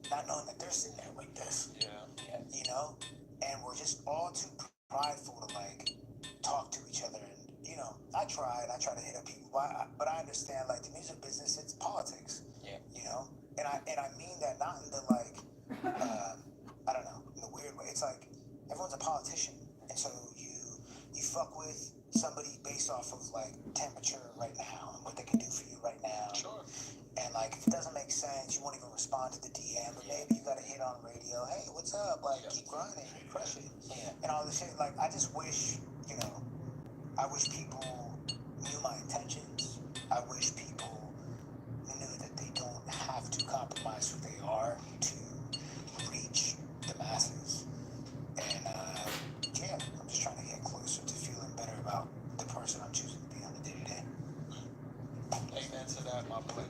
Not knowing that they're sitting there like this. Yeah. You know? And we're just all too prideful to, like, talk to each other. And, you know, I try to hit up people, but I understand, like, the music business, it's politics. Yeah. You know? And I mean that not in the, like, I don't know, in the weird way. It's like, everyone's a politician. And so you fuck with somebody based off of, like, temperature right now and what they can do for you right now. Sure. And, like, if it doesn't make sense, you won't even respond to the DM, but maybe you got to hit on radio. Hey, what's up? Like, keep grinding, crush it. Yeah. And all this shit. Like, I just wish, you know, I wish people knew my intentions. I wish people knew that they don't have to compromise who they are to reach the masses. And, yeah, I'm just trying to get closer to feeling better about the person I'm choosing to be on the day-to-day. Amen to that, my boy.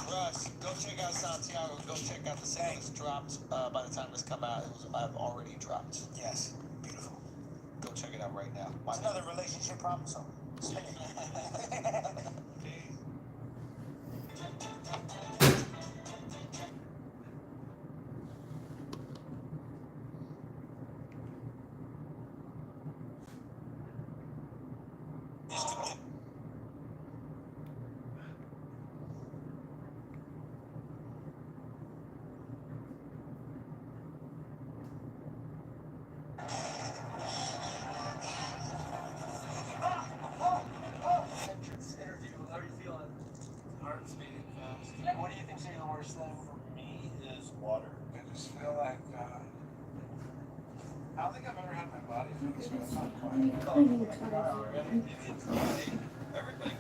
Russ, go check out Santiago. Go check out the single that's dropped. By the time this come out, I've already dropped. Yes, beautiful. Go check it out right now. It's another relationship problem, so spin it. Interview. How are you feeling? Heart's beating fast. What do you think's the worst thing for me is water. I just feel like I don't think I've ever had my body feel this way. It's not quiet. Everybody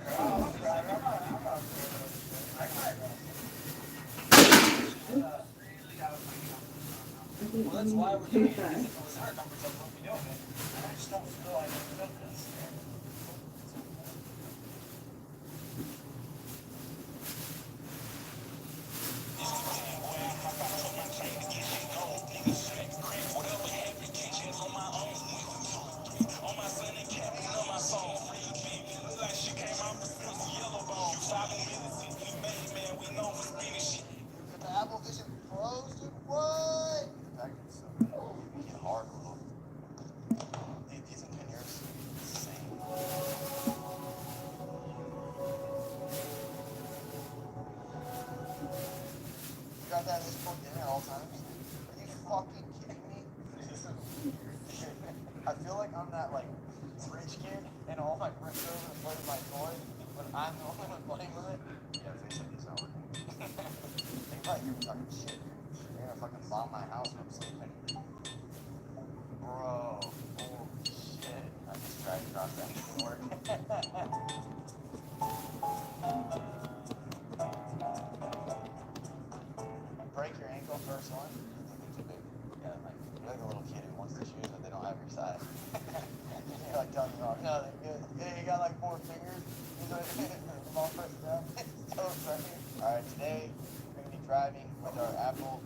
well, that's why we're doing it. If it was our comfort zone, we'd be doing it. I just don't feel like I'm doing this. The Apple Vision Pros, dude, what? The package is so good. Make it hard a little. These in 10 years, insane. You got that just plugged in at all times? Are you fucking kidding me? I feel like I'm that, like, rich kid, and all my friends go over and play with my toy, but I'm the only one playing with it. Yeah, face like this not working. They probably hear me talking shit. They're gonna fucking bomb my house when I'm sleeping. Bro, holy shit. I just tried across that. It didn't work. Break your ankle first one. Too big. Yeah, like, you're like a little kid who wants the shoes, but they don't have your size. You're like telling them, no, they're good. Yeah, you got like 4 fingers. He's like, them all pressed down. So funny. Alright, today we're going to be driving with our Apple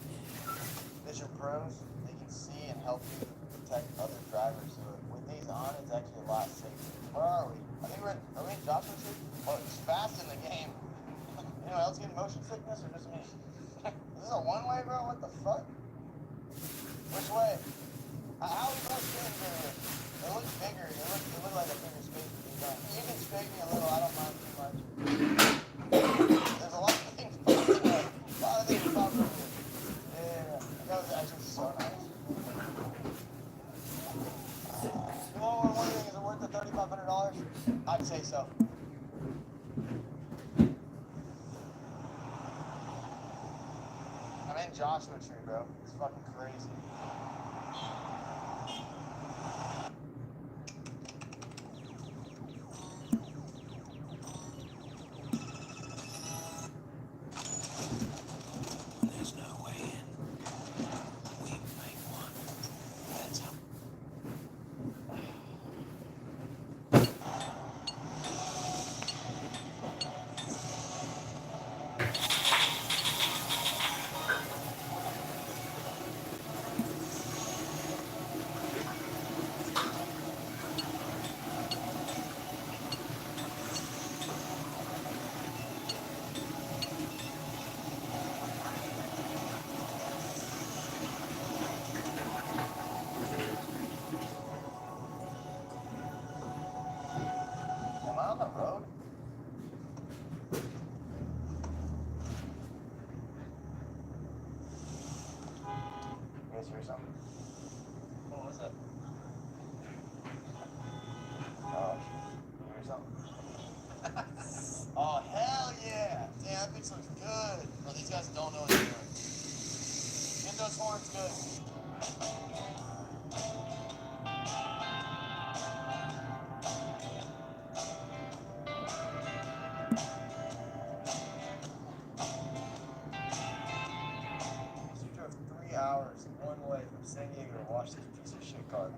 Vision Pros. They can see and help you protect other drivers. So with these on, it's actually a lot safer. Where are we? I think are we in Joshua Tree? Oh, it's fast in the game. Anyone else getting motion sickness or just me? Is this a one-way, bro? What the fuck? Which way? How are we going to spin here? It looks bigger. It looks like a bigger space to be done. You can spin me a little. I don't mind too much. There's a lot of things popping up. A lot of things popping up. Yeah. That was actually so nice. You know what we're wondering? Is it worth the $3,500? I'd say so. I'm in Joshua Tree, bro. It's fucking crazy.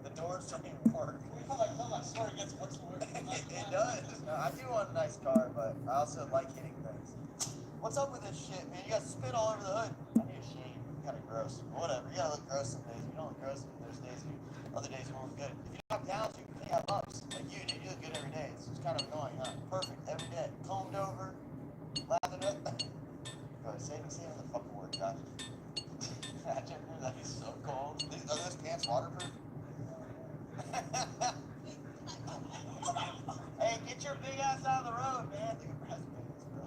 The doors don't even work. I swear it gets worse and worse. It does. I do want a nice car, but I also like hitting things. What's up with this shit, man? You got spit all over the hood. I need a shave. Kind of gross. But whatever. You gotta look gross some days. If you don't look gross, there's days you, other days you won't look good. If you don't have downs, you have ups. Like you, dude, you look good every day. It's just kind of annoying, huh? Perfect every day. Combed over, lathered up. Bro, save the fucking word, Josh. Imagine that'd be so cold. Are those pants waterproof? Hey, get your big ass out of the road, man. Look at Brad's pants, bro.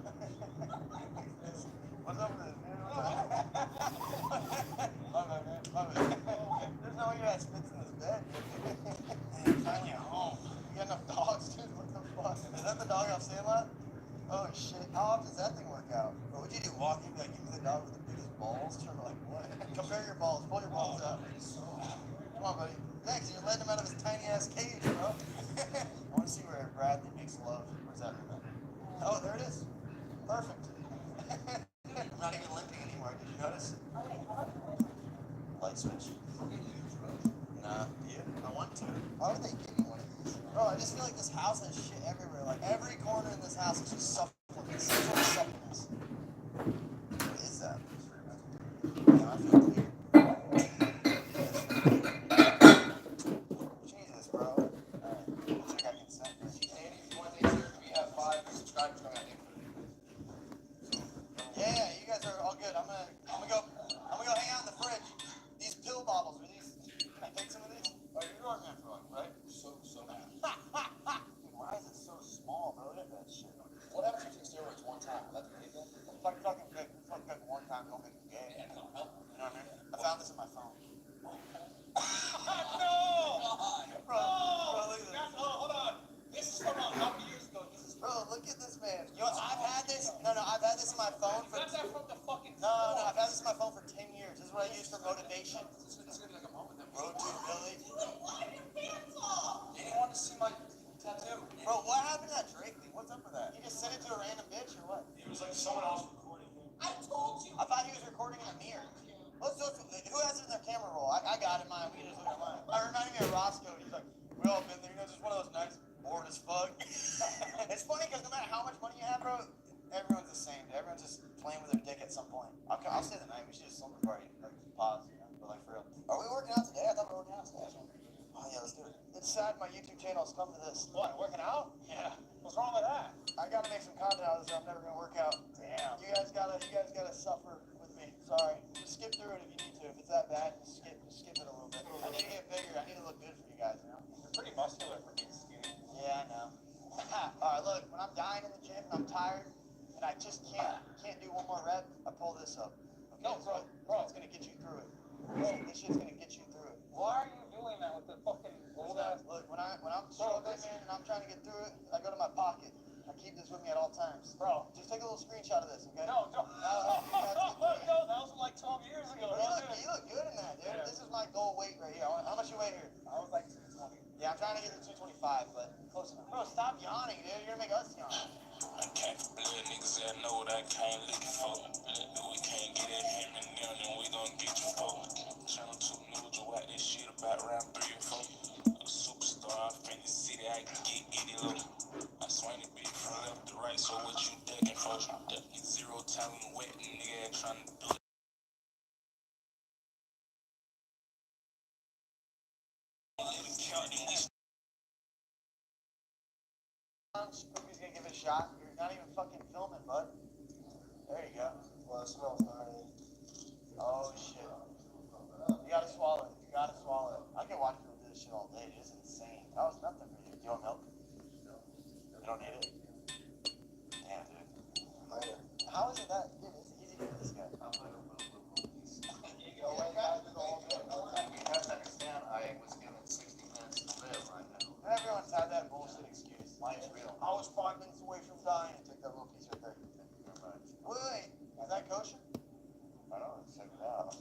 What's up with this, man? My bad, man. My bad. There's no way your ass fits in this bed. Man, finally at home. You got enough dogs, dude? What the fuck? Is that the dog off Sandlot? Oh shit. How often does that thing work out? What would you do? Walk in, like, give me the dog with the biggest balls? Or like, what? Compare your balls. Pull your balls out. Come on, buddy. Thanks. You're letting him out of his tiny ass cage, bro. I want to see where Bradley makes love. Where's that? Oh, there it is. Perfect. I'm not even limping anymore. Did you notice? Light switch. Nah. Yeah. I want to. Why would they give me one of these? Bro, I just feel like this house has shit everywhere. Like every corner in this house is just supplements. Some sort of supplements. What is that? I feel clear. Jesus, bro. Alright. Check out consent. We have 5 subscribers coming out. Yeah, you guys are all good. I'm gonna go hang out in the fridge. These pill bottles, can I take some of these? Oh, you're ordering that for one, right? So bad. Why is it so small, bro? Look at that shit. What happens if you take steroids one time? Will that be good? It's like fucking good. It's like good one time, don't make it gay. Yeah, no, no. You know what I mean? I found this in my phone. No! Bro, look at this. Oh, hold on. This is from how many years ago? Bro, look at this, man. You know, I've had this. No, I've had this in my phone for. Got that from the fucking. No, I've had this in my phone for 10 years. This is what I use for motivation. This is gonna be like a moment. Road to Billy. You didn't want to see my tattoo. Bro, what happened to that Drake thing? What's up with that? He just sent it to a random bitch or what? It was like someone else recording him. I told you. I thought he was recording in a mirror. Who has it in their camera roll? I got it in mine. We can just look at mine. I reminded me of Roscoe. He's like, we all been there. You know, just one of those nights, bored as fuck. It's funny because no matter how much money you have, bro, everyone's the same. Everyone's just playing with their dick at some point. I'll stay the night. We should do a slumber party. Like, pause, you know? But like, for real. Are we working out today? I thought we were working out today. Oh, yeah, let's do it. It's sad my YouTube channel has come to this. What, working out? Yeah. What's wrong with that? I gotta make some content out of this or I'm never gonna work out. Damn. You guys gotta suffer with me. Sorry. Just skip through it if you need to. If it's that bad, just skip it a little bit. I need to get bigger. I need to look good for you guys, you know? You're pretty muscular for being skinny. Yeah, I know. Alright, look, when I'm dying in the gym and I'm tired and I just can't do one more rep, I pull this up. Okay? No, bro. It's gonna get you through it. This shit's gonna get you through it. Why are you doing that with the fucking old ass? Look, when I'm struggling, man, and I'm trying to get through it, I go to my pocket. I keep this with me at all times. Bro, just take a little screenshot of this, okay? No, don't. No, that was like 12 years ago. You look good in that, dude. Yeah. This is my goal weight right here. How much you weigh here? I was like 220. Yeah, I'm trying to get to 225, but close enough. Bro, stop yawning, dude. You're gonna make us yawn. I can't blood niggas that know what I can't look for. We can't get at him and them, and we gon' get you for. Channel 2 news, you watch this shit about round 3 or 4. A superstar, I'm finna see that I can get any low. I swing it big from left to right, so what you ducking for? Ducking 0 talent wet, nigga trying to do it. Spookie's gonna give it a shot. You're not even fucking filming, bud. There you go. Well, it smells gnarly. Oh, shit. You gotta swallow it. I can watch people do this shit all day. It is insane. That was nothing for you. Do you want milk? You don't need it? Damn, dude. How is it that? Dude, it's easy to do this guy. You have to understand, I was given 60 minutes to live right now. Everyone's had that bullshit excuse. Mine's real. I was 5 minutes away from dying. Take that little piece right there. Wait, is that kosher? I don't know, check it out.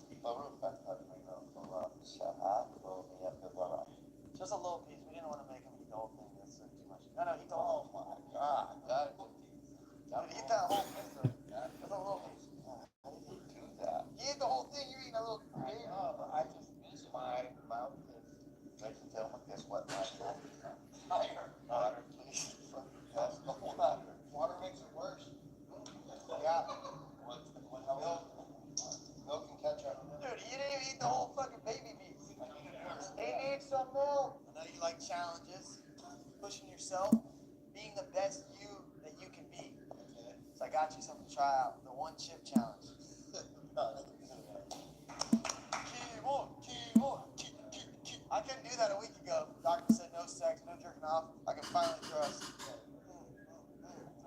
Just a little piece. We didn't want to make him eat the whole thing. That's too much. No, eat the whole thing. Oh my god. Dude, eat that whole piece though. That's a little piece. How did you do that? He ate the whole thing. You eating a little bit. I know, but I just, my mouth is challenges, pushing yourself, being the best you that you can be. Okay. So I got you something to try out. The 1 chip challenge. I couldn't do that a week ago. Doctor said no sex, no jerking off. I can finally trust.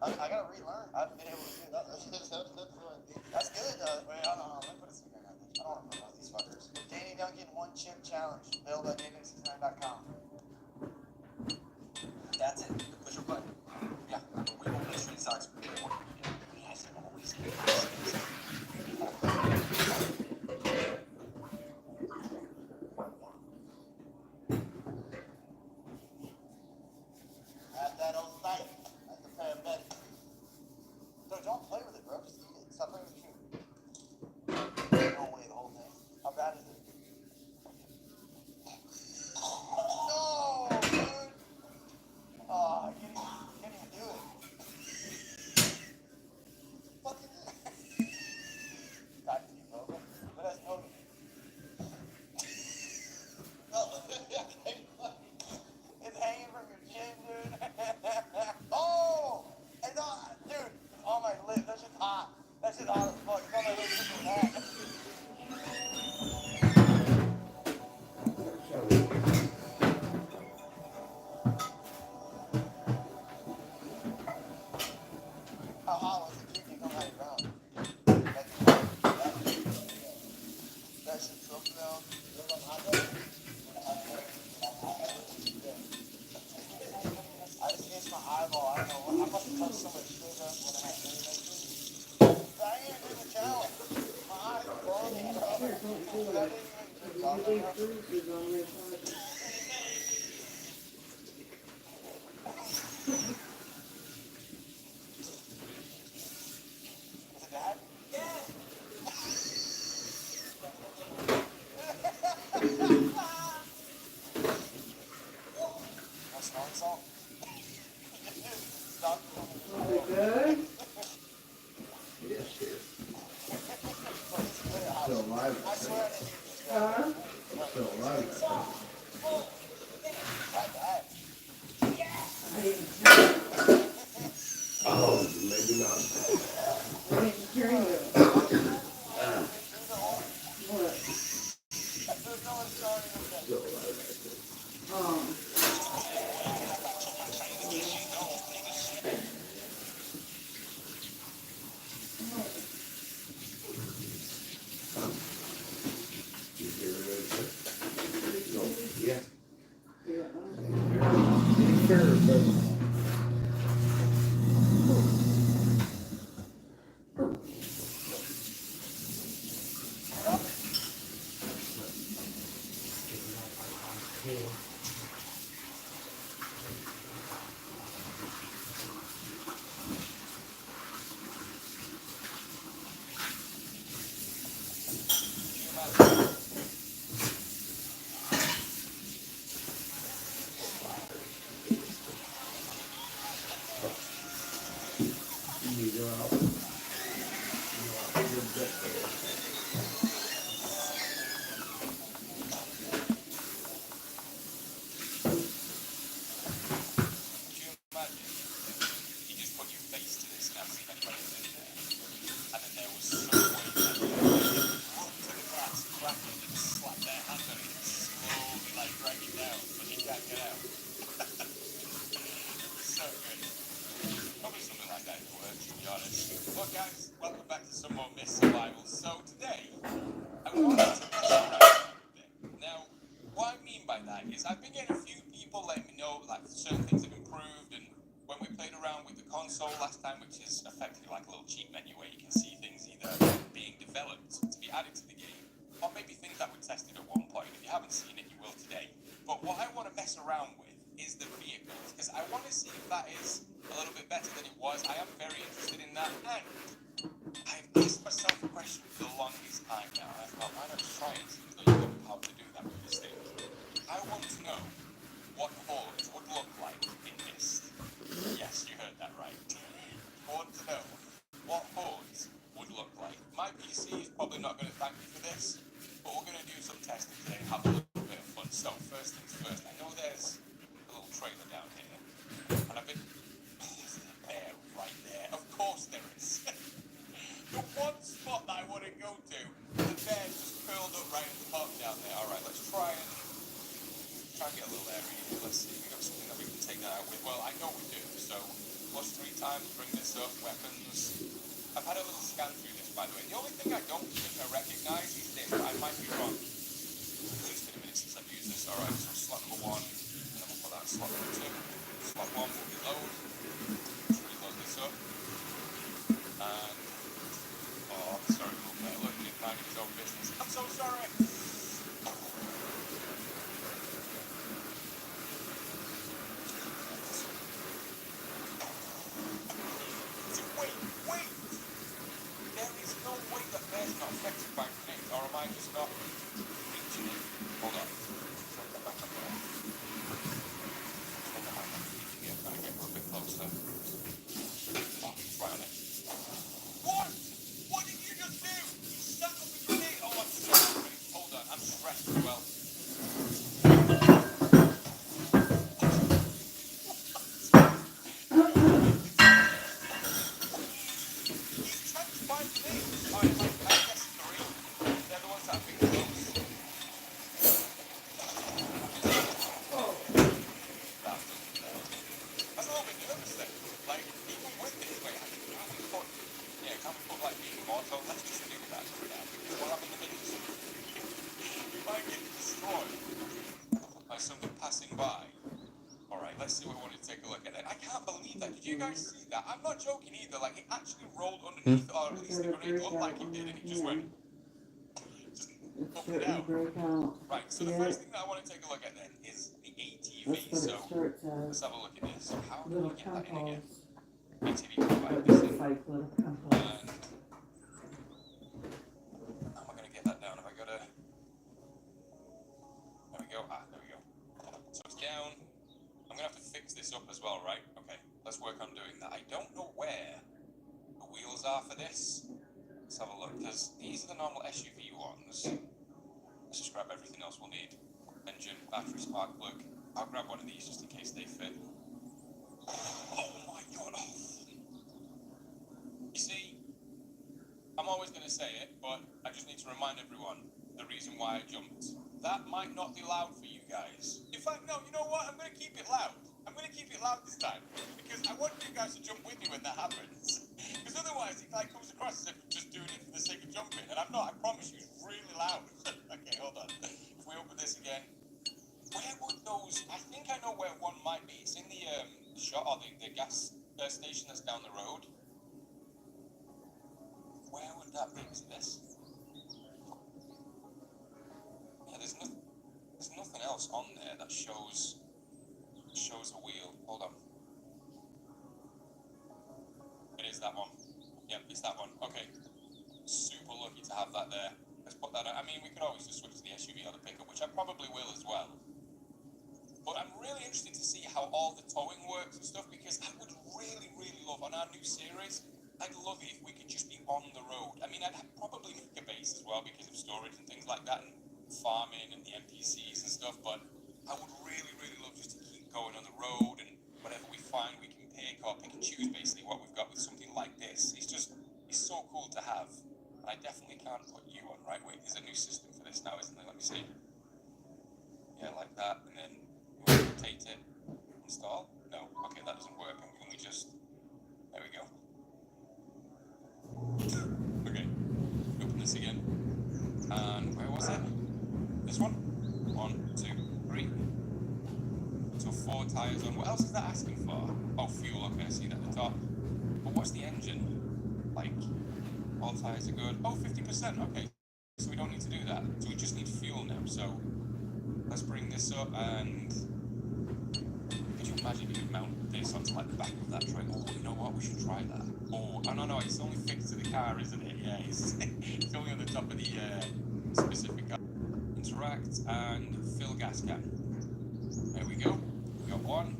I gotta relearn. I haven't been able to do that. That's good though. Wait, hold on. Let me put a secret out there. I don't want to promote these fuckers. Danny Duncan 1 chip challenge. Build.David69.com. That's it. Push your button. Yeah. We won't be Street Socks. Yes, I'm always here. At that old site. At the paramedic. So don't play with it, bro. Just eat it. Stop playing with the shoe. Don't weigh the whole thing. How bad is it? No, dude. Oh, I can't even do it. Fucking got to keep over. But that's no. It's hanging from your chin, dude. Oh! And dude, it's on my lip. That's just hot. That's just hot as fuck. It's on my lip. Just like that. How hot was it? You come out your mouth. That shit's so down. I just itched my eyeball. I don't know. I must have touched so much sugar when I had to. I ain't even do the challenge. My eyes are burning, bro. I didn't even drink coffee. Is it bad? Yeah. No smelling salt? Stop. Was it good? Yes, yes. Still alive. I swear I didn't even Huh? Still alive. Not bad. I didn't Oh, maybe not. I didn't hear you. What? Still alive, I think. You hear it right there? No. Yeah. Take care of it. You go out. You're Could you imagine if you just put your face to this and have seen anybody in there, and then there was some way that you run to the glass, crack it, and slap their hand on it, and slowly like drag it down, but you can't get out. So good. Probably something like that in the works, to be honest. Well, guys, welcome back to some more Myth Survival. So today, I wanted to mess around a bit. Now, what I mean by that is I've been getting a few people letting me know like certain things have improved, and when we played around with the console last time, which is effectively like a little cheat menu where you can see things either being developed to be added to the game, or maybe things that were tested at one point. If you haven't seen it, you will today. But what I want to mess around with is the vehicles, because I want to see if that is a little bit better than it was. I am very interested in that, and I've asked myself a question for the longest time now. I thought, why not try it? Seems like you've got how to do that with this thing. I want to know what hordes would look like in Myst. Yes, you heard that right. I want to know what hordes would look like. My PC is probably not going to thank me for this, but we're going to do some testing today and have a little bit of fun. So first things first, I know there's Well, I know we do, so plus 3 times, bring this up, weapons. I've had a little scan through this, by the way. The only thing I don't think I recognise is this, but I might be wrong. It's just been a minute since I've used this. Alright, so slot number 1, and then we'll put that slot number 2. Slot 1 will reload. Let's reload this up. And, oh, I'm sorry, little player. Look, he's minding his own business. I'm so sorry! Wait! There is no way that bear's not affected by grenades, or am I just not reaching it? Hold on. Turn that back up there. I might not be reaching it. Gotta get a little bit closer. Oh, it's right on it. What? What did you just do? You stuck up a grenade? Oh, I'm so sorry. Hold on, I'm stressed as well. Something passing by. Alright, let's see what we want to take a look at it. I can't believe that. Did you guys see that? I'm not joking either. Like, it actually rolled underneath, or at least the grenade looked like it did, and it just went. Just up and down. Right, so the first thing that I want to take a look at then is the ATV. So, let's have a look at this. So, how do we get that in again? ATV provide this in. And how am I going to get that down? Have I got to. There we go. Ah, there we go. So it's down. I'm going to have to fix this up as well, right? Okay, let's work on doing that. I don't know where the wheels are for this. Let's have a look, because these are the normal SUV ones. Let's just grab everything else we'll need. Engine, battery, spark plug. I'll grab one of these just in case they fit. Oh my god. Oh. You see, I'm always going to say it, but I just need to remind everyone the reason why I jumped. That might not be loud for you guys. In fact, no, you know what? I'm going to keep it loud. I'm going to keep it loud this time. Because I want you guys to jump with me when that happens. Because otherwise, it like comes across as if I'm just doing it for the sake of jumping. And I'm not, I promise you, it's really loud. Okay, hold on. If we open this again. Where would those... I think I know where one might be. It's in the shot, or the gas station that's down the road. Where would that be? Is it this? Yeah, there's nothing else on there that shows a wheel. Hold on. It is that one. Yep, it's that one. Okay. Super lucky to have that there. Let's put that on. I mean, we could always just switch to the SUV or the pickup, which I probably will as well. But I'm really interested to see how all the towing works and stuff, because I would really, really love, on our new series, I'd love it if we could just be on the road. I mean, I'd probably make a base as well because of storage and things like that, and farming and the NPCs and stuff, but I would really, really love just to keep going on the road, and whatever we find we can pick and choose basically what we've got with something like this. It's so cool to have. And I definitely can't put you on, right? Wait, there's a new system for this now, isn't there? Let me see. Yeah, like that, and then we rotate it. Install? No. Okay, that doesn't work. And can we just... There we go. Okay. Open this again. And where was it? This one? 1, 2, 3. So 4 tires on. What else is that asking for? Oh, fuel. Okay, I see that at the top. But what's the engine? Like, all tires are good. Oh, 50%. Okay. So we don't need to do that. So we just need fuel now. So let's bring this up, and could you imagine if you mount this onto like the back of that truck? Oh, you know what? We should try that. Oh, no, it's only fixed to the car, isn't it? Yeah, it's only on the top of the specific car. Interact and fill gas can. There we go. We got one.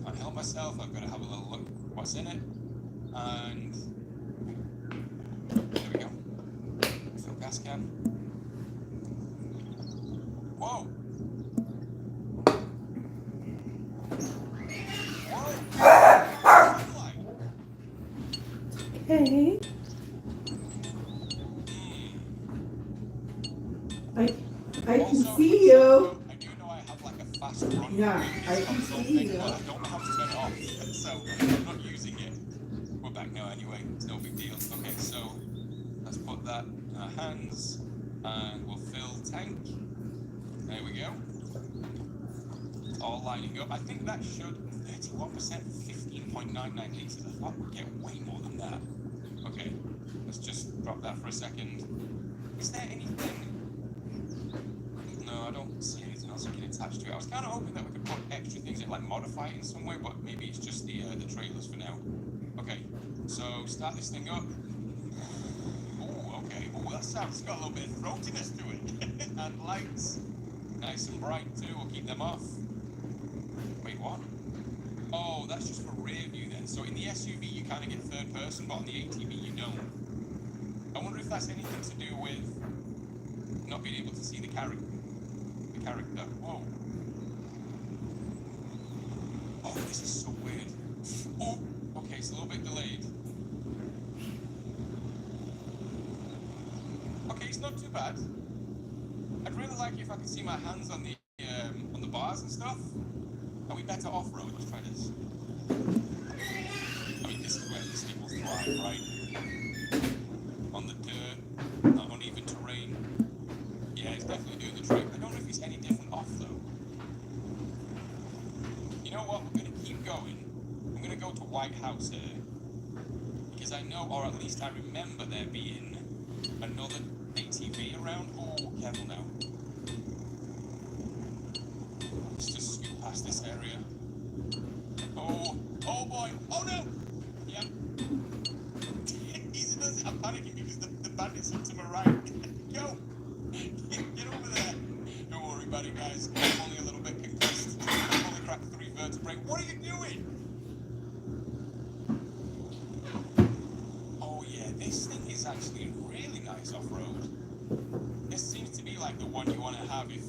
Can't help myself. I've got to have a little look what's in it. And there we go. Fill gas can. Whoa. Hey. I can see you. I do know I have like a fast run Yeah, I this can console see thing, you. but I don't know how to turn it off, so I'm not using it. We're back now anyway, it's no big deal. Okay, so let's put that in our hands, and we'll fill tank. There we go. It's all lining up. I think that should 31%, 15.99 liters. I thought we'd get way more than that. Okay, let's just drop that for a second. Is there anything? No, I don't see anything else we can attach to it. I was kind of hoping that we could put extra things in, like modify it in some way, but maybe it's just the trailers for now. Okay, so start this thing up. Oh, okay. Oh, that sound's got a little bit of throatiness to it. And lights. Nice and bright too. We'll keep them off. Wait, what? Oh, that's just for rear view then. So in the SUV you kind of get third person, but on the ATV you don't. I wonder if that's anything to do with not being able to see the character. Whoa. Oh, this is so weird. Oh, okay, it's a little bit delayed. Okay, it's not too bad. I'd really like it if I could see my hands on the bars and stuff. Are we better off-road? Let's try this. I mean, this is where this thing will thrive, right? On the dirt, uneven terrain. Yeah, it's definitely doing the trick. I don't know if it's any different off, though. You know what? We're going to keep going. I'm going to go to White House here. Because I know, or at least I remember there being another ATV around. Oh, careful now. Let's just scoot past this area. Oh boy. Oh no! Yeah. I'm panicking because the bandits are to my right. Go! Get over there. Don't worry about it, guys. I'm only a little bit concussed. I've only cracked 3 vertebrae. What are you doing? Oh yeah, this thing is actually really nice off-road. This seems to be like the one you want to have if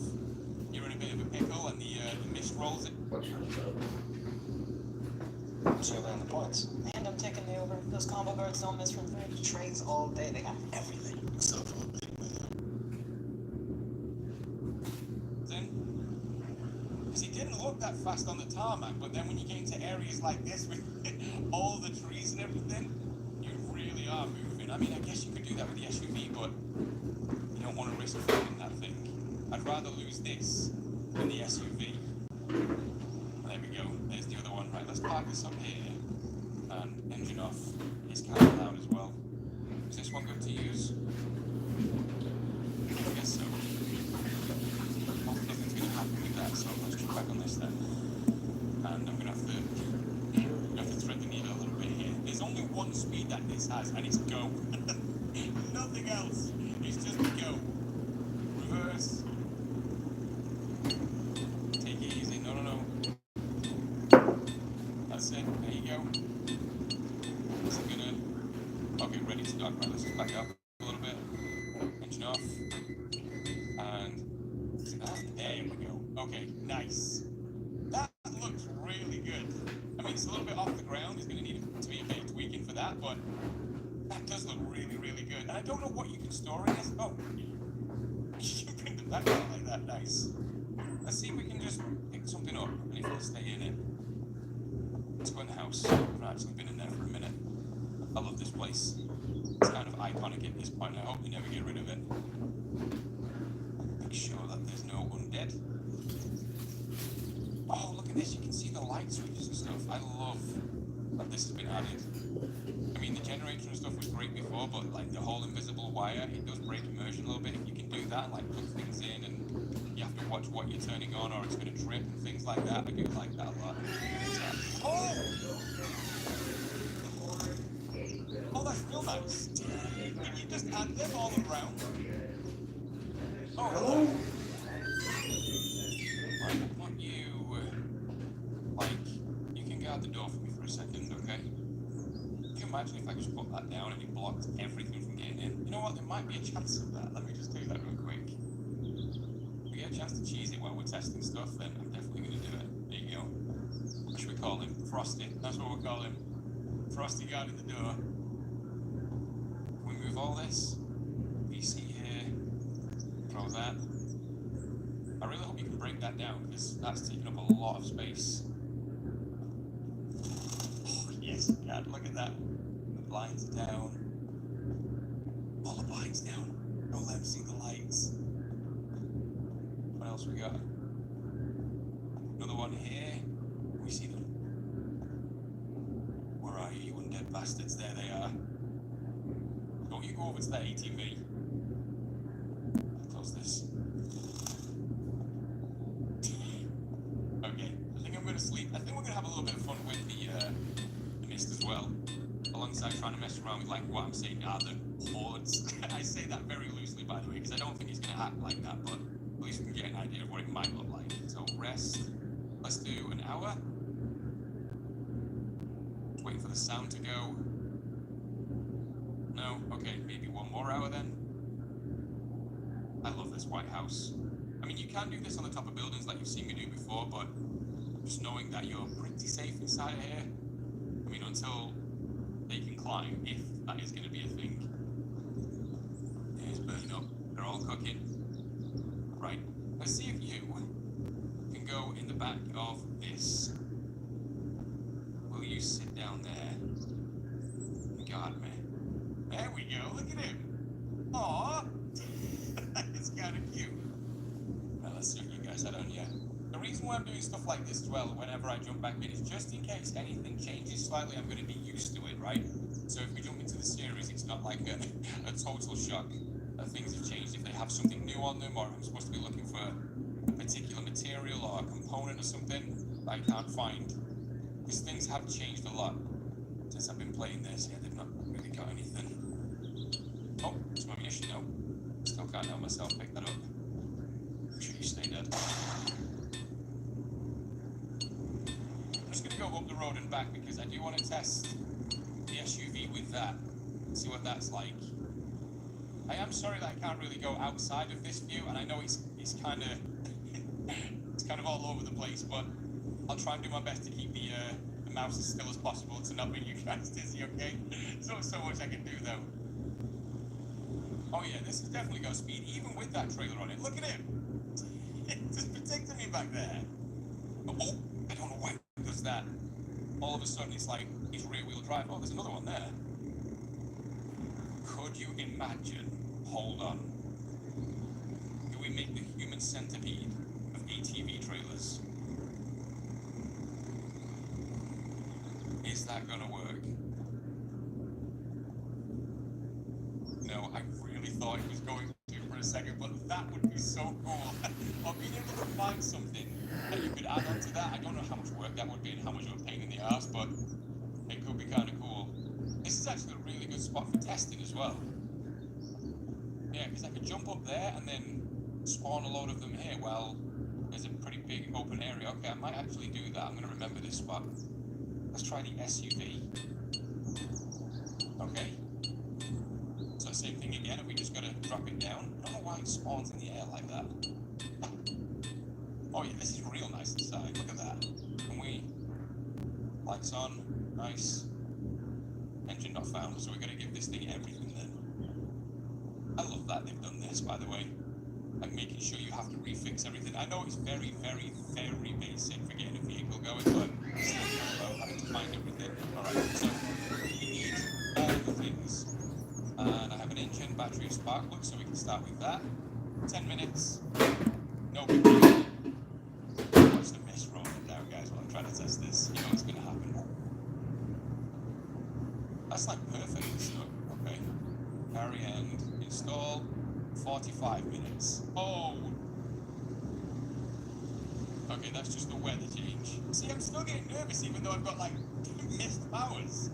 you're in a bit of a pickle and the mist rolls it. So you're laying the points. And I'm taking the over. Those combo guards don't miss from 3. Trains all day. They got everything. So Because he didn't look that fast on the tarmac, but then when you get into areas like this with all the trees and everything, you really are moving. I mean, I guess you could do that with the SUV, but you don't want to risk flipping that thing. I'd rather lose this than the SUV. There we go. There's the other one. Right, let's park this up here. And engine off. It's kind of loud as well. Is this one good to use? I guess so. Well, nothing's going to happen with that, so let's jump back on this then. And I'm going to have to thread the needle a little bit here. There's only one speed that this has, and it's go. Nothing else. It's just go. Reverse. Take it easy. No. That's it. There you go. Is it gonna... Okay, ready to dock. Right, let's just back up a little bit. Engine off. And... there we go. Okay, nice. That looks really good. I mean, it's a little bit off the ground. It's going to need to be a bit of tweaking for that, but that does look really, really good. And I don't know what you can store in this. Oh, you can bring the back out like that. Nice. Let's see if we can just pick something up and if it'll stay in it. Let's go in the house. I've actually been in there for a minute. I love this place. It's kind of iconic at this point. I hope they never get rid of it. Make sure that there's no undead. Oh, look at this. You can see the light switches and stuff. I love that this has been added. I mean, the generator and stuff was great before, but like the whole invisible wire, it does break immersion a little bit. If you can do that, like put things in and you have to watch what you're turning on or it's going to trip and things like that. I do like that a lot. Oh! Oh, that's real nice. Can you just add them all around? Oh, hello. Right, I want you, like, you can guard the door for me for a second, okay? Can you imagine if I just put that down and it blocked everything from getting in? You know what, there might be a chance of that. Let me just do that real quick. If we get a chance to cheese it while we're testing stuff, then I'm definitely going to do it. There you go. What should we call him? Frosty. That's what we'll call him. Frosty guarding the door. Can we move all this? PC here. Throw that. I really hope you can break that down, because that's taking up a lot of space. Oh, yes, God, look at that. The blinds are down. All the blinds down. Don't let them see the lights. What else we got? Another one here. We see them. Where are you, you undead bastards? There they are. Don't you go over to that ATV. Close this. Okay, I think I'm going to sleep. I think we're going to have a little bit of fun with the mist as well. Alongside trying to mess around with, like, what I'm saying are the hordes. I say that very loosely, by the way, because I don't think it's going to act like that, but at least we can get an idea of what it might look like. So, rest. Let's do an hour. Waiting for the sound to go. No? Okay, maybe one more hour then. I love this White House. I mean, you can do this on the top of buildings like you've seen me do before, but just knowing that you're pretty safe inside of here. I mean, until they can climb, if that is going to be a thing. Here's burning up. They're all cooking. Right. Let's see if you can go in the back of this. Will you sit down there? God, man. There we go. Look at him. Aww. It's kind of cute. Now, let's see what you guys had on here. The reason why I'm doing stuff like this as well, whenever I jump back in, is just in case anything changes slightly, I'm going to be used to it, right? So if we jump into the series, it's not like a total shock that things have changed. If they have something new on them, or I'm supposed to be looking for a particular material or a component or something that I can't find. Because things have changed a lot since I've been playing this. Yeah, they've not really got anything. Oh, some ammunition, no. Still can't help myself pick that up. Make sure you stay dead. I'm just going to go up the road and back because I do want to test the SUV with that. See what that's like. I am sorry that I can't really go outside of this view, and I know it's kind of it's kind of all over the place, but I'll try and do my best to keep the mouse as still as possible to not make you guys dizzy, okay? So much I can do though. Oh yeah, this has definitely got speed, even with that trailer on it. Look at him! It's just protecting me back there. Oh, I don't know why it does that. All of a sudden it's like it's rear wheel drive. Oh, there's another one there. Could you imagine? Hold on. Do we make the human centipede of ATV trailers? Is that gonna work? No, I really thought it was going to for a second, but that would be so cool. Or being able to find something that you could add on to that. I don't know how much work that would be and how much of a pain in the ass, but it could be kind of cool. This is actually a really good spot for testing as well. Yeah, because I could jump up there and then spawn a load of them here. Well, there's a pretty big open area. Okay, I might actually do that. I'm going to remember this spot. Let's try the SUV. Okay. So same thing again, we just got to drop it down. I don't know why it spawns in the air like that. Oh yeah, this is real nice inside. Look at that. Can we... Lights on. Nice. Engine not found, so we're going to give this thing everything then. I love that they've done this, by the way. Like making sure you have to refix everything. I know it's very, very, very basic for getting a vehicle going, but still having to find everything. Alright, so we need all the things. And I have an engine, battery, spark plug, so we can start with that. 10 minutes. No big deal. Watch the mist rolling down, guys, while I'm trying to test this. You know what's going to happen. That's like perfect stuff. Okay. Carry and install. 45 minutes. Oh! Okay, that's just the weather change. See, I'm still getting nervous even though I've got like missed powers.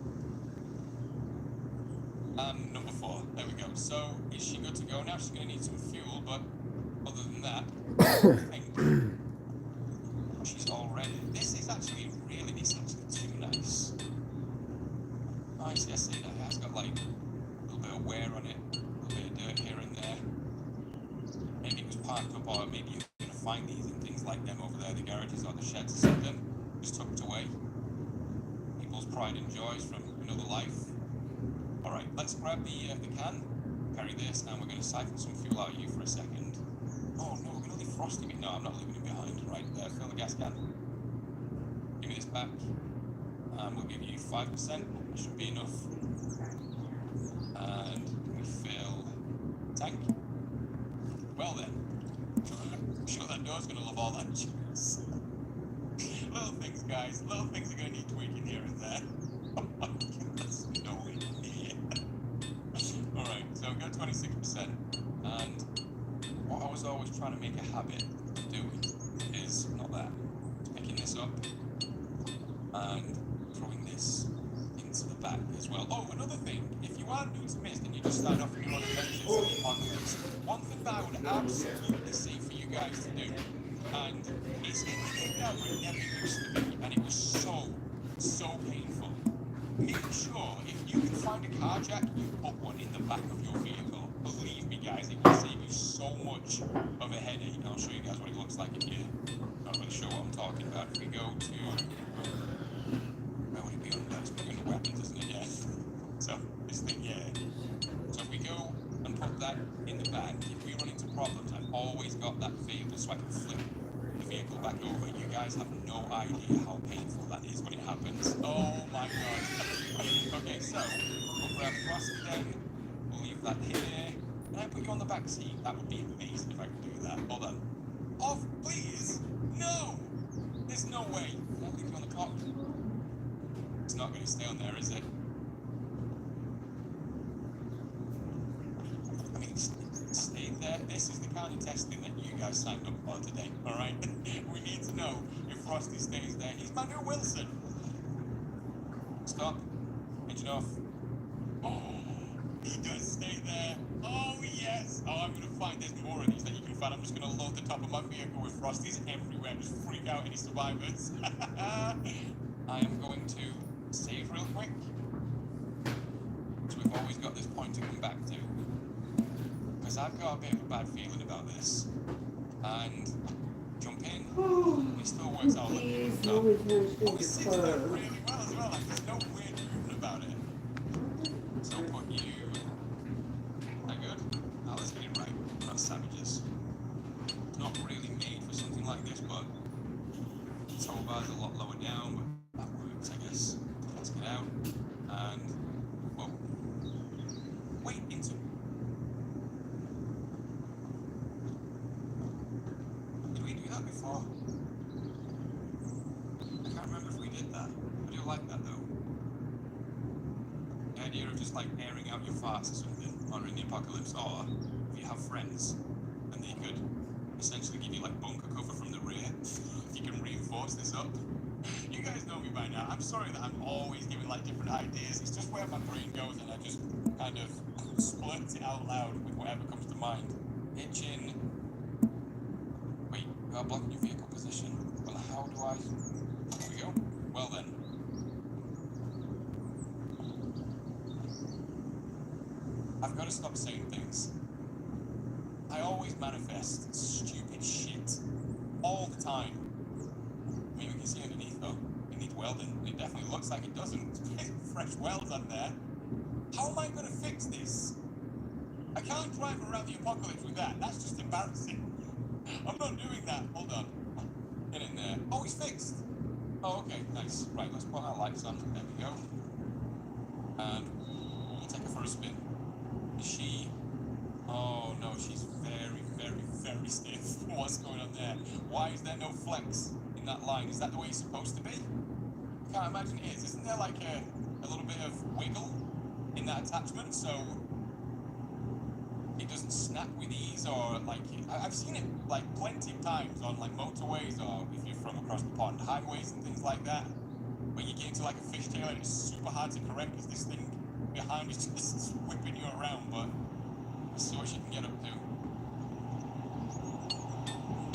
Number 4. There we go. So, is she good to go now? She's going to need some fuel, but other than that, I think she's all ready. This is actually too nice. Nice, yes, it has got like a little bit of wear on it, a little bit of dirt here and there. Maybe it was parked up, or maybe you're going to find these in things like them over there, the garages or the sheds or something, just tucked away. People's pride and joys from another life. Alright, let's grab the can, carry this, and we're going to siphon some fuel out of you for a second. Oh no, we can only Frosty me? No, I'm not leaving him behind. Right, fill the gas can. Give me this back. We'll give you 5%. Should be enough. And we fill tank. Well then, I'm sure that door's gonna love all that juice. Little things, guys. Little things are gonna need tweaking here and there. Oh my goodness, no idea. Alright, so we've got 26%. And what I was always trying to make a habit of doing is not that. Picking this up and throwing this into the back as well. Oh, another thing, if you are new to Mist and you just start off with your own adventures in the apocalypse, one thing that I would absolutely say for you guys to do, and it's in the game now where it never used to be, and it was so painful. Make sure if you can find a car jack, you put one in the back of your vehicle. Believe me, guys, it will save you so much of a headache. I'll show you guys what it looks like if you're not really sure what I'm talking about. If we go to, where would it be under? It's under weapons, isn't it? Yeah. So this thing, yeah. So if we go and put that in the back, if we run into problems, I've always got that vehicle so I can flip the vehicle back over. You guys have no idea how painful that is when it happens. Oh my god. Okay, so we'll grab Frosty then. We'll leave that here. Can I put you on the back seat? That would be amazing if I could do that. Hold on. Off, please! No! There's no way. Can I leave you on the clock? It's not going to stay on there, is it? I mean, stay there. This is the kind of testing that you guys signed up for today, alright? We need to know if Frosty stays there. He's my new Wilson. Stop. Engine off. Oh, he does stay there. Oh, yes. Oh, I'm going to find there's more of these that you can find. I'm just going to load the top of my vehicle with Frosties everywhere. Just freak out any survivors. I am going to save real quick. So we've always got this point to come back to. Because I've got a bit of a bad feeling about this. And jump in. It still works out. He's always managed Oh, to it sits there really well as well. Like, there's no weird movement about it. So put you... That good? Now let's get it right. We're not savages. It's not really made for something like this, but the tow bar's a lot lower down, but that works, I guess. Let's get out. And... Whoa. Wait, into... Did we do that before? I can't remember if we did that. I do like that though. The idea of just like airing out your farts or something, or in the apocalypse, or if you have friends, and they could essentially give you like bunker cover from the rear, if you can reinforce this up. You guys know me by now. I'm sorry that I'm always giving like different ideas. It's just where my brain goes and I just kind of splurt it out loud with whatever comes to mind. Hitch in. Wait, you are blocking your vehicle position. Well, how do I... There we go. Well then. I've got to stop saying things. I always manifest stupid shit. All the time. I mean, we can see underneath though. It needs welding. It definitely looks like it doesn't. Fresh welds on there. How am I going to fix this? I can't drive around the apocalypse with that. That's just embarrassing. I'm not doing that. Hold on. Get in there. Oh, it's fixed. Oh, okay. Nice. Right, let's put our lights on. There we go. And we'll take her for a spin. Is she... Oh, no. She's very stiff. What's going on there? Why is there no flex in that line? Is that the way it's supposed to be? I can't imagine it is. Isn't there like a little bit of wiggle in that attachment? So... it doesn't snap with ease, or like I've seen it like plenty of times on like motorways, or if you're from across the pond, highways and things like that, when you get into like a fishtail and it's super hard to correct because this thing behind is just whipping you around. But let's see what she can get up to.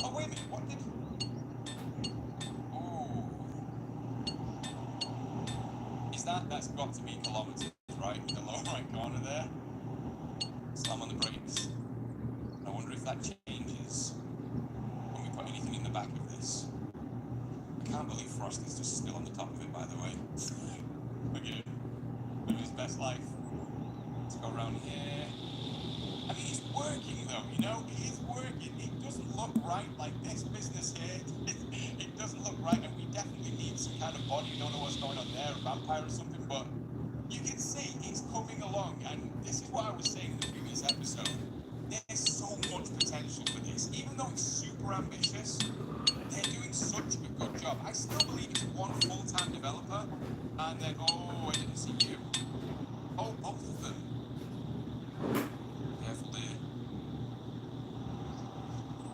Oh wait a minute, what did? Ooh, is that's got to be kilometers, right? In the lower right corner there. Slam on the brakes. I wonder if that changes when we put anything in the back of this. I can't believe Frosty's just still on the top of it, by the way. Look at him. Living his best life. Let's go around here. I mean, it's working though, you know? It is working. It doesn't look right, like this business here. It doesn't look right, and we definitely need some kind of body. Don't know what's going on there, a vampire or something, but you can see it's coming along, and this is what I was saying in the previous episode. There's so much potential for this. Even though it's super ambitious, they're doing such a good job. I still believe it's one full-time developer, and then, oh, I didn't see you. Oh, both of them. Careful there.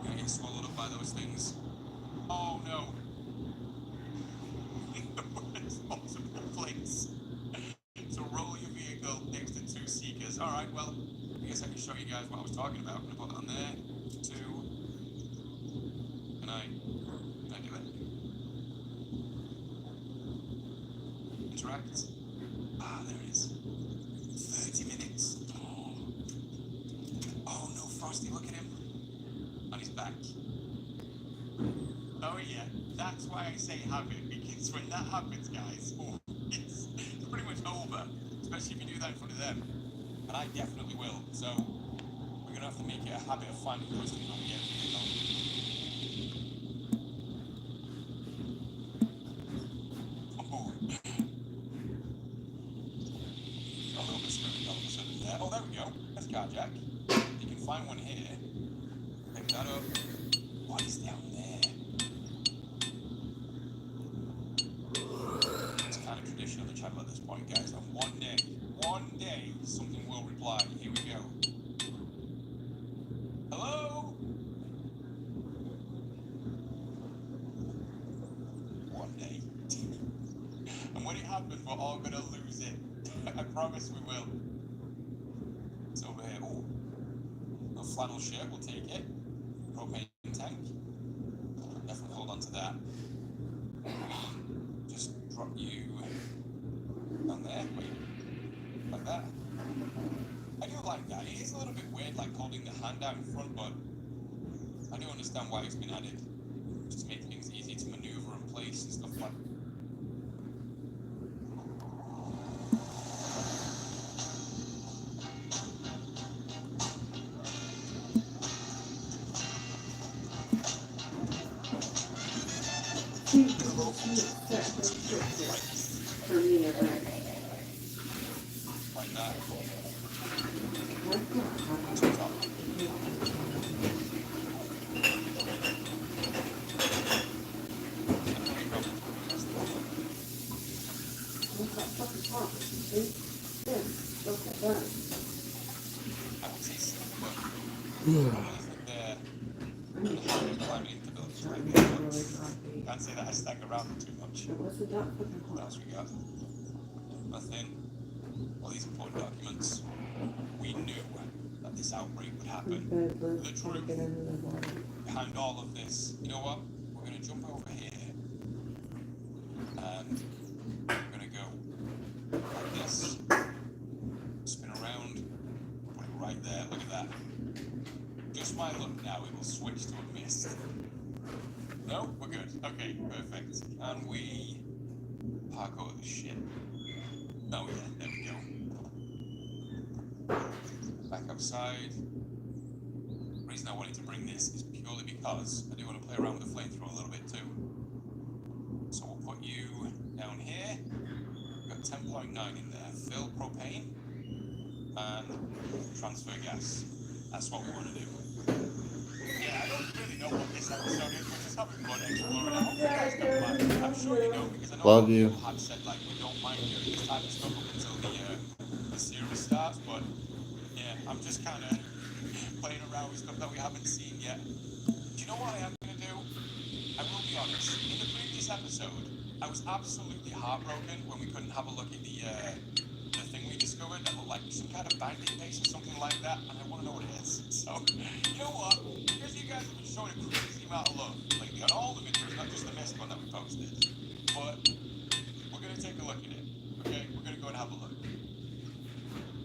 You're gonna get swallowed up by those things. Oh no. In the worst possible place to roll your vehicle next to two seekers. Alright, well, I guess I can show you guys what I was talking about. I'm gonna put it on there. Two. Can I do it? Interact. Ah, there it is. 30 minutes. Oh no, Frosty, look at him. On his back. Oh yeah, that's why I say have it, because when that happens, guys, oh, it's pretty much over, especially if you do that in front of them. And I definitely will, so we're gonna have to make it a habit of finding those things when we get to the home. Oh, a little bit scary all of a sudden there. Oh, there we go. That's carjack. You can find one here. Pick that up. What is down there? It's kind of tradition on the channel at this point, guys. And one day, something will reply. Here we go. Hello? One day. And when it happens, we're all gonna lose it. I promise we will. It's over here. Oh, a flannel shirt, we'll take it. Propane tank. Definitely hold on to that. Just drop you down there. Wait. Like that. I do like that. It is a little bit weird, like holding the hand out in front, but I do understand why it's been added. Just to make things easy to maneuver and place and stuff like that. For me, Like that. I would say so, but I think they're climbing into buildings right there. Can't say that I stack around too much. What else we got? Nothing. All these important documents. We knew that this outbreak would happen. The truth behind all of this. You know what? We're gonna jump over here. And we're gonna go like this. Spin around. Put it right there. Look at that. Just my luck now, it will switch to a mist. No? We're good. Okay, perfect. And we park over the shit. Oh yeah, there we go. Back outside. The reason I wanted to bring this is purely because I do want to play around with the flamethrower a little bit too. So we'll put you down here. We've got 10.9 in there. Fill propane and transfer gas. That's what we want to do. Yeah, I don't really know what this episode is. We're just having fun exploring. I hope you guys don't mind. I'm sure you know, because I know Love you. people have said like we don't mind doing this type of stuff up until the series starts, but yeah, I'm just kind of playing around with stuff that we haven't seen yet. Do you know what I am going to do? I will be honest. In the previous episode, I was absolutely heartbroken when we couldn't have a look at the thing we discovered that looked like some kind of bandit base or something like that, and I want to know what it is. So, you know what? Because you guys have been showing a crazy amount of love lately on all the videos, not just the missed one that we posted. But we're going to take a look at it. Okay? We're going to go and have a look.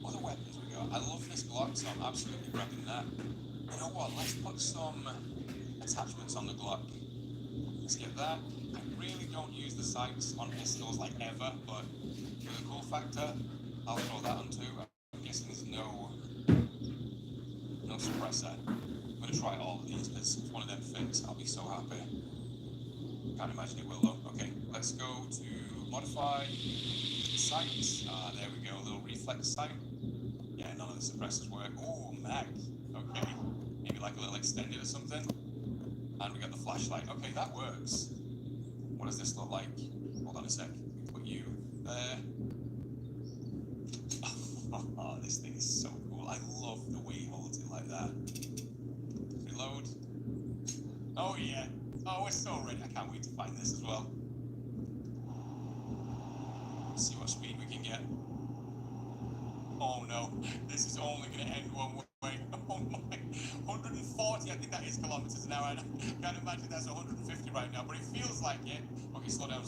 What other weapons we got? I love this Glock, so I'm absolutely grabbing that. You know what? Let's put some attachments on the Glock. Let's get that. I really don't use the sights on pistols like ever, but for the cool factor, I'll throw that on too. I'm guessing there's no no suppressor. I'm going to try all of these because if one of them fits, I'll be so happy. Can't imagine it will though. Okay, let's go to modify sights. There we go, a little reflex sight. Yeah, none of the suppressors work. Ooh, mag. Okay, maybe like a little extended or something. And we got the flashlight. Okay, that works. What does this look like? Hold on a sec. Put you there. Oh, this thing is so cool. I love the way he holds it like that. Reload. Oh yeah. Oh, we're so ready. I can't wait to find this as well. Let's see what speed we can get. Oh no, this is only going to end one way. Oh my, 140, I think that is kilometers an hour. I can't imagine that's 150 right now, but it feels like it. Okay, slow down.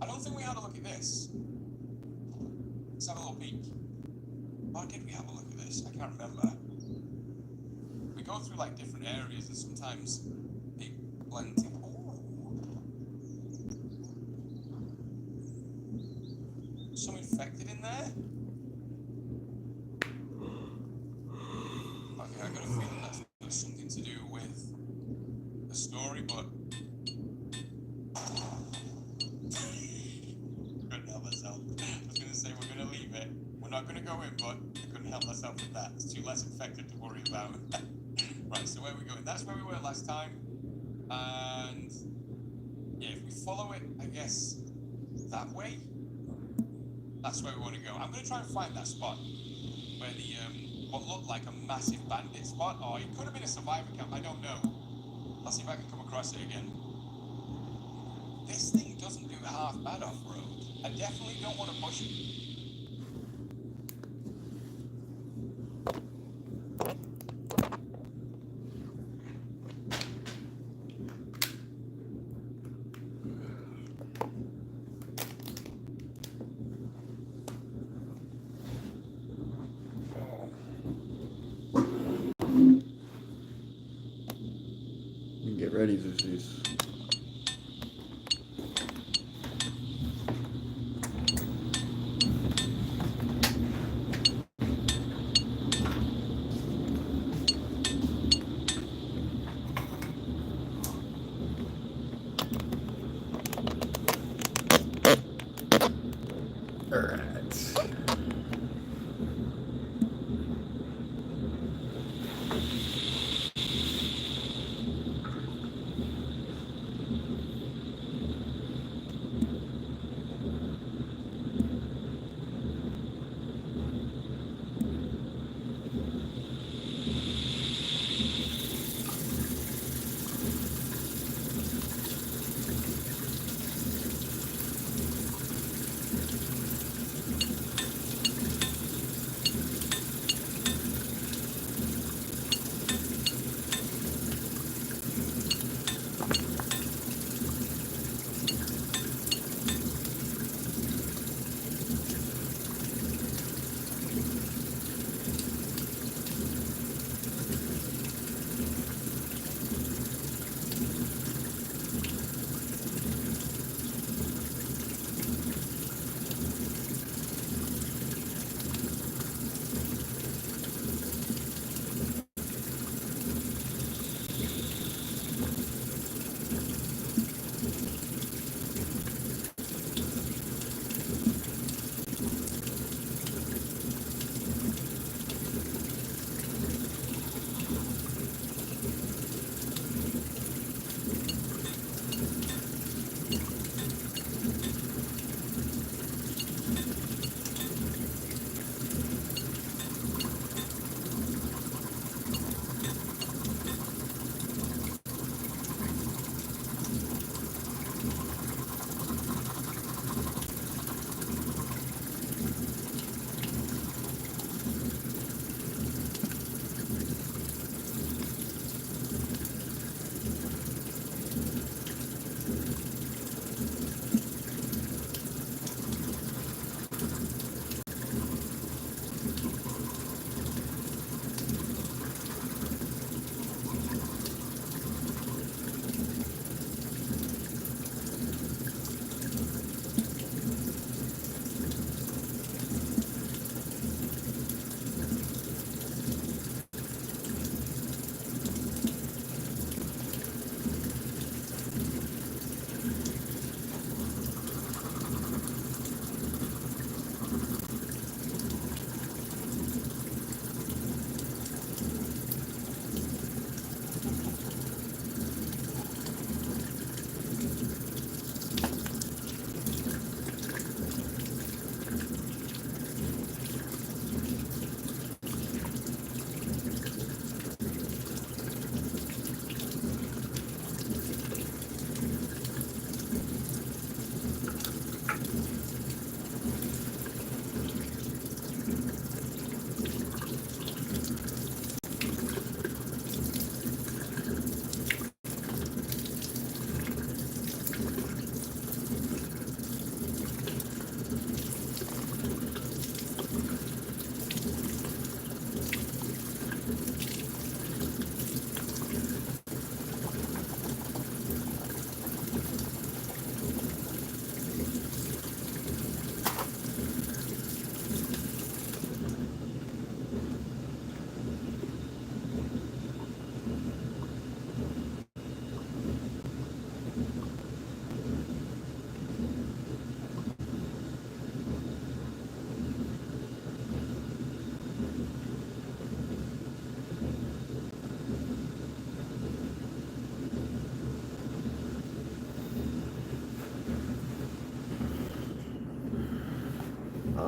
I don't think we had a look at this. Let's have a little peek. Or did we have a look at this? I can't remember. We go through like different areas and sometimes they blend in. Some infected in there? Okay, I got a feeling that's got something to do with the story, but couldn't help myself. I was gonna say we're gonna leave it. We're not gonna go in, but I couldn't help myself with that. It's too less infected to worry about. Right, so where are we going? That's where we were last time. And yeah, if we follow it, I guess that way. That's where we want to go. I'm going to try and find that spot where the, what looked like a massive bandit spot, or it could have been a survivor camp, I don't know. Let's see if I can come across it again. This thing doesn't do half bad off-road. I definitely don't want to push it. Get ready, Zeus.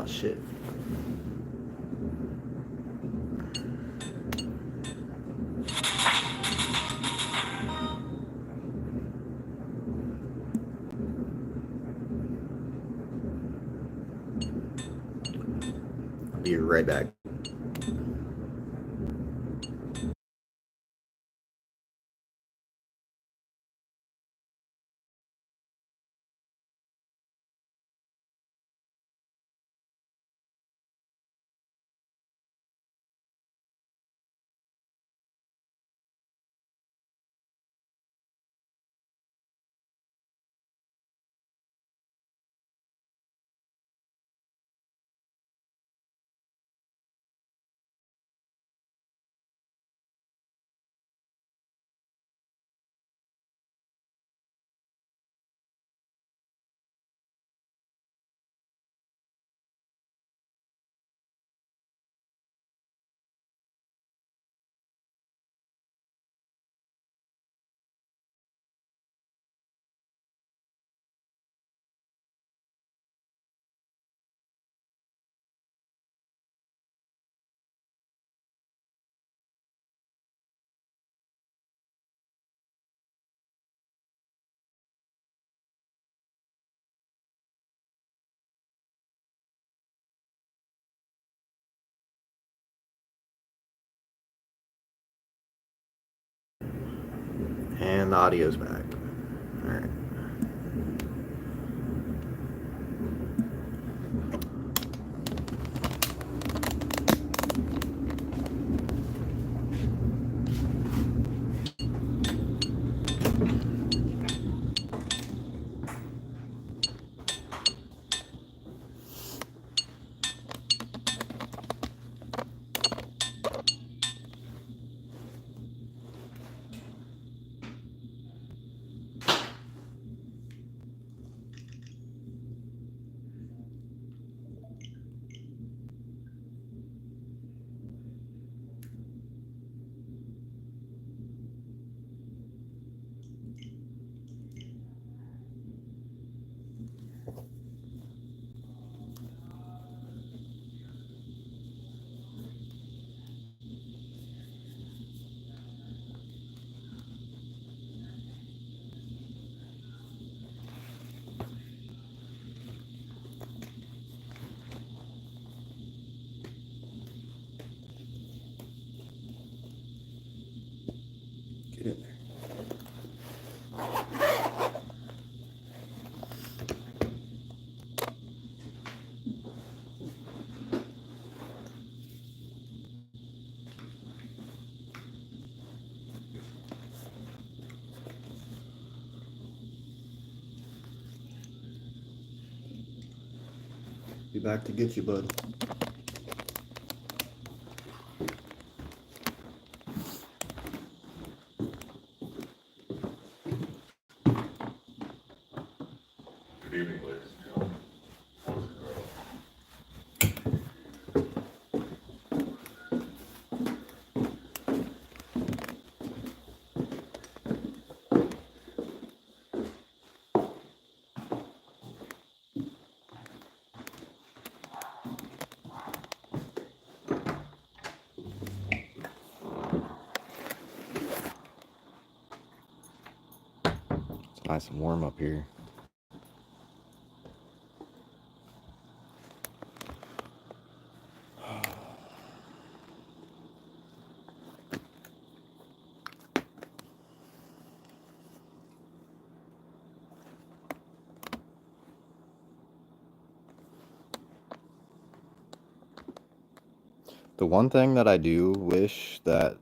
Ah, shit. I'll be right back. And the audio's back. Alright. Get in there. Be back to get you, bud. Good evening, ladies and gentlemen. Boys and girls. It's nice and warm up here. The one thing that I do wish that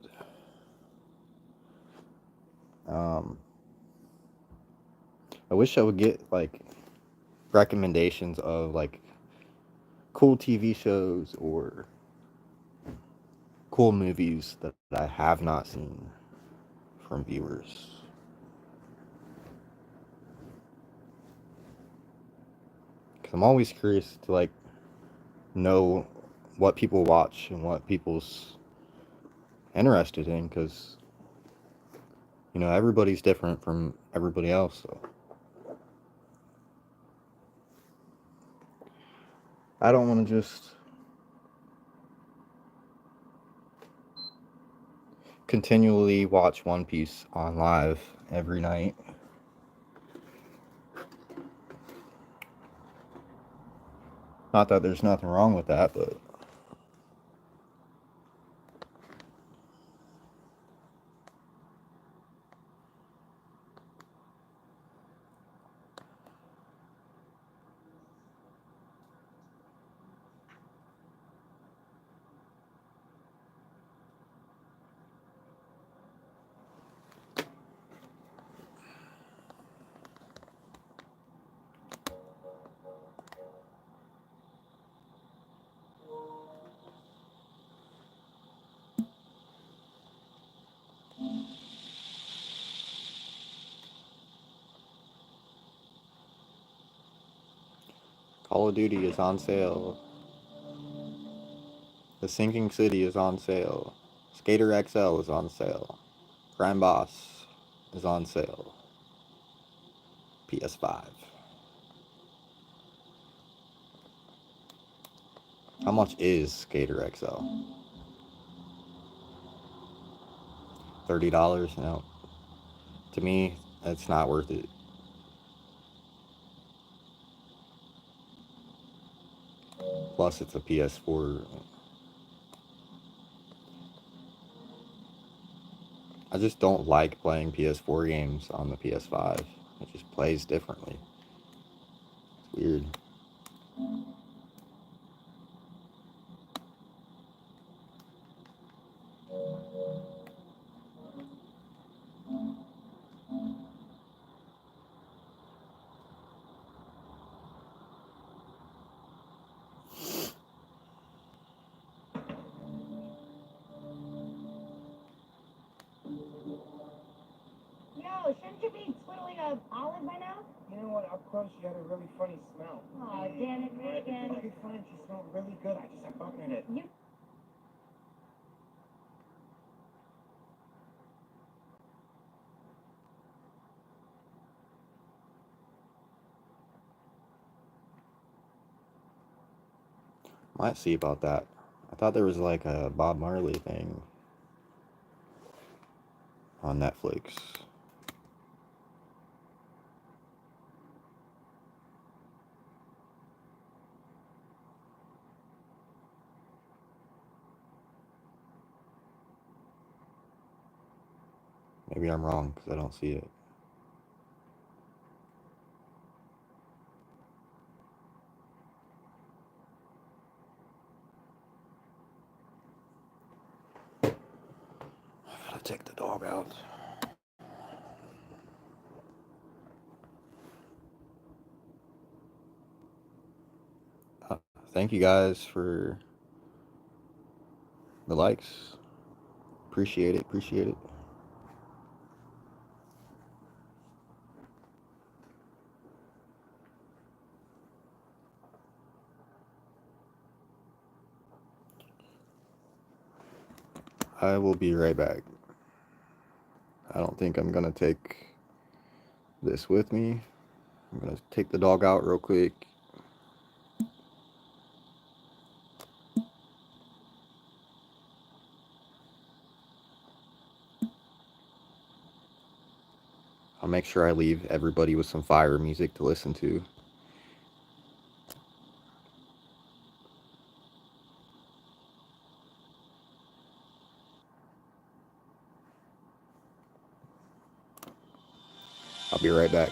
I wish I would get like recommendations of like cool TV shows or cool movies that I have not seen from viewers. Because I'm always curious to like know what people watch and what people's interested in, because you know everybody's different from everybody else. So I don't want to just continually watch One Piece on live every night. Not that there's nothing wrong with that, but Call of Duty is on sale. The Sinking City is on sale. Skater XL is on sale. Crime Boss is on sale. PS5. How much is Skater XL? $30? No. To me, it's not worth it. Plus, it's a PS4. I just don't like playing PS4 games on the PS5. It just plays differently. It's weird. Yo, shouldn't you be twiddling a olive by now? You know what? Up close, she had a really funny smell. Aw, damn it, me again. Okay, fine. She smelled really good. I just had bug in it. You Might see about that. I thought there was like a Bob Marley thing on Netflix. Maybe I'm wrong because I don't see it. I gotta take the dog out. Thank you guys for the likes. Appreciate it. Appreciate it. I will be right back. I don't think I'm gonna take this with me. I'm gonna take the dog out real quick. I'll make sure I leave everybody with some fire music to listen to. I'll be right back.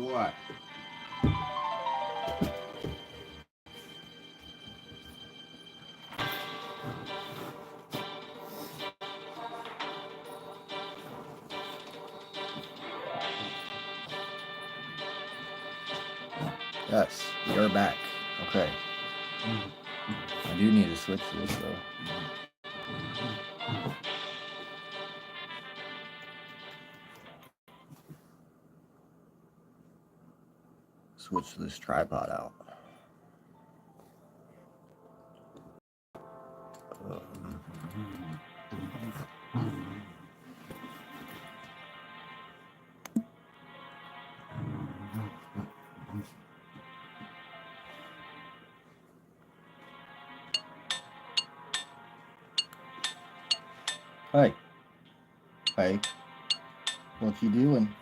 What? Yes, we are back. Okay. I do need to switch this though. Switch this tripod out. Hey. Hey. What you doing?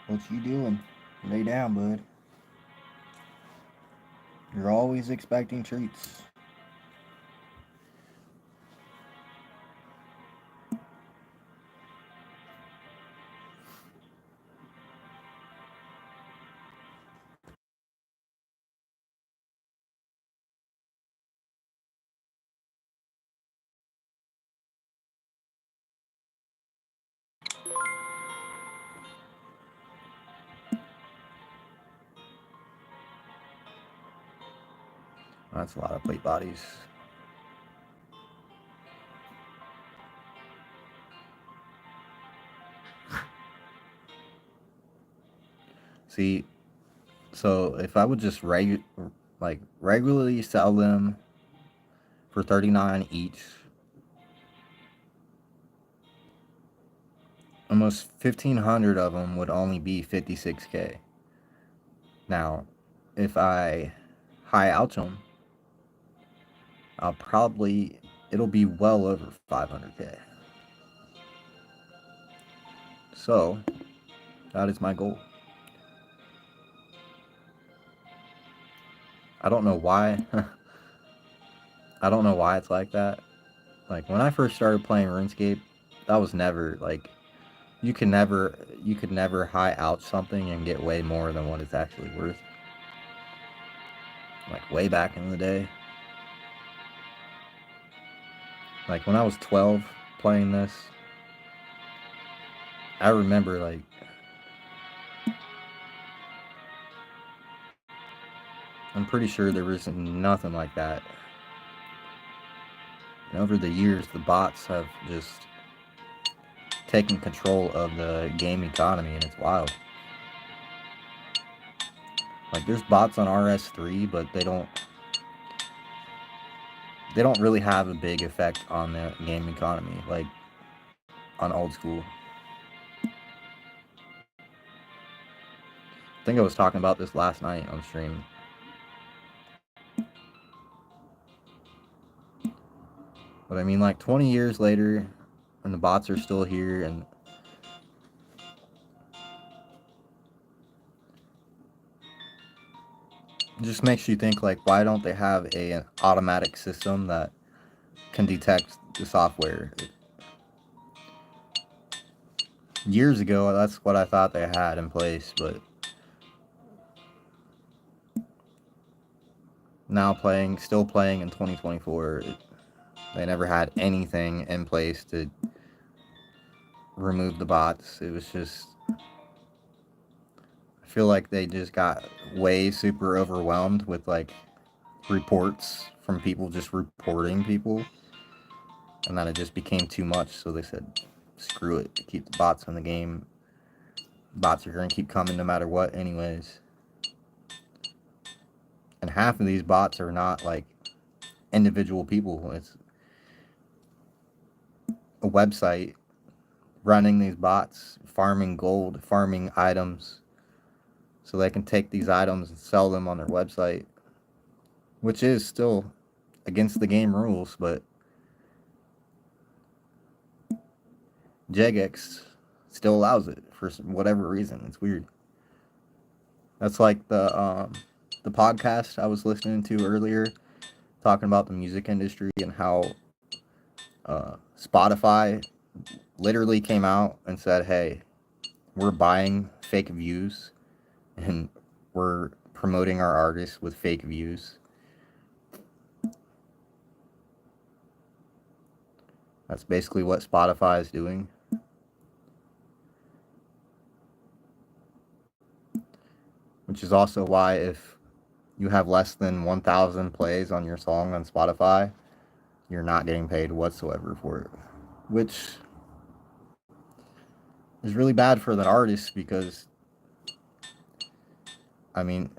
What you doing? Lay down, bud. You're always expecting treats. That's a lot of plate bodies. See, so if I would just regularly sell them for $39 each, almost 1,500 of them would only be $56K. Now, if I high out them, it'll be well over 500K. So, that is my goal. I don't know why. I don't know why it's like that. Like, when I first started playing RuneScape, that was never, like, you could never high out something and get way more than what it's actually worth. Like, way back in the day. Like, when I was 12 playing this, I remember, like, I'm pretty sure there was nothing like that. And over the years, the bots have just taken control of the game economy, and it's wild. Like, there's bots on RS3, but they don't really have a big effect on the game economy, like on Oldschool. I think I was talking about this last night on stream. But I mean, like, 20 years later, and the bots are still here, and it just makes you think, like, why don't they have an automatic system that can detect the software? Years ago, that's what I thought they had in place, but now still playing in 2024, they never had anything in place to remove the bots. It was just, I feel like they just got way super overwhelmed with, like, reports from people just reporting people, and then it just became too much, so they said, screw it, keep the bots in the game. Bots are going to keep coming no matter what anyways. And half of these bots are not, like, individual people. It's a website running these bots, farming gold, farming items, so they can take these items and sell them on their website, which is still against the game rules, but Jagex still allows it for whatever reason. It's weird. That's like the podcast I was listening to earlier, talking about the music industry and how Spotify literally came out and said, hey, we're buying fake views and we're promoting our artists with fake views. That's basically what Spotify is doing. Which is also why if you have less than 1,000 plays on your song on Spotify, you're not getting paid whatsoever for it. Which is really bad for the artist because, I mean,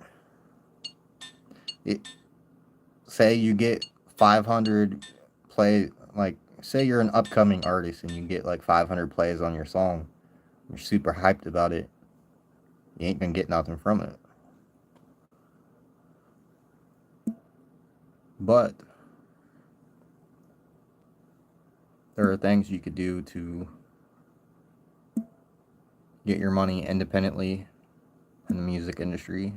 say you get 500 play, like, say you're an upcoming artist and you get like 500 plays on your song. You're super hyped about it. You ain't gonna get nothing from it. But there are things you could do to get your money independently in the music industry.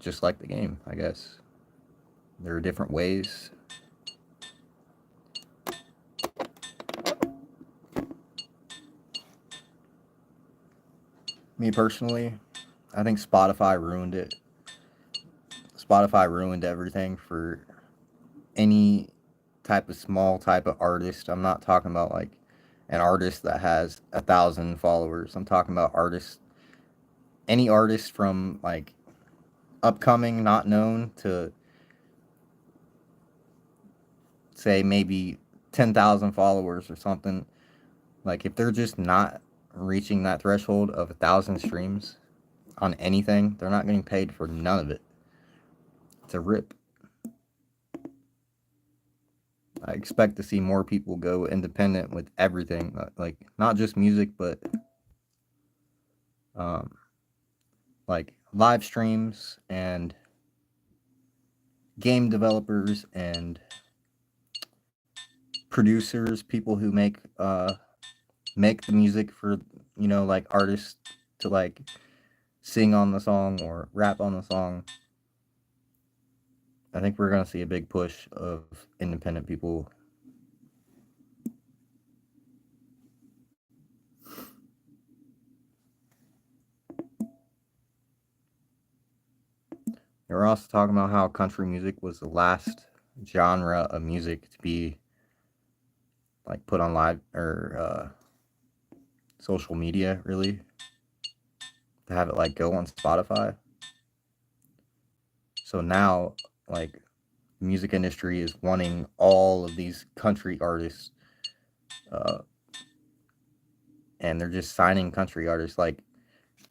Just like the game, I guess. There are different ways. Me personally, I think Spotify ruined it. Spotify ruined everything for any type of small type of artist. I'm not talking about like an artist that has 1,000 followers. I'm talking about artists, any artist from like upcoming, not known, to say maybe 10,000 followers or something. Like if they're just not reaching that threshold of 1,000 streams on anything, they're not getting paid for none of it. It's a rip. I expect to see more people go independent with everything, like not just music, but like live streams and game developers and producers, people who make the music for, you know, like artists to like sing on the song or rap on the song. I think we're going to see a big push of independent people. They were also talking about how country music was the last genre of music to be like put on live or social media, really, to have it like go on Spotify. So now, like, the music industry is wanting all of these country artists, and they're just signing country artists. Like,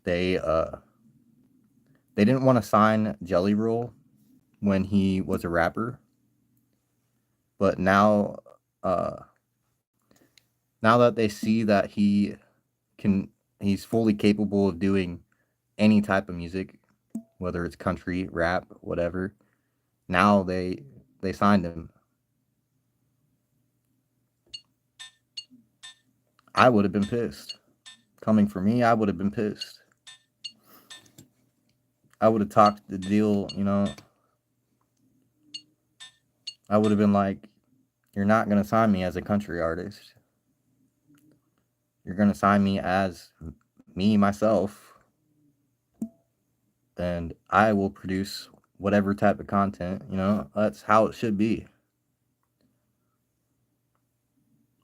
they didn't want to sign Jelly Roll when he was a rapper, but now that they see that he's fully capable of doing any type of music, whether it's country, rap, whatever, now they signed him. I would have been pissed. Coming from me, I would have been pissed. I would have talked the deal, you know. I would have been like, you're not going to sign me as a country artist. You're going to sign me as me, myself. And I will produce whatever type of content, you know. That's how it should be.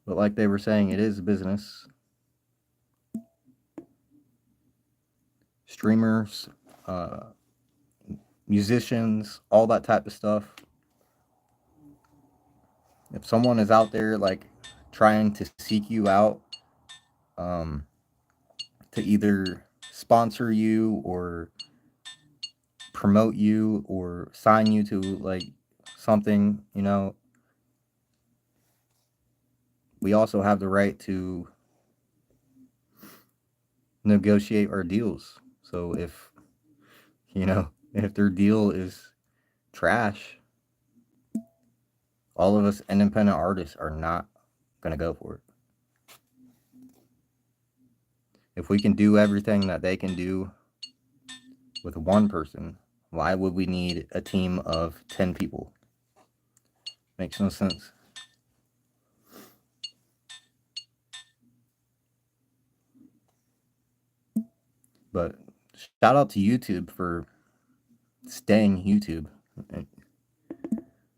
But like they were saying, it is a business. Streamers, musicians, all that type of stuff. If someone is out there like trying to seek you out, to either sponsor you or promote you or sign you to like something, you know, we also have the right to negotiate our deals. So if, you know, if their deal is trash, all of us independent artists are not going to go for it. If we can do everything that they can do with one person, why would we need a team of 10 people? Makes no sense. But shout out to YouTube for staying YouTube.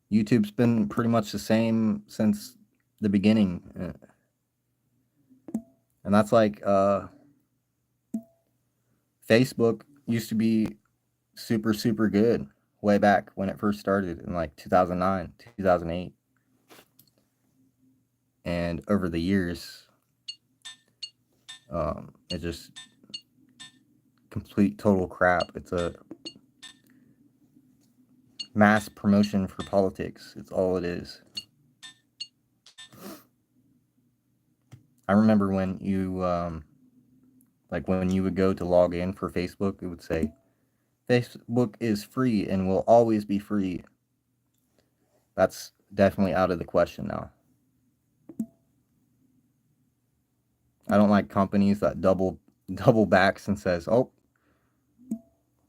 YouTube's been pretty much the same since the beginning. And that's like Facebook used to be super, super good way back when it first started in like 2009, 2008. And over the years, it just complete total crap. It's a mass promotion for politics. It's all it is. I remember when you like when you would go to log in for Facebook, it would say Facebook is free and will always be free. That's definitely out of the question now. I don't like companies that double backs and says, "Oh,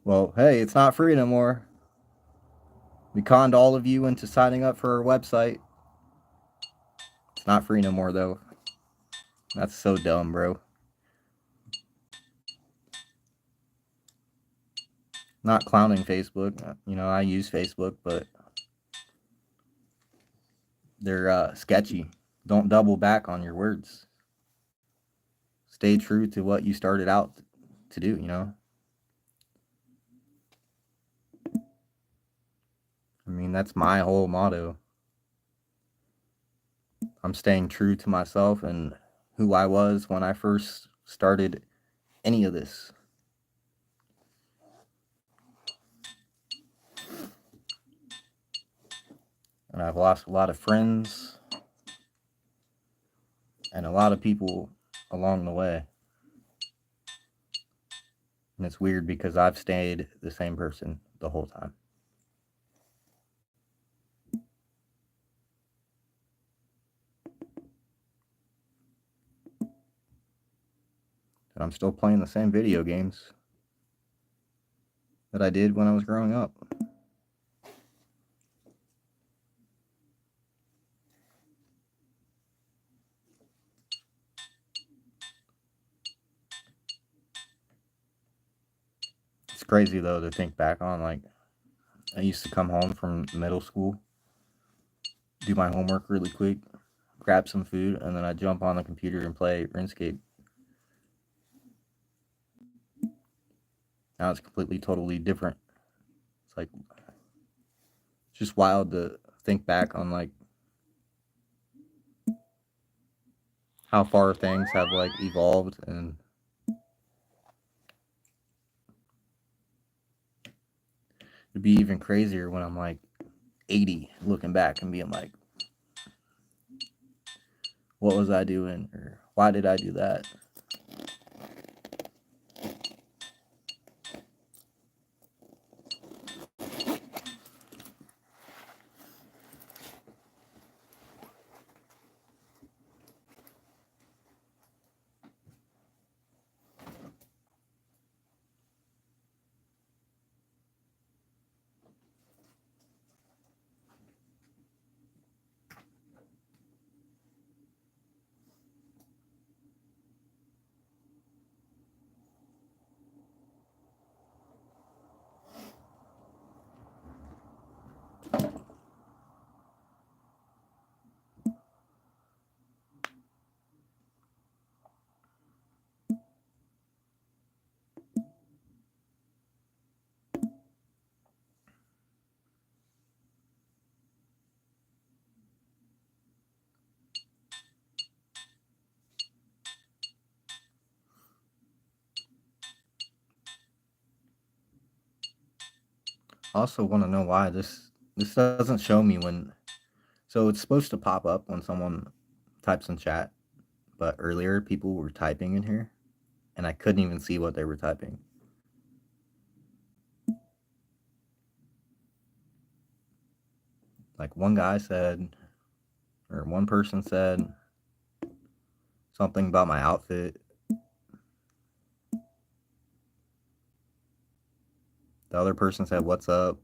well, hey, it's not free no more. We conned all of you into signing up for our website. It's not free no more, though." That's so dumb, bro. Not clowning Facebook. You know, I use Facebook, but they're sketchy. Don't double back on your words. Stay true to what you started out to do, you know? I mean, that's my whole motto. I'm staying true to myself and who I was when I first started any of this. And I've lost a lot of friends and a lot of people along the way. And it's weird because I've stayed the same person the whole time. And I'm still playing the same video games that I did when I was growing up. It's crazy though to think back on, like, I used to come home from middle school, do my homework really quick, grab some food, and then I'd jump on the computer and play Runescape. Now it's completely, totally different. It's like, it's just wild to think back on, like, how far things have, like, evolved. And it'd be even crazier when I'm like 80 looking back and being like, what was I doing? Or why did I do that? I also want to know why this doesn't show me when. So it's supposed to pop up when someone types in chat, but earlier people were typing in here, and I couldn't even see what they were typing. Like one person said something about my outfit. The other person said, "What's up?"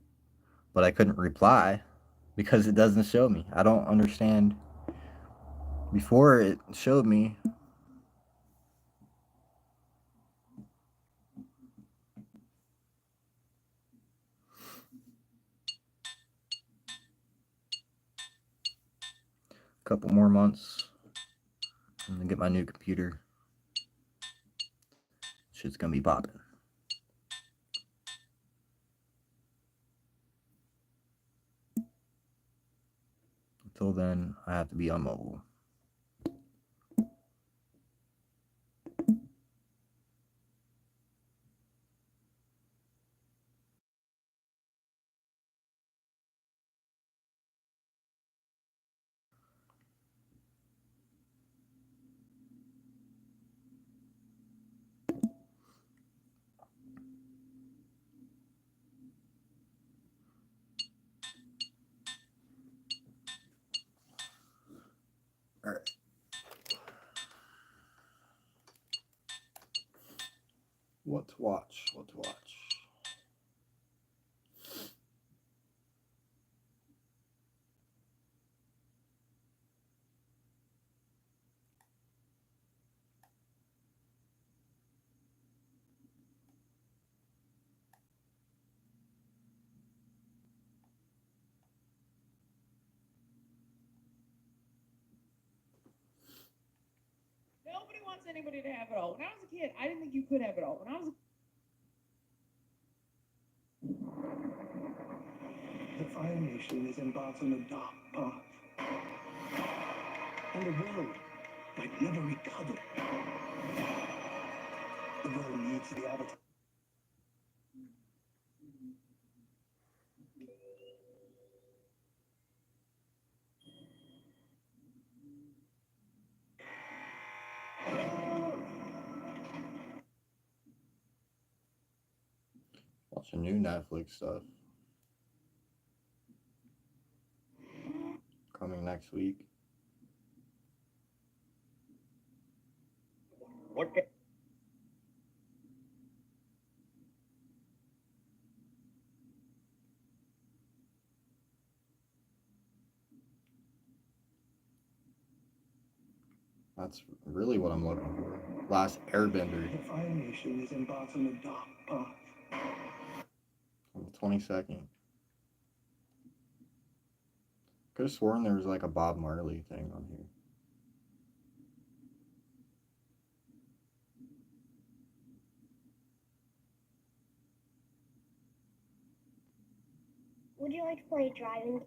But I couldn't reply because it doesn't show me. I don't understand. Before it showed me couple more months and then get my new computer. Shit's gonna be popping. Until then, I have to be on mobile. All right. What to watch? What to watch? Nobody wants anybody to have it all. When I was a kid, I didn't think you could have it all. When I was The Fire Nation is embarked on a dark path. And the world might never recover. The world needs the Avatar. Watching new Netflix stuff. Coming next week. What? That's really what I'm looking for. Last Airbender. The Fire Nation is embarked on a dark path. On the 22nd. Could have sworn there was like a Bob Marley thing on here. Would you like to play driving?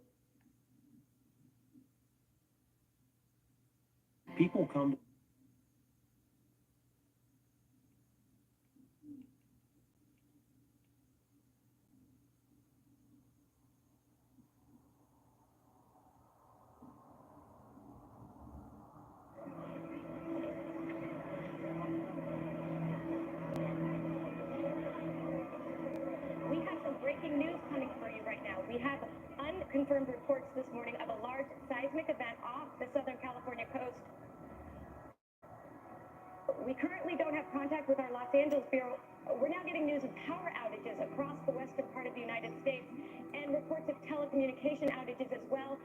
People come. We have some breaking news coming for you right now. We have unconfirmed reports this morning of a large seismic event off the Southern California coast. We currently don't have contact with our Los Angeles bureau. We're now getting news of power outages across the western part of the United States and reports of telecommunication outages as well.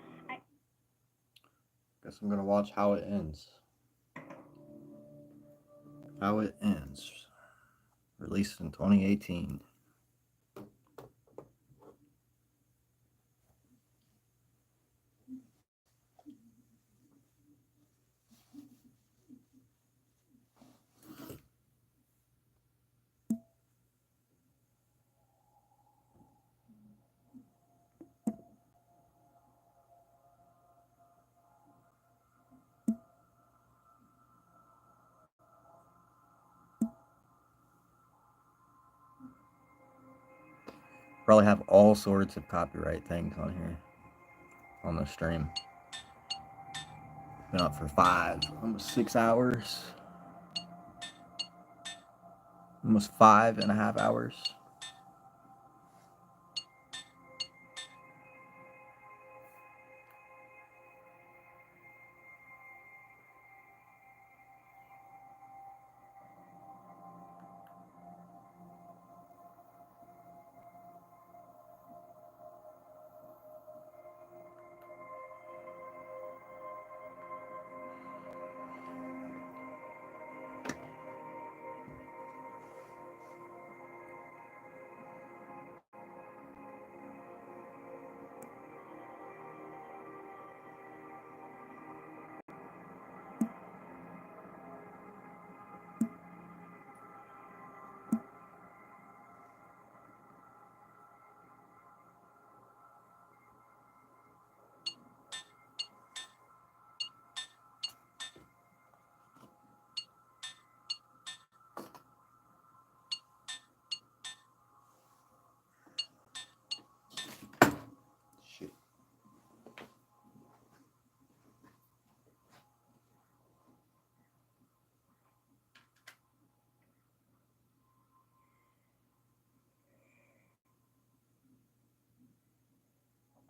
Guess I'm gonna watch How It Ends. How It Ends. Released in 2018. Probably have all sorts of copyright things on here. On the stream. Been up for almost 6 hours. Almost 5.5 hours.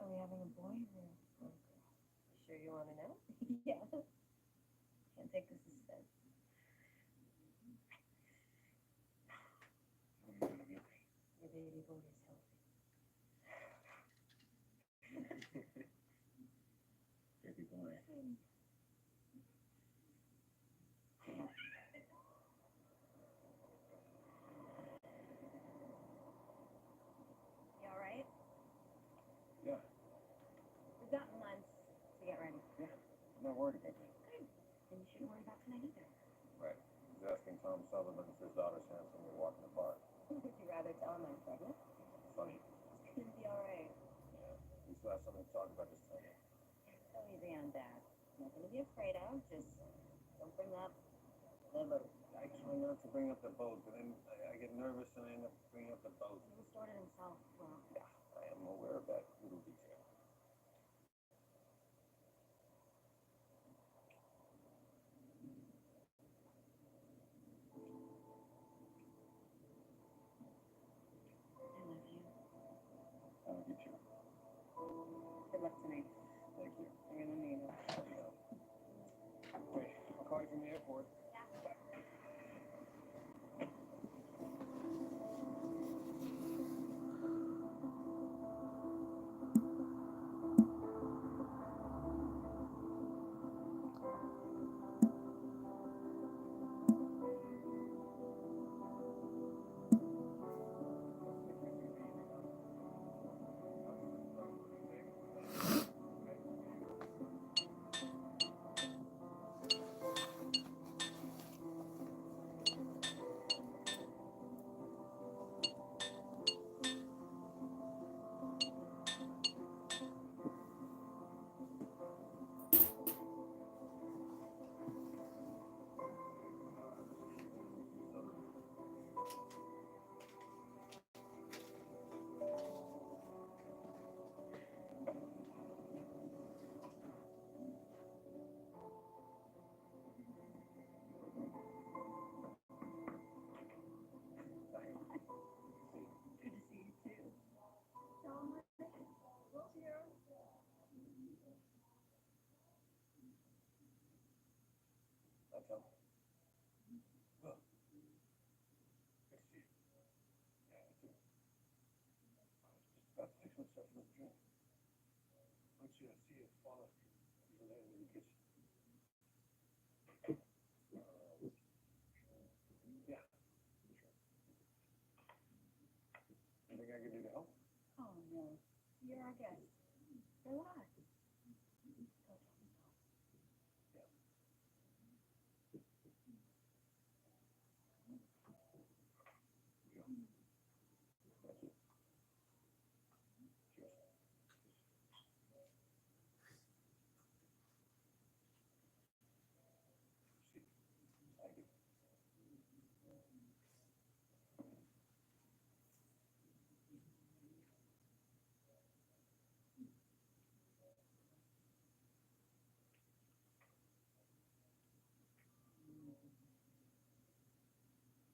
Are we having a boy or a girl? You sure you want to know? Yeah. Can't take the suspense. Your baby boy is healthy. Baby boy. You all right? Yeah, We've got months to get ready. yeah. I'm not worried about that. Good. Then you shouldn't worry about tonight either. Right. He's asking Tom Sullivan if his daughter's handsome when we walk in the park. Would you rather tell him I'm pregnant? Funny. It's gonna be all right. Yeah. We still have something to talk about this time. So easy on Dad. Nothing to be afraid of. Just don't bring up liver. I try not to bring up the boat, but then I get nervous and I end up bringing up the boat. He restored it himself. Well, Yeah, I am aware of that little detail. I love you. I love you too. Good luck tonight. Thank you. You're gonna need it. Wait, I'll call you from the airport. Good to see you too. That's all. Well, good to see you. Yeah, you too. I was just about to fix myself another drink. Once you see it fall off, you lay in the kitchen. Yeah, sure. Anything I can do to help? Oh no, you're our guest. Relax. Thank you. Cheers. See, thank you.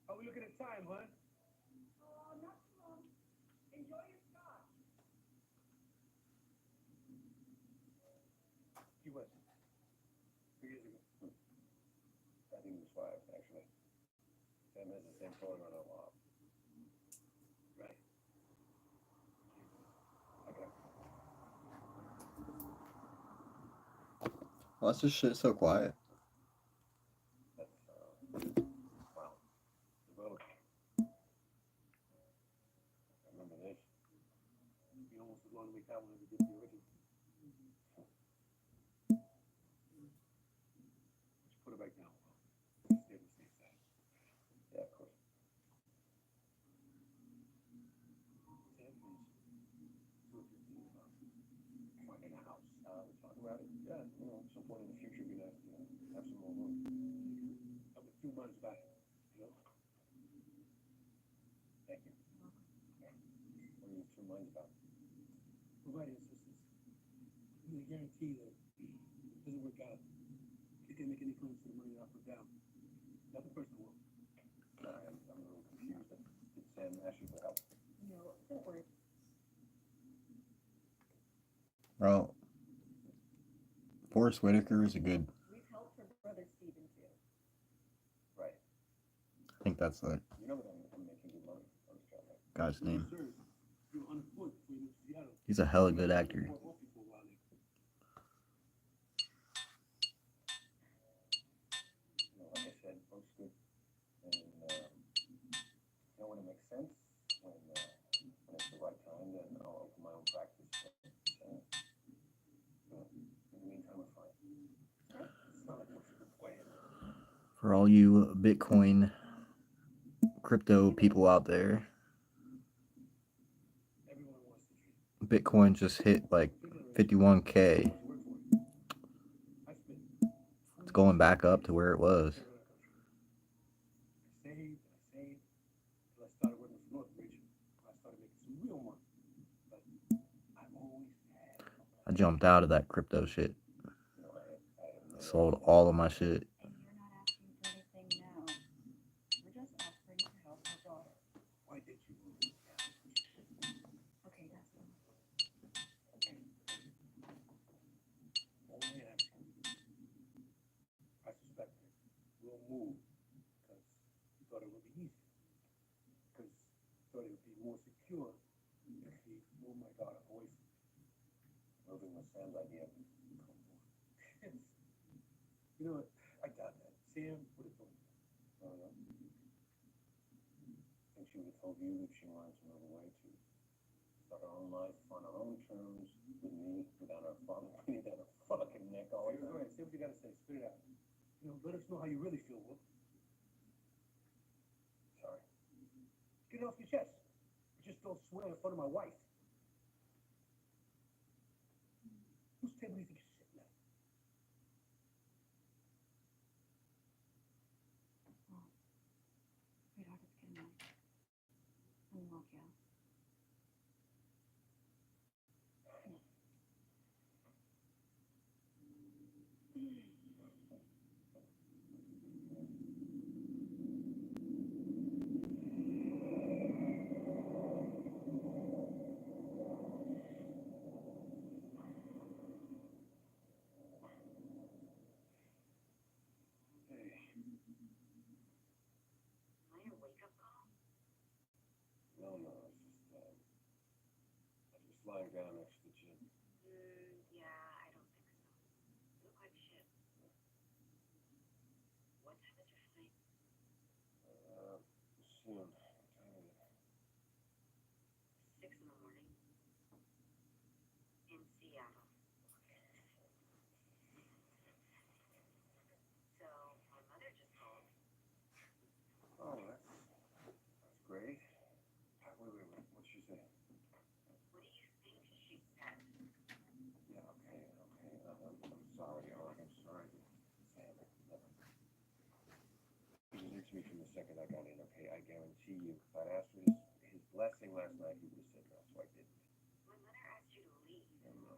How we looking at time, hon? Oh, not too long. Enjoy your scotch. He was. 2 years ago. I think it was 5, actually. Sam has the same photo on our wall. Right. Okay. Why's this shit so quiet? That's, wow. The boat. I remember this. Be almost as long as we had when we did the original. Just put it back down. Stay on the safe side. Yeah, of course. Sam is 215 about finding a house. We talk about it. Yeah, you know, at some point in the future, we're gonna, have some more room. I'm a few months back, you know. Thank you. Yeah. What are you 2 months about? Providing assistance. I'm gonna guarantee that if it doesn't work out, you can't make any claims to the money that I put down. Not the person will. I'm a little confused. Did Sam ask you for help? No, don't worry. Well, Forrest Whitaker is a good. We've helped her brother Steven too. Right. I think that's the You know that I'm making good money on this job, right? guy's name. Sir, you're unemployed before you moved to Seattle. He's a hella good actor. You were off for a while there. You know, like I said, work's good. And, you know, when it makes sense, when it's the right time, then I'll open my own practice. And, in the meantime, we're fine. It's not like we're way ahead. For all you Bitcoin crypto people out there, Bitcoin just hit like 51K. It's going back up to where it was. I saved till I started working for Northbridge. I started making some real money. But I always had. I jumped out of that crypto shit. Sold all of my shit. And you're not asking for anything now. We're just offering to help our daughter. Why did you move? Okay, that's fine. Only asking. I suspect that we'll move because you thought it would be easier. Because you thought it would be more secure if he moved my daughter away from me. Moving was Sam's idea. You know what? I doubt that. Sam would have told me. I don't know. Think she would have told you if she wanted to move away to start her own life on her own terms with me without her father breathing down her fucking neck all the All time. right, say what you gotta say. Spit it out. You know, let us know how you really feel, Will. Sorry. Get it off your chest. But just don't swear in front of my wife. Whose table do you think you're sitting at? Sweetheart, it's getting late. Let me walk you out. No, it's just lying down next to the gym. Yeah, I don't think so. You look like shit. What time is your flight? Soon. What time is it? 6 in the morning. In Seattle. So, my mother just called. Oh, that's great. Wait. What'd she say? What do you think she said? Yeah, okay. I'm sorry, Alec. I'm sorry. Sam, never. He was into me from the second I got in, okay? I guarantee you. If I'd asked for his blessing last night, he would have said no, so I didn't. My mother asked you to leave. No.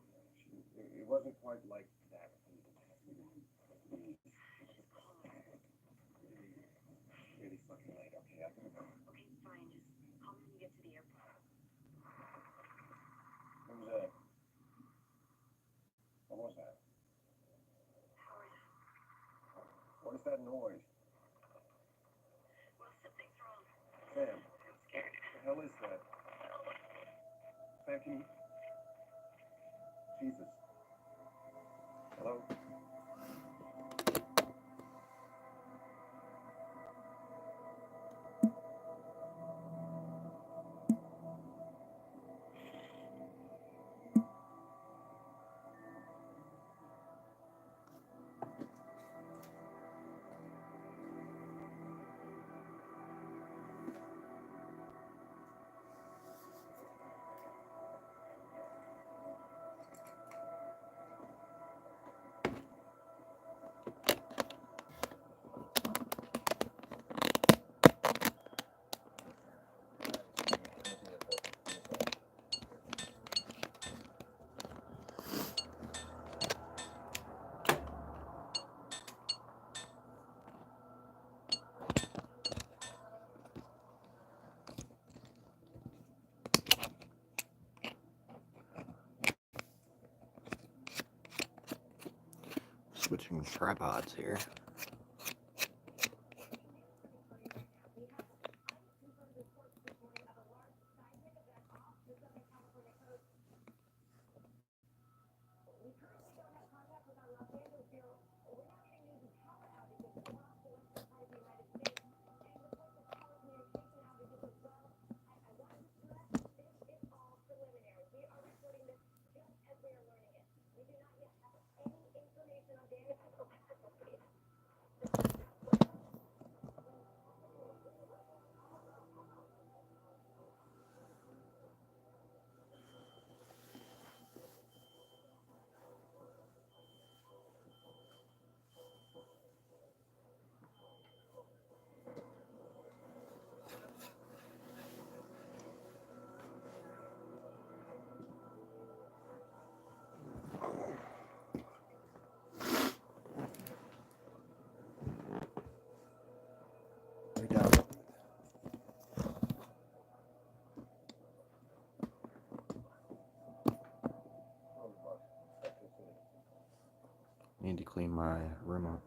It wasn't quite like that. Please. Just call her. Really fucking late, okay? I can go. Okay, fine. Just call me when you get to the airport. What was that? What was that? Howard, What is that noise? well, something's wrong. Sam, I'm scared. what the hell is that? Sam, can you... Jesus. Hello? switching tripods here. Need to clean my room up.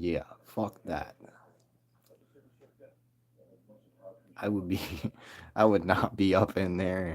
Yeah, fuck that. I would be, I would not be up in there.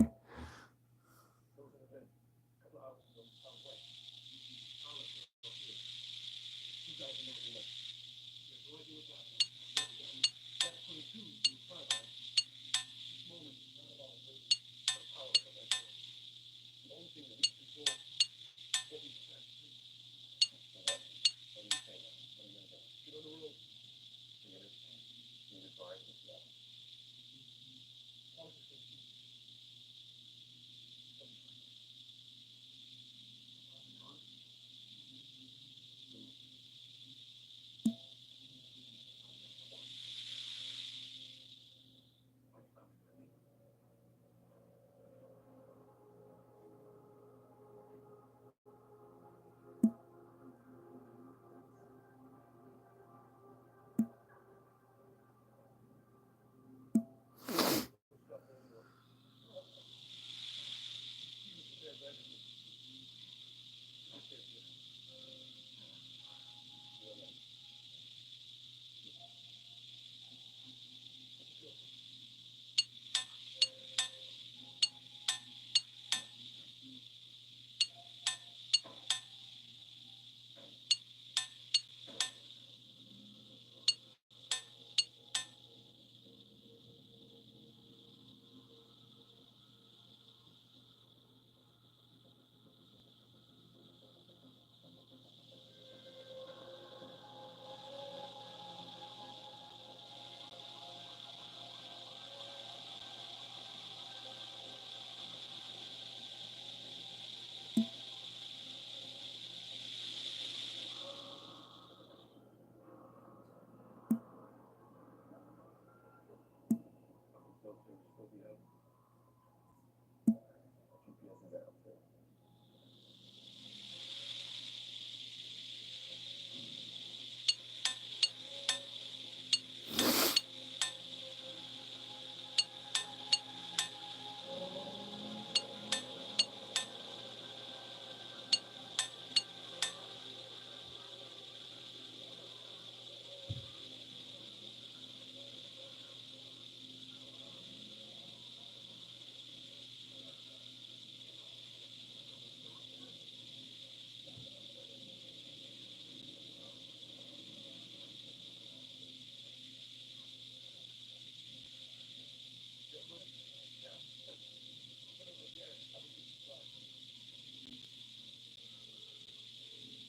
still be out.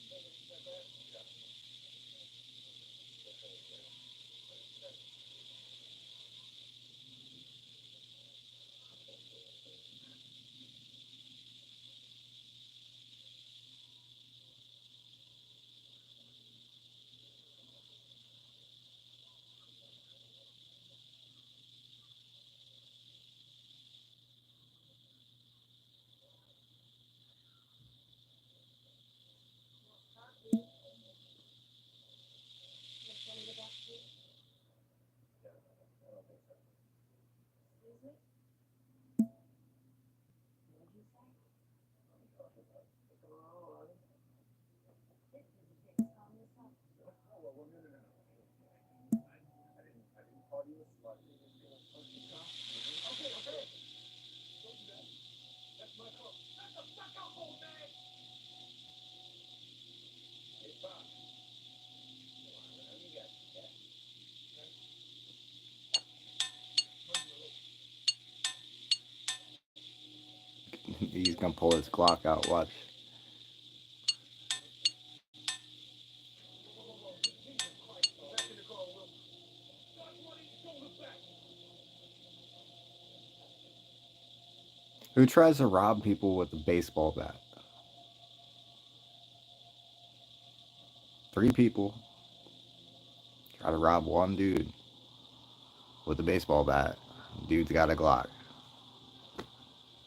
GPS is out there. He's gonna pull his Glock out. Watch. Who tries to rob people with a baseball bat? 3 people try to rob one dude with a baseball bat. Dude's got a Glock.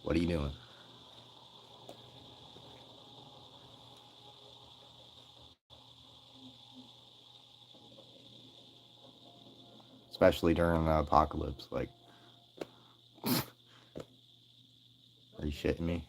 What are you doing? Especially during the apocalypse. Like, are you shitting me?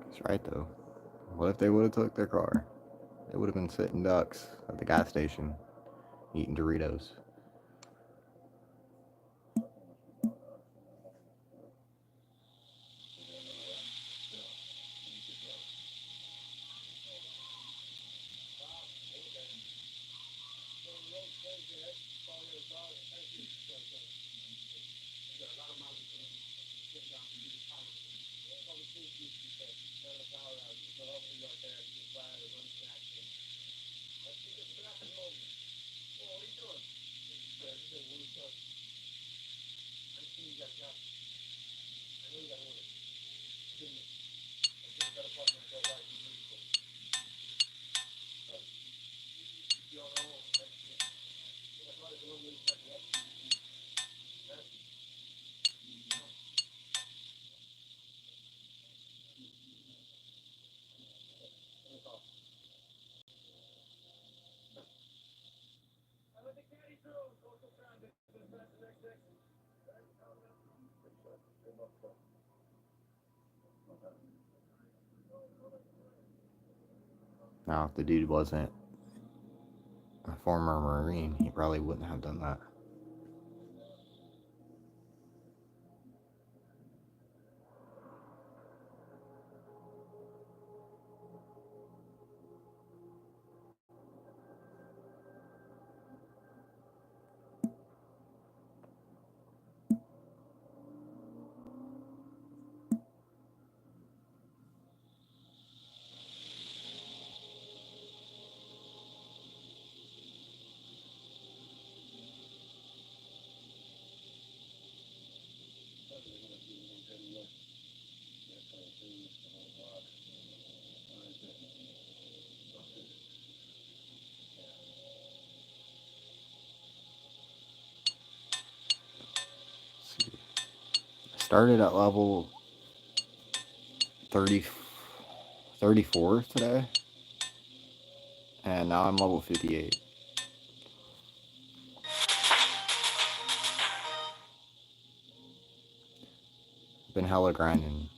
That's right, though. What if they would have took their car? They would have been sitting ducks at the gas station, eating Doritos. Now, if the dude wasn't a former Marine, he probably wouldn't have done that. started at level 34 today, and now I'm level 58. Been hella grinding,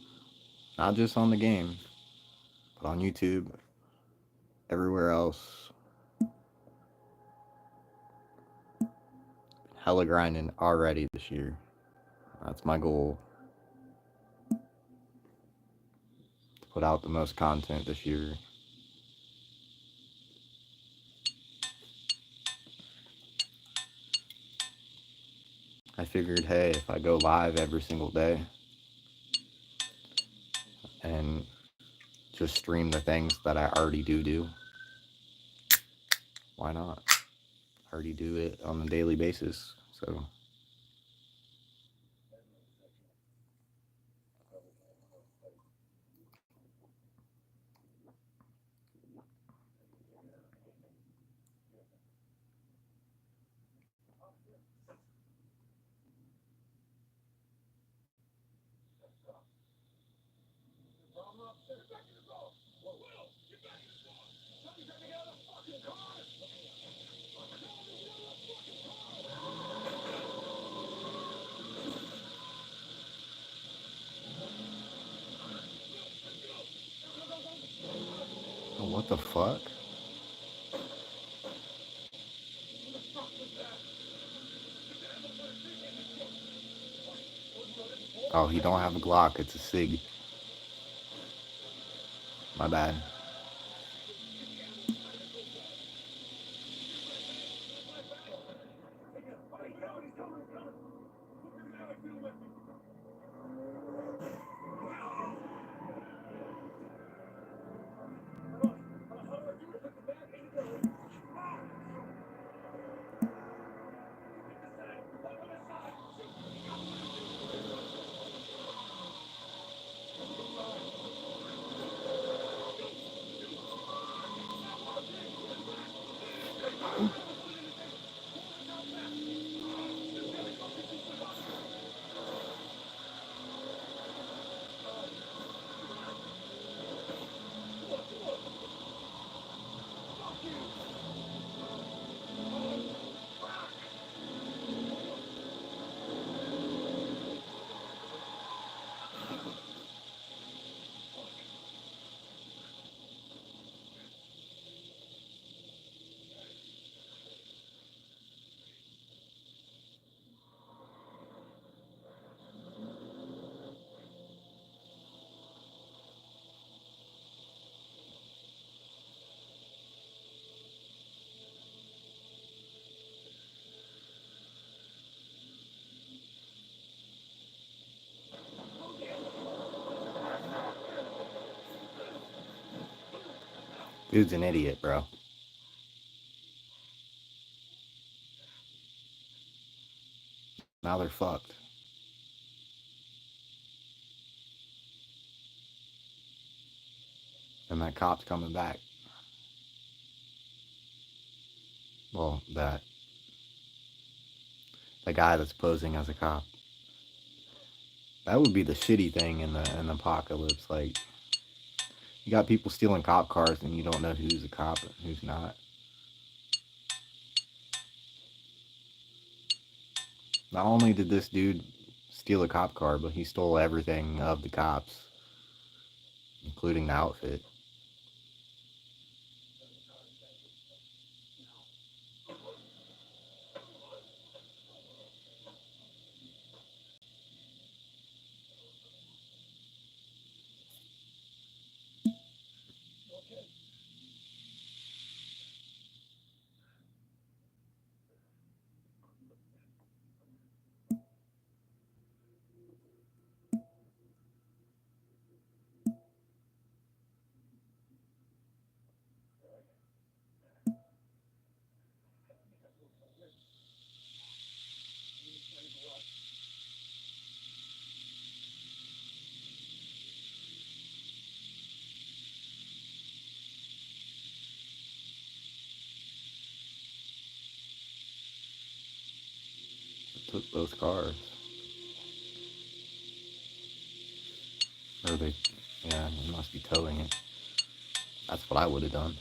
not just on the game, but on YouTube, everywhere else. Hella grinding already this year. That's my goal. To put out the most content this year. I figured, hey, if I go live every single day and just stream the things that I already do, why not? I already do it on a daily basis, so. Oh, what the fuck? Oh, he don't have a Glock, it's a SIG. My bad. Dude's an idiot, bro. Now they're fucked. And that cop's coming back. Well, the guy that's posing as a cop. That would be the shitty thing in the apocalypse. Like, you got people stealing cop cars and you don't know who's a cop and who's not. Not only did this dude steal a cop car, but he stole everything of the cops, including the outfit. Took both cars. Or they, yeah, they must be towing it. That's what I would have done.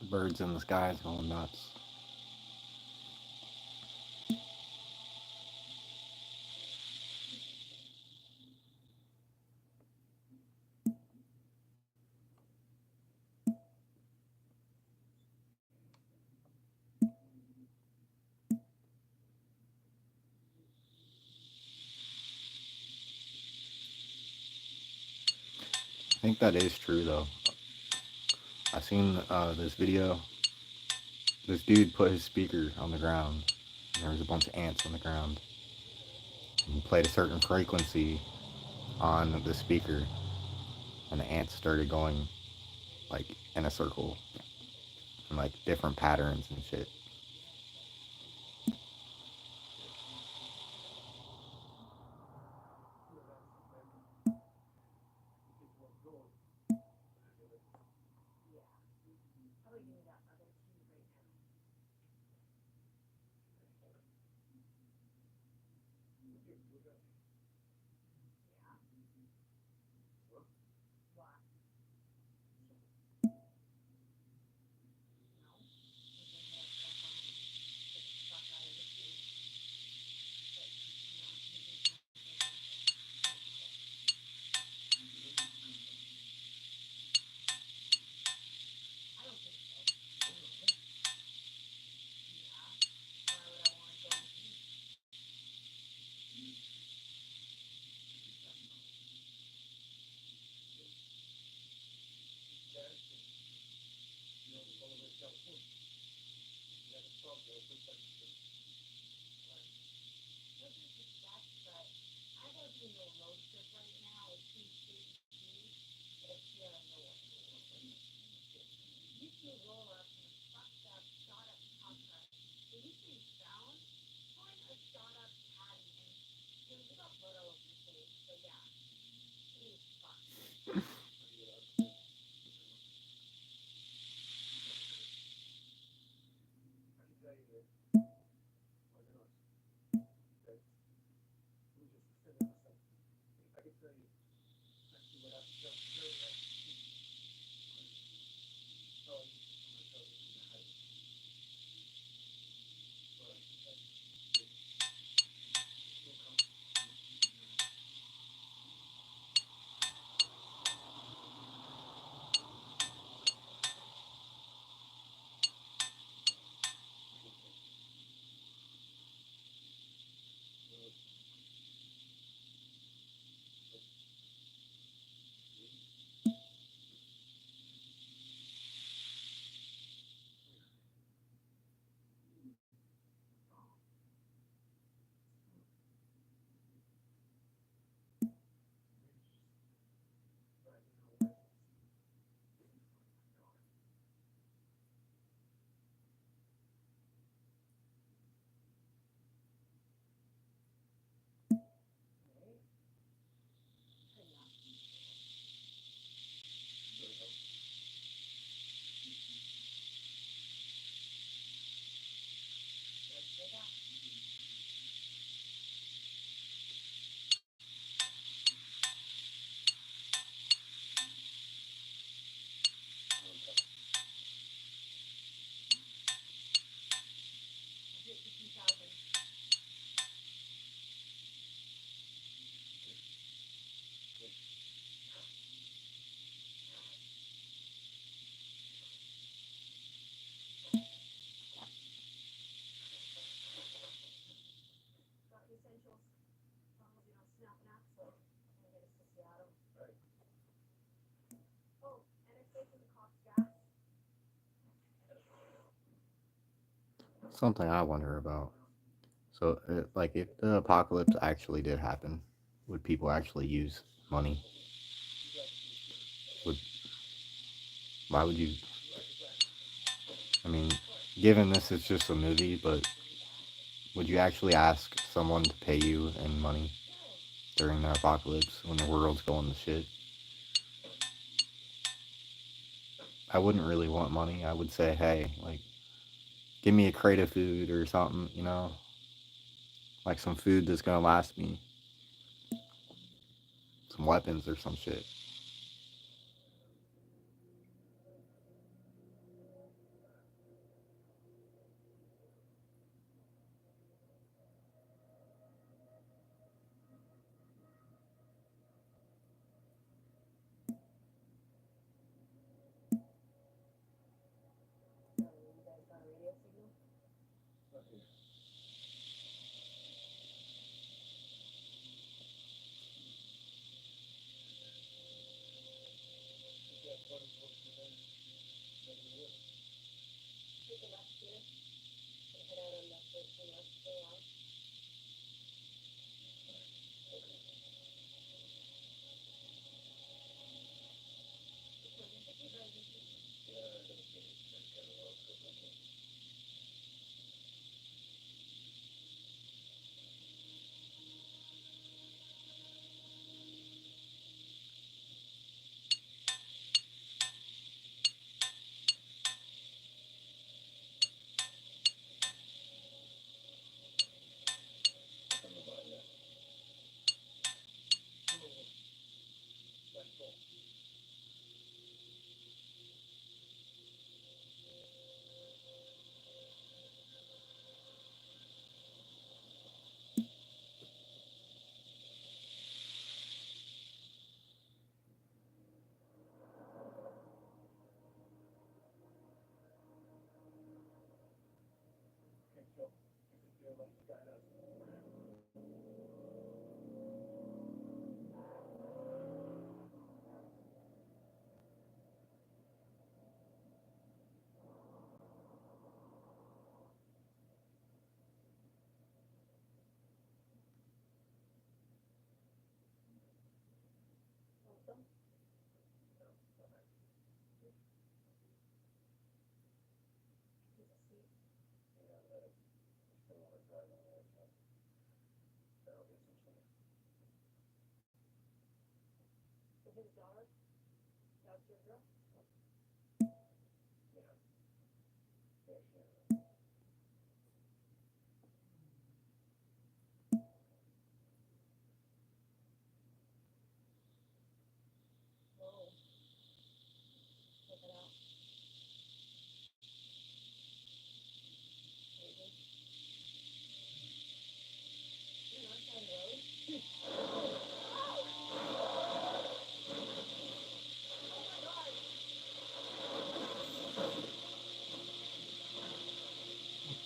The birds in the sky is going nuts. I think that is true though. I seen this video. This dude put his speaker on the ground, and there was a bunch of ants on the ground. And he played a certain frequency on the speaker, and the ants started going like in a circle, and like different patterns and shit. Something I wonder about. So, like, if the apocalypse actually did happen, would people actually use money? Would why would you? I mean, given this is just a movie, but would you actually ask someone to pay you in money during the apocalypse when the world's going to shit? I wouldn't really want money. I would say, hey, like, give me a crate of food or something, like some food that's gonna last me, some weapons or some shit.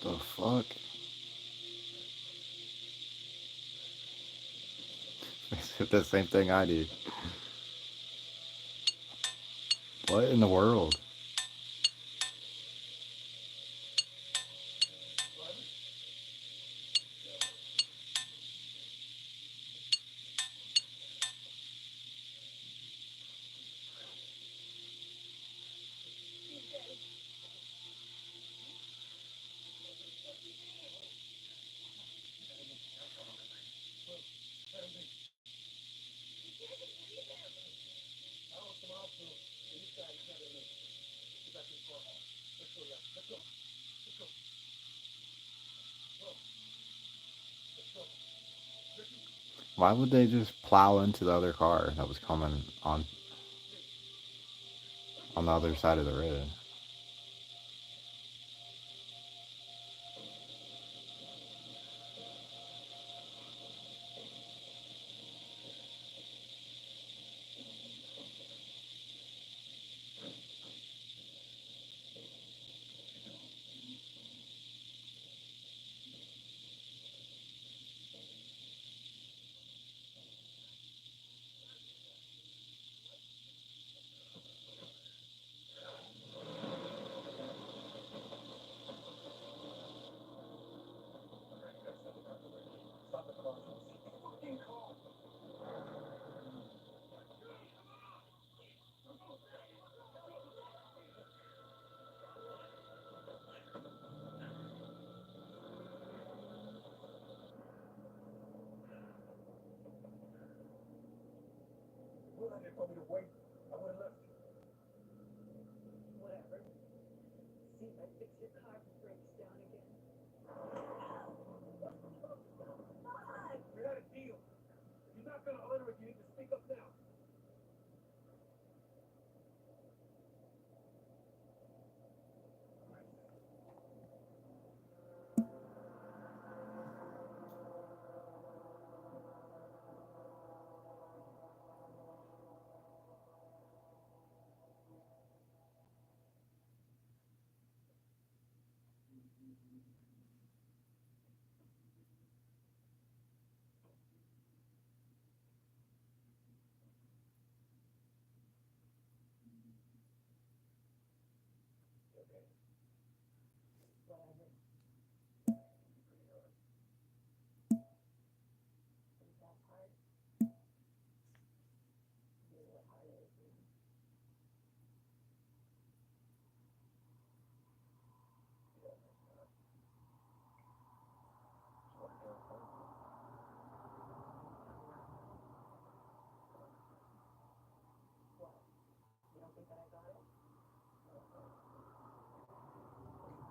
What the fuck? It's the same thing I did. What in the world? Why would they just plow into the other car that was coming on the other side of the road? Well, they told me to wait. I would have left. Whatever. See if I fix your car if it breaks down again. We had a deal. If you're not gonna honor it, you need to speak up now.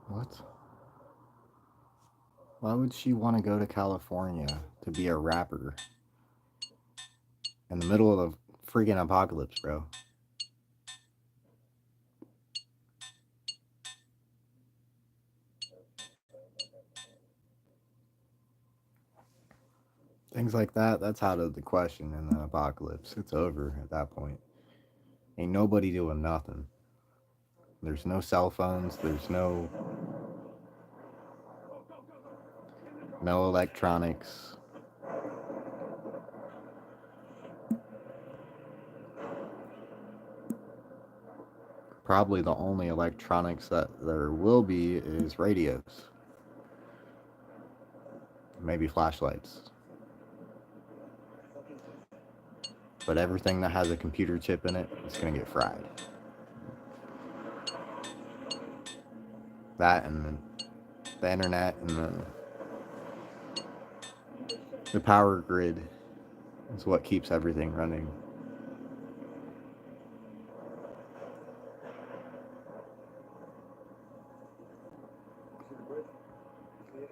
What? Why would she want to go to California to be a rapper in the middle of the freaking apocalypse, bro? Things like that, that's out of the question in the apocalypse. It's over at that point. Ain't nobody doing nothing. There's no cell phones, there's no electronics. Probably the only electronics that there will be is radios. Maybe flashlights. But everything that has a computer chip in it is going to get fried. That and the internet and the power grid is what keeps everything running. see the bridge? You see it?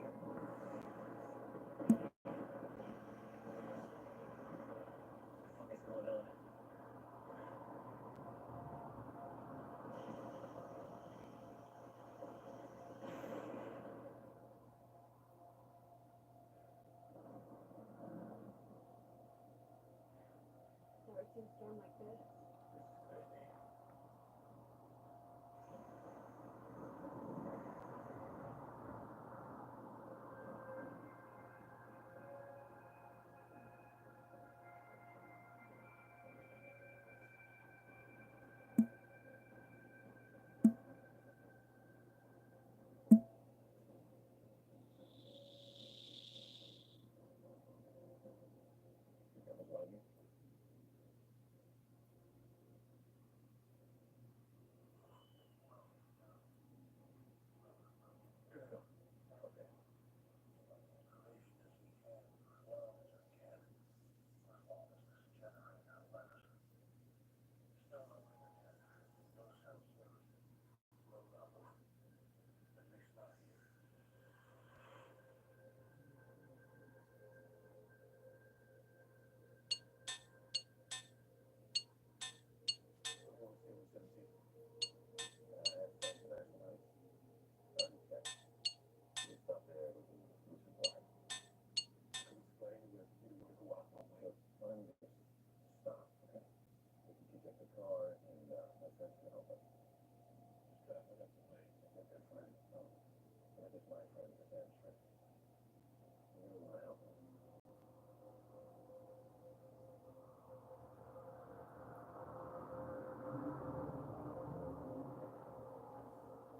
What's going on? Never seen a storm like this.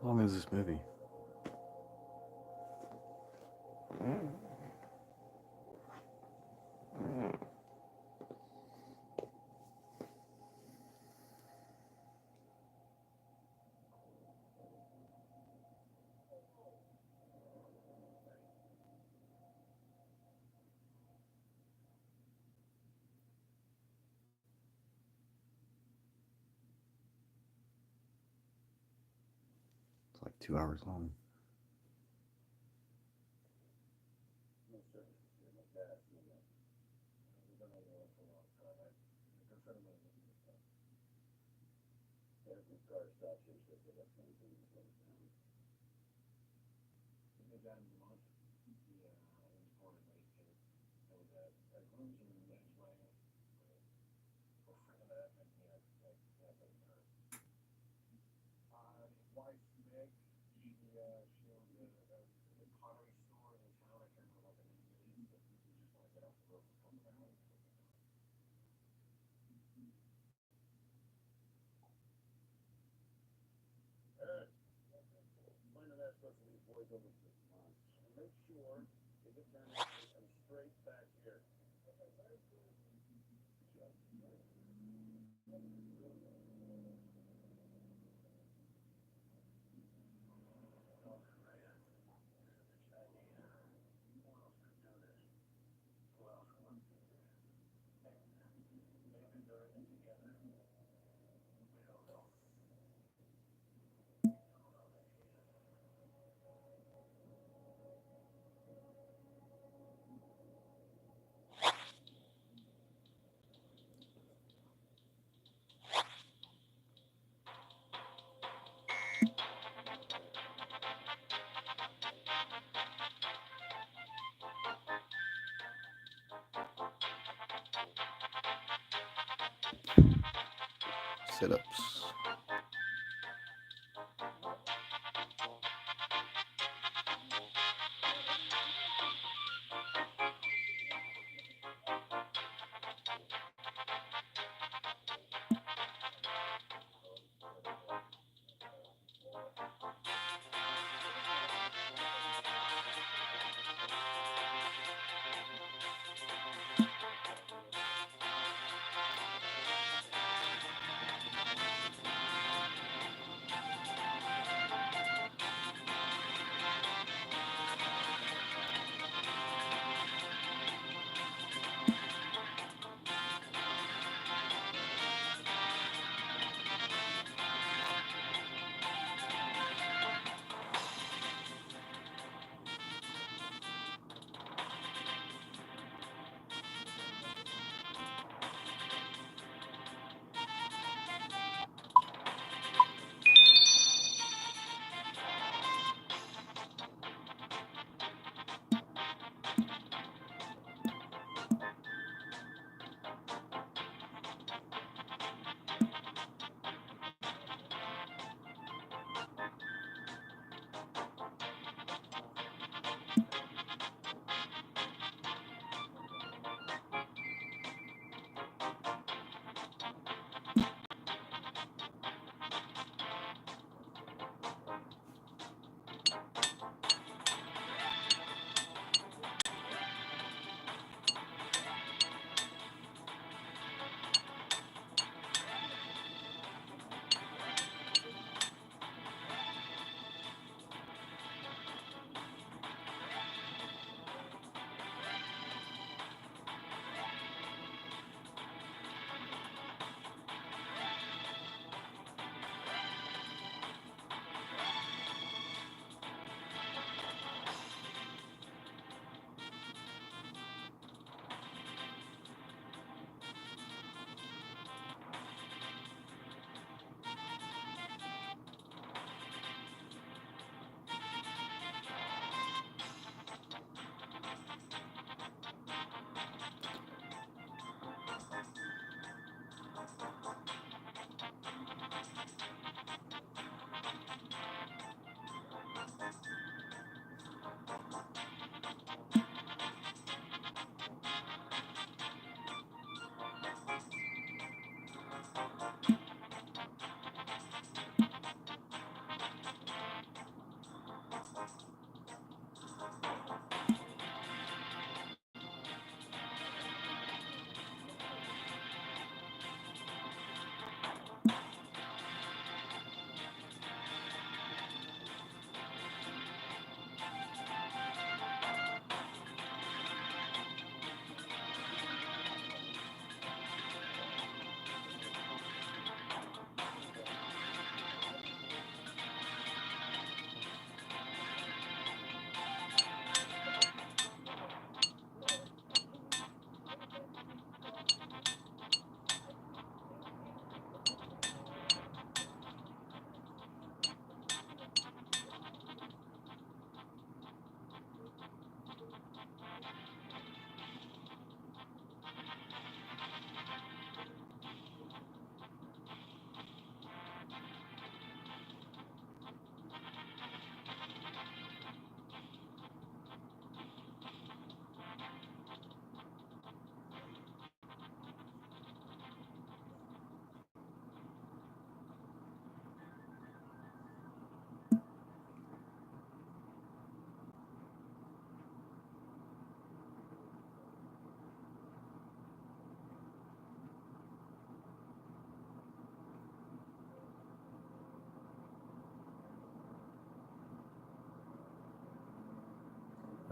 How long is this movie? It's like 2 hours long. Sit-ups.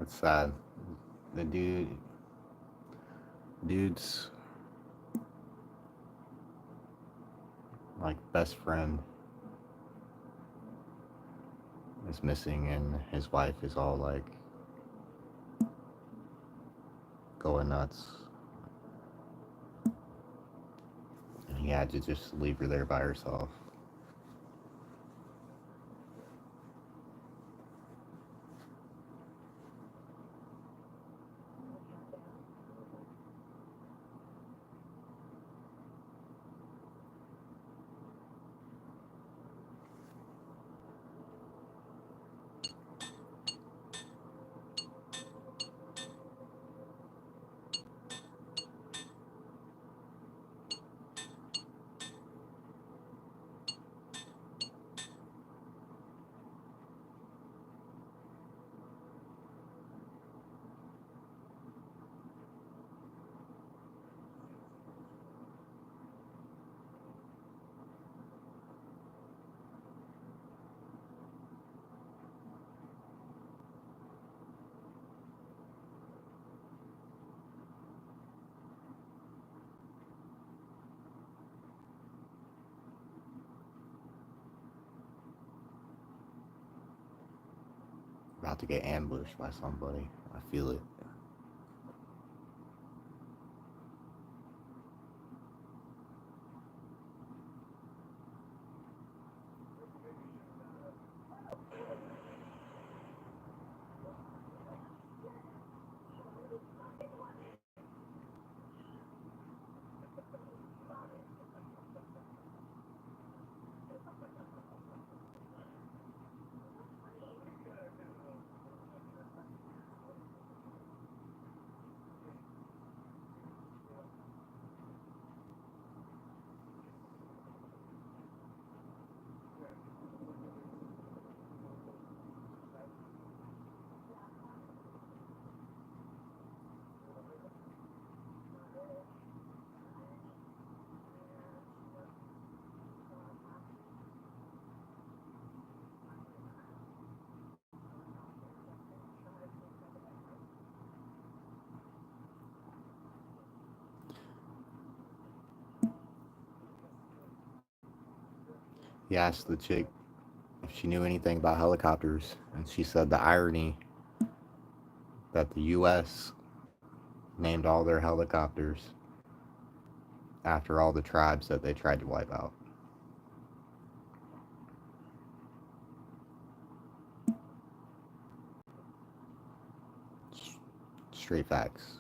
That's sad. The dude's like best friend is missing, and his wife is all like going nuts. And he had to just leave her there by herself. About to get ambushed by somebody. I feel it. He asked the chick if she knew anything about helicopters, and she said the irony that the U.S. named all their helicopters after all the tribes that they tried to wipe out. Straight facts.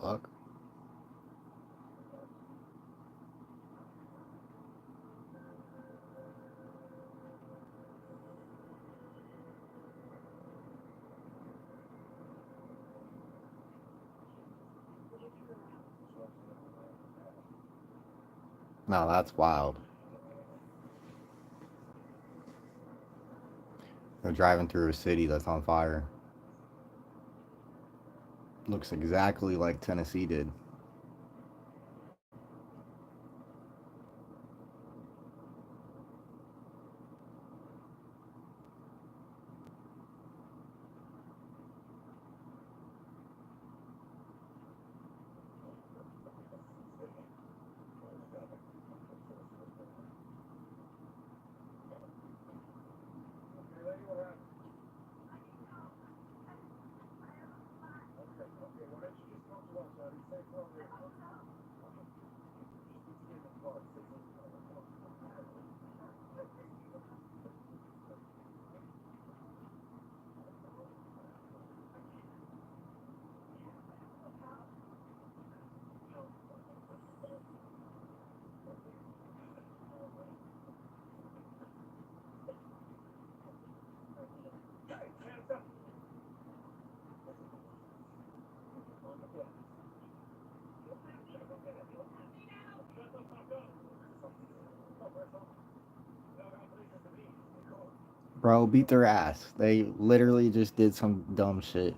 fuck? No, that's wild. They're driving through a city that's on fire. Looks exactly like Tennessee did. Bro, beat their ass. They literally just did some dumb shit.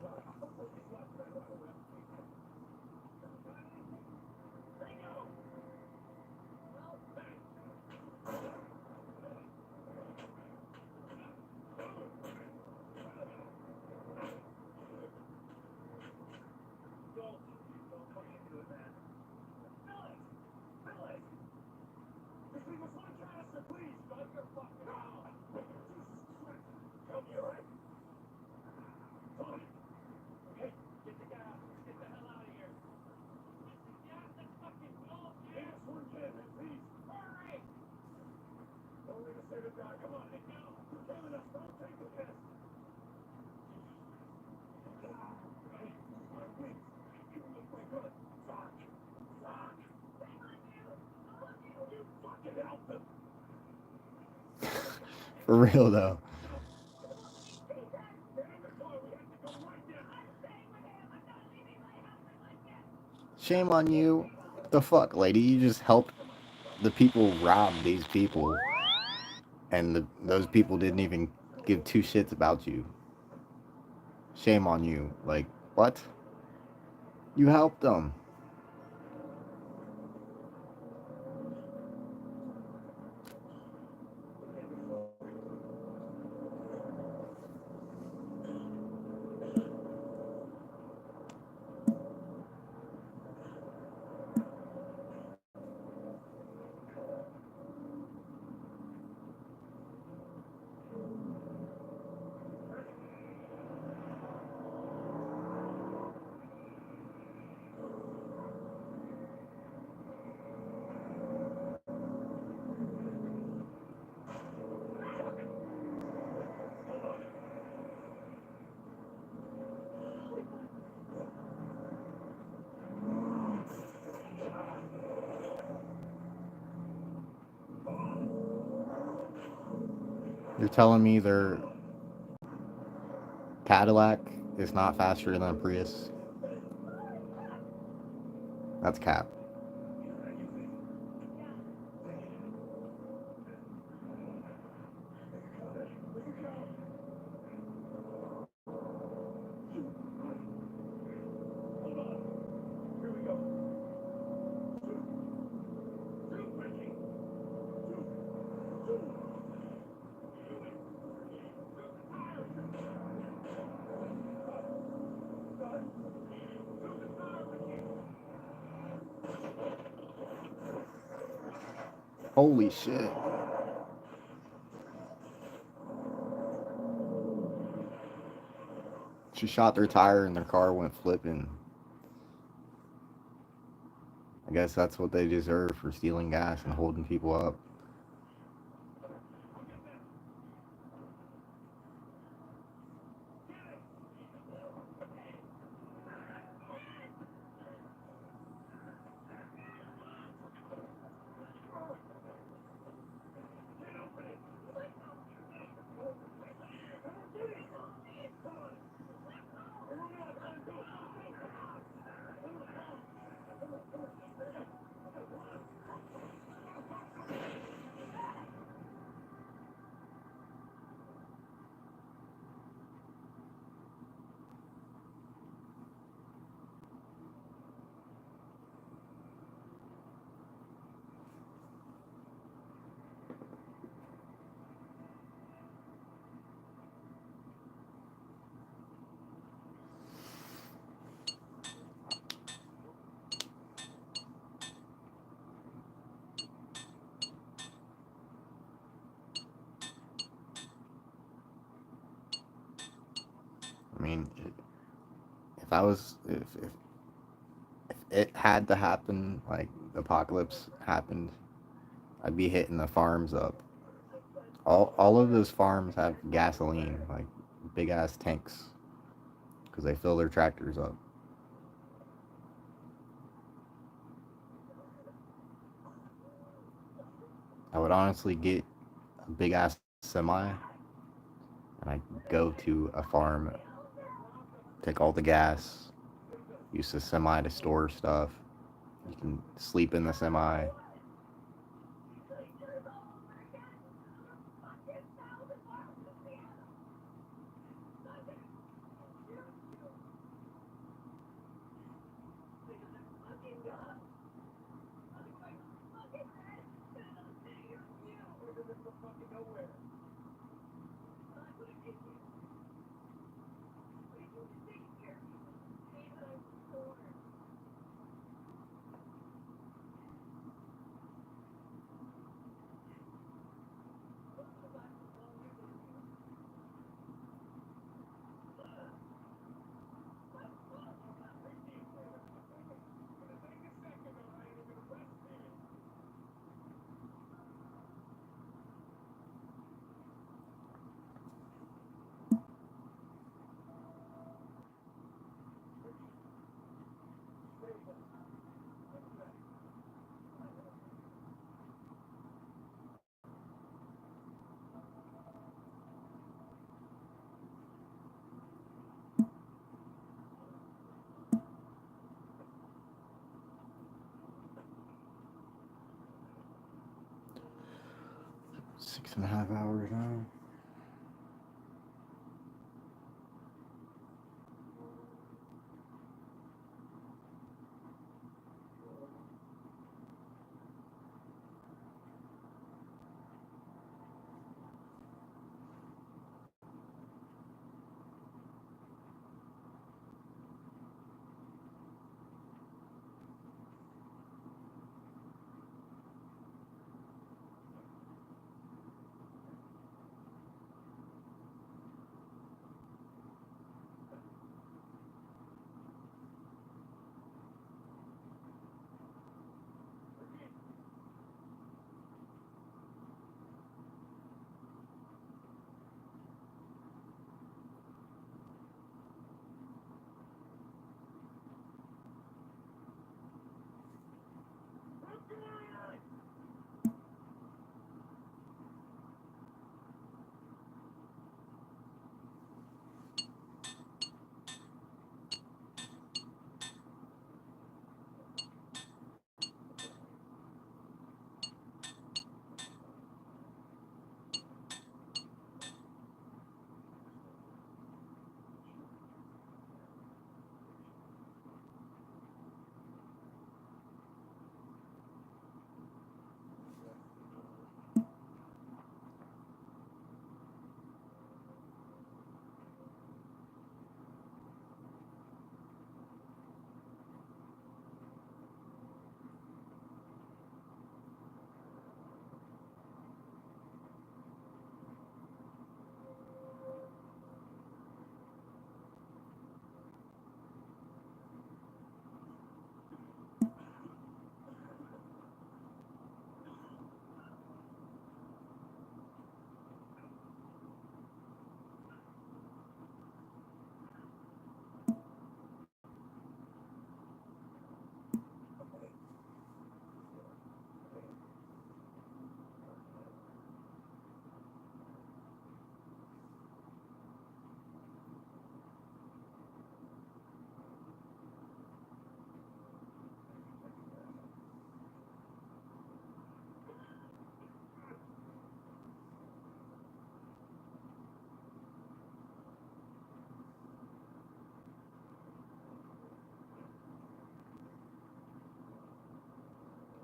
For real though. Shame on you. The fuck, lady? You just helped the people rob these people, and those people didn't even give two shits about you. Shame on you. Like, what? You helped them. You're telling me their Cadillac is not faster than a Prius? That's cap. Holy shit. She shot their tire and their car went flipping. I guess that's what they deserve for stealing gas and holding people up. mean, if I was, if it had to happen, like the apocalypse happened, I'd be hitting the farms up. All of those farms have gasoline, like big ass tanks, because they fill their tractors up. I would honestly get a big ass semi, and I'd go to a farm, take all the gas, use the semi to store stuff. You can sleep in the semi. Six and a half hours now.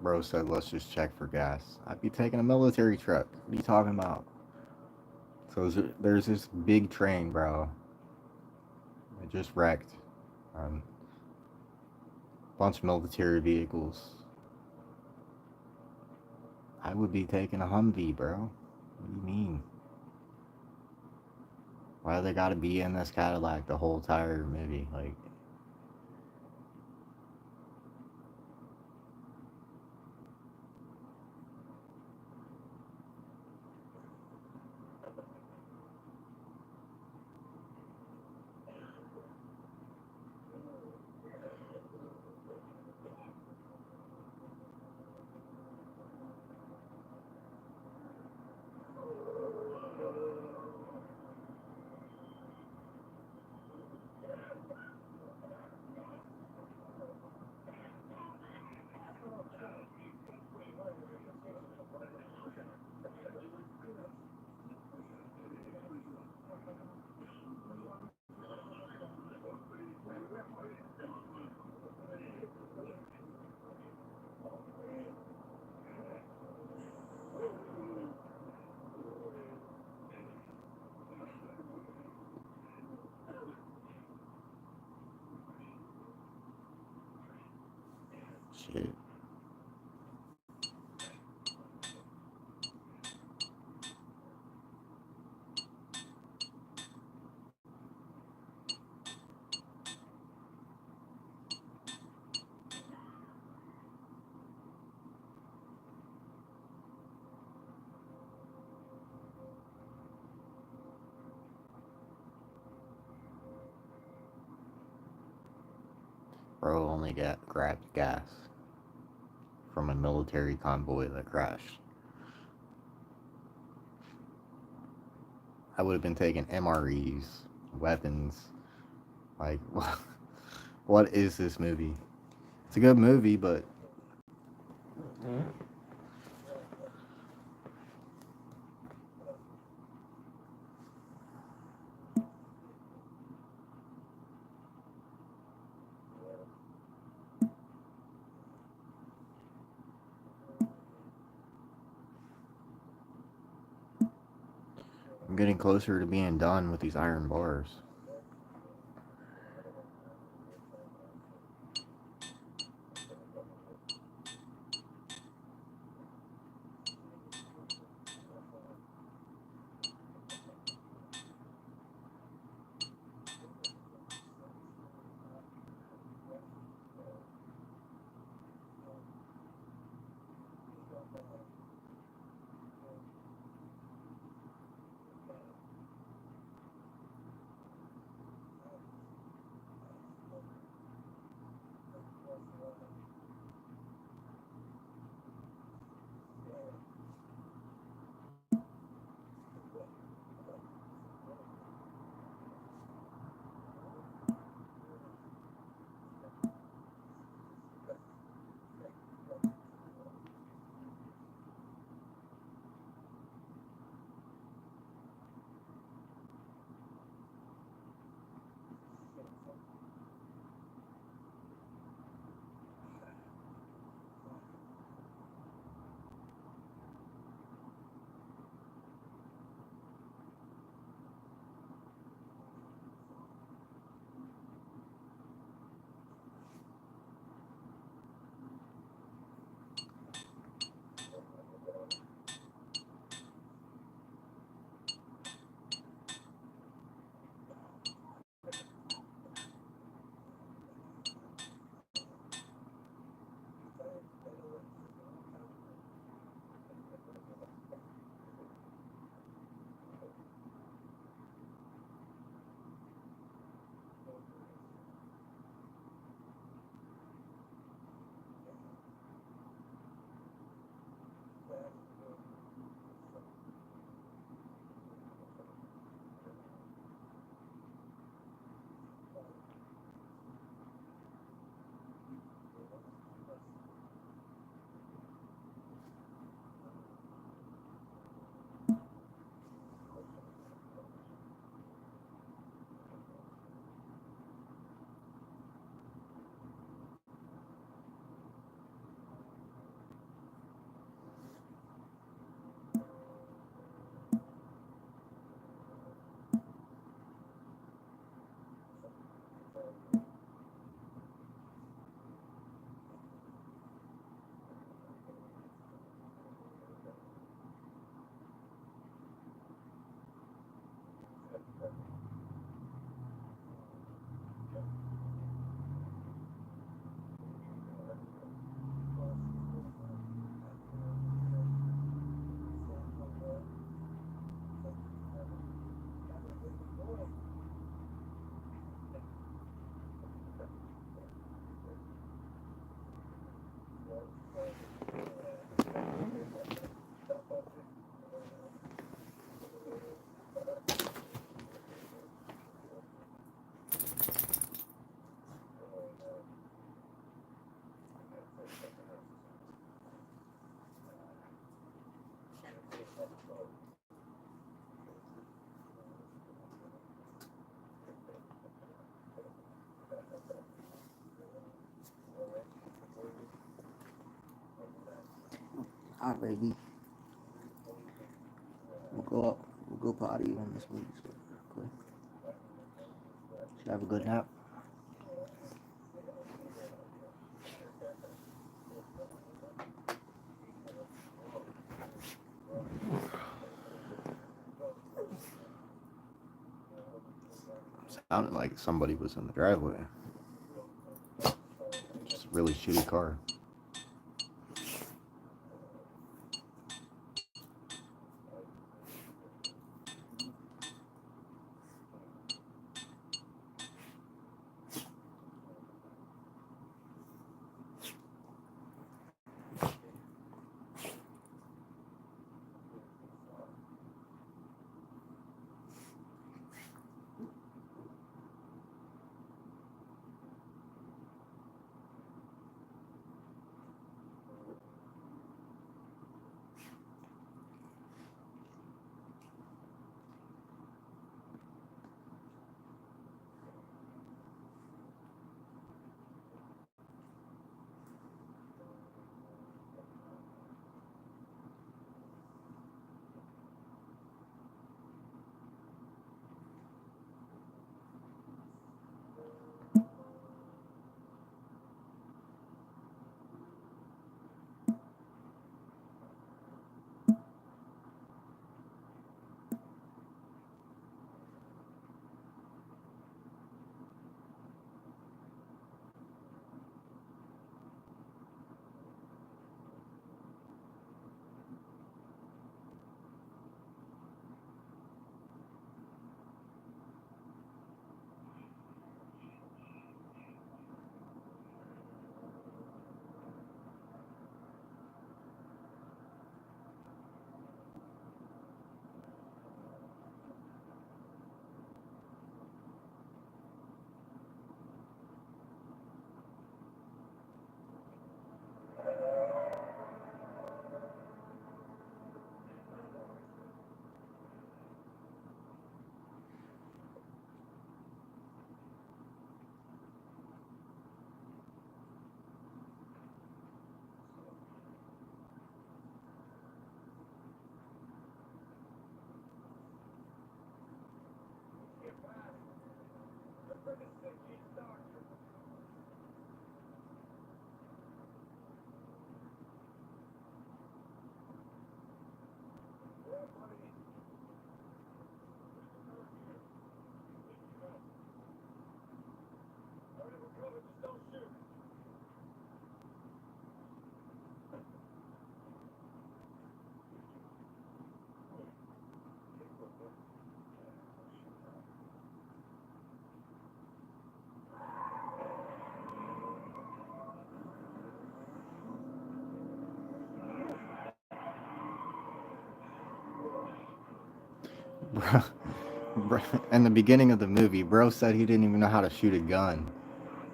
Bro said, let's just check for gas. I'd be taking a military truck. What are you talking about? So there's this big train, bro. It just wrecked. Bunch of military vehicles. I would be taking a Humvee, bro. What do you mean? Why do they gotta be in this Cadillac the whole entire movie? Like, shit. Bro only grabbed gas from a military convoy that crashed. I would have been taking MREs, weapons. Like, what is this movie? It's a good movie, but I'm getting closer to being done with these iron bars. outside, baby. We'll go up. We'll go potty on this movie. Quick. Should I have a good nap? Sounded like somebody was in the driveway. Just a really shitty car. Bro, in the beginning of the movie, bro said he didn't even know how to shoot a gun.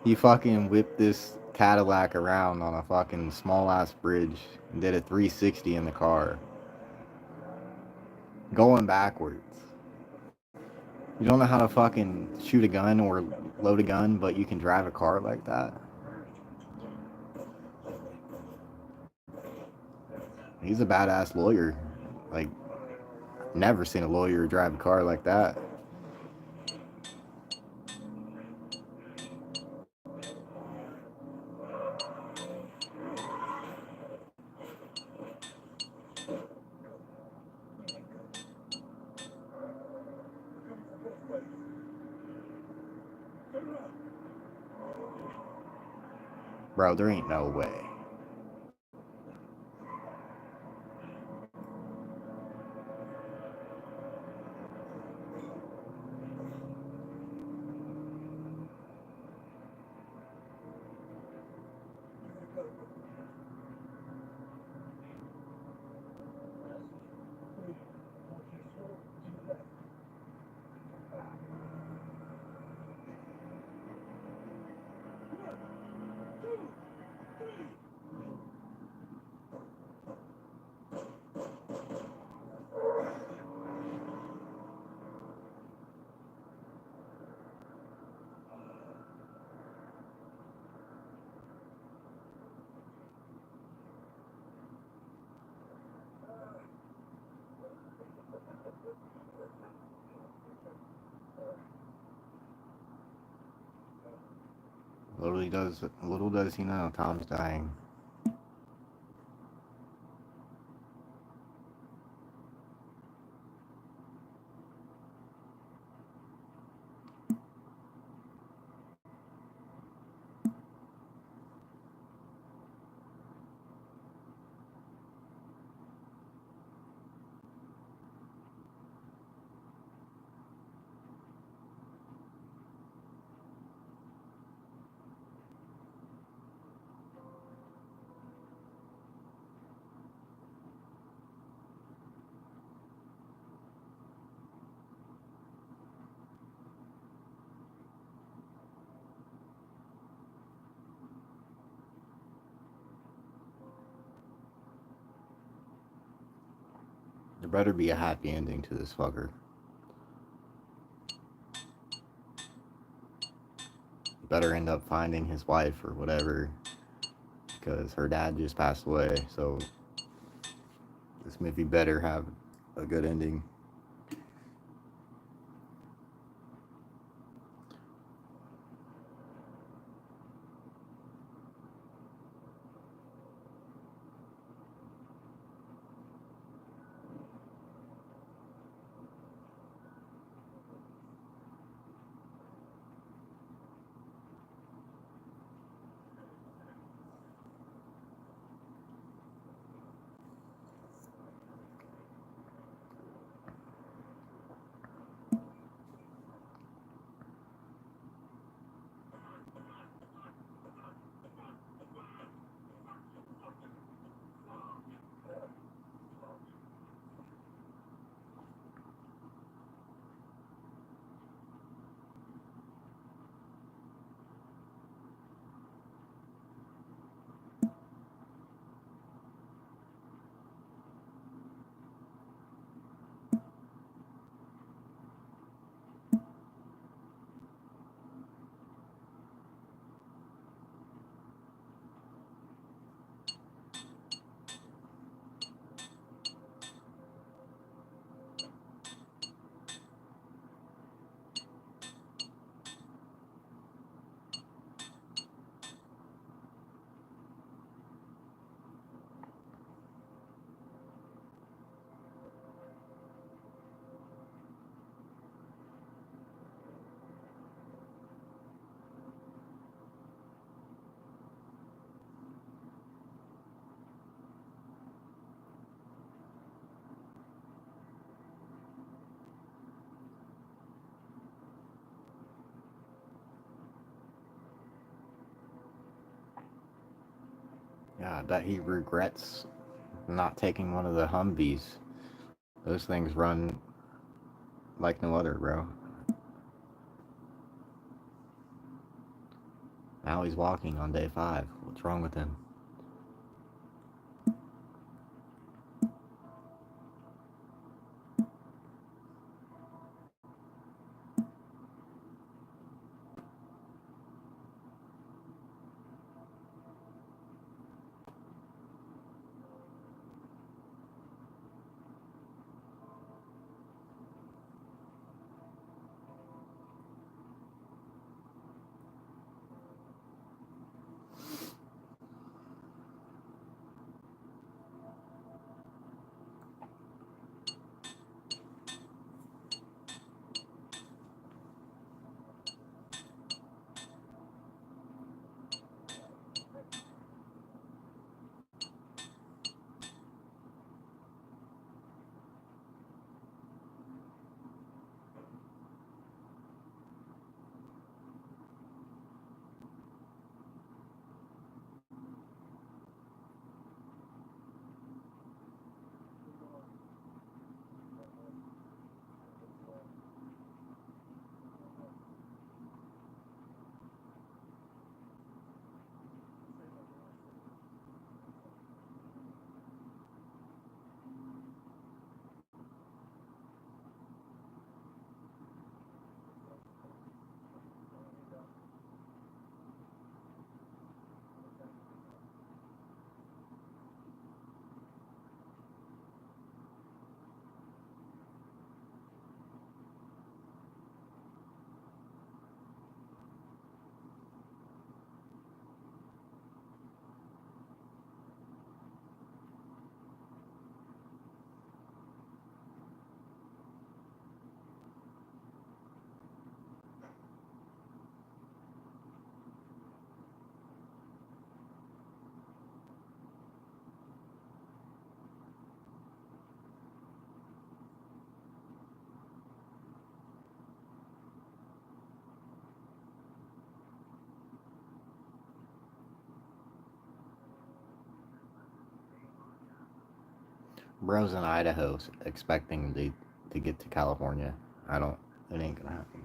He fucking whipped this Cadillac around on a fucking small ass bridge and did a 360 in the car, going backwards. You don't know how to fucking shoot a gun or load a gun, but you can drive a car like that? He's a badass lawyer. Like, never seen a lawyer drive a car like that. Bro, there ain't no way. Little does he know, Tom's dying. There better be a happy ending to this fucker. He better end up finding his wife or whatever, because her dad just passed away, so this movie better have a good ending. Yeah, I bet he regrets not taking one of the Humvees. Those things run like no other, bro. Now he's walking on day 5. What's wrong with him? Bro's in Idaho expecting to get to California. It ain't gonna happen.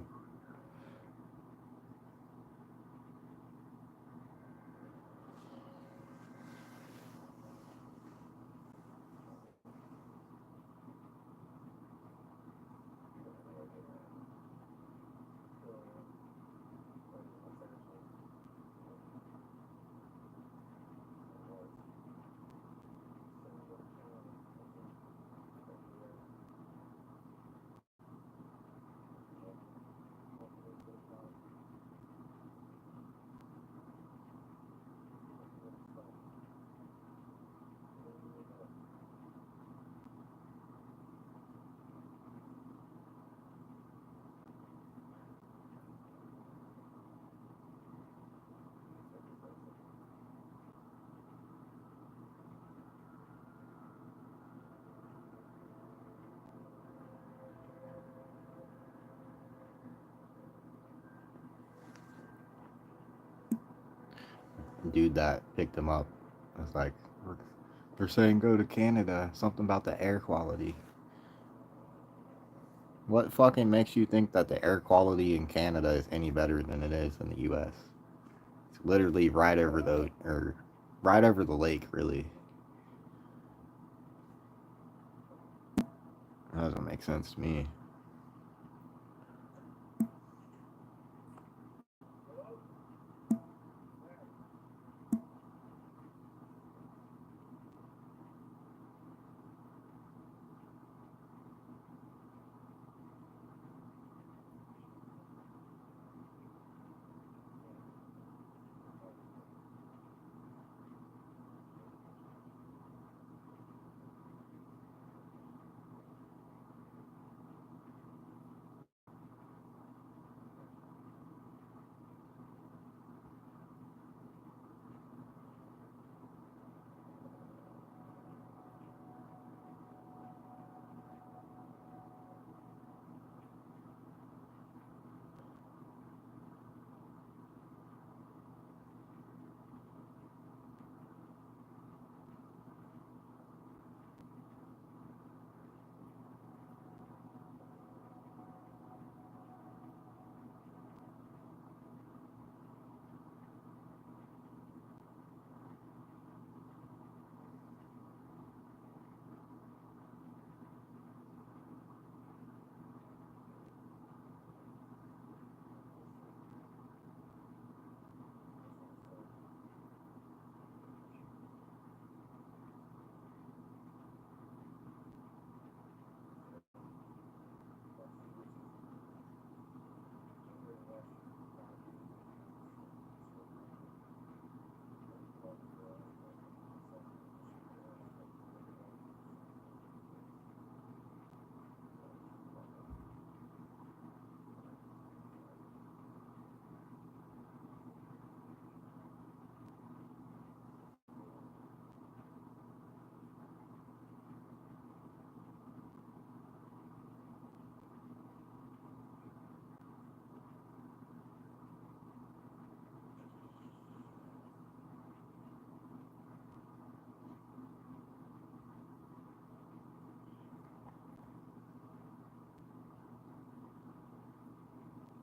Dude that picked him up was like, they're saying go to Canada. Something about the air quality. What fucking makes you think that the air quality in Canada is any better than it is in the U.S.? It's literally right over the lake, really. That doesn't make sense to me.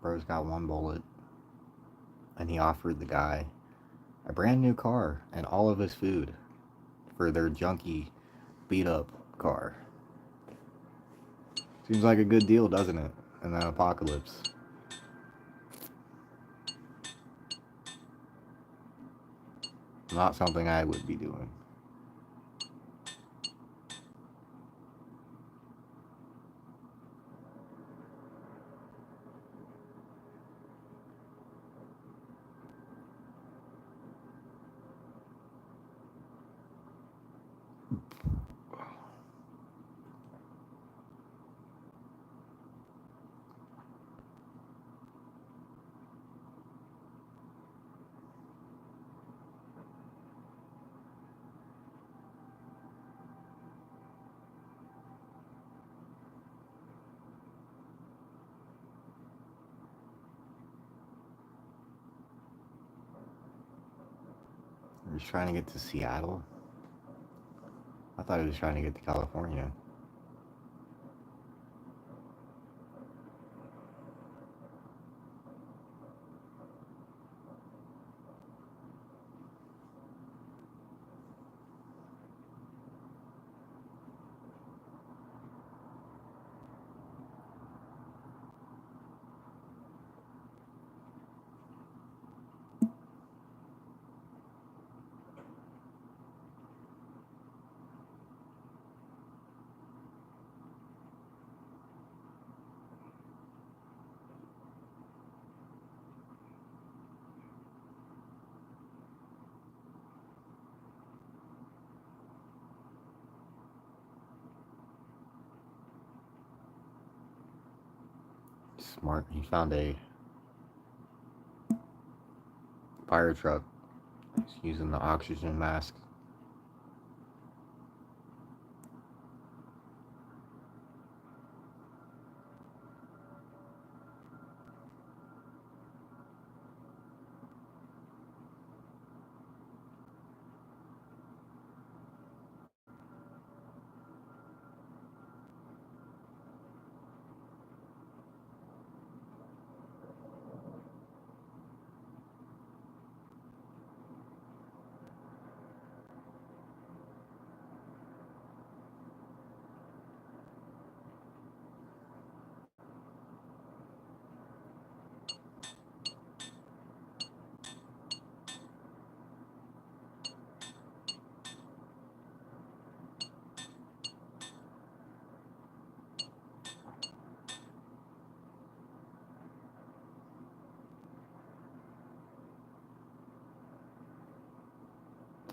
Bro's got one bullet, and he offered the guy a brand new car and all of his food for their junky, beat up car. Seems like a good deal, doesn't it? In an apocalypse. Not something I would be doing. We're just trying to get to Seattle. I thought he was trying to get to California. Smart. He found a fire truck. He's using the oxygen mask.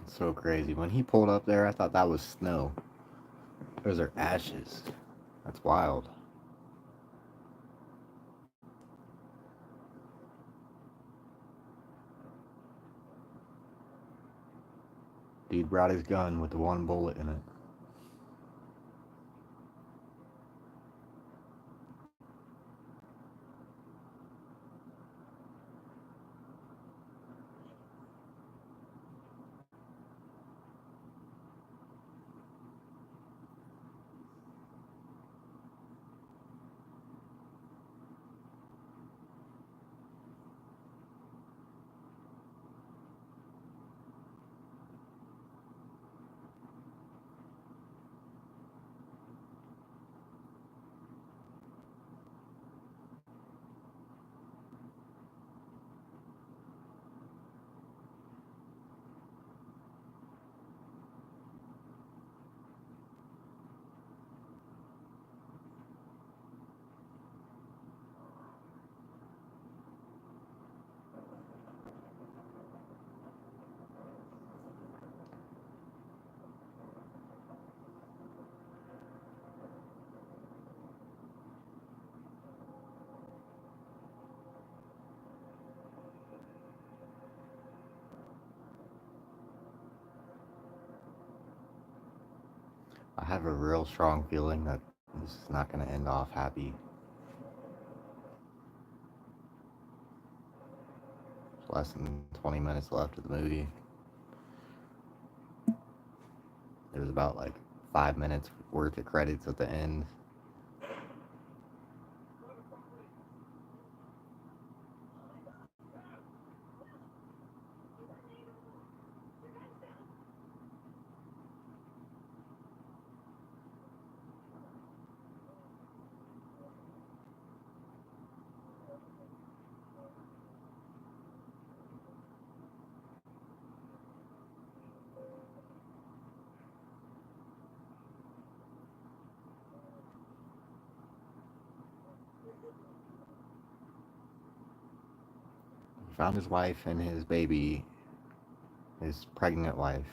So crazy. When he pulled up there, I thought that was snow. Those are ashes. That's wild. Dude brought his gun with the one bullet in it. I have a real strong feeling that this is not going to end off happy. There's less than 20 minutes left of the movie. There's about like 5 minutes worth of credits at the end. He found his wife and his baby, his pregnant wife.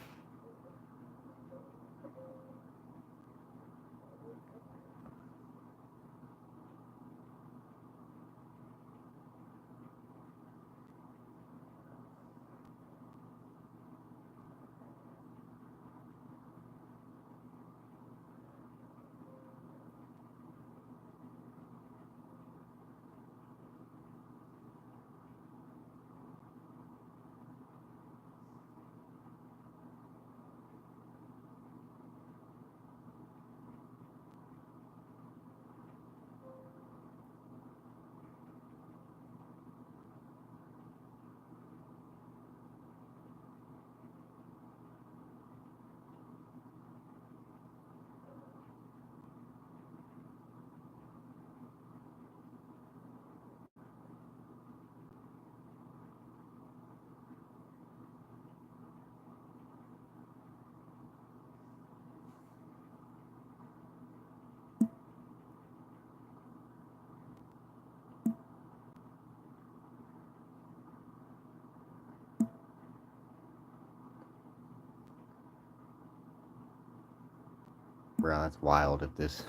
Bro, that's wild if this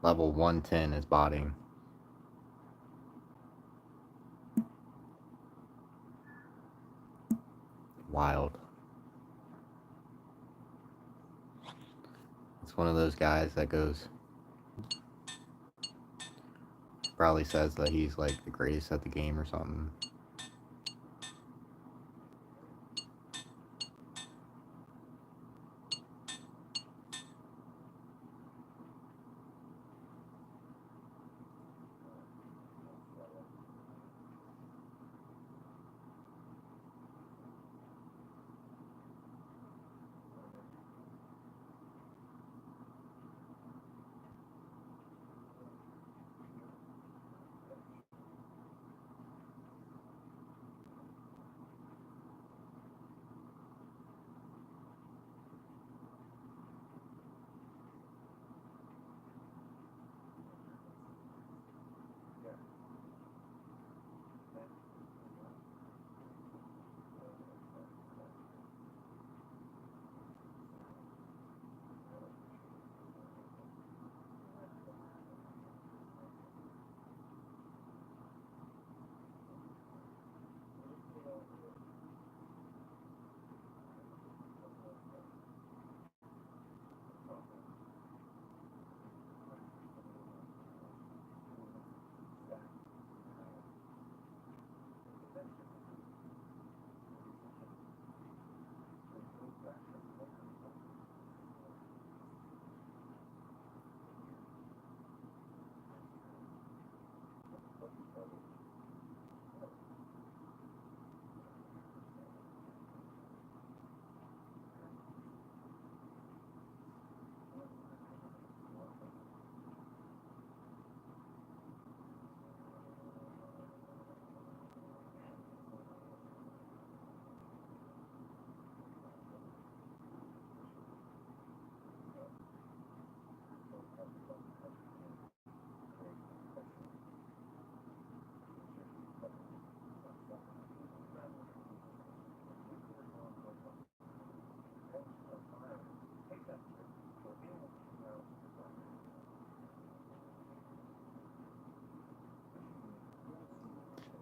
level 110 is botting. Wild. It's one of those guys that goes, probably says that he's like the greatest at the game or something.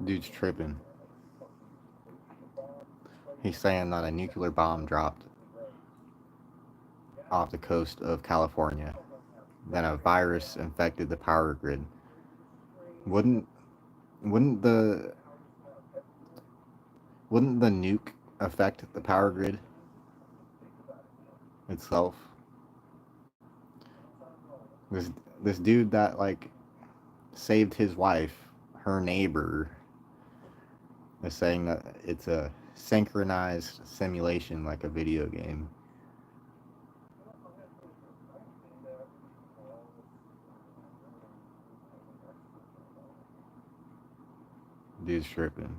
Dude's tripping. He's saying that a nuclear bomb dropped off the coast of California. Then a virus infected the power grid. Wouldn't wouldn't the wouldn't the nuke affect the power grid itself? This this dude that like saved his wife, her neighbor, is saying that it's a synchronized simulation like a video game. Dude's tripping.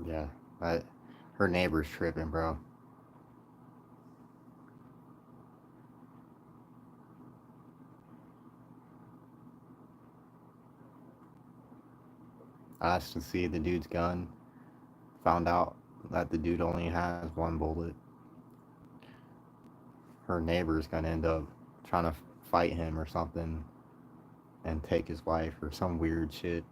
Yeah, her neighbor's tripping, bro. asked to see the dude's gun. Found out that the dude only has one bullet. Her neighbor's gonna end up trying to fight him or something and take his wife or some weird shit.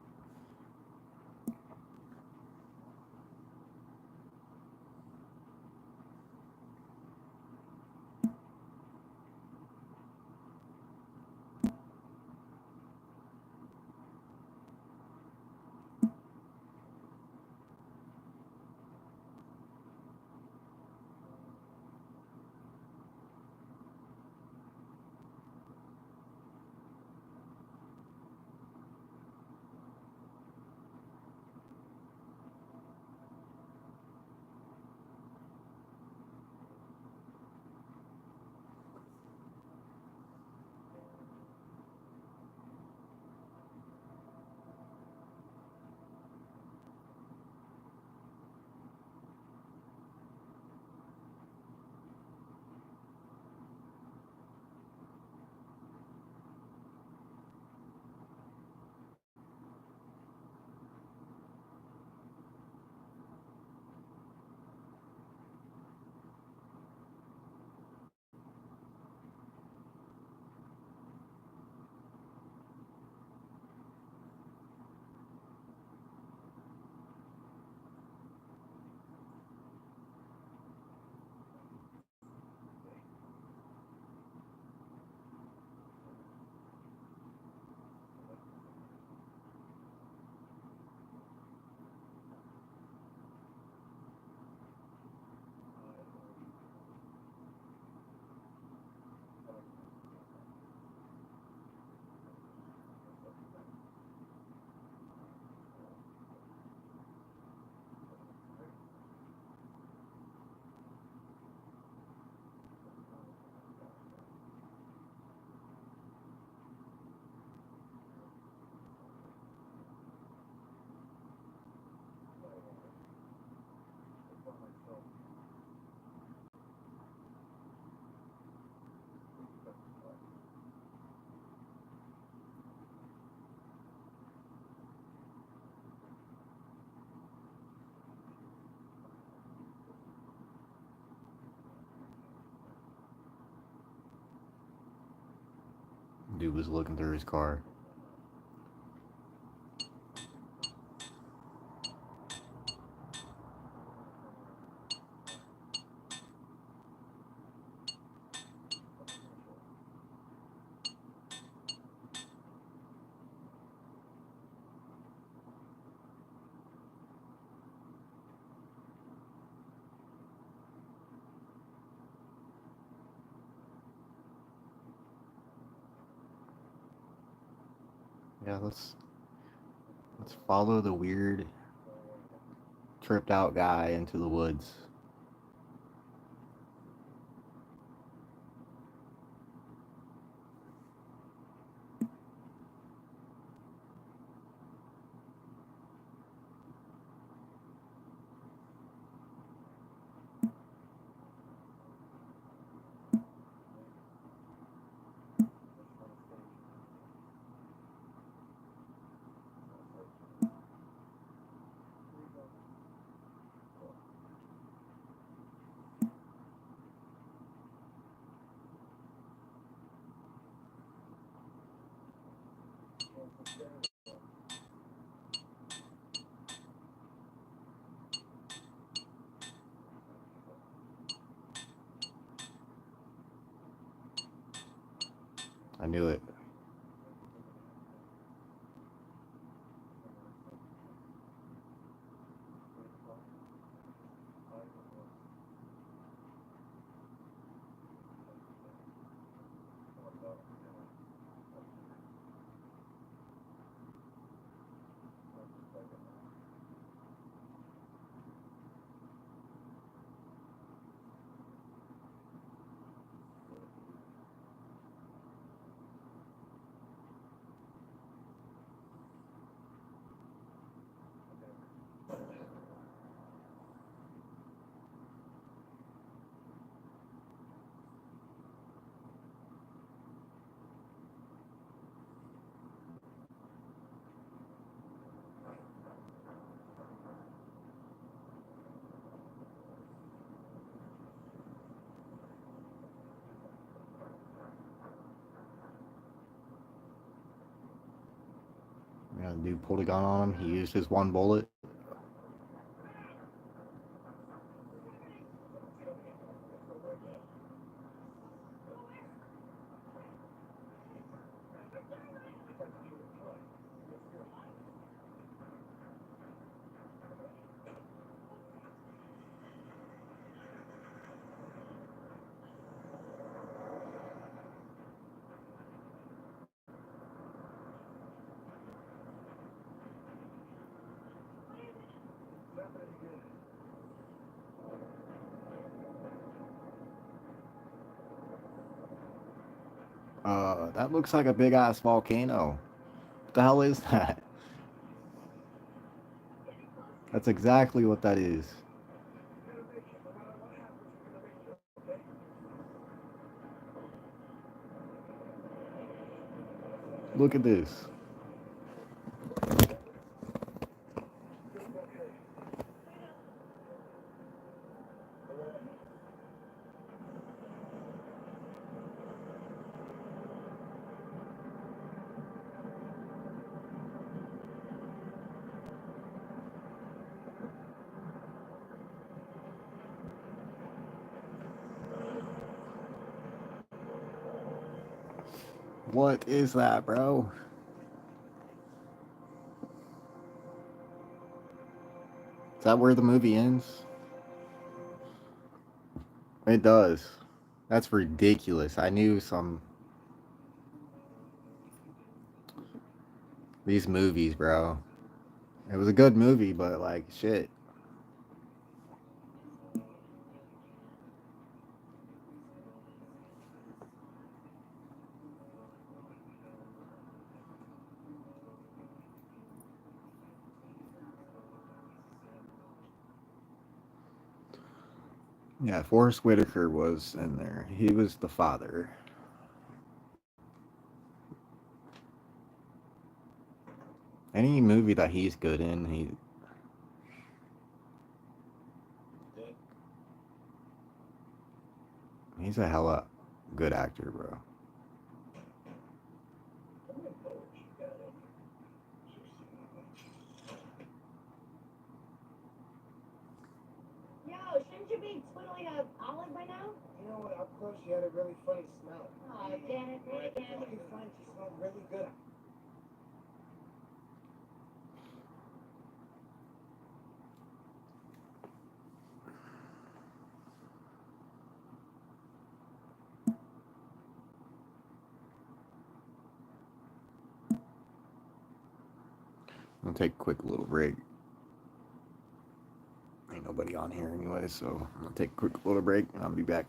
Dude was looking through his car. Yeah, let's follow the weird tripped out guy into the woods. I knew it. Dude pulled a gun on him. He used his one bullet. That looks like a big ass volcano. What the hell is that? That's exactly what that is. Look at this. What is that, bro? Is that where the movie ends? It does. That's ridiculous. I knew some. These movies, bro. It was a good movie, but like, shit. Yeah, Forrest Whitaker was in there. He was the father. Any movie that he's good in, he's a hella good actor, bro. Yo, shouldn't you be twiddling a olive by now? You know what? Up close, she had a really funny smell. Oh, damn it, man, again. Fucking fine. She smelled really good. I'll take a quick little break. Ain't nobody on here anyway, so I'll take a quick little break and I'll be back.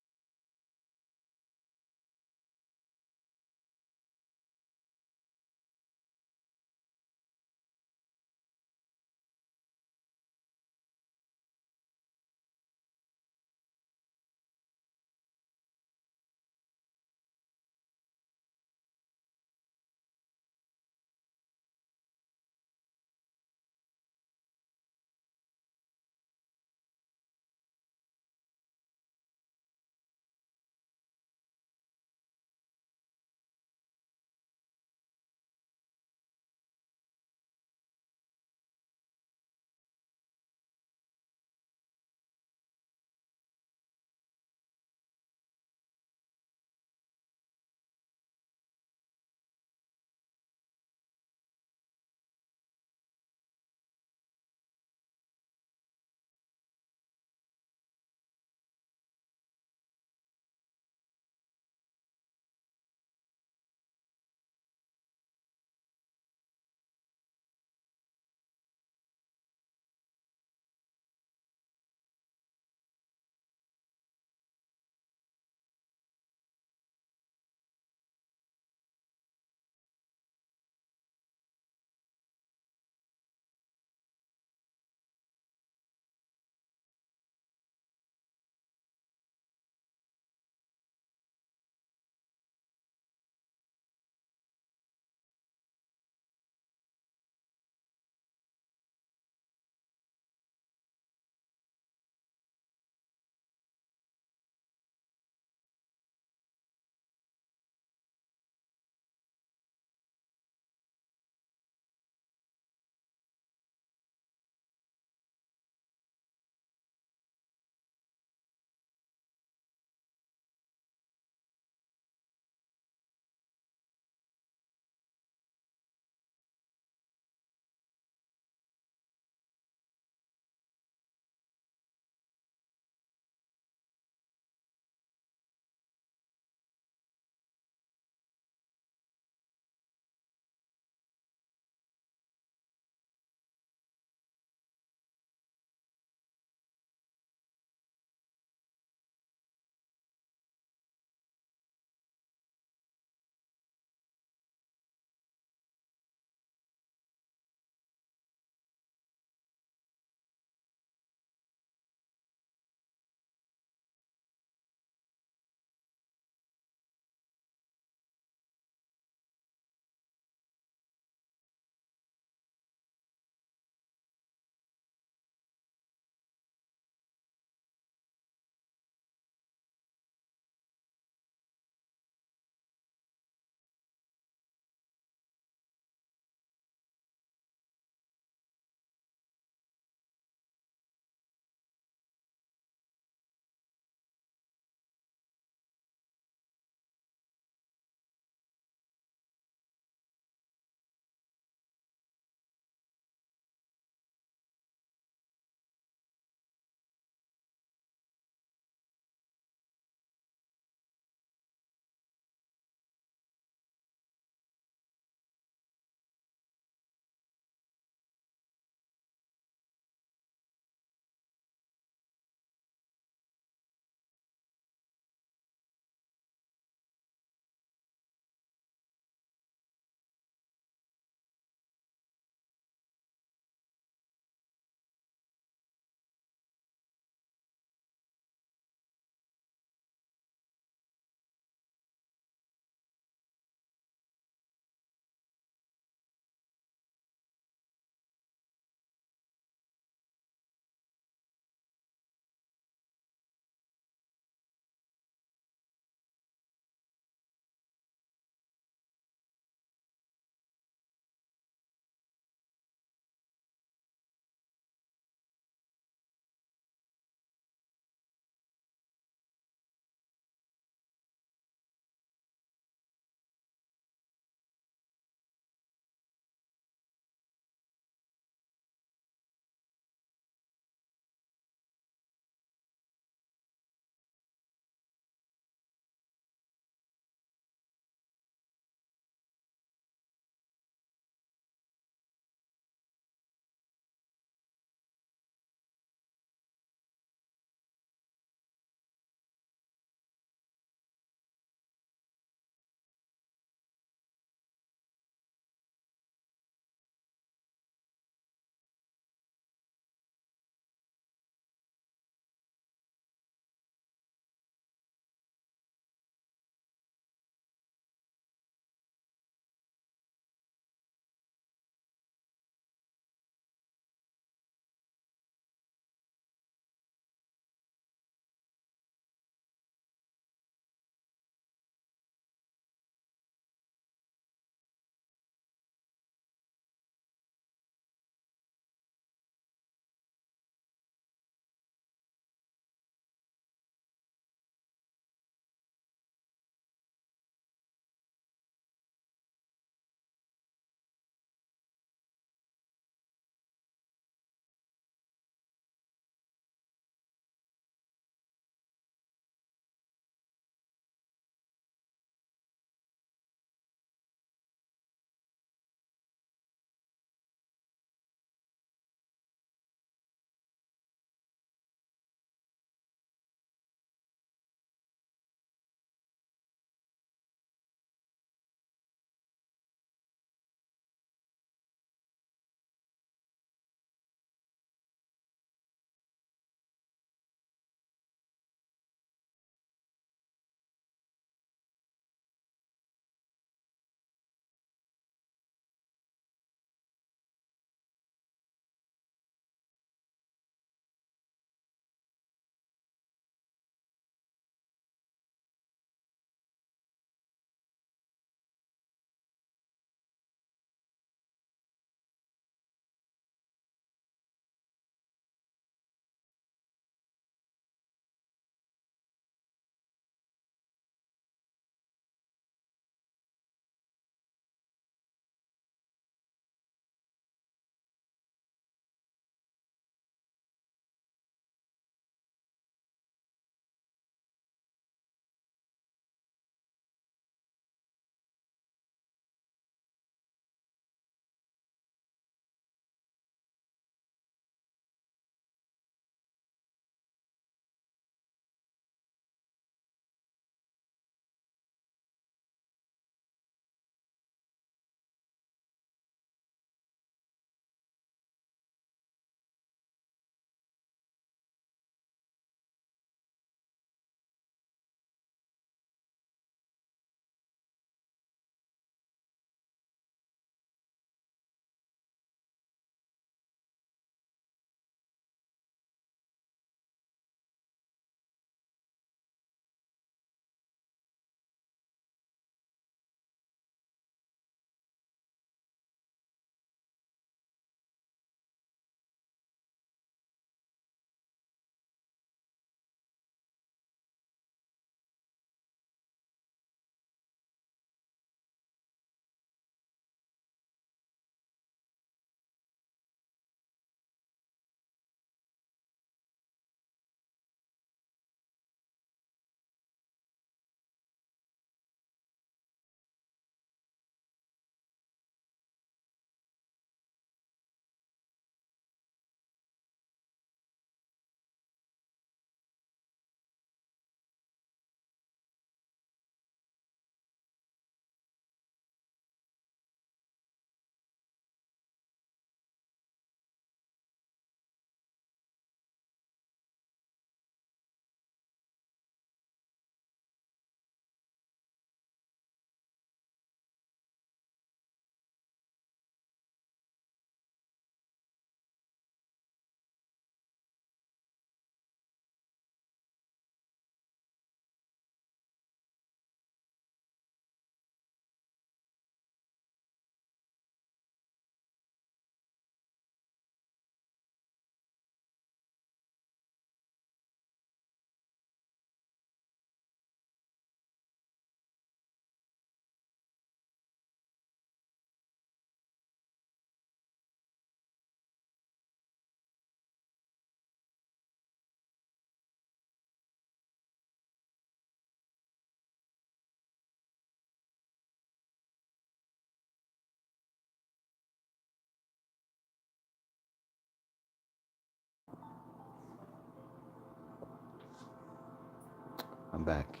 I'm back.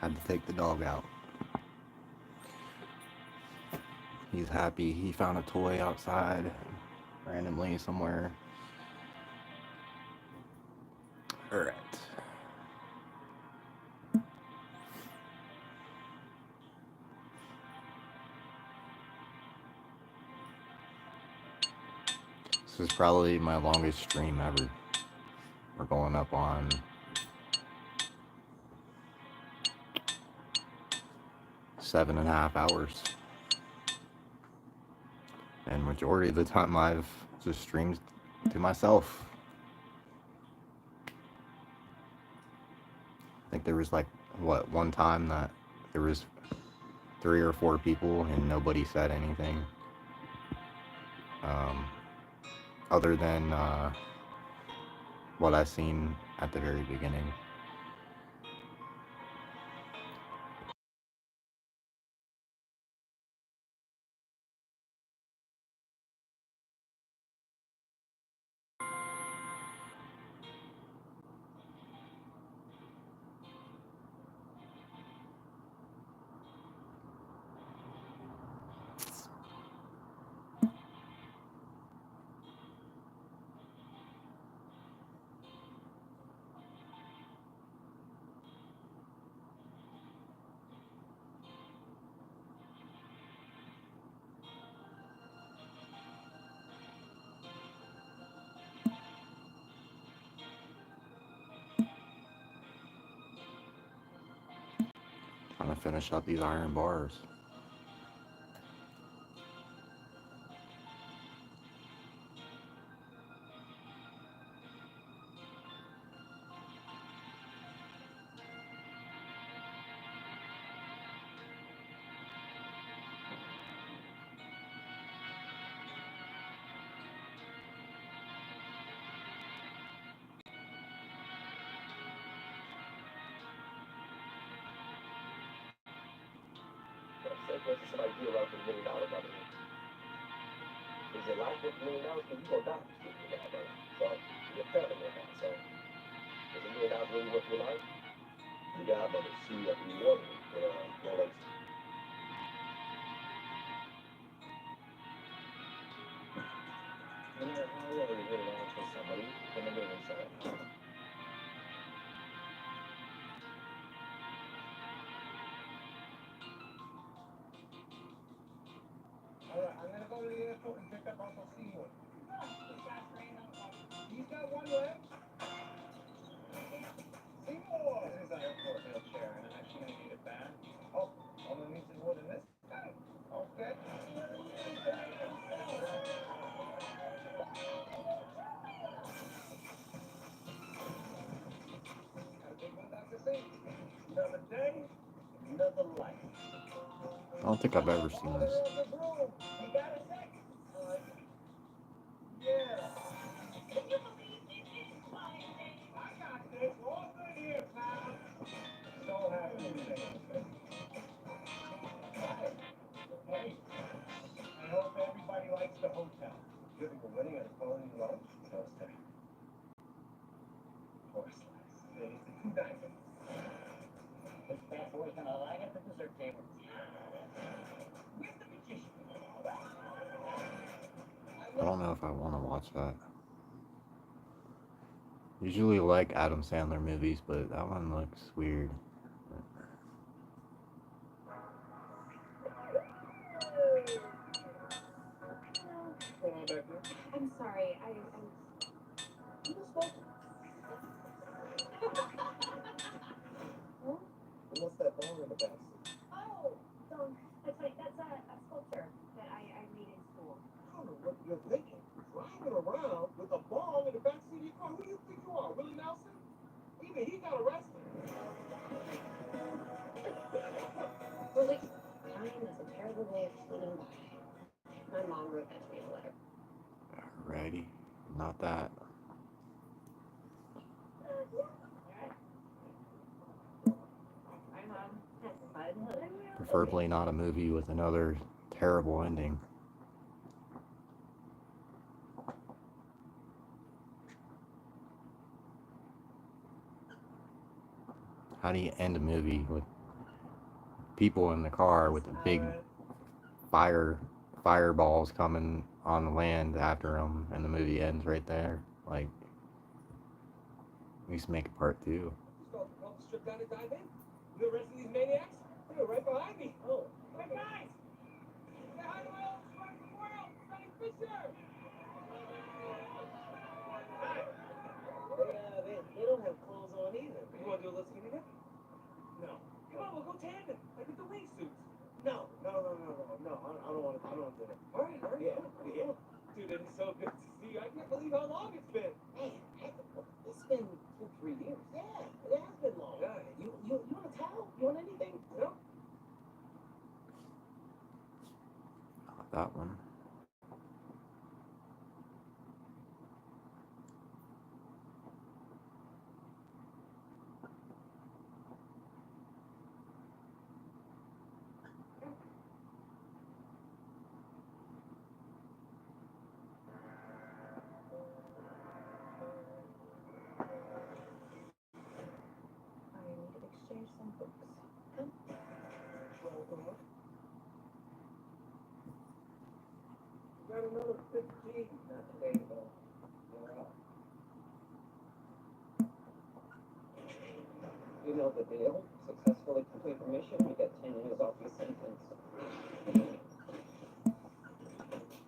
Had to take the dog out. He's happy. He found a toy outside randomly somewhere. Alright. This is probably my longest stream ever. We're going up on 7.5 hours. And majority of the time I've just streamed to myself. I think there was like, one time that there was 3 or 4 people and nobody said anything. Other than what I seen at the very beginning. Trying to finish up these iron bars. What does somebody do about $1 million money? Is your life worth $1 million? Because you gonna die if you get $1 million. So your family gonna die. So is $1 million really worth your life? You got to see what you want. Well, you know, how long you really want for somebody? When they're doing something. Alright, I'm gonna go to the airport and pick up Uncle Seymour. He's got one leg. Seymour! This is the airport wheelchair, and I'm actually gonna need it back. Oh, only needs it more than this guy. Okay. Gotta take one back to see. Another day, another life. I don't think I've ever seen this. Hey, I hope everybody likes the hotel. Giving a wedding at a phone lunch? Toaster. Horse slice. It's the 2 diamonds. This fast boy's gonna like it, the dessert table. Where's the magician? I don't know if I want to watch that. Usually like Adam Sandler movies, but that one looks weird. I'm sorry. I'm What's that ball in the back? Oh, that's funny. That's a sculpture that I made in school. I don't know what you're thinking. Driving around with a ball in the backseat of your car. Who do you think you are, Willie Nelson? Even he got arrested. Really, time is a terrible way of fleeing by. My mom wrote that to me in a letter. Alrighty. Not that. Preferably not a movie with another terrible ending. How do you end a movie with people in the car with the big fireballs coming on the land after them, and the movie ends right there? Like, we used to make a part 2. Strip down and dive in. The rest of these maniacs, they're right behind me. Oh. Hey guys! Say hi to my old friend from Royal, Sonny Fisher! Hey! They don't have clothes on either. You want to do a little skinny dip? No. Come on, we'll go tandem, like with the wingsuits. No. I don't want to do that. All right. Yeah. Dude, it's so good to see you. I can't believe how long it's been. Man, it's been 2-3 years. Yeah, it has been long. Yeah. You want a towel? You want anything? No. That one. Exchange some books. Got another 15. Not today, though. You're up. You know the deal. Successfully complete the mission, you get 10 years off your sentence.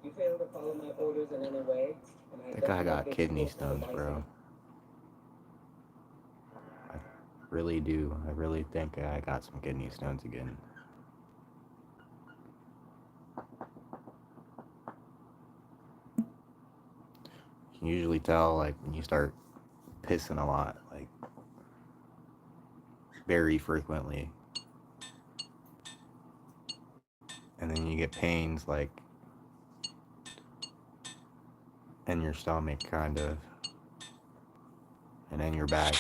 You fail to follow my orders in any way, and I That guy got kidney stones, bro. I really do. I really think I got some kidney stones again. You can usually tell, like, when you start pissing a lot, like, very frequently. And then you get pains, like, in your stomach, kind of, and in your back.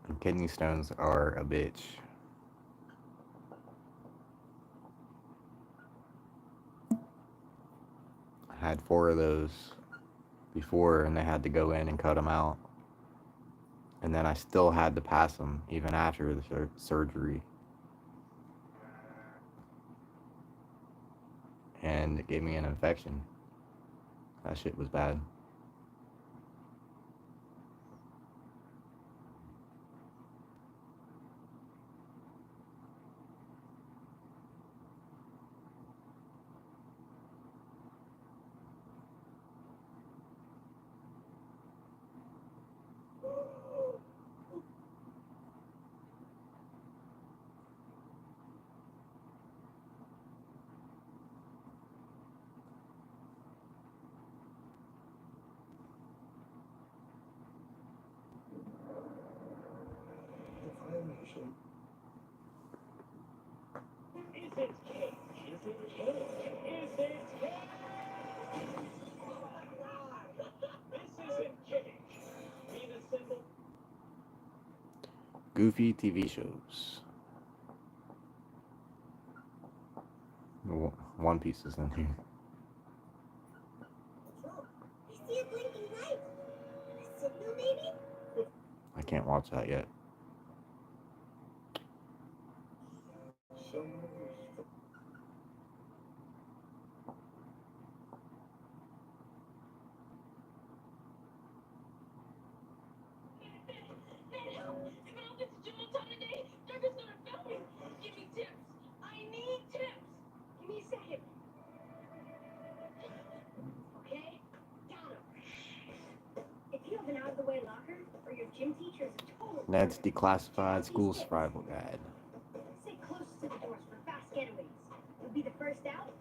And kidney stones are a bitch. I had 4 of those before, and they had to go in and cut them out. And then I still had to pass them, even after the surgery. And it gave me an infection. That shit was bad. Goofy TV shows. One Piece is in here. I see a blinking light. A signal, maybe? I can't watch that yet. Ned's Declassified School Survival Guide. Stay close to the doors for fast getaways. You'll be the first out.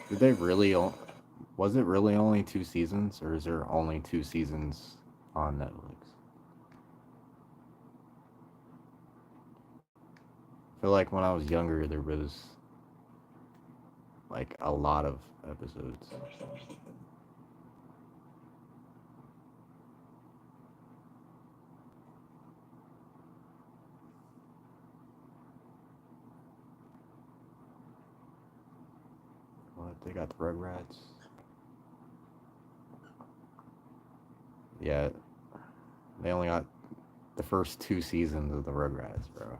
Did they really? Was it really only 2 seasons, or is there only 2 seasons on Netflix? I feel like when I was younger, there was like a lot of episodes. What? They got the Rugrats. Yeah. They only got the first 2 seasons of the Rugrats, bro.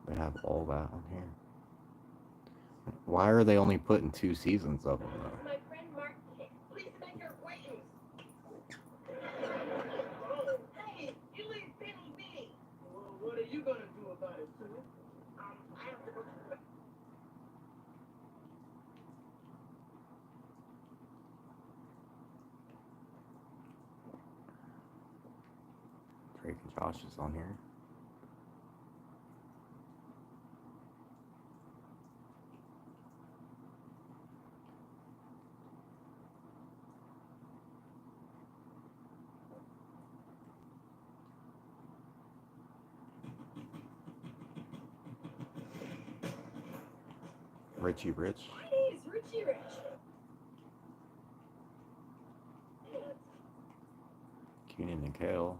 They have all that on here. Why are they only putting 2 seasons of them, though? My friend Mark, please make your acquaintance. Hey, you leave Benny be. Well, what are you gonna do about it, Sue? I have to go to the... Drake and Josh is on here. Richie Rich. Please, Richie Rich. Keenan and Kale.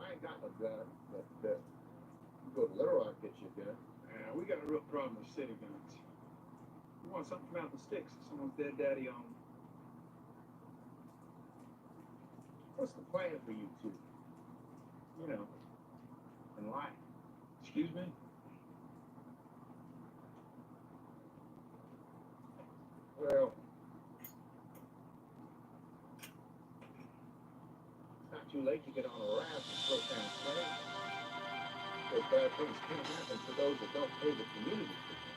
I ain't got no gun, but you go to Little Rock, get your gun. Yeah, we got a real problem with city guns. We want something from out in the sticks. Someone's dead daddy on. What's the plan for you two? You know, in life. Excuse me? Well, it's not too late to get on a raft and throw down slaves. Because bad things can happen to those that don't pay the community for them.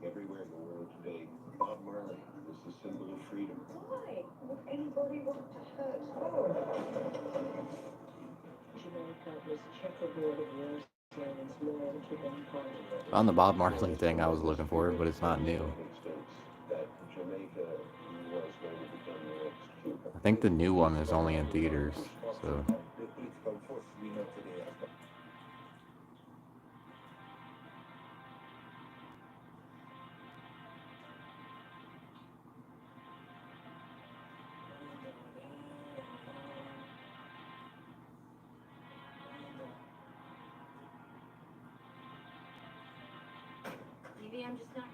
Everywhere in the world today, Bob Marley is the symbol of freedom. Why would anybody want to hurt Lord? Jamaica was checkerboard of yours, and small to one part. Found the Bob Marley thing I was looking for, but it's not new. That Jamaica was going to become the next Cuba. I think the new one is only in theaters, so... The political force we know today as the Maybe I'm just not...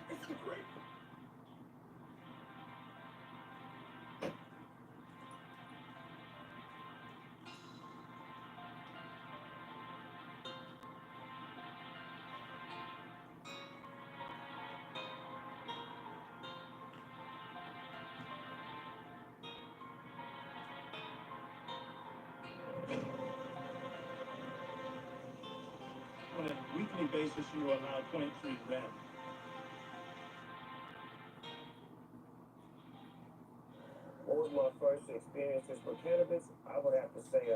It's the great. On a weekly basis, you are allowed 23 grams. What was my first experiences with cannabis? I would have to say,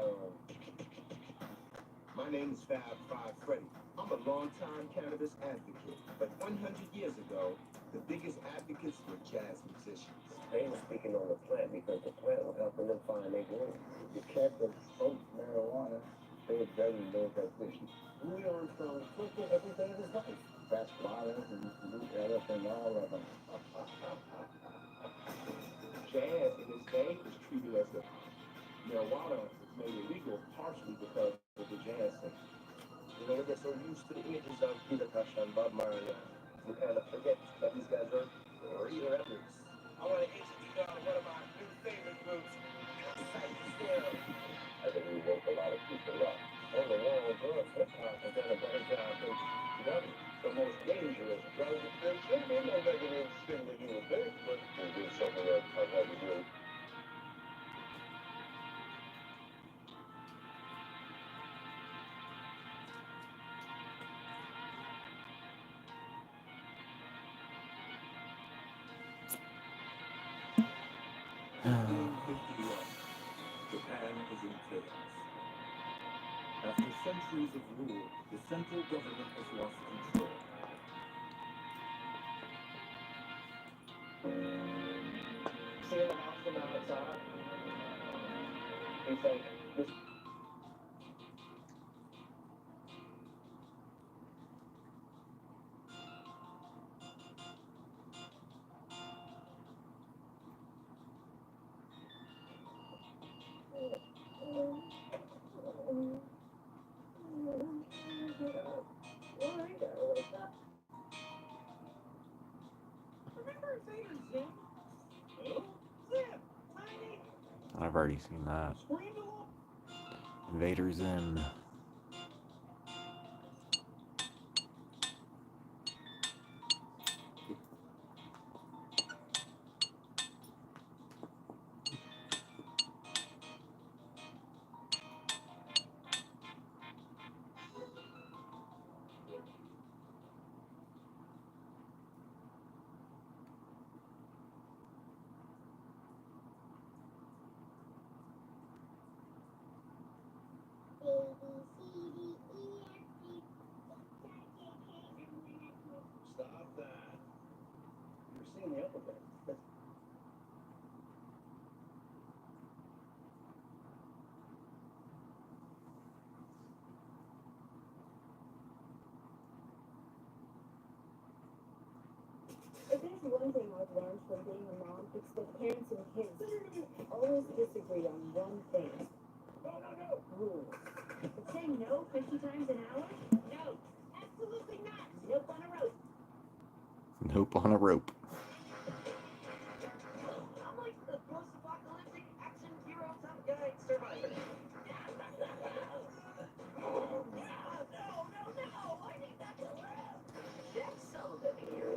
my name is Fab Five Freddy. I'm a longtime cannabis advocate, but 100 years ago, the biggest advocates were jazz musicians. They were speaking on the plant because the plant was helping them find their groove. The cat that smoked marijuana, they were very low vibration. Louis Armstrong took it every day of his life. That's Wallace and Luke Ellis and all of them. Jazz in its day was treated as a marijuana was made illegal partially because of the jazz thing. You know, we get so used to the images of Peter Tosh and Bob Marley, we kind of forget that these guys are real rappers. I want to introduce y'all to one of my new favorite groups, Sight Still. I think we woke a lot of people up. On the walls None. The most dangerous drug. There should be no negative thing that you would think, but it is something that I've had to do. Japan is in chaos. After centuries of rule, the central government has lost control. See the house from outside? You think this I've already seen that. Invader Zim. stop that. You're seeing the alphabet. If there's one thing I've learned from being a mom, it's that parents and kids always disagree on one thing. No. Rules. But saying no 50 times an hour? No. Absolutely not. Nope on a rope. Nope on a rope. I'm like the post-apocalyptic action hero tough guy survivor. No, I need that to live. Jack Sullivan here.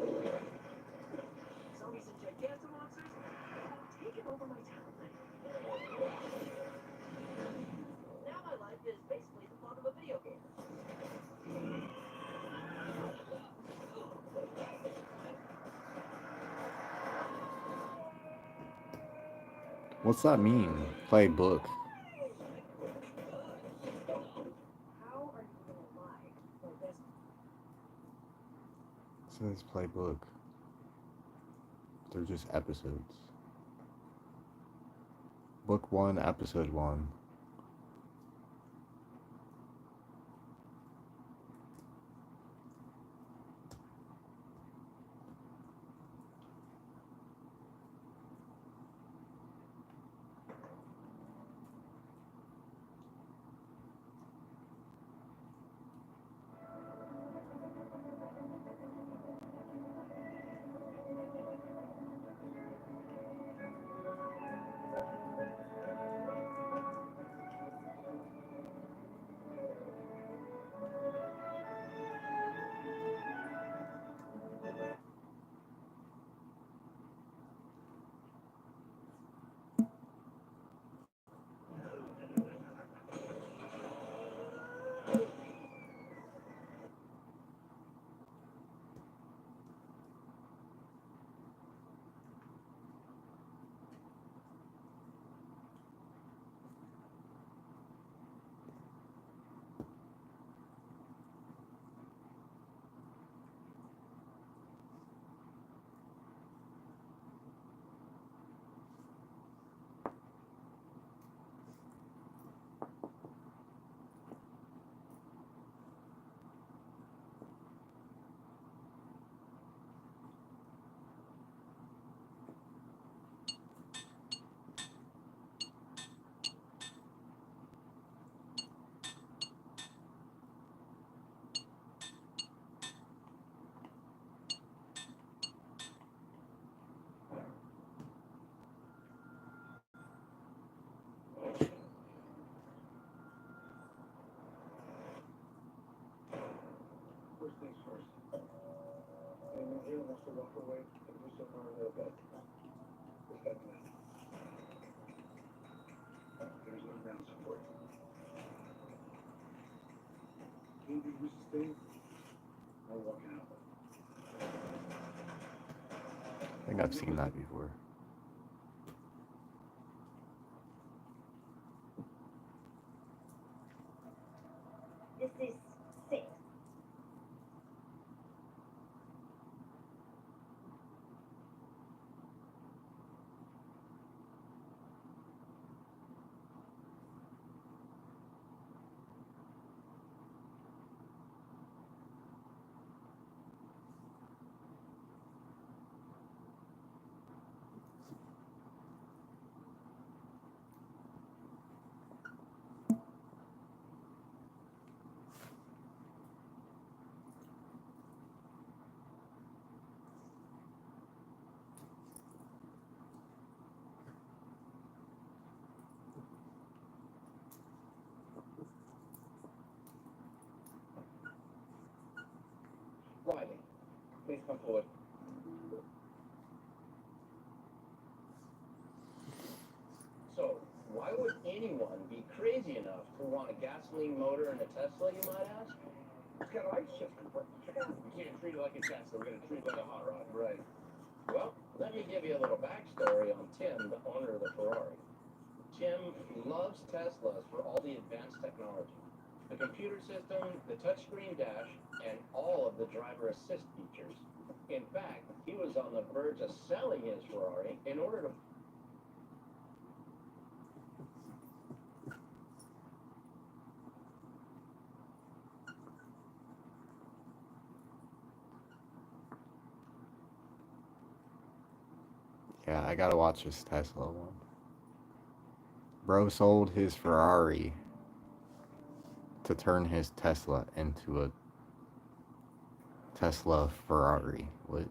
Zombies and gigantic monsters have taken over my town. Now my life is basically the plot of a video game. What's that mean? Play book. How are you gonna lie for this? It says play book. They're just episodes. Book 1, episode 1. First things first. Anyone here wants to walk away and do so now or later? What's that man? There's no ground support. Anybody who's staying, or walking out. I think I've seen that before. This is sick. Riley, please come forward. So, why would anyone be crazy enough to want a gasoline motor and a Tesla, you might ask? It's got a light shifter. We can't treat it like a Tesla, we're going to treat it like a hot rod. Right. Well, let me give you a little backstory on Tim, the owner of the Ferrari. Tim loves Teslas for all the advanced technology. The computer system, the touchscreen dash, and all of the driver assist features. In fact, he was on the verge of selling his Ferrari in order to Yeah, I gotta watch this Tesla one. Bro sold his Ferrari to turn his Tesla into a Tesla Ferrari. What?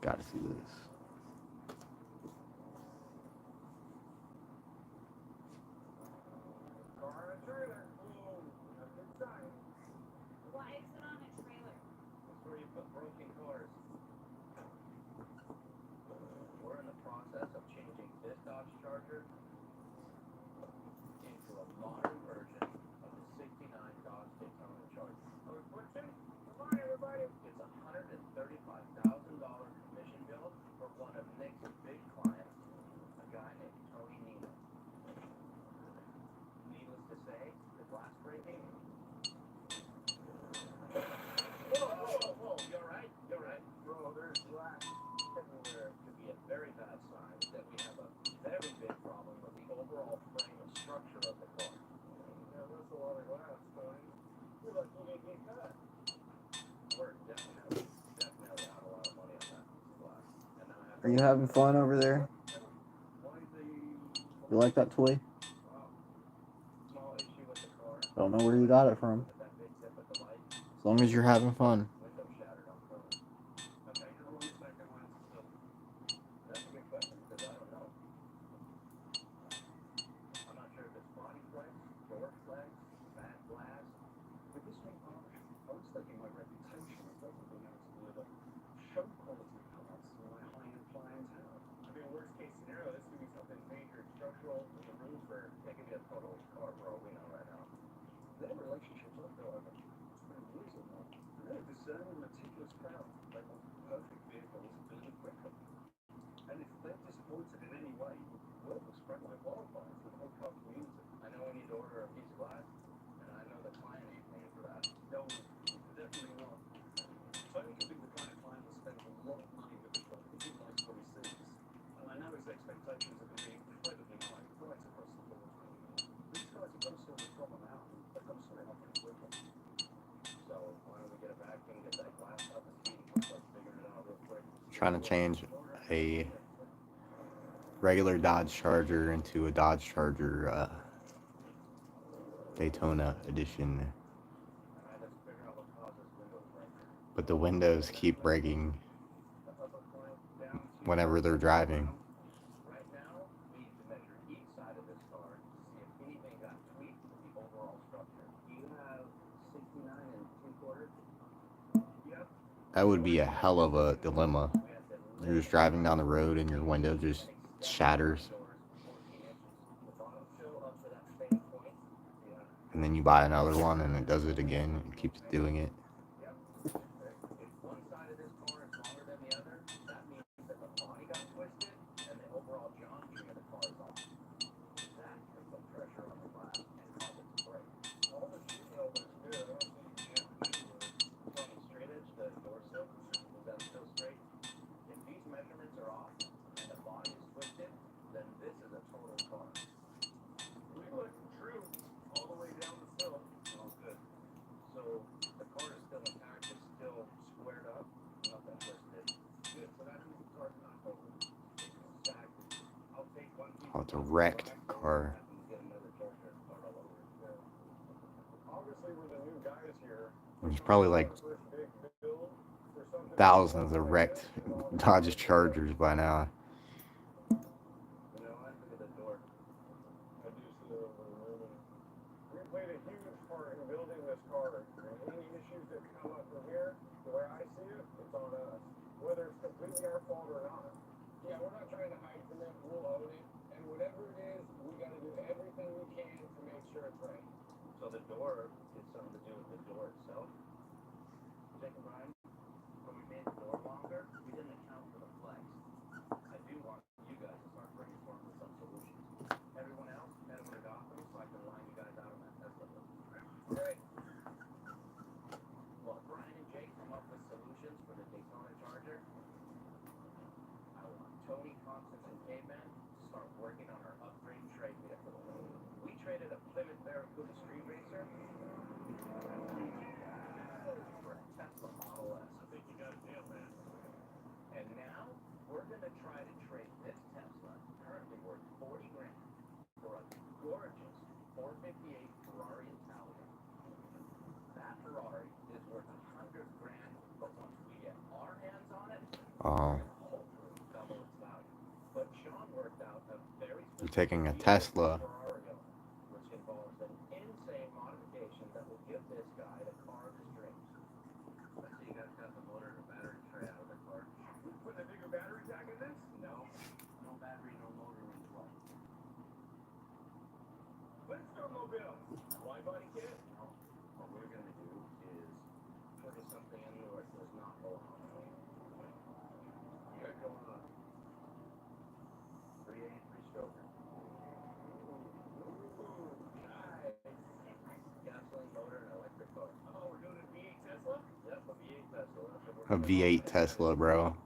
Gotta see this. Why is it on a trailer? That's where you put broken cars. We're in the process of changing this Dodge Charger into a modern version of the '69 Dodge Daytona Charger. Come on, everybody. It's a $135,000 commission bill for one of Nick's big clients, a guy named Tony Nino. Needless to say, the glass breaking. Whoa, you alright? You alright? Bro, there's glass everywhere. Could be a very bad sign that we have a very big problem with the overall frame and structure of the car. Yeah, that's a lot of glass, Tony. You're lucky you didn't get cut. We're definitely out a lot of money on that piece of glass. And now I have Are you having fun over there? You like that toy? small issue with the car. Don't know where you got it from. That big tip with the light. As long as you're having fun. Window shattered on purpose. Okay, you're only second one. So that's a good question because I don't know. I'm not sure if it's body flex, door flex, bad glass. With this one, I was thinking my reputation doesn't being able to deliver show quality parts for my high-end clientele. I mean, worst case scenario, this could be something major structural with the roof, or it could be a total car bro, we know right now. Their relationships I feel like it's pretty easy now. They're a discerning, meticulous crowd. They want perfect vehicles delivered quickly. And if they're disappointed in any way, word will spread like wildfire to the whole car community. I know we need to order a piece of glass, and I know the client ain't paying for that. No, definitely not. Tony can be the kind of client that spends a lot of money with the car if he likes what he sees. And I know his expectations are going to be incredibly high right across the board. These guys are going to sort the problem out. They're going to sort it out pretty quickly. So why don't we get it back and get that glass up and see if we can start figuring it out real quick. Trying to change a regular Dodge Charger into a Dodge Charger Daytona edition. Alright, let's figure out what causes windows breaking. But the windows keep breaking whenever they're driving. Right now, we need to measure each side of this car to see if anything got tweaked with the That would be a hell of a dilemma. You're just driving down the road and your window just shatters. And then you buy another one and it does it again and keeps doing it. Oh, it's a wrecked car. There's probably like thousands of wrecked Dodge Chargers by now. Oh. You're taking a Tesla. A V8 Tesla, bro.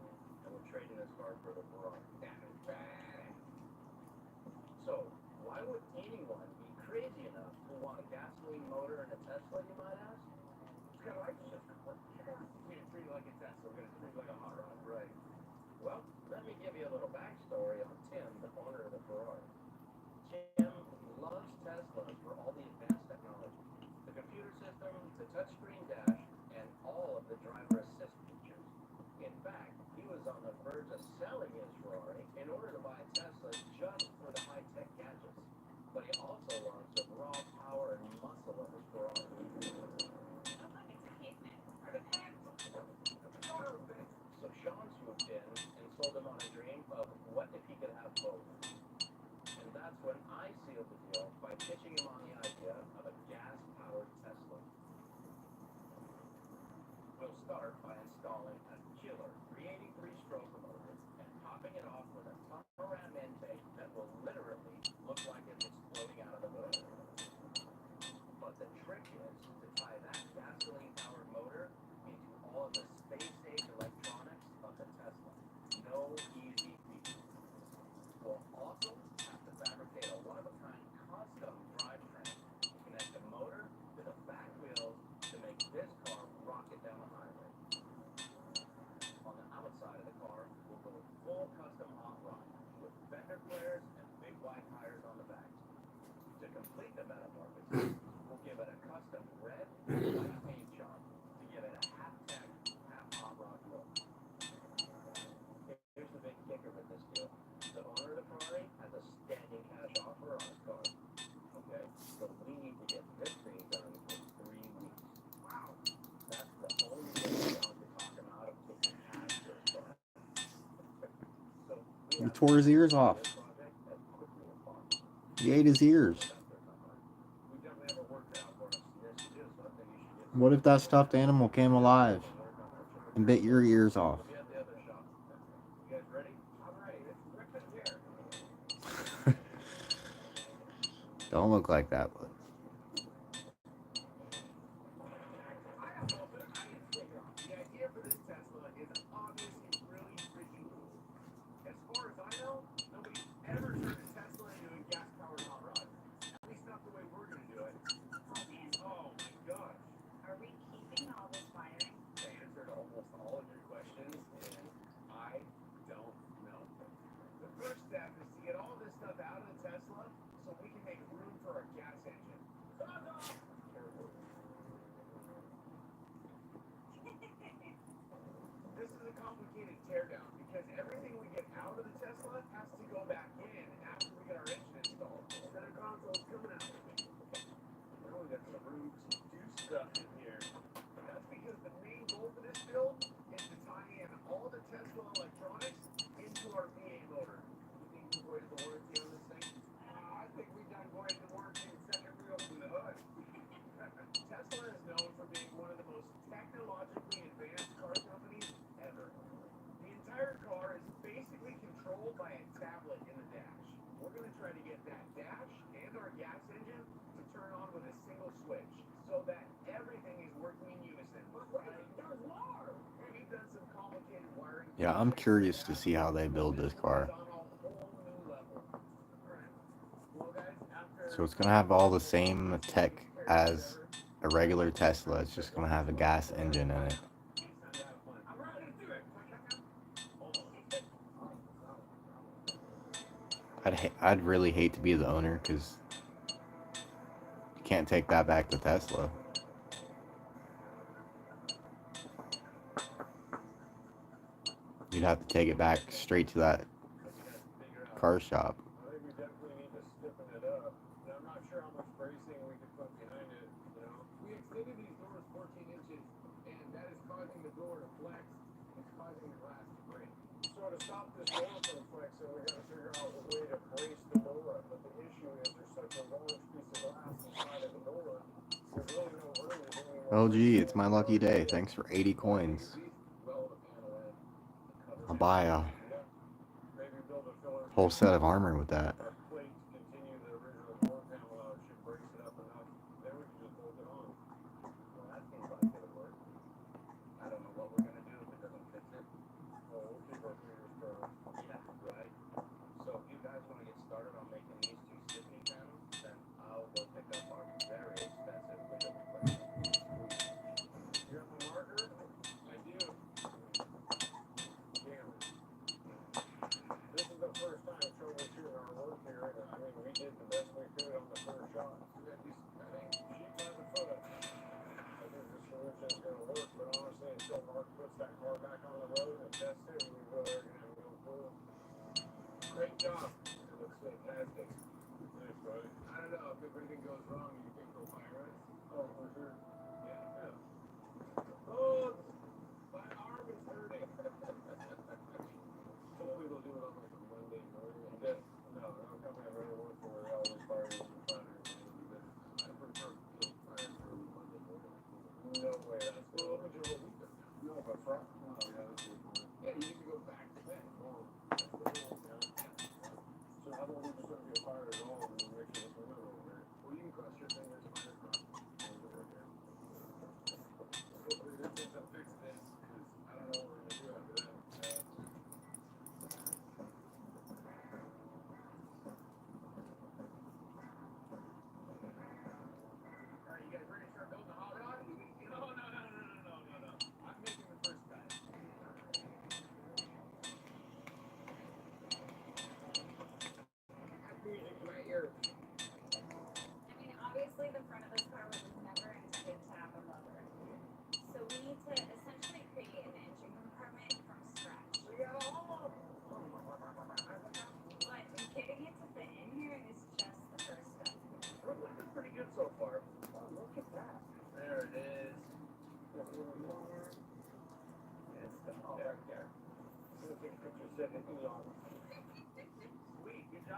tore his ears off. He ate his ears. What if that stuffed animal came alive and bit your ears off? Don't look like that, but yeah, I'm curious to see how they build this car. So it's gonna have all the same tech as a regular Tesla. It's just gonna have a gas engine in it. I'd really hate to be the owner because you can't take that back to Tesla. You'd have to take it back straight to that car shop. Oh gee, it's my lucky day. Thanks for 80 coins. I'll buy a whole set of armor with that.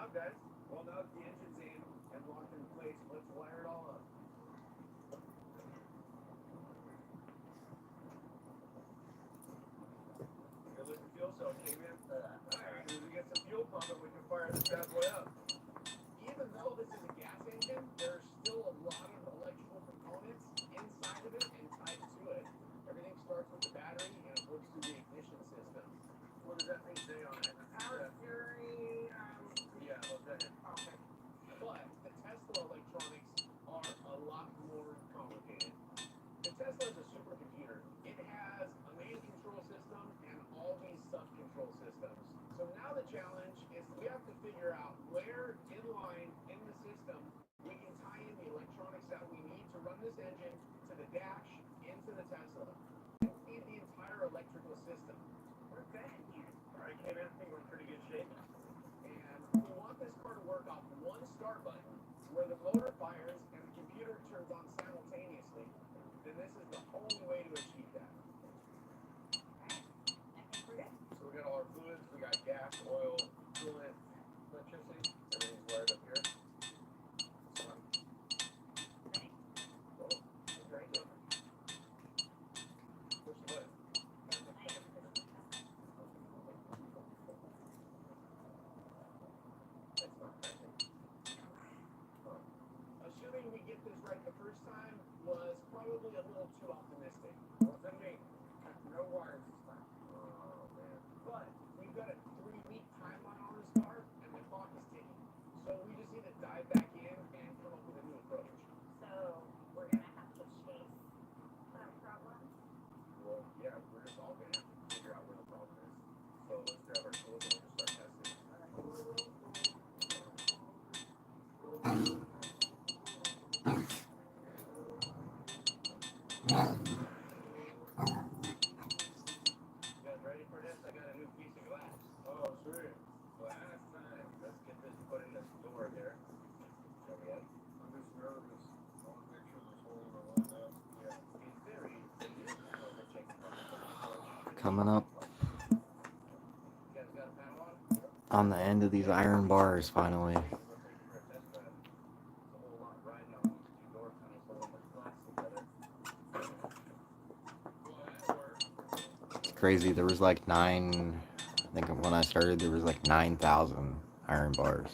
out, guys. Well, now the engine's in and locked in place. Let's wire it all up. Good looking fuel cell came in. Alright, as we get some fuel pumping, we can fire this bad boy up. Even though this is a gas engine, there's still a lot of electrical components inside of it and tied to it. Everything starts with the battery and it works through the ignition system. What does that thing say on it? Power steering, yeah, okay. But the Tesla electronics are a lot more complicated. The Tesla is a supercomputer. It has a main control system and all these sub-control systems. So now the challenge is we have to figure out where in line in the system we can tie in the electronics that we need to run this engine to the dash into the Tesla. Feed the entire electrical system. We're good here. All right, Kevin, I think we're in pretty good shape. And we want this car to work off one start button where the motor fires and the computer turns on simultaneously. Then this is the only way to achieve that. So we got all our fluids, we got gas, oil, coolant, electricity, everything's wired up here. So I'm ready. Cool. Great. Push the button. That's not pressing. Assuming we get this right the first time was probably a little too optimistic. What's that mean? No wires this time. Oh man. But we've got a 3-week timeline on this car and the clock is ticking. So we just need to dive back in and come up with a new approach. So we're gonna have to chase that problem. Well, yeah, we're just all gonna have to figure out where the problem is. So let's grab our tools and we'll just start testing. You guys ready for this? I got a new piece of glass. Oh, sweet. Glass time. Let's get this put in this door here. There we go. I'm just nervous. I want to make sure this hole in the line up. Yeah. In theory, Coming up you guys got a panel on? on the end of these iron bars finally. Crazy. There was like 9. I think when I started, there was like 9,000 iron bars.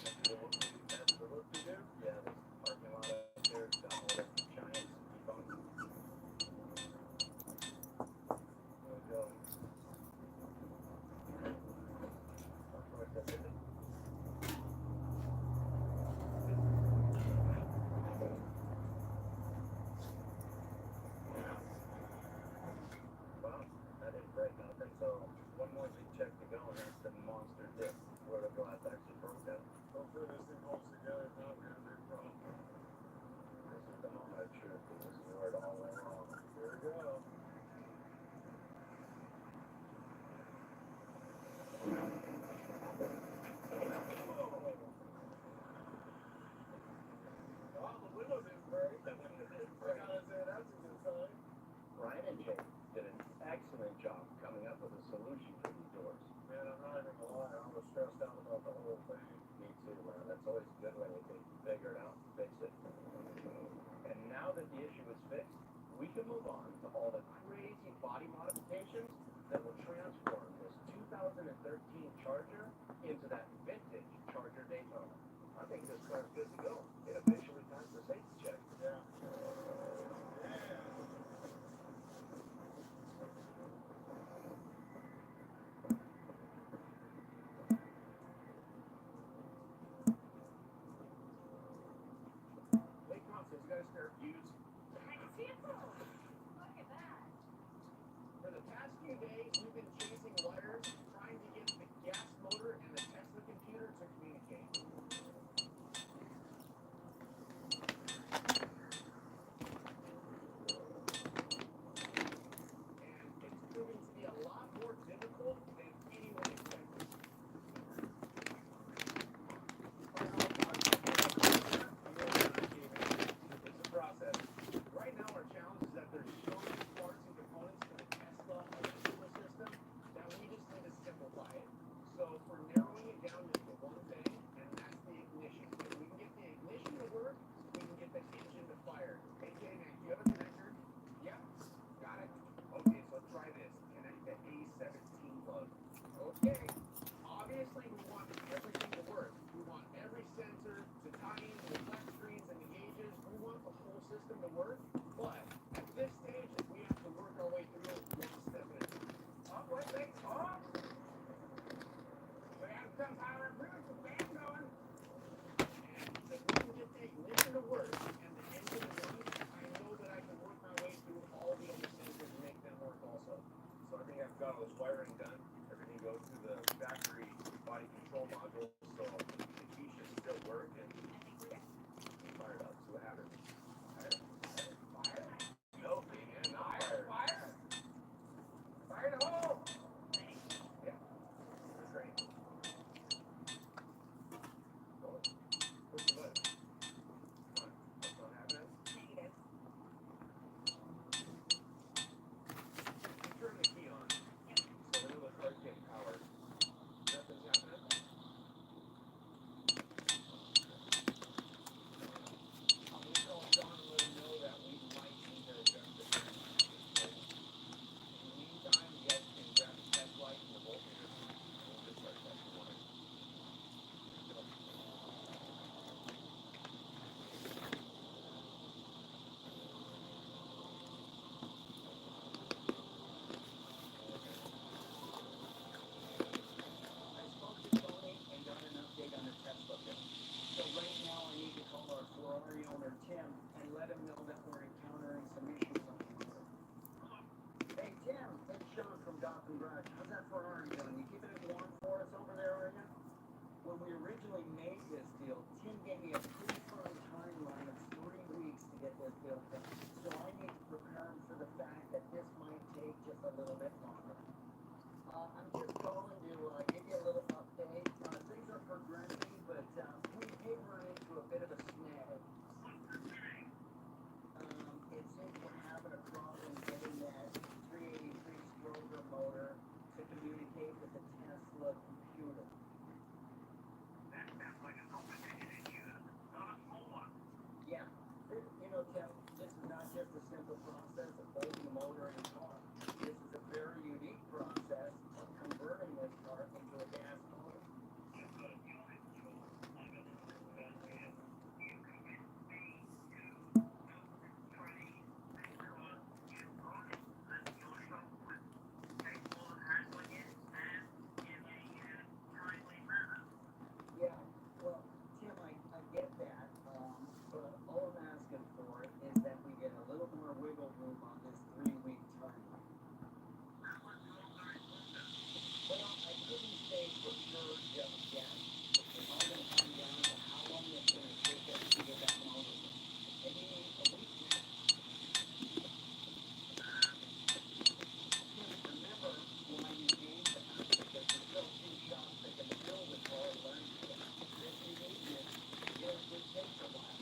That didn't break nothing, so one more big check to go, and that's the monster dip where the glass actually broke down. Hopefully this thing holds together, now we have a big problem. This is the moment of truth, and this is where it all went wrong. Here we go. Oh, the window didn't break. The window didn't break. I gotta say, that's a good sign. Ryan and Jake did an excellent job coming up with a solution for these doors. Man, I'm not even gonna lie, I was stressed out about the whole thing. Me too, man. That's always good when you can figure it out and fix it. And now that the issue is fixed, we can move on to all the crazy body modifications that will transform this 2013 Charger into that vintage Charger Daytona. I think this car's good to go. It officially passed the safety check. Yeah. Says you got a spare fuse. Look at that. For the past few days, we've been chasing wires, trying to get the gas motor and the Tesla computer to communicate. And it's proving to be a lot more difficult than anyone expected. It's a process. Right now, our challenge is that there's so many parts and components to the Tesla electrical system that we just need to let him know that we're encountering some issues on the road. Hey, Tim, it's Sean from Gotham Garage. How's that Ferrari doing? You keeping it warm for us over there right now? When we originally made this deal, Tim gave me a pretty firm timeline of 3 weeks to get this deal done. So I need to prepare him for the fact that this might take just a little bit longer. I'm just calling to give you a little update. Things are progressing, but we did run into a bit of a snag. It seems we're having a problem getting that 383 stroker motor to communicate with the Tesla computer. That sounds like a complicated issue, not a small one. Yeah, you know, Tim, this is not just a simple process of holding the motor in a car. This is a very unique process of converting this car into a gas motor. Yeah, well, Tim, I get that, but all I'm asking for is that we get a little more wiggle room on this 3-week timeline. Well, I couldn't say for sure just yet. It's all going to come down to how long it's going to take us to get that motor. Maybe a week. Remember why you named the house, because there's so few shops that can build a car learn to it. This uniqueness, it takes a while.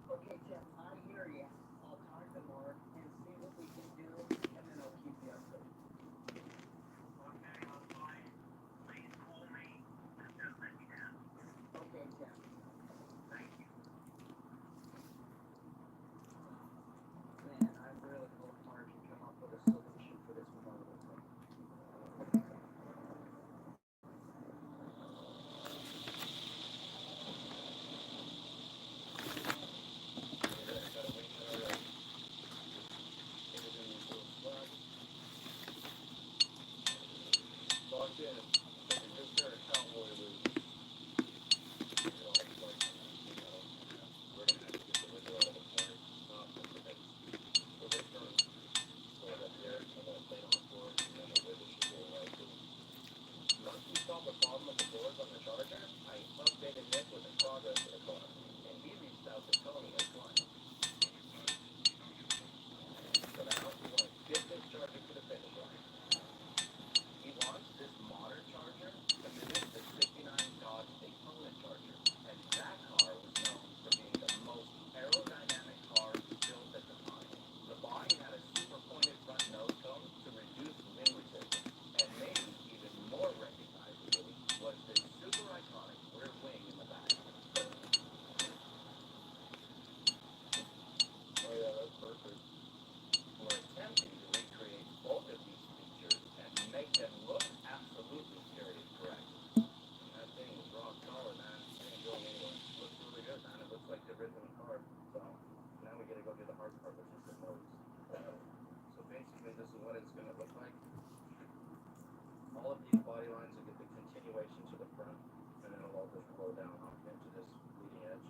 Okay, Tim, I hear ya. I'll talk to Mark and see what we can do, and then I'll keep you updated. Okay, Tim. Thank you. Man, I really hope Mark can come up with a solution for this motor thing. Locked in. Like a good pair of cowboy boots. You know, like, we're gonna have to get the window out of the car. Because so they turn, so that there, and then plate on the floor, and then the window should go right through. Once we solved the problem with the doors on the Charger, I updated Nick with the progress of the car, and he reached out to Tony as client. So now we want to get this Charger to the finish line. He wants this modern Charger to mimic the '69 Dodge Daytona Charger, and that car was known for being the most aerodynamic car built at the time. The body had a super pointed front nose cone to reduce wind resistance, and maybe even more recognizable was this super iconic rear wing in the back. Oh yeah, that's perfect. We're attempting to recreate both of these features and make them look absolutely period correct. And that thing was rock solid, man. It ain't going anywhere. Looks really good, man. It looks like the original car. So now we gotta go do the hard part, which is the nose. So basically, this is what it's gonna look like. All of these body lines will get the continuation to the front, and then it'll all just flow down off into this leading edge.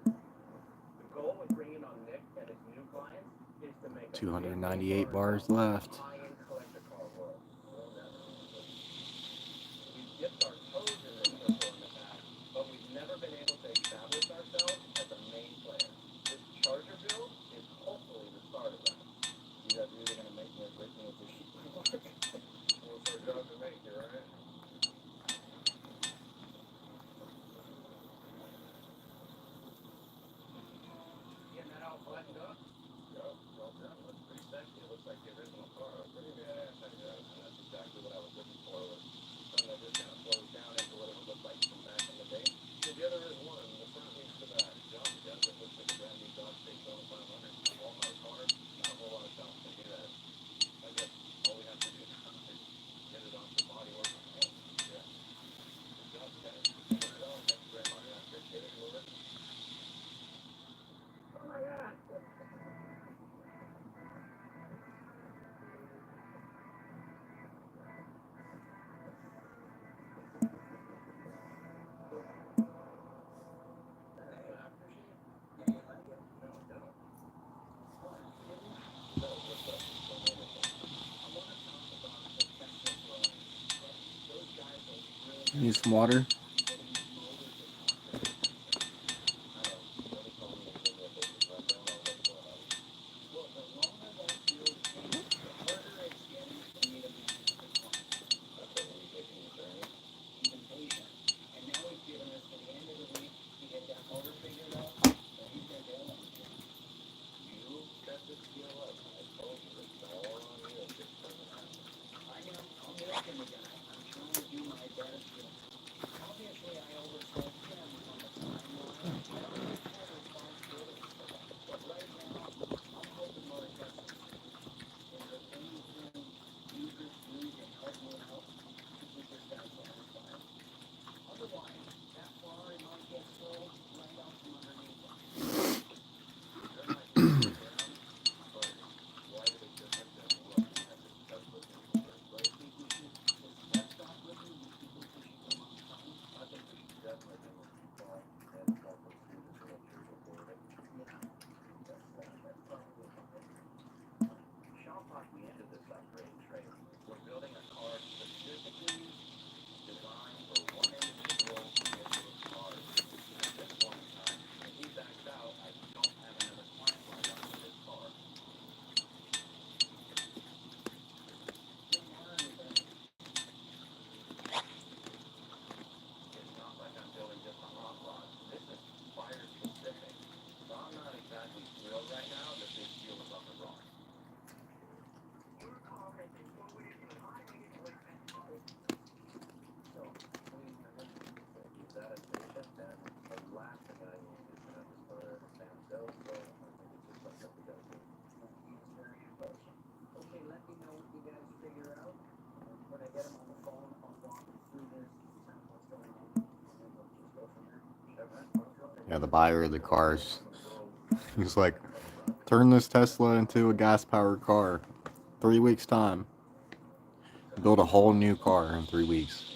The goal with bringing on Nick and his new clients is to make 298 bars left. high-end collector car world. We've dipped our toes in this circle in the past, but we've never been able to establish ourselves as a main player. This Charger build is hopefully the start of that. You guys really gonna make me a break me with this shit? Well, it's our job to make it, right? Getting that all buttoned up? Yeah, well done. Looks pretty sexy. It looks like the original car. Need some water? Yeah, the buyer of the cars. He's like, turn this Tesla into a gas-powered car. 3 weeks time. Build a whole new car in 3 weeks.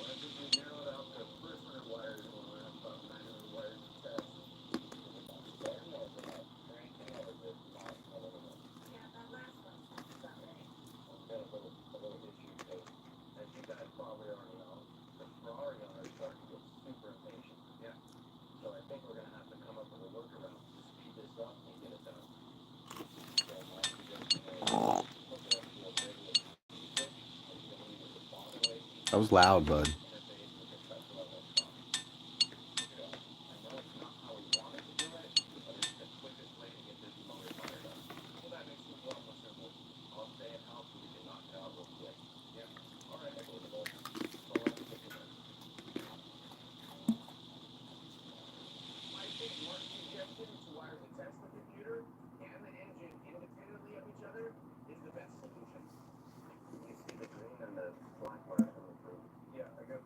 That was loud, bud. Yeah, I got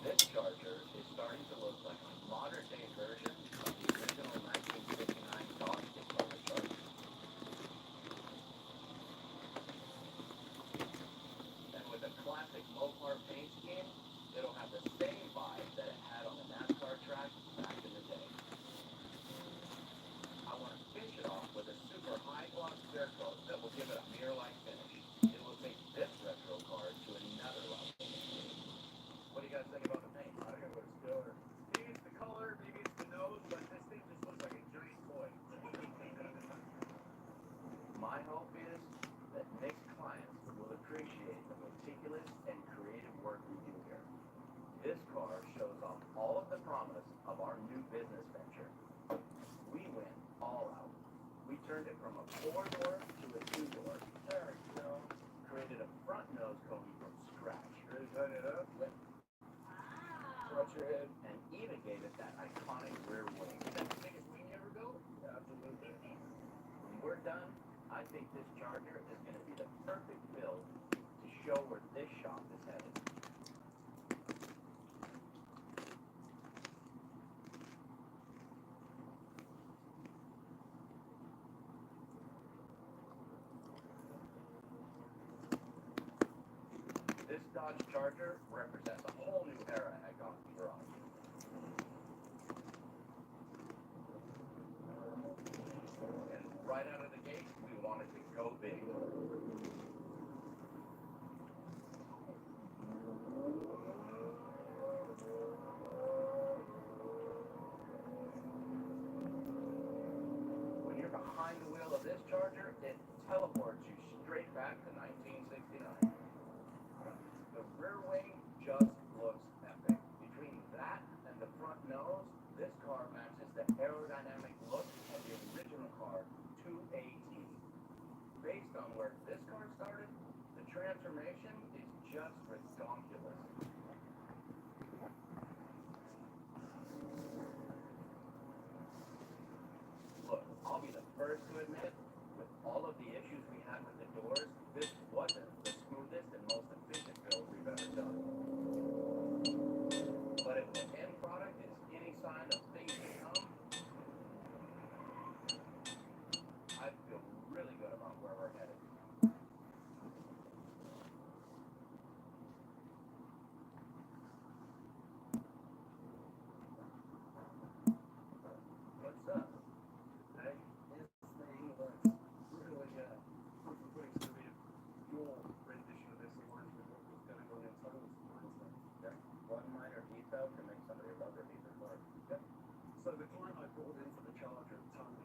This charger is starting to look like a modern-day version of the original 1959 Dodge Daytona Charger. And with a classic Mopar paint scheme, it'll have the same vibe that it had on the NASCAR track back in the day. I want to finish it off with a super high gloss clear coat that will give it a mirror-like finish. It will take this retro car to another level. What do you guys think about the paint? I think it looks killer. Maybe it's the color, maybe it's the nose, but this thing just looks like a giant toy. My hope is that Nick's clients will appreciate the meticulous and creative work we do here. This car shows off all of the promise of our new business venture. We went all out. We turned it from a 4-door to a 2-door. There you go. Created a front nose cone from scratch. Really tighten it up? Yep. Scratch your head. And even gave it that iconic rear wing. Is that the biggest wing you ever built? Yeah, absolutely. When we're done, I think this Charger is going to be the perfect build to show where this shop is headed. This Dodge Charger represents a whole new era at Gonski Garage. And right out of the gate, we wanted to go big. When you're behind the wheel of this Charger, it teleports you straight back to 1969. The rear wing just looks epic. Between that and the front nose, this car matches the aerodynamic look of the original car to a T. Based on where this car started, the transformation is just redonkulous. Look, I'll be the first to admit, with all of the issues we had with the doors, this wasn't the smoothest and most efficient build we've ever done. But if the end product is any sign of things to come, I feel really good about where we're headed. What's up? Hey, this thing looks really good. Proof of pudding's gonna be your rendition of this aligns with what was going on in Total's mindset. Okay. One minor detail can make somebody above their meter card. Yep. So the client I brought in for the Charger, Tony,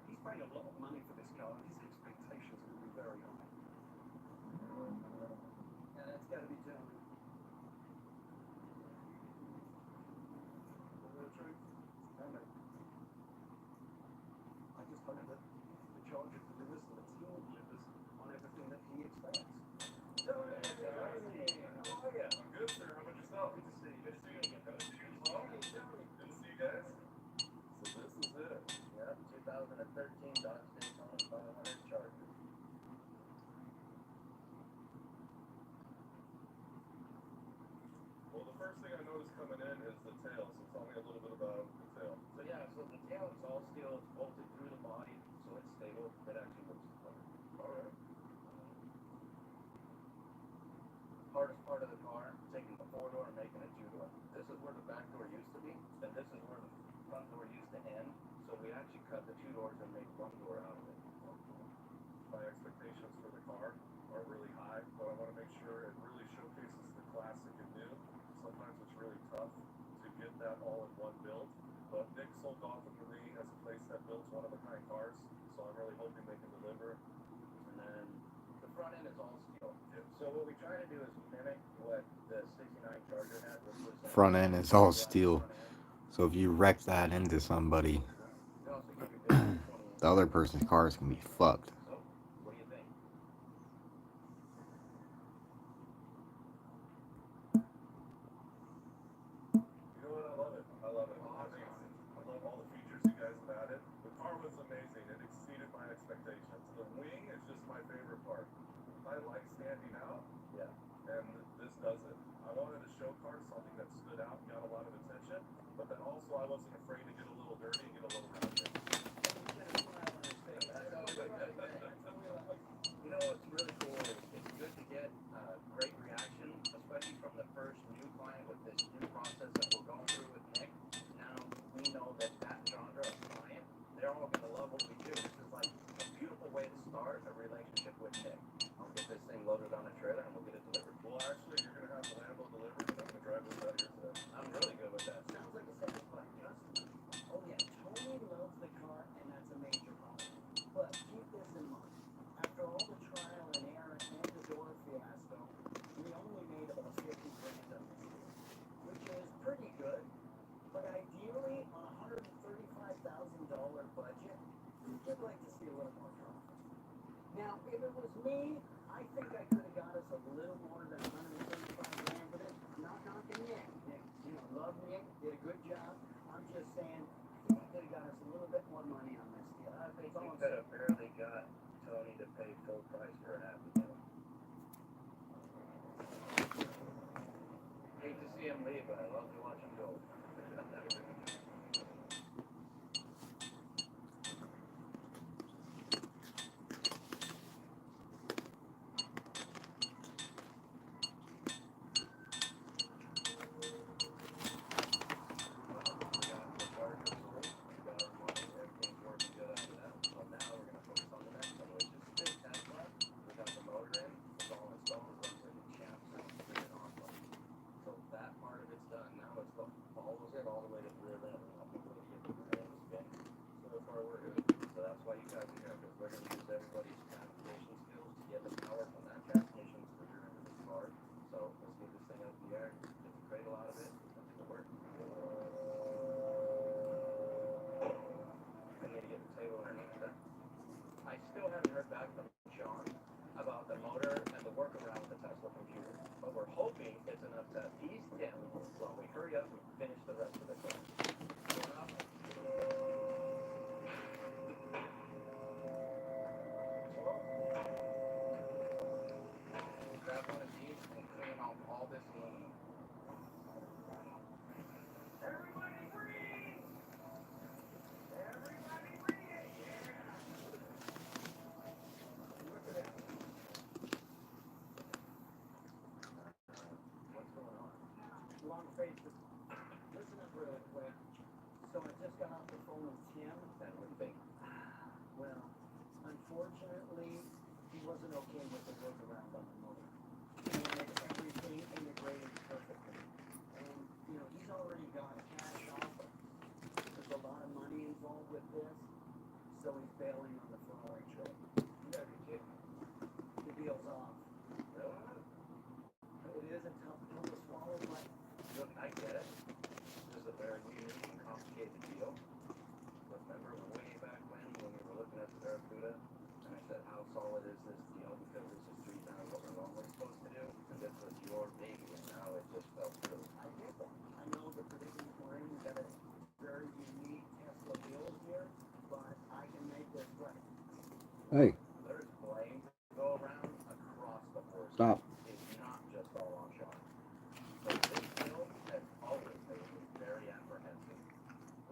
he's paying a lot of money for this car and his expectations are going to be very high. And that's got to be genuine. The truth, Tony. I just hope that the Charger delivers, the team delivers on everything that he expects. Tony, how are you? I'm good, sir. How about yourself? Good to see you. Good to see you again. Good to see you as well. Good to see you guys. So this is it. Yep, 2013 Dodge Daytona 500 Charger. Well, the first thing I noticed coming in is the tail. So tell me a little bit about the tail. So yeah, so the tail is all steel, it's bolted through the body, so it's stable. It actually looks clever. All right. Hardest part of the car, taking the 4-door and making a 2-door. This is where the back door used to be, and this is where the front door used to end. So we actually cut the 2 doors and made 1 door out of it. My expectations for the car are really high, but I want to make sure it really showcases the classic and new. Sometimes it's really tough to get that all in one build, but Nick sold Gotham to me as a place that builds one-of-a-kind cars, so I'm really hoping they can deliver. And then the front end is all steel. So what we try to do is mimic what the 69 Charger had, which was Front end is all steel. So if you wreck that into somebody, the other person's car is gonna be fucked. So, what do you think? You know what? I love it. I love it. I love all the features you guys have added. The car was amazing. It exceeded my expectations. The wing is just my favorite part. I like standing out, Yeah. and this does it. I wanted to show cars something that stood out like to see a little more profit. Now, if it was me, I think I could have got us a little more than 135 grand for this. Not knocking Nick. Nick, you know, love Nick, did a good job. I'm just saying, I think I could have got us a little bit more money on this deal. I think you could have barely got Tony to pay full price for a happy deal. Hate to see him leave, but I love to watch him go. Listen up really quick. So I just got off the phone with Tim. And what do you think? Well, unfortunately, he wasn't okay with the workaround on the motor. He wanted everything integrated perfectly. And, you know, he's already got a cash offer. There's a lot of money involved with this, so he's bailing on the Ferrari trade. You gotta be kidding me. The deal's off. It is a tough pill to swallow, but look, I get it. This is a very unique and complicated deal. Remember way back when we were looking at the Barracuda, and I said, how solid is this deal? Because this is 3 times what we're normally supposed to do, and this was your baby, and now it just fell through. I get that. I know the predicament we're in. We got a very unique Tesla build here, but I can make this right. Hey. There's blame to go around across the board. Stop. It's not just all on Sean. But this deal has always made me very apprehensive.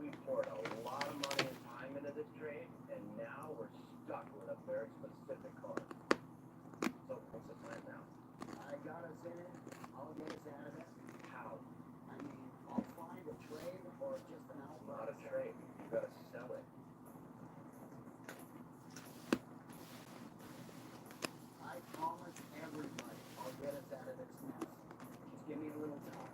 We poured a lot of money and time into this trade, and now we're stuck with a very specific car. So what's the plan now? I got us in it. I'll get us out of it. How? I mean, I'll find a trade or just an outright. Not a trade. You gotta sell it. I promise everybody I'll get us out of this mess. Just give me a little time.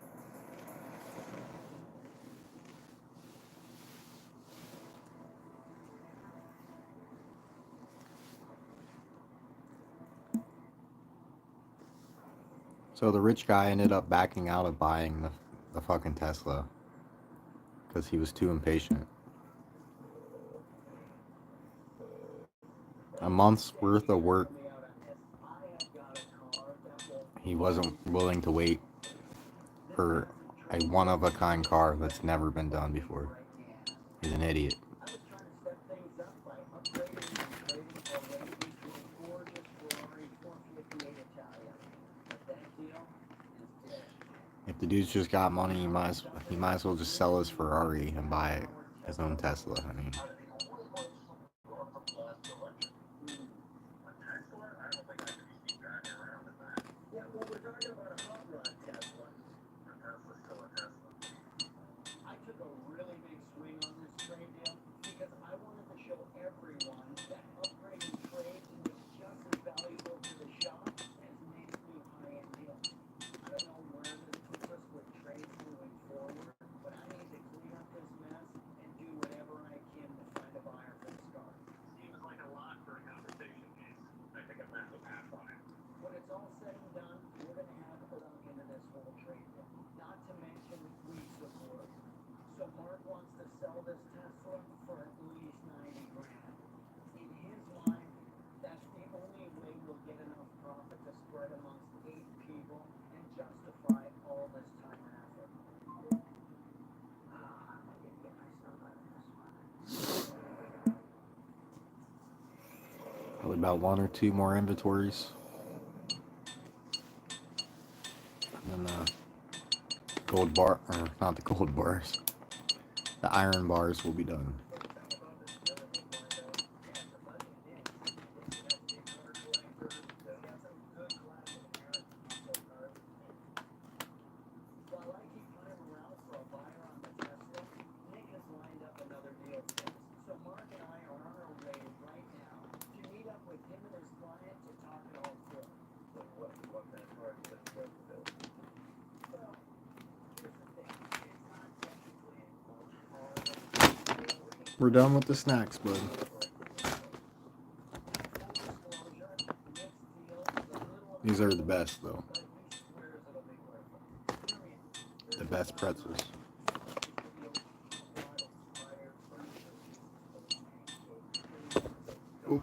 So the rich guy ended up backing out of buying the fucking Tesla because he was too impatient. A month's worth of work he wasn't willing to wait for a one-of-a-kind car that's never been done before. He's an idiot. If the dude's just got money, he might as well just sell his Ferrari and buy his own Tesla. I mean, Probably about 1 or 2 more inventories. And then the gold bar, or not the gold bars, the iron bars will be done. We're done with the snacks, bud. These are the best, though. The best pretzels. Oop.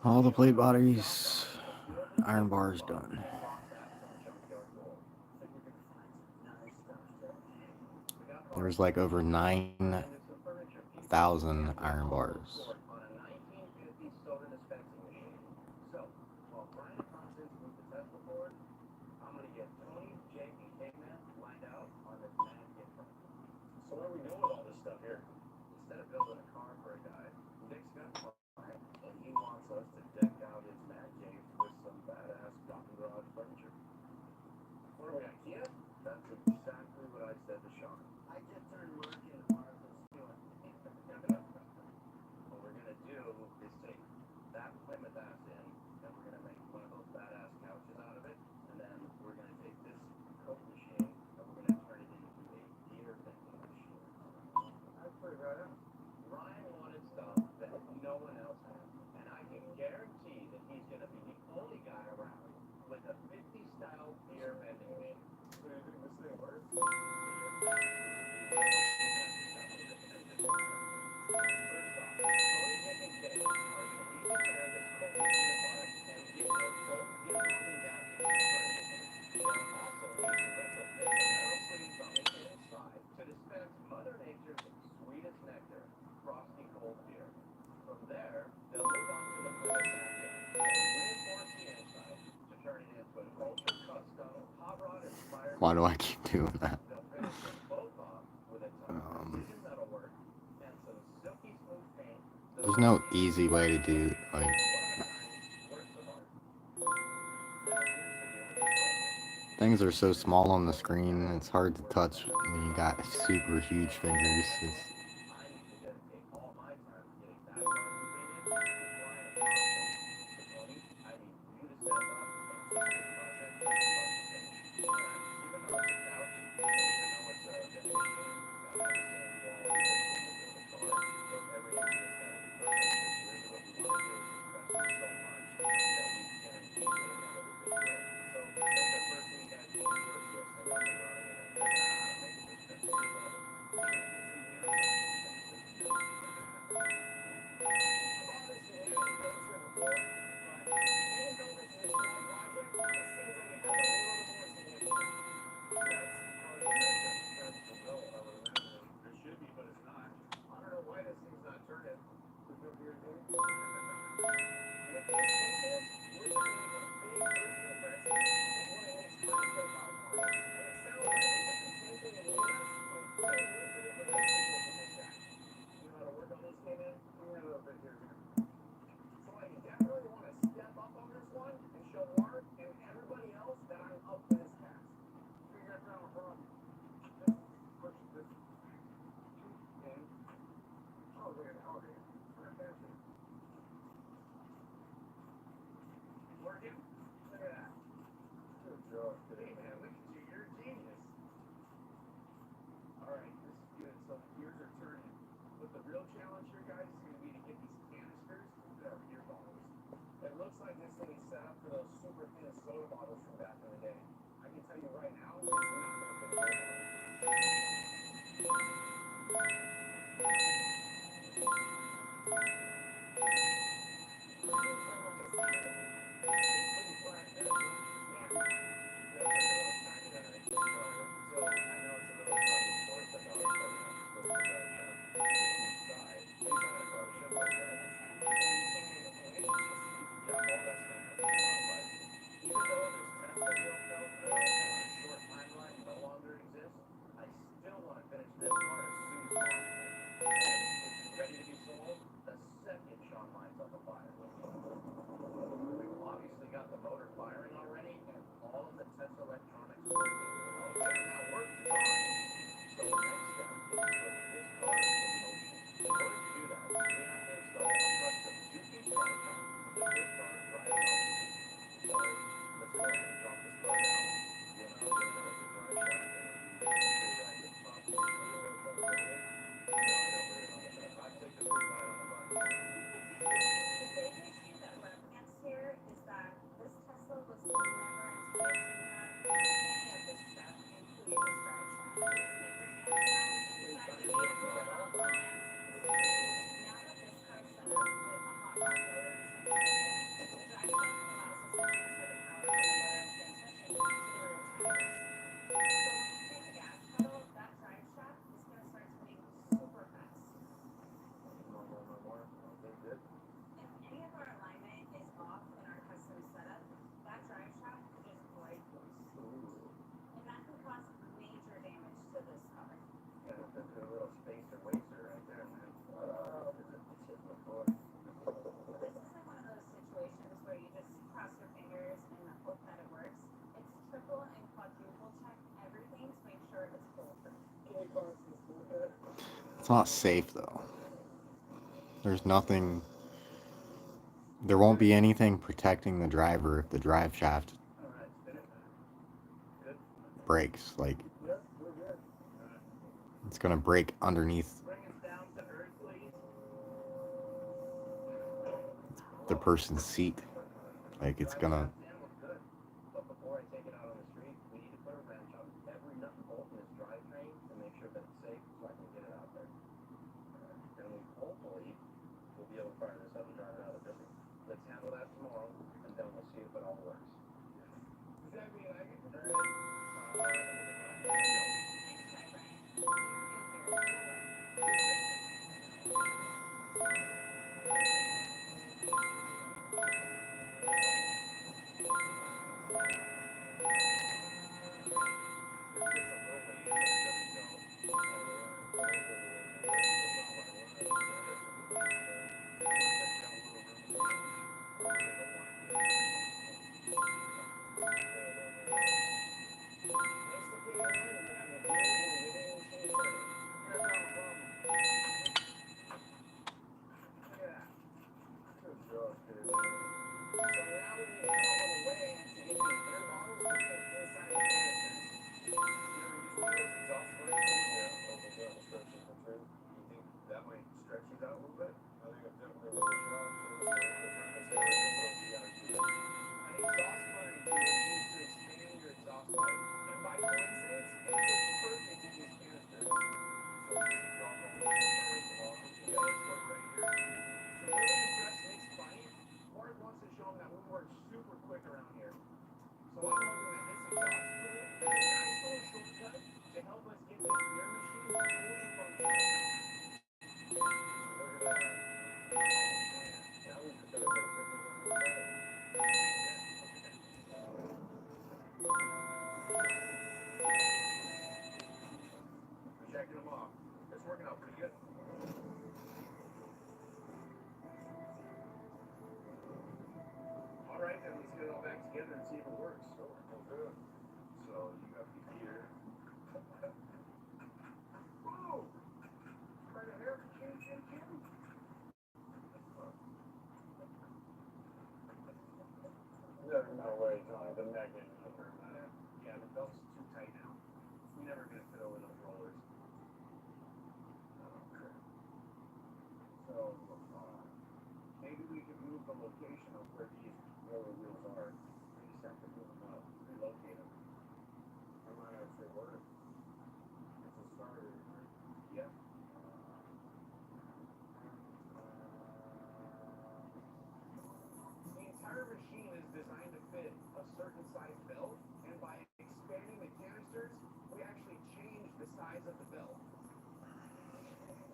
All the plate bodies, iron bars done. There's like over 9,000 iron bars. Why do I keep doing that? There's no easy way to do, like, things are so small on the screen, it's hard to touch when you got super huge fingers. It's not safe though. There's nothing, there won't be anything protecting the driver if the drive shaft breaks. Like, it's gonna break underneath the person's seat. Like, it's gonna. would need to come all the way to get the beer bottles to fit inside the canisters. You ever use one of those exhaust fans? Yeah, over there on the stretchers and trim. You think that might stretch these out a little bit? I think I've definitely really shot for the time it's here. This is what you gotta do. An exhaust furnace is used to expand your exhaust pipe, and by coincidence, it fits perfect in these canisters. So just drop all the way and turn it off. Yeah, let's work right here. To really impress Nick's buddy, Mark wants to show him that we work super quick around here. So I'm hoping that this exhaust fluid is a nice little shortcut to help us get this beer machine fully functional. So look at that. Oh man, now we just gotta go put these on the side. We're checking them off. It's working out pretty good. All right, then let's get it all back together and see if it works. So we're good. So you got the gear. Whoa! Right here. Chin. There's no way, Tony. The neck ain't gonna turn that in. Yeah, the belt's too tight now. We're never gonna fit over those rollers. Oh, crap. So, maybe we can move the location of where these roller wheels are. We just have to move them up, relocate them. I might actually work. It's a starter, right? Yep. The entire machine is designed to fit a certain size belt, and by expanding the canisters, we actually change the size of the belt.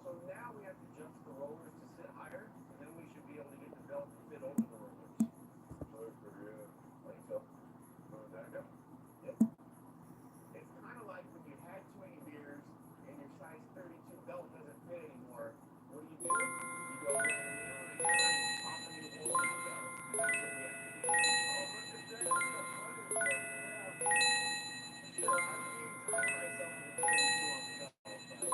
So now we have to adjust the rollers to sit higher, and then we should be able to get the belt to fit over the rollers. Looks pretty good. Like so. Want that go? Yep. It's kind of like when you had too many beers and your size 32 belt doesn't fit anymore. What do? You go grab a nail and a hammer and pop a new hole in that belt. And that's what we have to do. Oh, look at that. That's got buttons right there. Sure, I'm being kind of myself with 32 on the belt, but shouldn't we think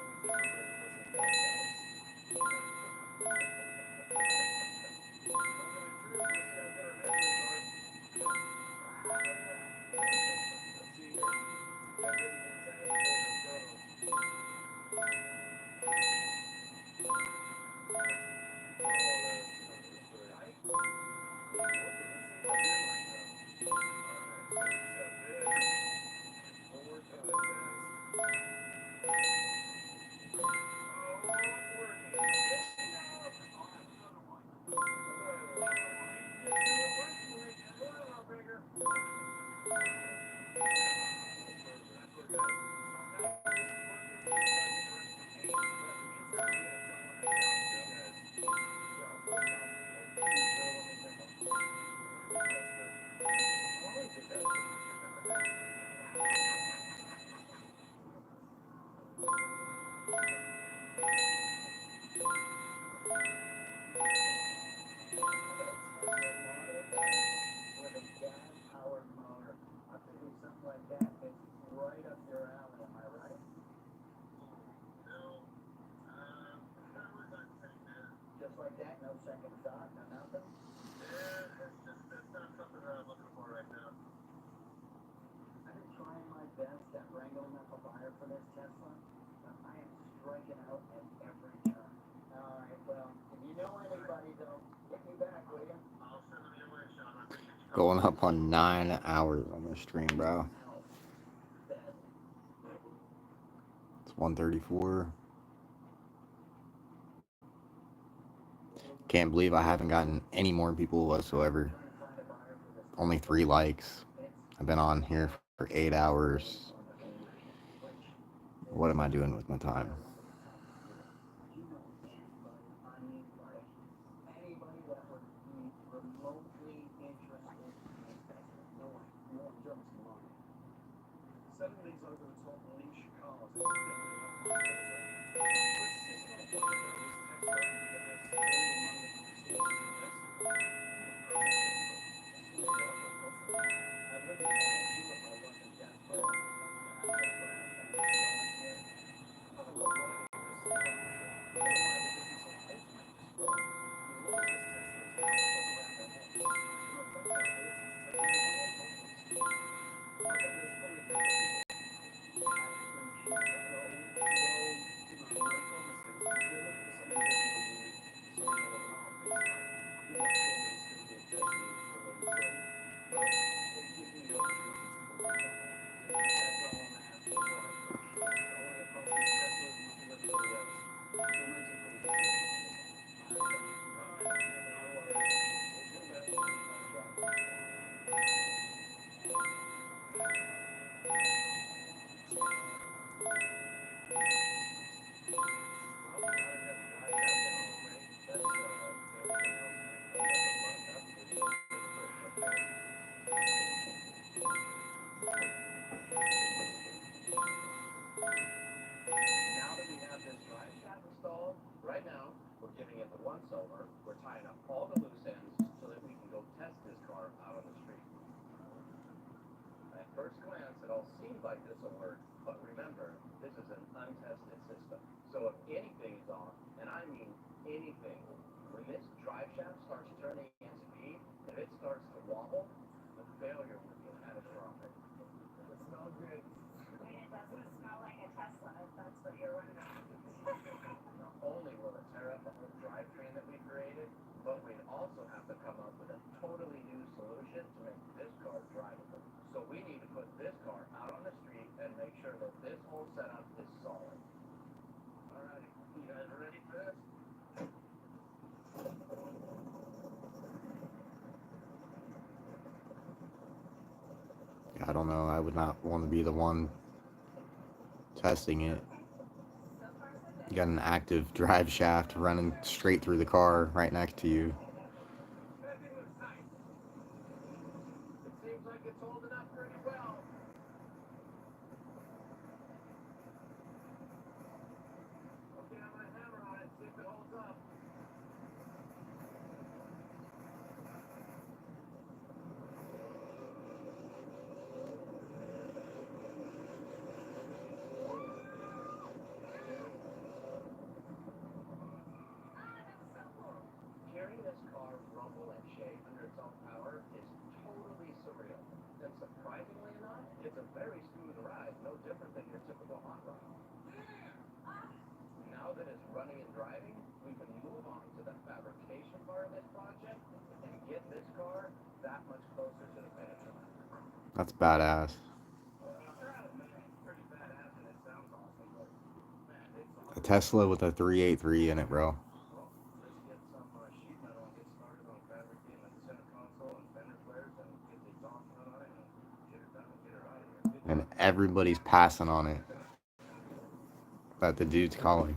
we're listening to ourselves? Going up on 9 hours on the stream, bro. It's 1:34. Can't believe I haven't gotten any more people whatsoever. Only 3 likes. I've been on here for 8 hours. What am I doing with my time? all the loose ends so that we can go test this car out on the street. At first glance, it all seems like this will work, but remember, this is an untested system. So if anything is off, and I mean anything, when this drive shaft starts turning in speed, if it starts to wobble, the failure would be catastrophic. It smells good. It doesn't smell like a Tesla, if that's what you're wondering. Not only will it tear up the whole drivetrain that we created, but we'd also have to come up with a totally new solution to make this car drivable. So we need to put this car out on the street and make sure that this whole setup is solid. Alright, you guys ready for this? I don't know. I would not want to be the one testing it. You got an active drive shaft running straight through the car right next to you. It seems like it's holding up pretty well. Okay, I'm gonna hammer on it, see if it holds up. Hearing this car rumble and shake under its own power is totally surreal. And surprisingly enough, it's a very smooth ride, no different than your typical hot rod. Now that it's running and driving, we can move on to the fabrication part of this project and get this car that much closer to the finish line. That's badass. Pretty badass and it sounds awesome, but man, it's A Tesla with a 383 in it, bro. let's get some sheet metal and get started on fabricating the center console and fender flares and get the exhaust nut on it and get her done and get her out of here. And everybody's passing on it. But the dude's calling.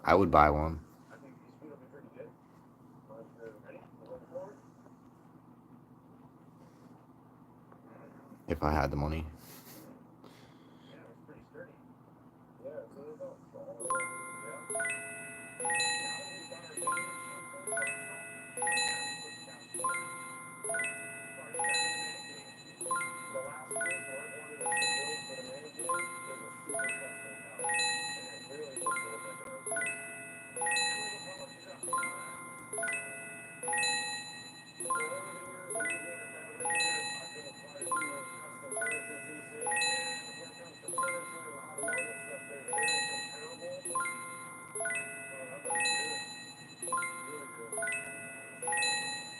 I would buy one. I think the speed will be pretty good. But ready? We're going forward. If I had the money. Yeah, it's pretty sturdy. Yeah, so there's no fall. Yeah. Now that we've got our vending machine fully functional, started back in the main cage. The last piece Mark wanted us to build for the main cage is a super custom couch. And it really looks a little bit like an old piece. And we can polish it up. So over the years of me being a fabricator, I've been acquired to custom furniture pieces. And when it comes to furniture and automotive stuff, they're very comparable. Oh, that looks good. Really good.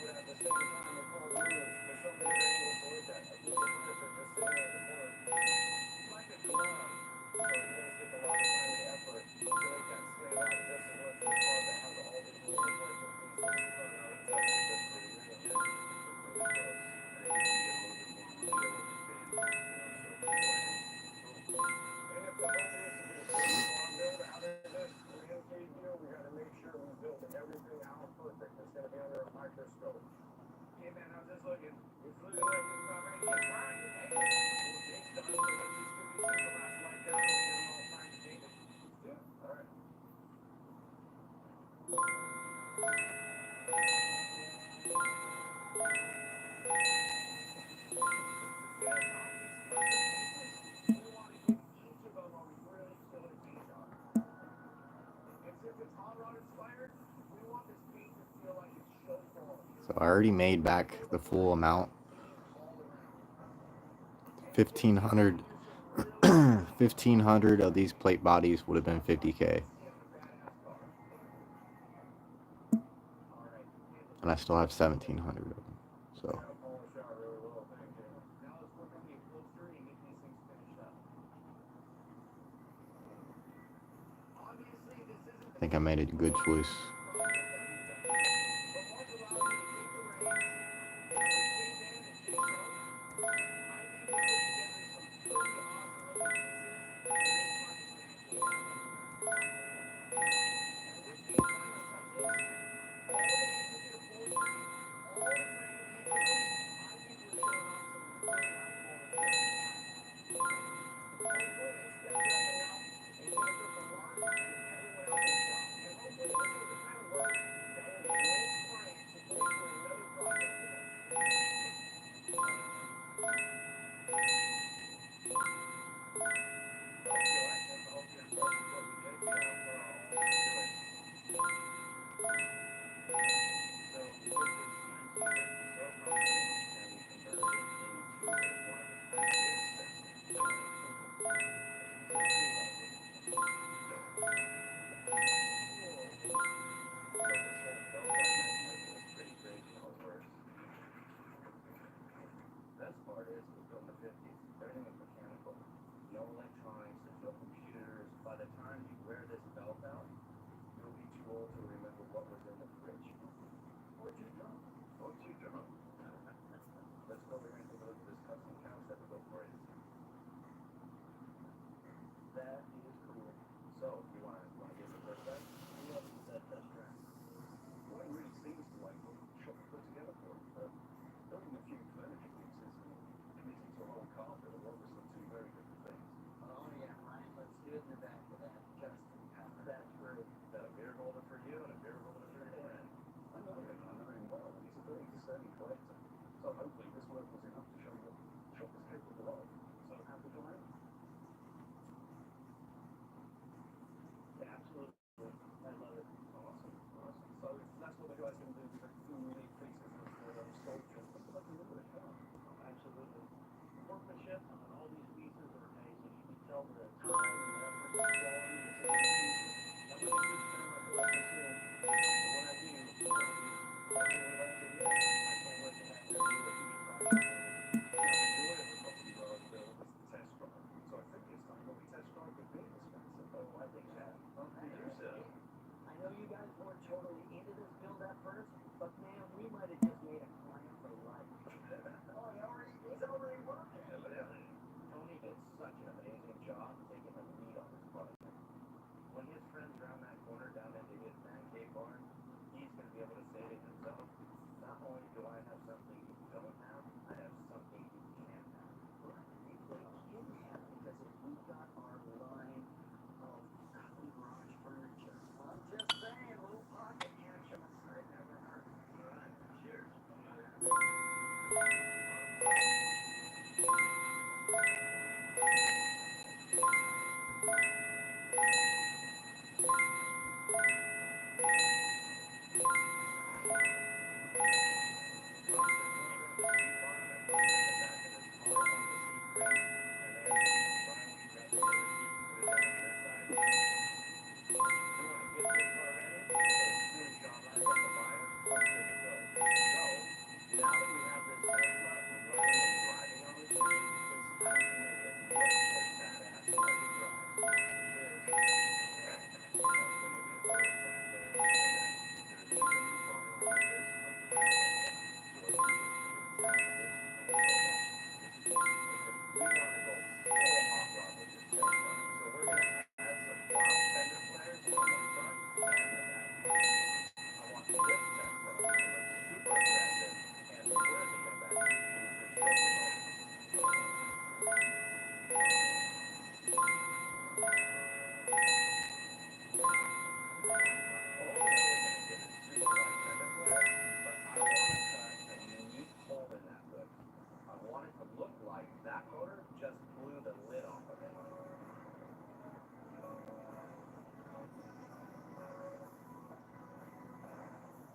But at the same time, they're called ruins. There's so many angles to look at. A piece of furniture just sitting there in the corner. Like a collage. So it does take a lot of time and effort to make that stand out just as much as a car that has all these moving parts and pieces. Oh, no, it's actually just pretty good. Yeah, it's really close. I think we can get a little bit more realistic fitting, so and if the hope is to get a super farm build out of this man cave deal, we gotta make sure we build everything out perfect. It's gonna be under a microscope. Hey man, how's this looking? It's looking like it's about ready to get primed. Hey, well, Jake's done, so let's just give these things a last wipe down and get them all primed and painted. Yeah, alright. So I already made back the full amount. 1,500 1,500 of these plate bodies would have been 50K. And I still have 1,700 of them. So I think I made a good choice. no electronics, there's no computers. By the time you wear this belt out, you'll be too old to remember what was in the fridge. Or too drunk. Or too drunk. Let's go over here and take a look at this custom couch that we built for you. That is cool. So, you wanna give it a first test? Yes, that test track. Well, it really seems to like what Shop put together for it. Building a few furniture pieces and committing to a whole carpet are obviously two very different things. Oh yeah, Ryan, let's do it in the back of that. Justin, that's great. Got a beer holder for you and a beer holder for your friend. I know him well. He's a very discerning collector. So hopefully this work was enough to show what Shop is capable of. So happy to learn. Yeah, absolutely. I love it. Awesome. So that's what the guy's going to do. These are two unique pieces of sculpture. Let's look at the car. Absolutely. The workmanship on all these pieces are amazing. You can tell the time and effort and quality that's in the pieces. Now, let me just turn my collection too. And when I do, I really like to do it. I can't wait to have you do a huge project with me. Now, the joy of the property garage build is the test drive. So I think it's time that we test drive the vehicle, Spencer. Oh, I think so. You said. I know you guys weren't totally into this build at first, but man, we might have just made a client for life. He's already working. Evidently. Tony did such an amazing job taking the lead on this project. When his friends round that corner down into his man cave barn, he's going to be able to say to himself, not only do I have something you don't have, I have something you can't have. Right. You can have, because if we got our line of custom garage furniture, I'm just saying, little pocket action. It never hurt. All right. Cheers.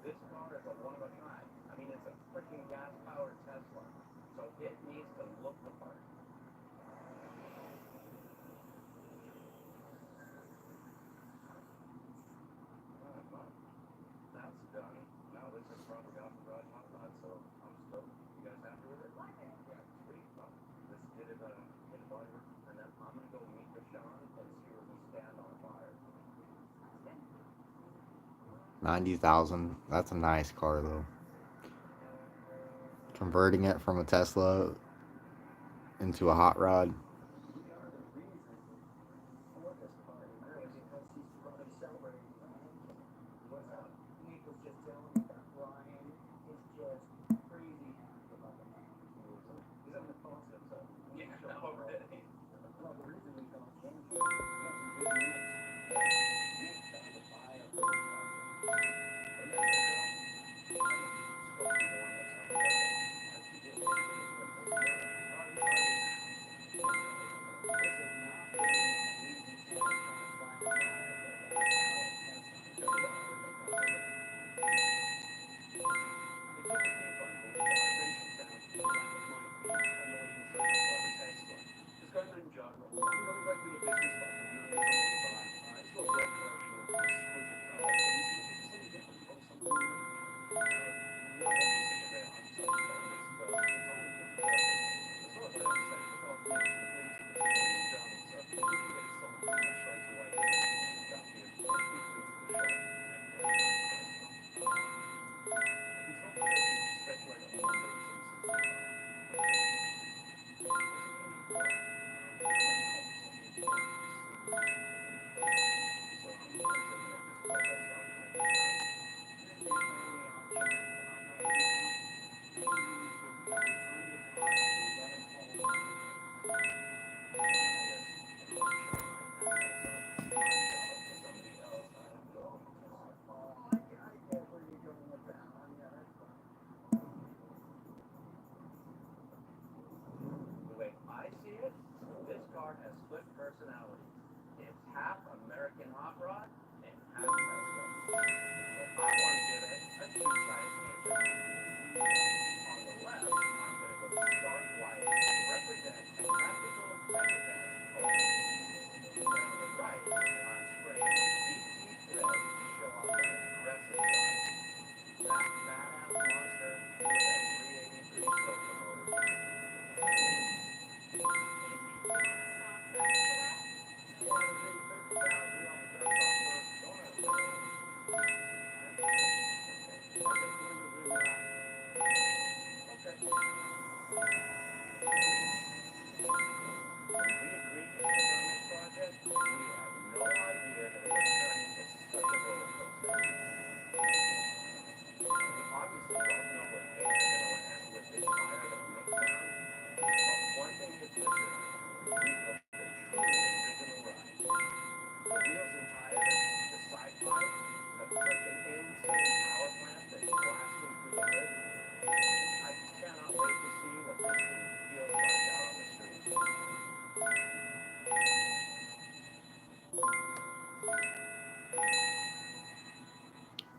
This car is a one of a kind. I mean, it's a freaking gas-powered Tesla, so it needs to look the part. That's done. Now this is front garage modified, so I'm stoked. You guys happy with it? Yeah, sweet. Well, let's get it over, and then I'm gonna go meet with Sean and see where we stand on fire. 90,000. That's a nice car though. Converting it from a Tesla into a hot rod. We are the reason for this party, really, because he's probably celebrating Ryan. What's up? Nick was just telling me that Ryan is just crazy happy about the man. He's having a thoughts of himself. Yeah, already. Well, the reason we call James is got some good news. Nick found a buyer for the Tesla. Remember the girl? Supposed to be the one that's on the Tesla. Like you did. Just went close together. This is not really an easy task trying to find a buyer for a gas-powered Tesla. It took us The way I see it, this car has split personality. It's half American hot rod and half Tesla. So I want to give it a two-sided answer. On the left, I'm going to go stark white to represent a practical representative only. And on the right, I'm spraying deep red to show off that aggressive side. That badass monster with that 383 locomotive.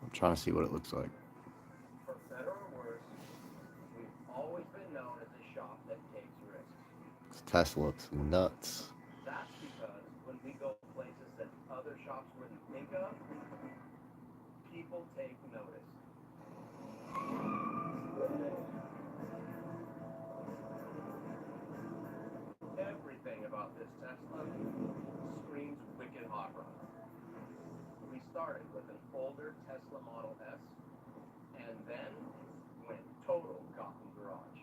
I'm trying to see what it looks like. For better or worse, we've always been known as a shop that takes risks. This Tesla looks nuts. That's because when we go places that other shops wouldn't think of, people take notice. Everything about this Tesla screams wicked hot rod. We started with an older Tesla Model S, and then went total Gotham Garage.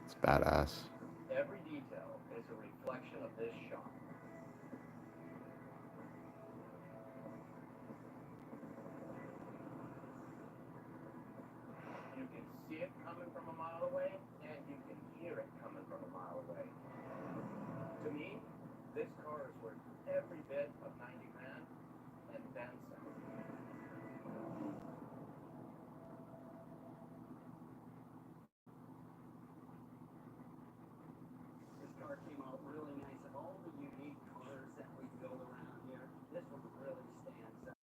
It's badass. Every detail is a reflection of this shop. You can see it coming from a mile away, and you can hear it coming from a mile away. To me, this car is worth every bit of 90 grand, and then some. This car came out really nice. Of all the unique cars that we build around here, this one really stands out.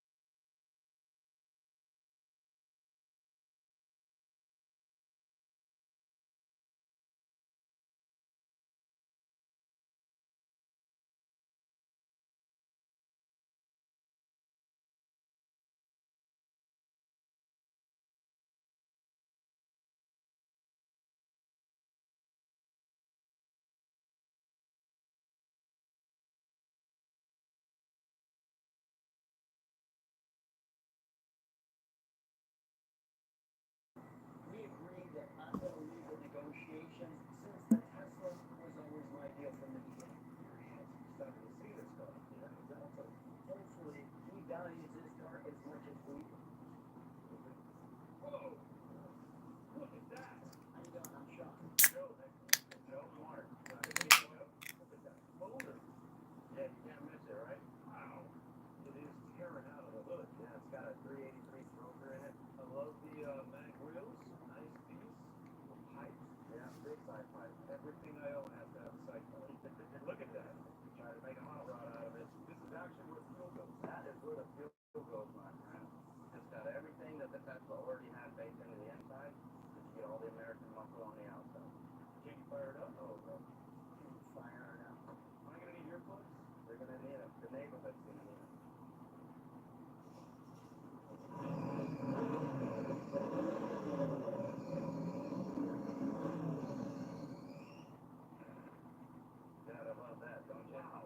We agreed that I'm going to leave the negotiations since the Tesla was always my deal from the beginning. Starting to see this car. Yeah, exactly. Hopefully, he values this car as much as we do. Whoa! Look at that! How you doing? I'm shocked. Joe Mark. Look at that motor. Yeah, you can't miss it, right? Wow. It is tearing out of the hood. Yeah, it's got a 383 stroker in it. I love the mag wheels. Nice piece. Pipes. Yeah, big side pipe. Everything I own has to have a side pipe. Look at that. Try to make a hot rod out of it. This is actually where the fuel goes. That is where the fuel goes, my friend. It's got everything that the Tesla already had baked into the inside, but you get all the American muscle on the outside. Can you fire it up? Oh, bro. Fire it up. Am I going to need earplugs? They're going to need them. The neighborhood's going to need them. Dad, I love that, don't you? Wow.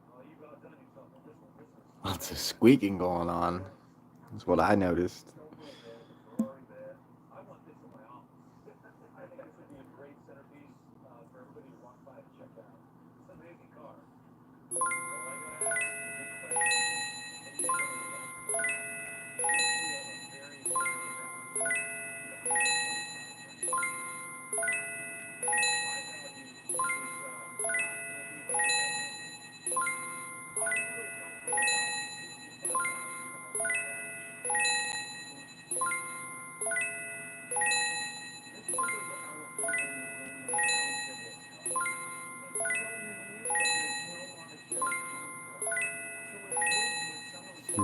Well, you've outdone yourself on this one. This is Lots of squeaking going on. That's what I noticed. Chauffeur bed, Ferrari bed. I want this in my office.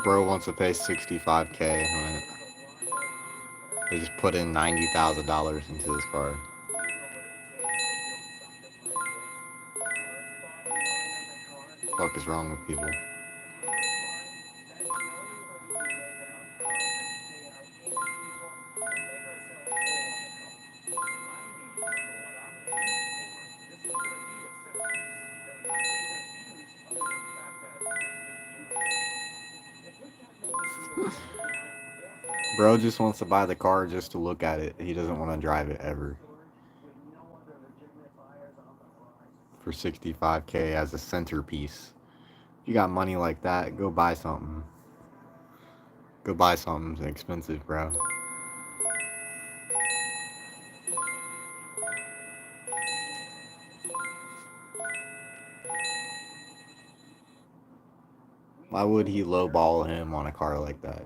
Bro wants to pay 65K on it. They just put in $90,000 into this car. What is wrong with people? Bro just wants to buy the car just to look at it. He doesn't want to drive it ever. For 65K as a centerpiece. If you got money like that, go buy something. Go buy something expensive, bro. Why would he lowball him on a car like that?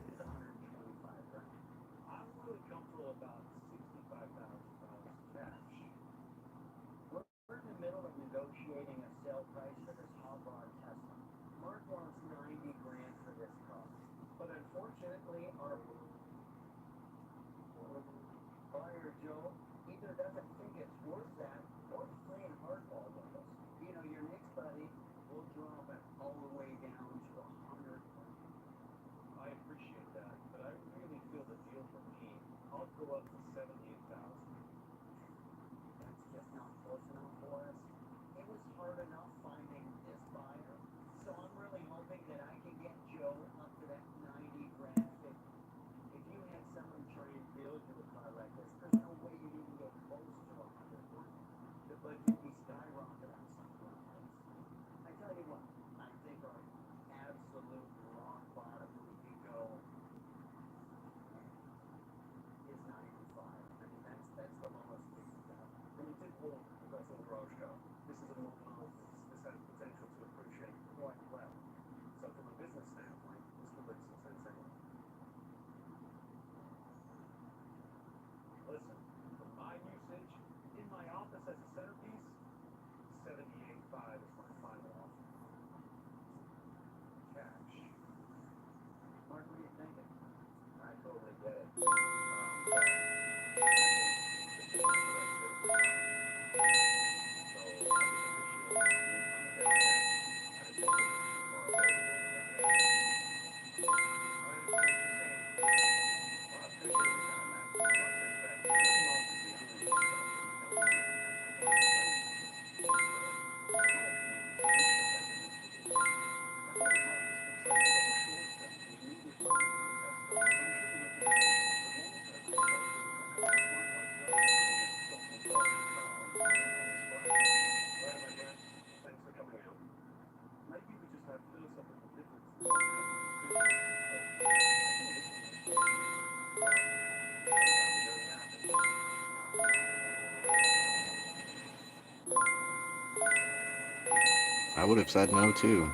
I would have said no too.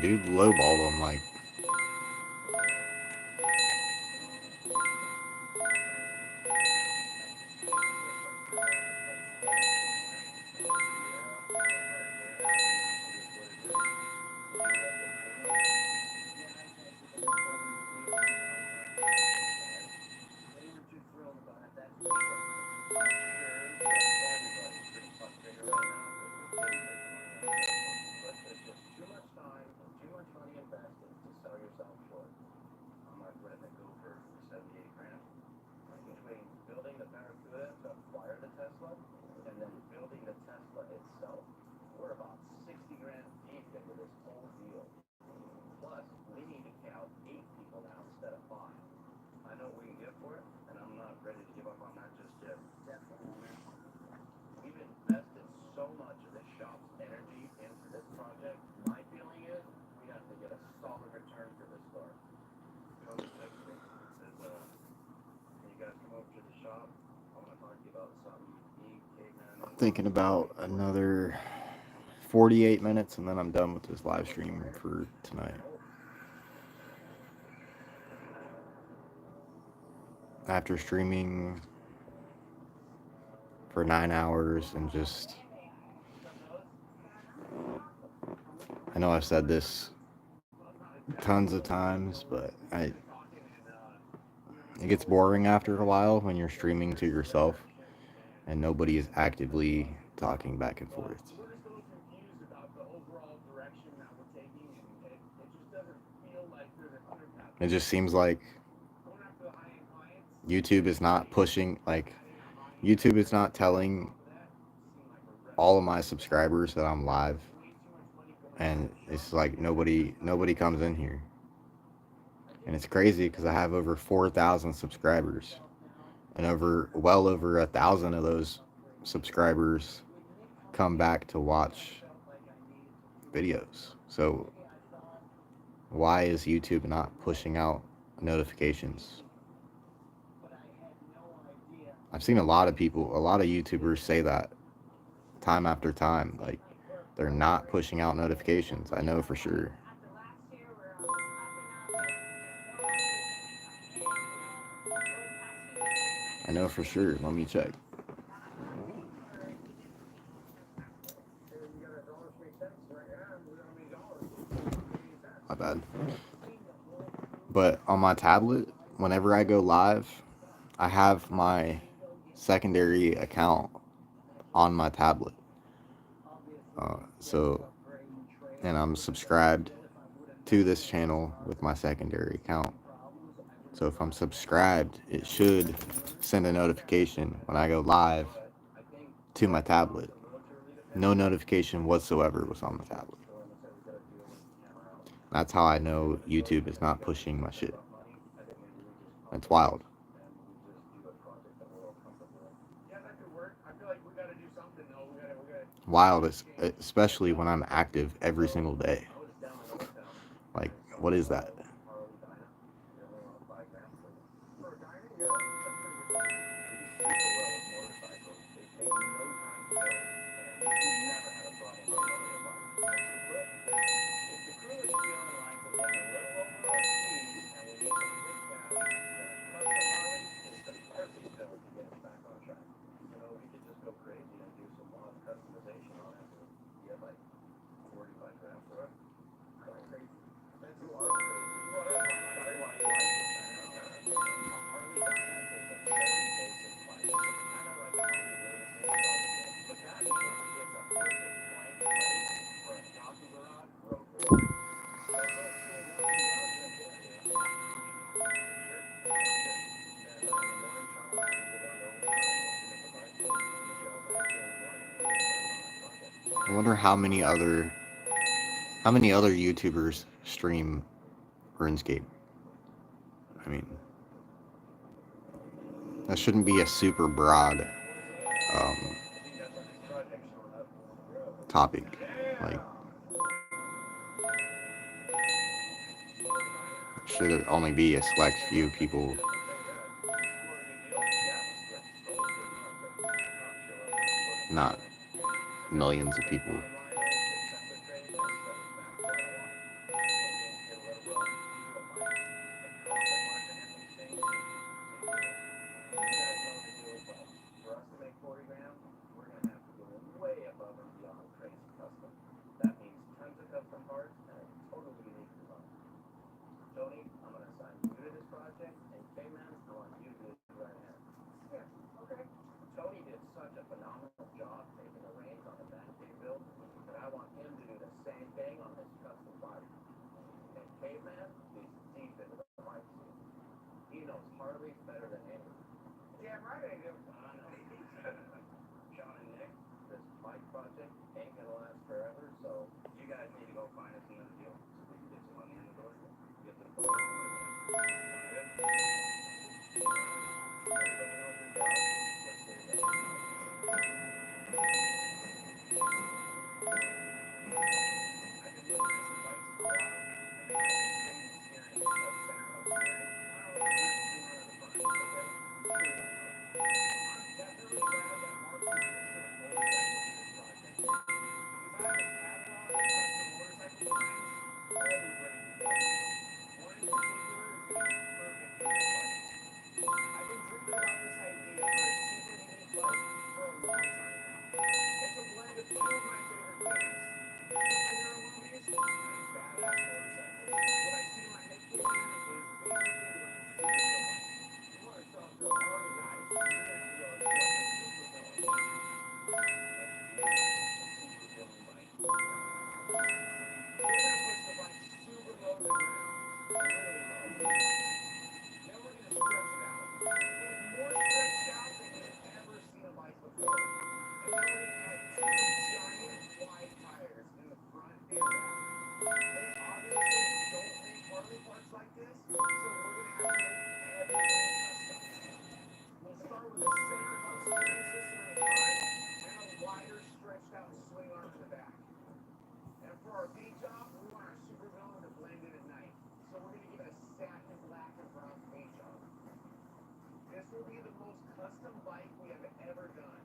Dude lowballed him like. Thinking about another 48 minutes and then I'm done with this live stream for tonight. After streaming for 9 hours and just, I know I've said this tons of times, but it gets boring after a while when you're streaming to yourself and nobody is actively talking back and forth. It just seems like YouTube is not pushing, like, YouTube is not telling all of my subscribers that I'm live, and it's like nobody comes in here. And it's crazy because I have over 4,000 subscribers, and well over 1,000 of those subscribers come back to watch videos. So why is YouTube not pushing out notifications? I've seen a lot of YouTubers say that time after time, like they're not pushing out notifications. I know for sure. Let me check. My bad. But on my tablet, whenever I go live, I have my secondary account on my tablet. And I'm subscribed to this channel with my secondary account. So if I'm subscribed, it should send a notification when I go live to my tablet. No notification whatsoever was on the tablet. That's how I know YouTube is not pushing my shit. That's wild. Wild, especially when I'm active every single day. Like, what is that? I wonder how many other YouTubers stream RuneScape. I mean, that shouldn't be a super broad topic. Like, should it only be a select few people, not millions of people? easily the most custom bike we have ever done.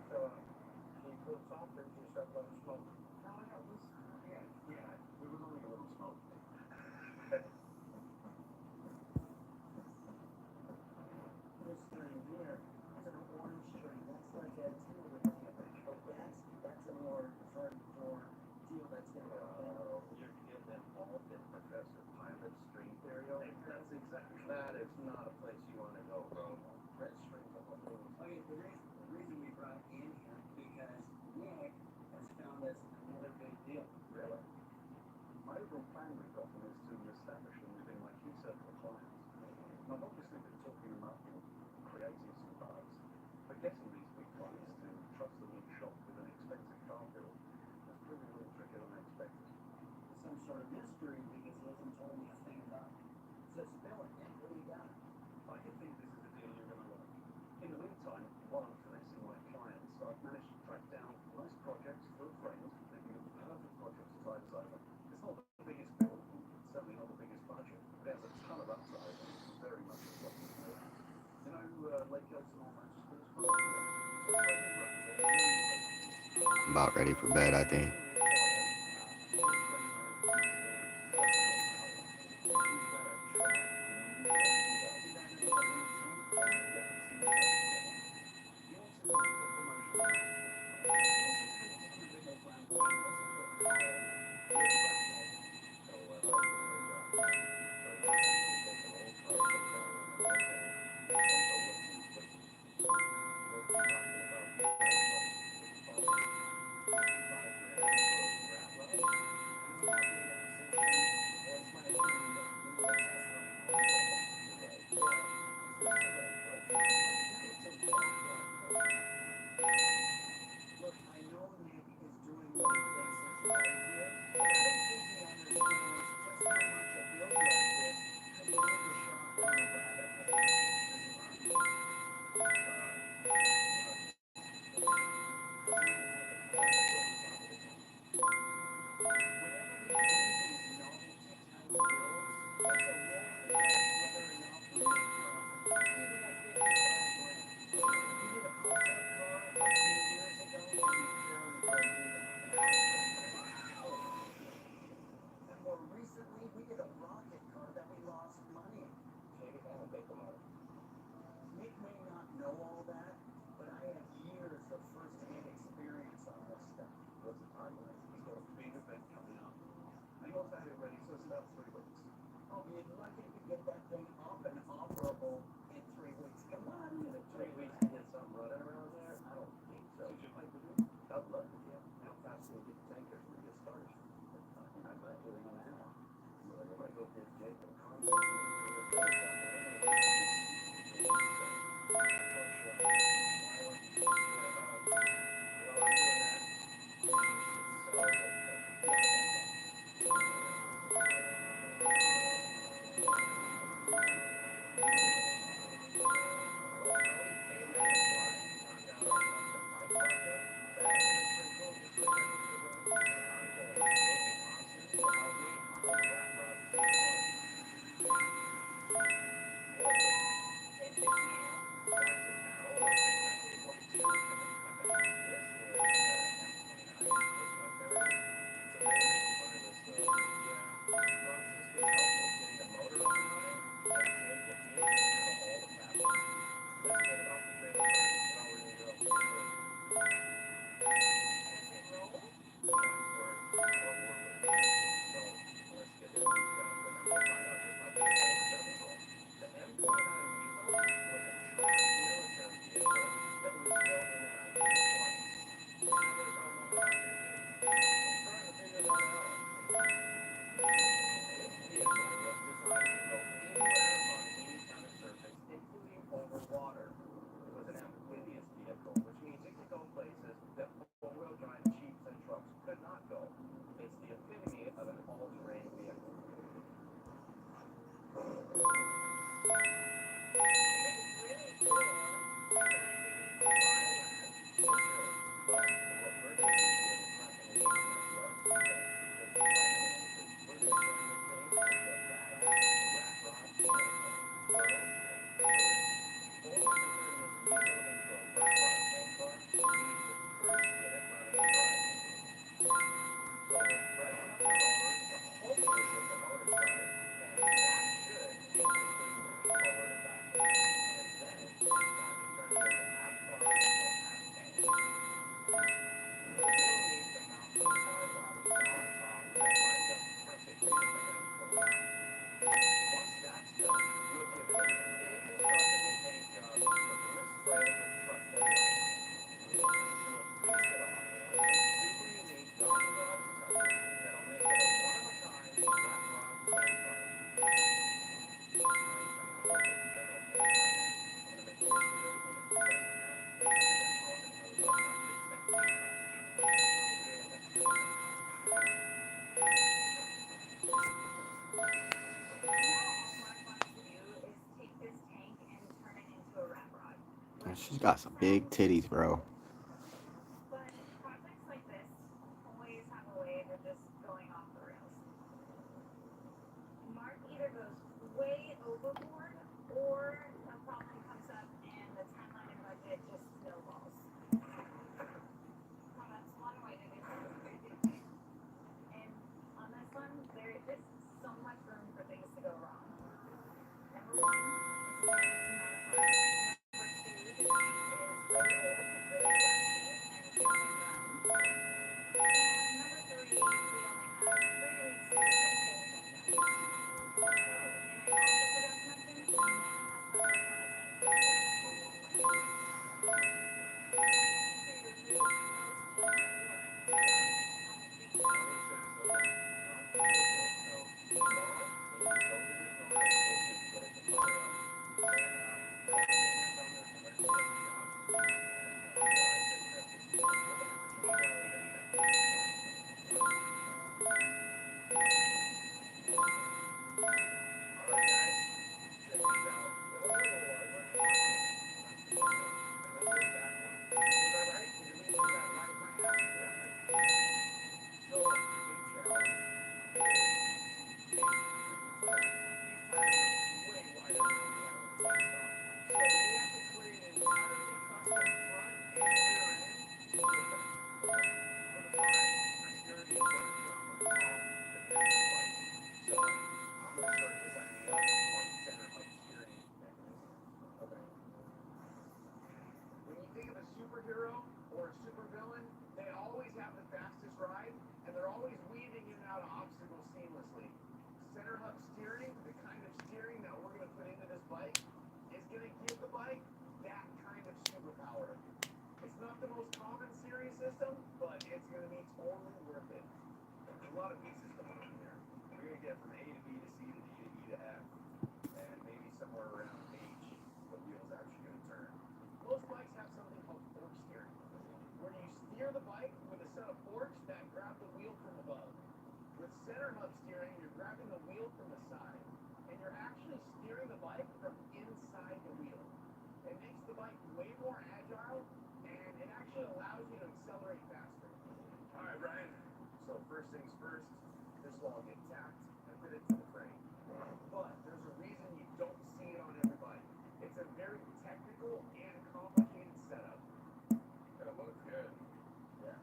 So, can you pull this off or just have a little smoke? No, I got this. Yeah, it was only a little smoke. This string here is an orange string. That's like a teal with a that's a more for teal that's gonna go. You're getting involved in Professor Pilot's string theory. That's exactly. That is not a place you want to go, bro. Red strings are holes. Okay, the reason we brought in here because Nick has found us another big deal. Really? My overall plan with Gotham is to establish them within my key circle of clients. I've obviously been talking them up and creating some buzz, but getting these big clients to trust the new shop with an expensive car build has proven a little trickier than I expected. Some sort of mystery because he hasn't told me a thing about it. So spill it, Nick. What do you got? I think this is a deal you're going to like. In the meantime, while I'm finessing my clients, I've managed to track down nice projects for a friend, making a perfect project to tide us over. It's not the biggest build, it's certainly not the biggest budget, but it has a ton of upside and it's very much a plot to know. You know, Lake Elsinore Manchester is I'm about ready for bed, I think. She's got some big titties, bro. But projects like this always have a way of just going off the rails. Mark either goes way overboard or a problem comes up and the timeline and budget just snowballs. Well, that's one way to do it. And on this one, there is so much room for things to go wrong. Number one, it's not fun. Number two, the scene is really old, really rusty, and getting around. And number three, we only have 3 weeks to get this whole thing done. Oh, and I also forgot to mention, Landa has the hard time attending the school. When you think of a superhero or a supervillain, they always have the fastest ride, and they're always weaving in and out of obstacles seamlessly. Center hub steering, the kind of steering that we're going to put into this bike, is going to give the bike that kind of superpower. It's not the most common steering system, but it's going to be totally worth it. There's a lot of pieces going on there. We're going to get from A to B to C to D to E to F, and maybe somewhere around H, the wheel's actually going to turn. Most bikes have something called fork steering, where you steer the bike with a set of forks that grab the wheel from above. With center hub steering, you're grabbing the wheel from the side, and you're actually steering the bike from inside the wheel. It makes the bike way more agile, and it actually allows you to accelerate faster. All right, Brian. So first things first, this will all get tacked and fitted to the frame. But there's a reason you don't see it on every bike. It's a very technical and complicated setup. And it looks good. Yeah.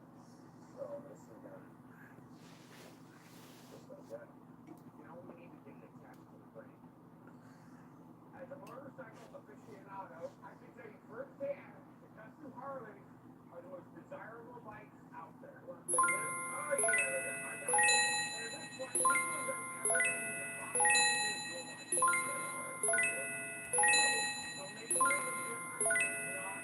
So this is just like that. Now we need to get it attached to the frame. As a motorcycle aficionado, I can tell you firsthand, the custom Harleys are the most desirable bikes out there. Oh yeah, I got it. And at this point, people have done everything you could possibly do to a bike. So make sure the difference is not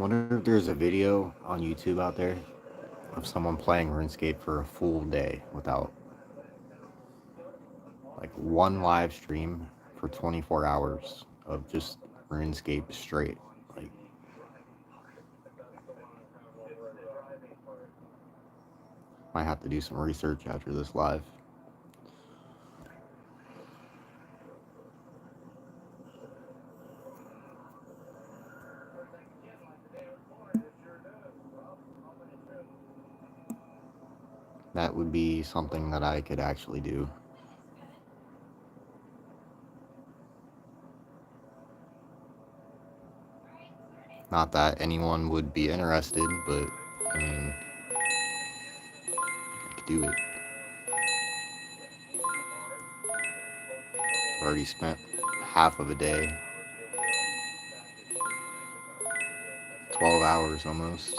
wonder if there's a video on YouTube out there of someone playing RuneScape for a full day without, like, one live stream for 24 hours of just RuneScape straight. Like, might have to do some research after this live. That would be something that I could actually do. Not that anyone would be interested, but I mean, I could do it. Already spent half of a day, 12 hours almost.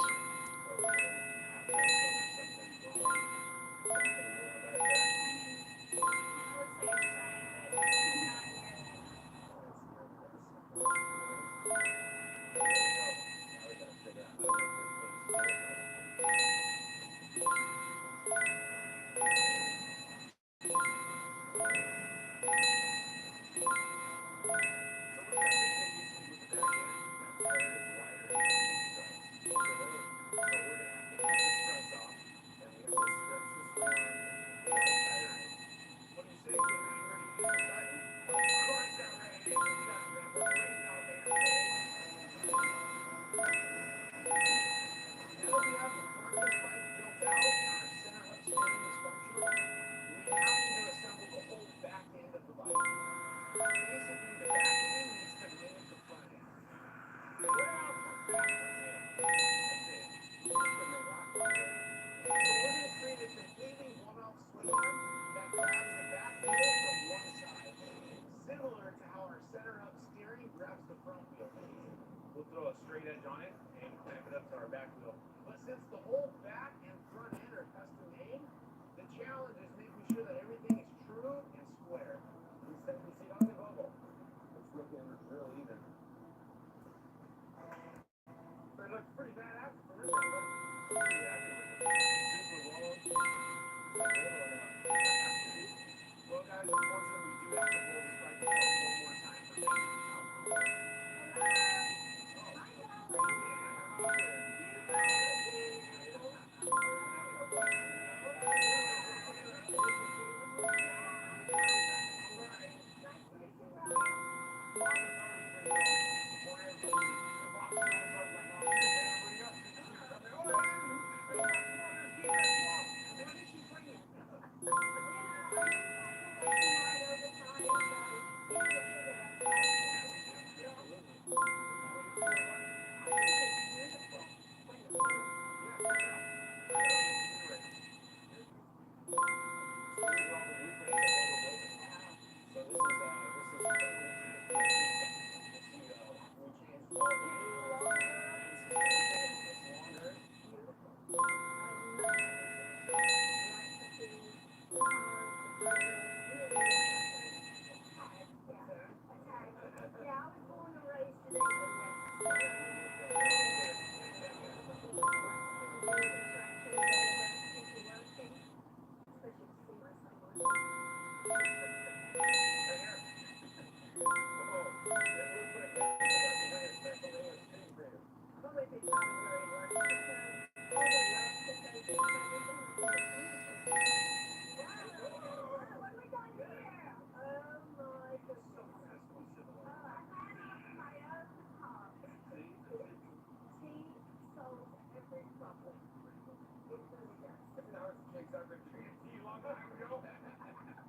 We'll throw a straight edge on it and clamp it up to our back wheel. But since the whole back and front end are custom made, the challenge is making sure that everything is true and square. We see it on the bubble. It's looking real even. But it looks pretty badass for me. Well, guys, unfortunately, we do have to hold this microphone one more time for me.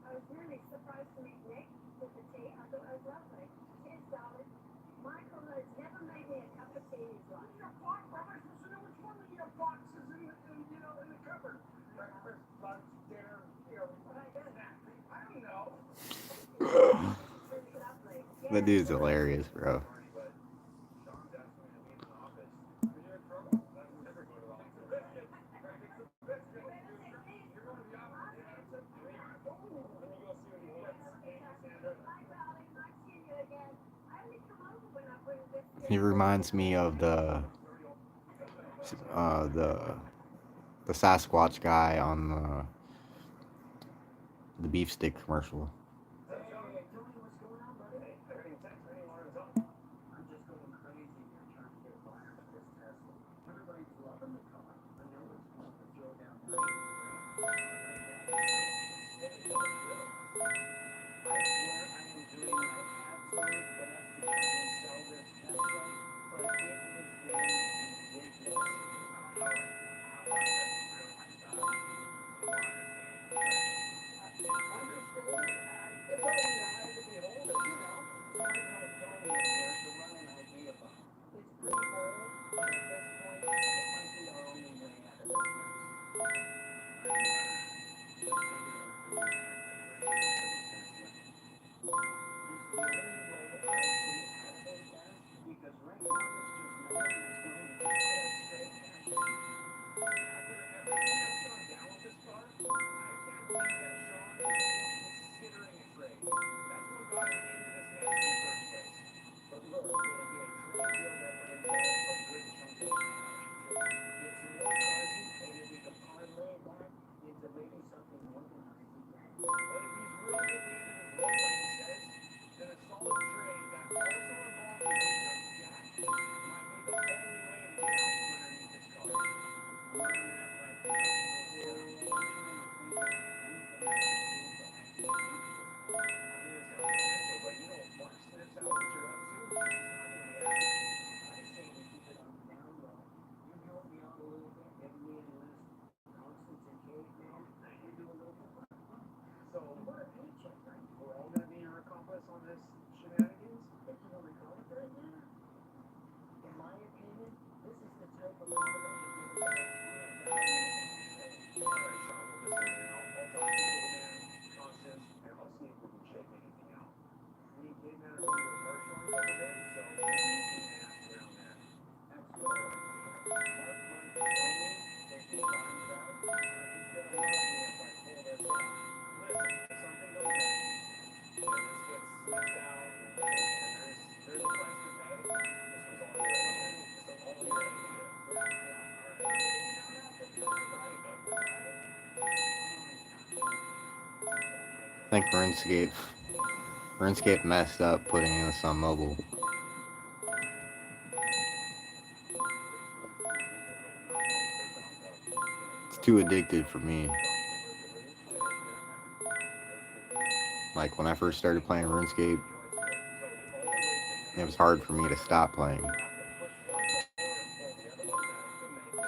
I was really surprised to meet Nick with the tea. I thought it was lovely. Cheers, darling. Michael has never made me a cup of tea in his life. Your box, am I supposed to know which one of your boxes in the cupboard? Breakfast, lunch, dinner, snack. I don't know. That dude's hilarious, bro. He reminds me of the the Sasquatch guy on the beef stick commercial. I think RuneScape messed up putting this on mobile. It's too addictive for me. Like when I first started playing RuneScape, it was hard for me to stop playing.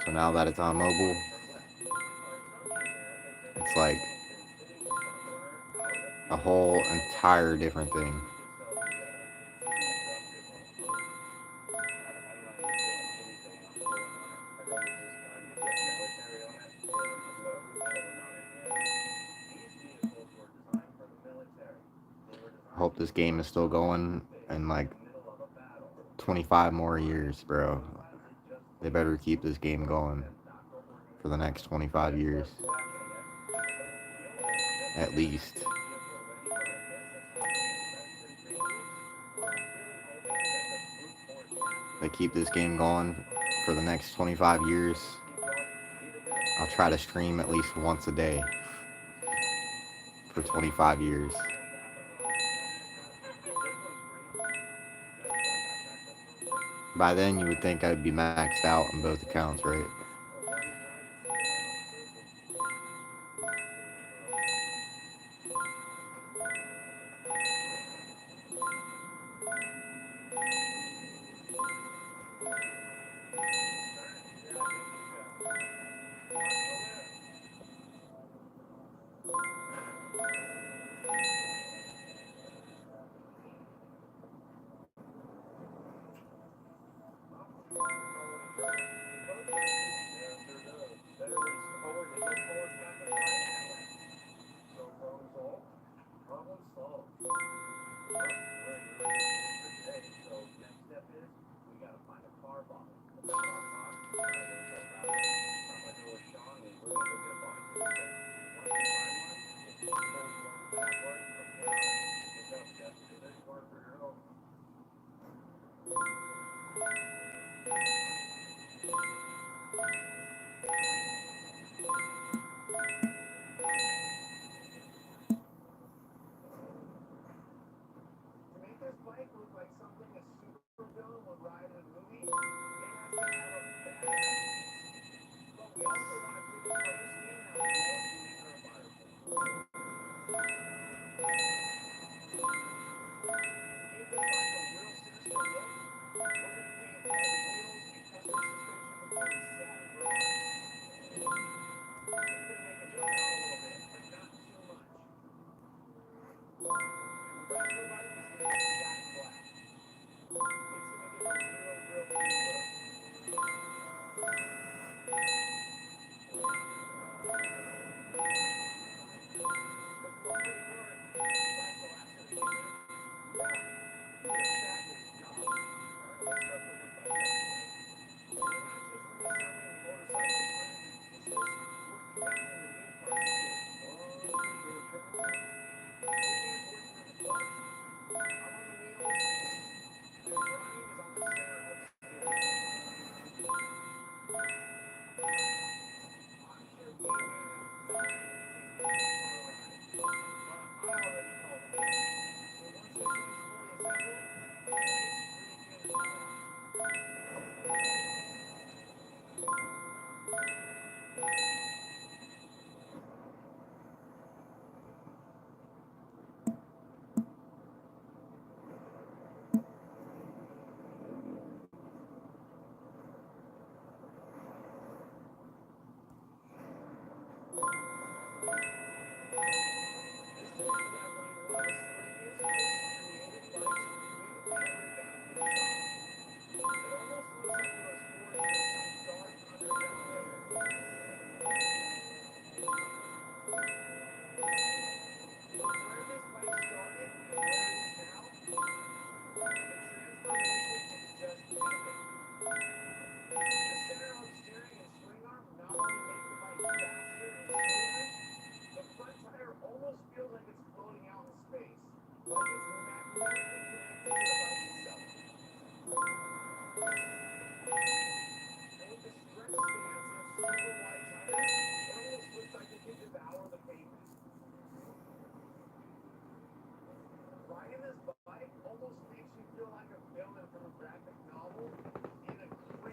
So now that it's on mobile, it's like a whole entire different thing. I hope this game is still going in like 25 more years, bro. They better keep this game going for the next 25 years. At least. They keep this game going for the next 25 years. I'll try to stream at least once a day for 25 years. By then, you would think I'd be maxed out on both accounts, right?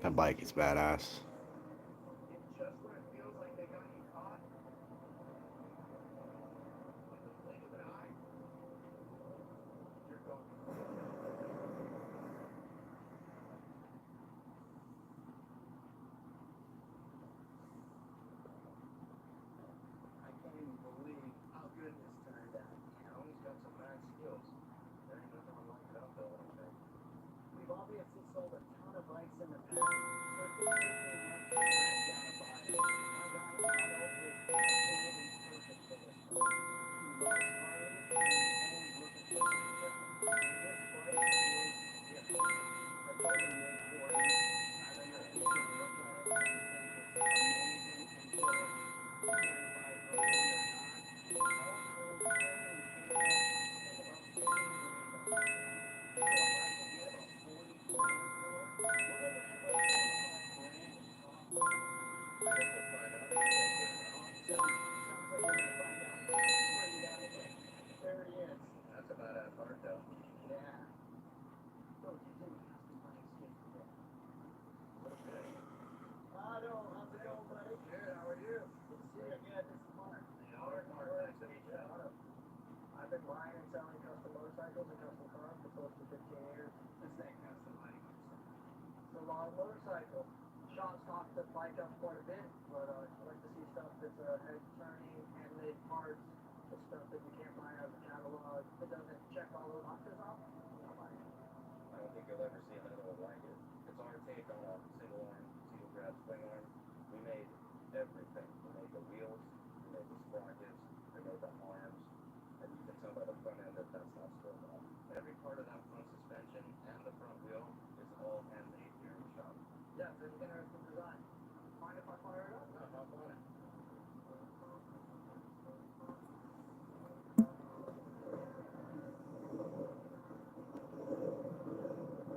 That bike is badass. Just when it feels like they got you caught, in the blink of an eye, you're gone. I can't even believe how good this turned out. Tony's got some mad skills. There ain't nothing like it out there, I don't think. We've obviously sold a ton of bikes in the past. So it's been taking months to track down a buyer. Our guy Otto is absolutely perfect for this bike. He loves Harleys and he's always looking for something different. And this bike is different. I told him mid-40s. I don't know if he's going to look at it and think it's amazing until 25 from him or not. All told, him and Kayla spent about $15 grand on this. So if I can get about 40 grand for it, what are the like 75 grand in profit? I guess we'll find out. Sounds like we're gonna find out. Where you got it? There he is. That's about half hard though. Yeah. Look, you didn't have to buy skate today. Okay. Otto, how's it going, buddy? Good, how are you? Good to see you. Yeah, this is Mark. Mark, nice to meet you. I've been buying and selling custom motorcycles and custom cars for close to 15 years. This ain't custom bike. It's a long motorcycle. Sean's talked the bike up quite a bit, but I like to see stuff that's head turning, handmade parts, the stuff that you can't buy out of the catalog. If it doesn't check all those boxes off, I'm not buying it. I don't think you'll ever see another one like it. It's our take on a single arm, single grab swing arm. We made everything. We made the wheels, we made the sprockets, we made the arms, and you can tell by the front end that that's not straight off. Every part of that front suspension and the front wheel is all handmade here in the shop. Yeah, it's an interesting design. Mind if I fire it up? No, hop on it.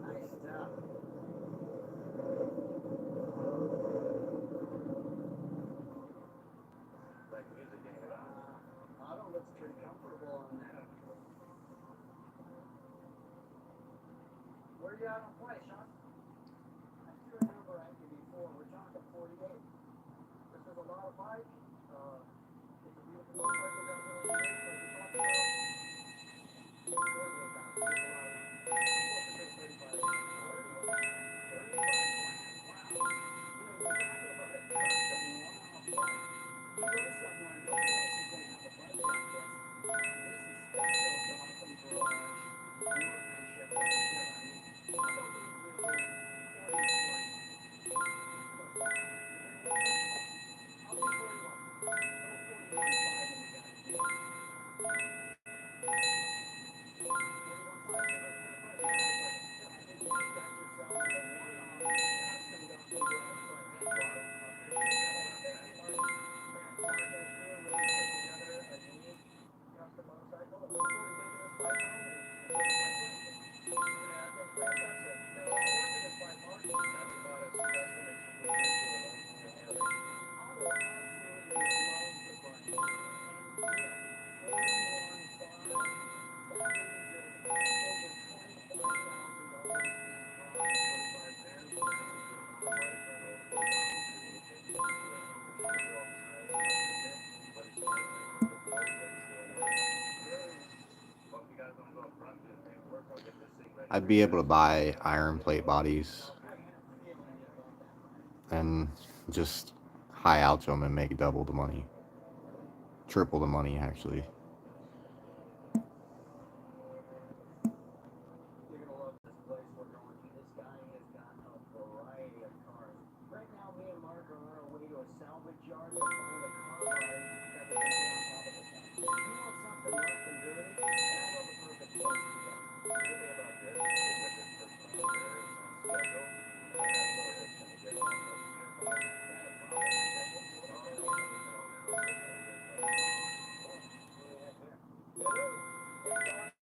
Nice stuff. Like music in it. Otto looks pretty comfortable on that. Where you at on price, Sean? I threw a number at you before. We're talking 48. This is a lot of bike. It's a beautiful motorcycle. Got really great, like we talked about. 48,000. It's a lot of money. I'm closer to 35. 35 grand. Wow. You know, you're talking about a custom one-off bike. You go somewhere, nobody else is going to have a bike like this. This is special Gotham Garage, workmanship right here. I mean, how about we do 40 for you? I'll do 41. Throw 41.5 and we got a deal. 41.5 is a fair price. Yeah, I think you guys are selling a one-off custom Gotham Garage bike. Thank you, Otto. I appreciate that. Thank you, Mark. Mark and his crew really put together a unique custom motorcycle, and we're sort of taking this bike home and putting it by swing. Yeah, I think Brad Tuck said, you know, I'll work in this bike, Mark. That's about as custom as you can get to a Harley. Otto absolutely loves the bike. And, you know, 41.5, that means there's over $25,000 in profit. 25 grand, this is your mom bike. I know it's going on the dealership. We don't come to show you all the styles you have to admit, but it's nice when you put the work that it's doing work. Really? Well, if you guys want to go up front and do the paperwork, I'll get this thing ready. I'd be able to buy iron plate bodies and just high out them and make double the money. Triple the money, actually. You're gonna love this place we're going to. This guy has got a variety of cars. Right now, me and Mark are on our way to a salvage yard to find a car body that we can put on top of this house. You want something rough and dirty? And I know the perfect place to go. The good thing about this is that this person over there is on schedule. And that's where it's gonna get all taken care of. Is that a problem? Schedule? Oh, no, everything all now. All good, buddy. Cool. What do we have here? Hello. Hey, John.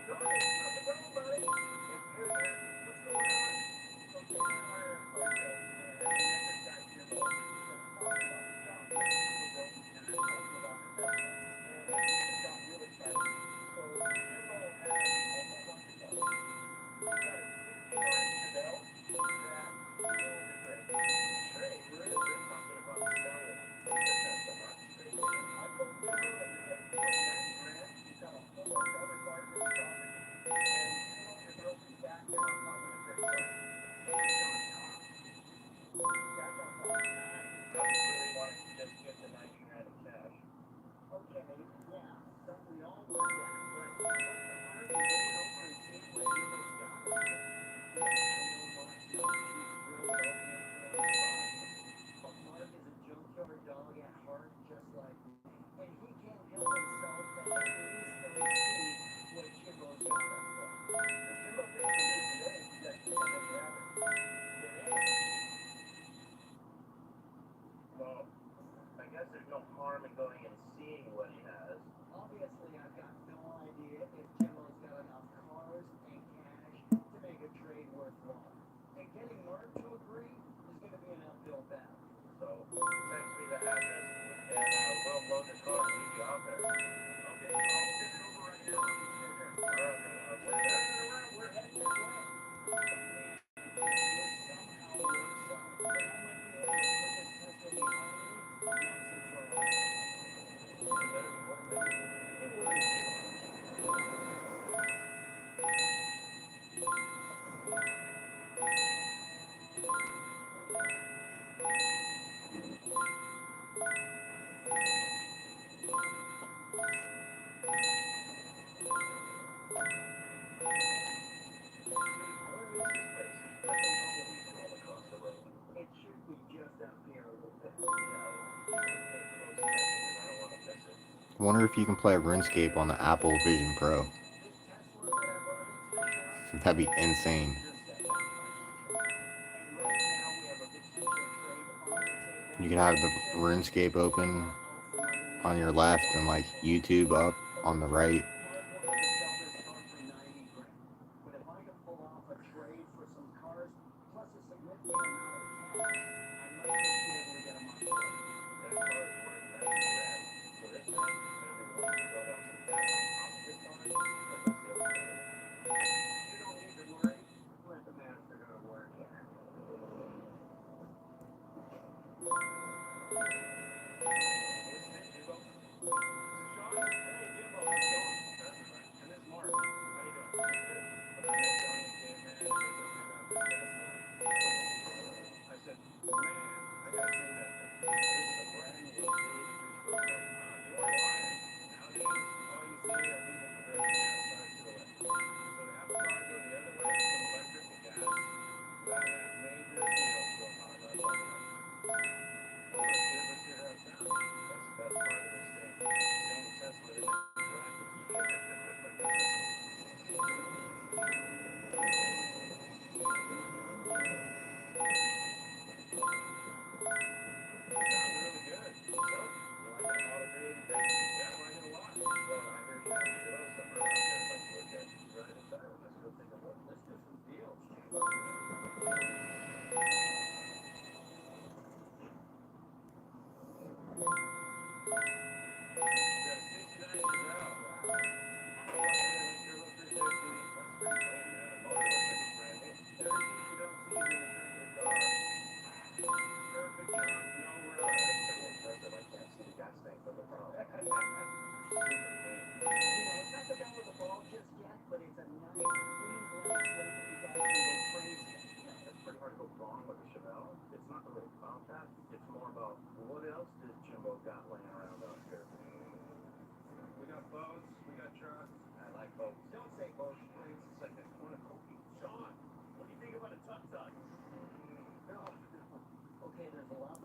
Tony, how's it going, buddy? It's good, man. What's going on? So Jim and I are okay. And the other guy, Jim, oversees our talk about the shop. I wonder if you can play RuneScape on the Apple Vision Pro. That'd be insane. You could have the RuneScape open on your left and like YouTube up on the right.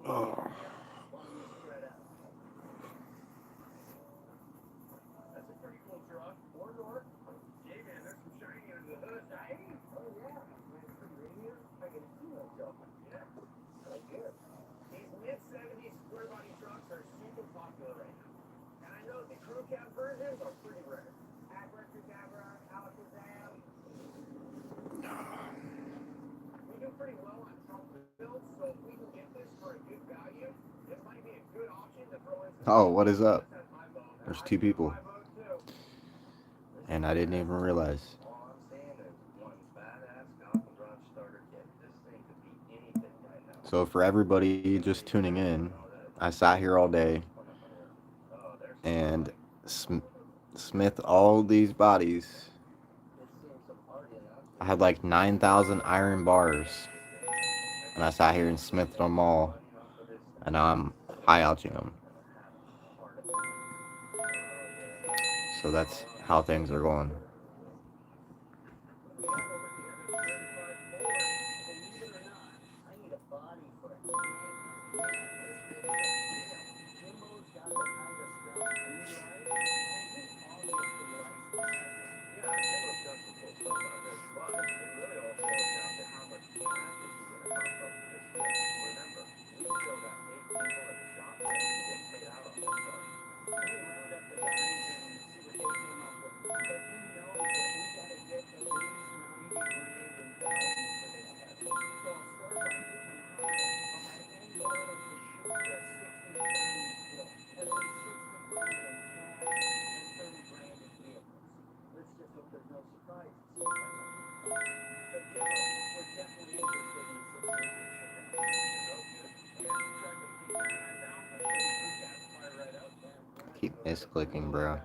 Oh. Oh, what is up? There's two people. And I didn't even realize. So for everybody just tuning in, I sat here all day and smith all these bodies. I had like 9,000 iron bars. And I sat here and smithed them all. And now I'm high-ouching them. So that's how things are going. Keep misclicking, bro.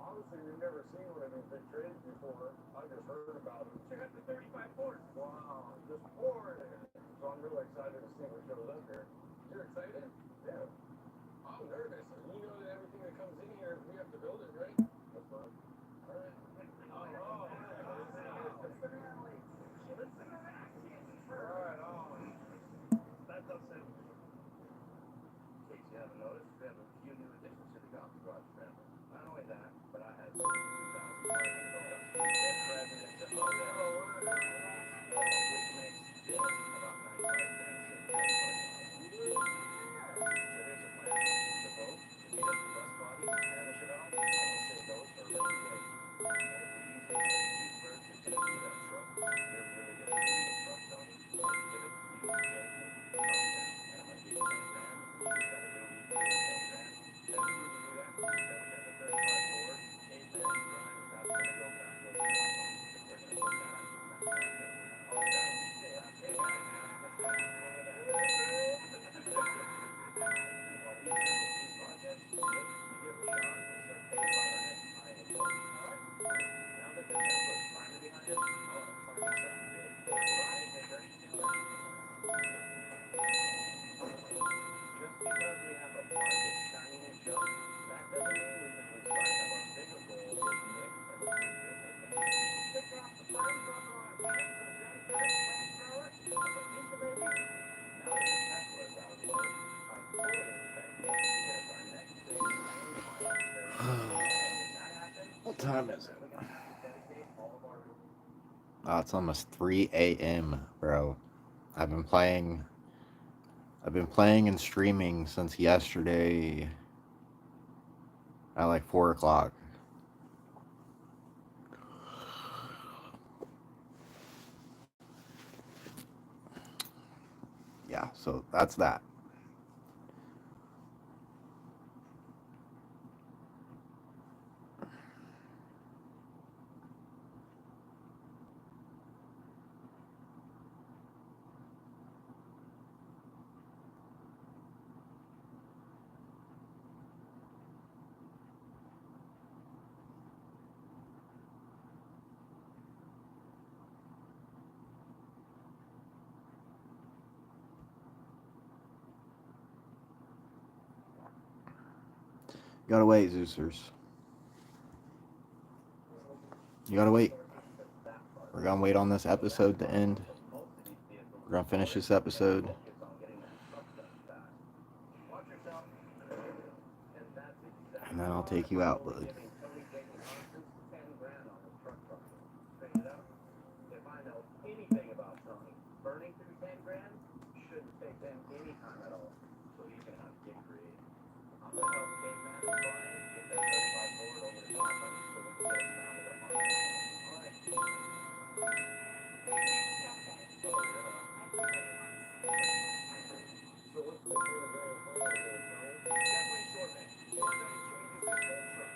Honestly, we've never seen one of these big trades before. I just heard about them. Check out the 35 Ford. Wow, just Ford. So I'm really excited to see what shows up here. You're excited? Yeah. I'm nervous. You know that everything that comes in here, we have to build it, right? That's fun. All right. Oh, listen to that. All right, that does sound good. In case you haven't noticed, we have a few new additions to the Golf Garage family. Not only that, but I had $62,500 dead presidents at my wedding, which makes this about 95 cents in the parking lot. So here's the plan. The boat, the beat up the bus body, and the Chevelle, I'm gonna save those for a rainy day. And if the easiest way to use birds is gonna be that truck, you're really gonna need a truck, Tony. Let's give it to you, Jason, Compton, and I'm gonna give you 10 grand. You just gotta do what you can do with 10 grand. And if you can do that, then we got the 35 Ford, caveman grind, that's gonna go back over the awesome. We're gonna put that on the market. Oh, yeah. What time is it? Oh, it's almost 3 a.m., bro. I've been playing and streaming since yesterday at like 4 o'clock. Yeah, so that's that. You gotta wait, Zeusers. You gotta wait. We're gonna wait on this episode to end. We're gonna finish this episode. And then I'll take you out, bud. If I know anything about Tony, burning through 10 grand shouldn't take them any time at all. So he's gonna have to get creative. I'm gonna help Caveman and Brian get that 35 forward over the top of so we can get it down to the money. All right. So what's the plan going forward here, Tony? Definitely short man. Short man changes his whole truck.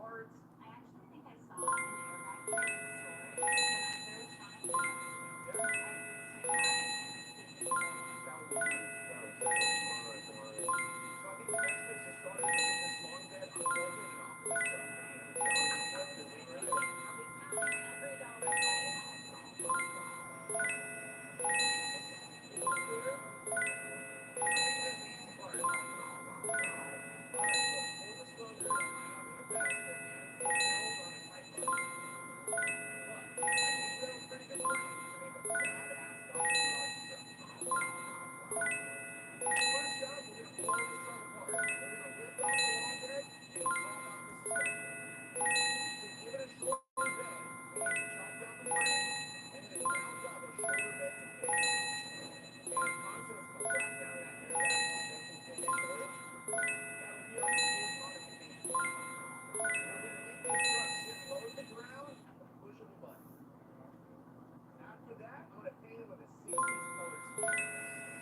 parts. I actually think I saw an airbag in the store, but I'm very trying to That would be nice. That would save a ton of money. So I think the best place to start is to get this long bed unbolted and off of this thing and then right? After that, I'm going to paint it with a 60s color scheme.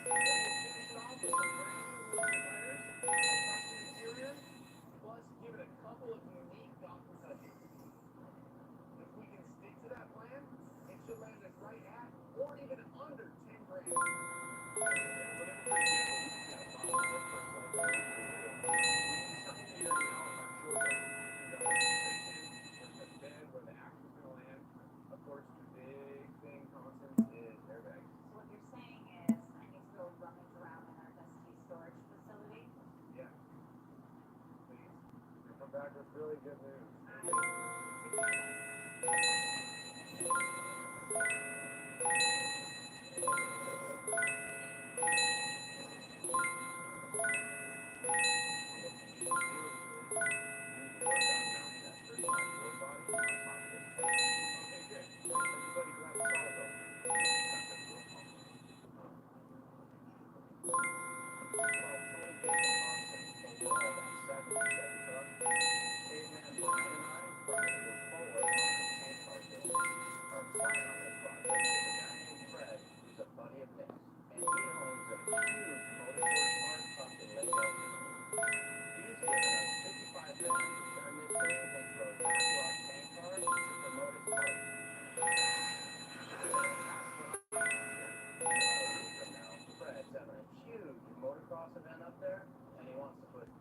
Then we'll finish it off with some brand new wood letters, a custom interior, plus give it a couple of unique Gotham touches. If we can stick to that plan, it should land us right at, or even under 10 grand. Yeah, we're looking pretty good, but we just got to follow the work first, like we usually do. We need something clear now, our short term. We got a location, where's the bed, where the action's going to land. Of course, the big thing, constant, is airbags. So what you're saying is I need to go rummage around in our dusty storage facility? Yeah. Please. And come back with really good news.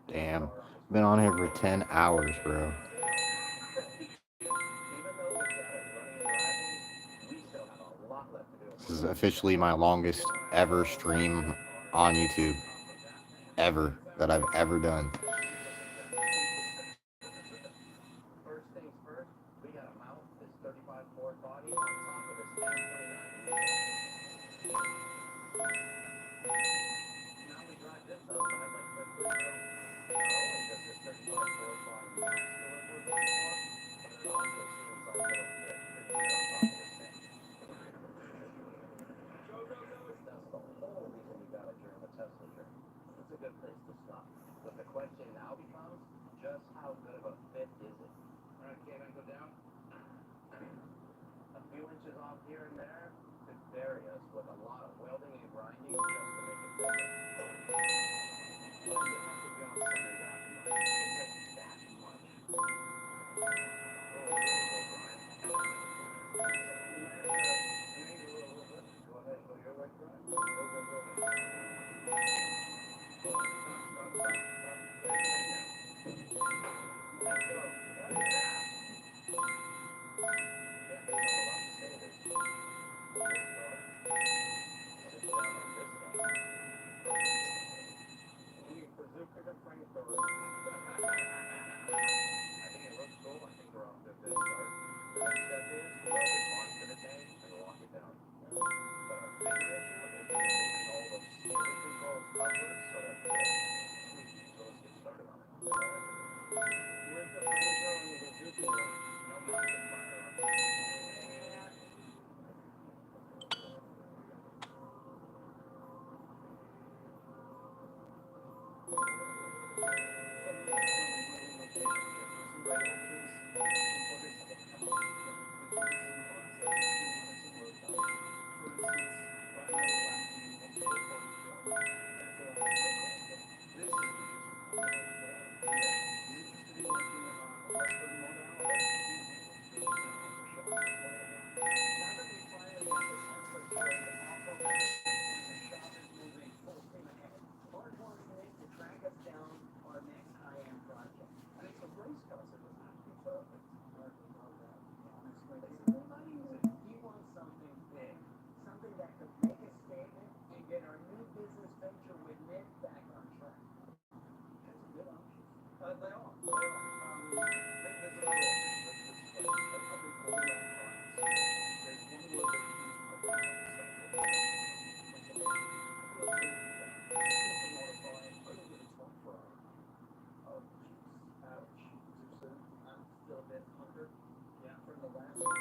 Damn. Been on here for 10 hours, bro. This is officially my longest ever stream on YouTube. Ever. That I've ever done. First things first, we got to mount this 35 Ford body on top of this 1029. Now we drive this outside like quick, not only does this 35 Ford body match the look we're going for, but it also seems like it'll fit pretty good on top of this thing. That's the whole reason we got it during the Tesla trip. It's a good place to stop. But the question So next up,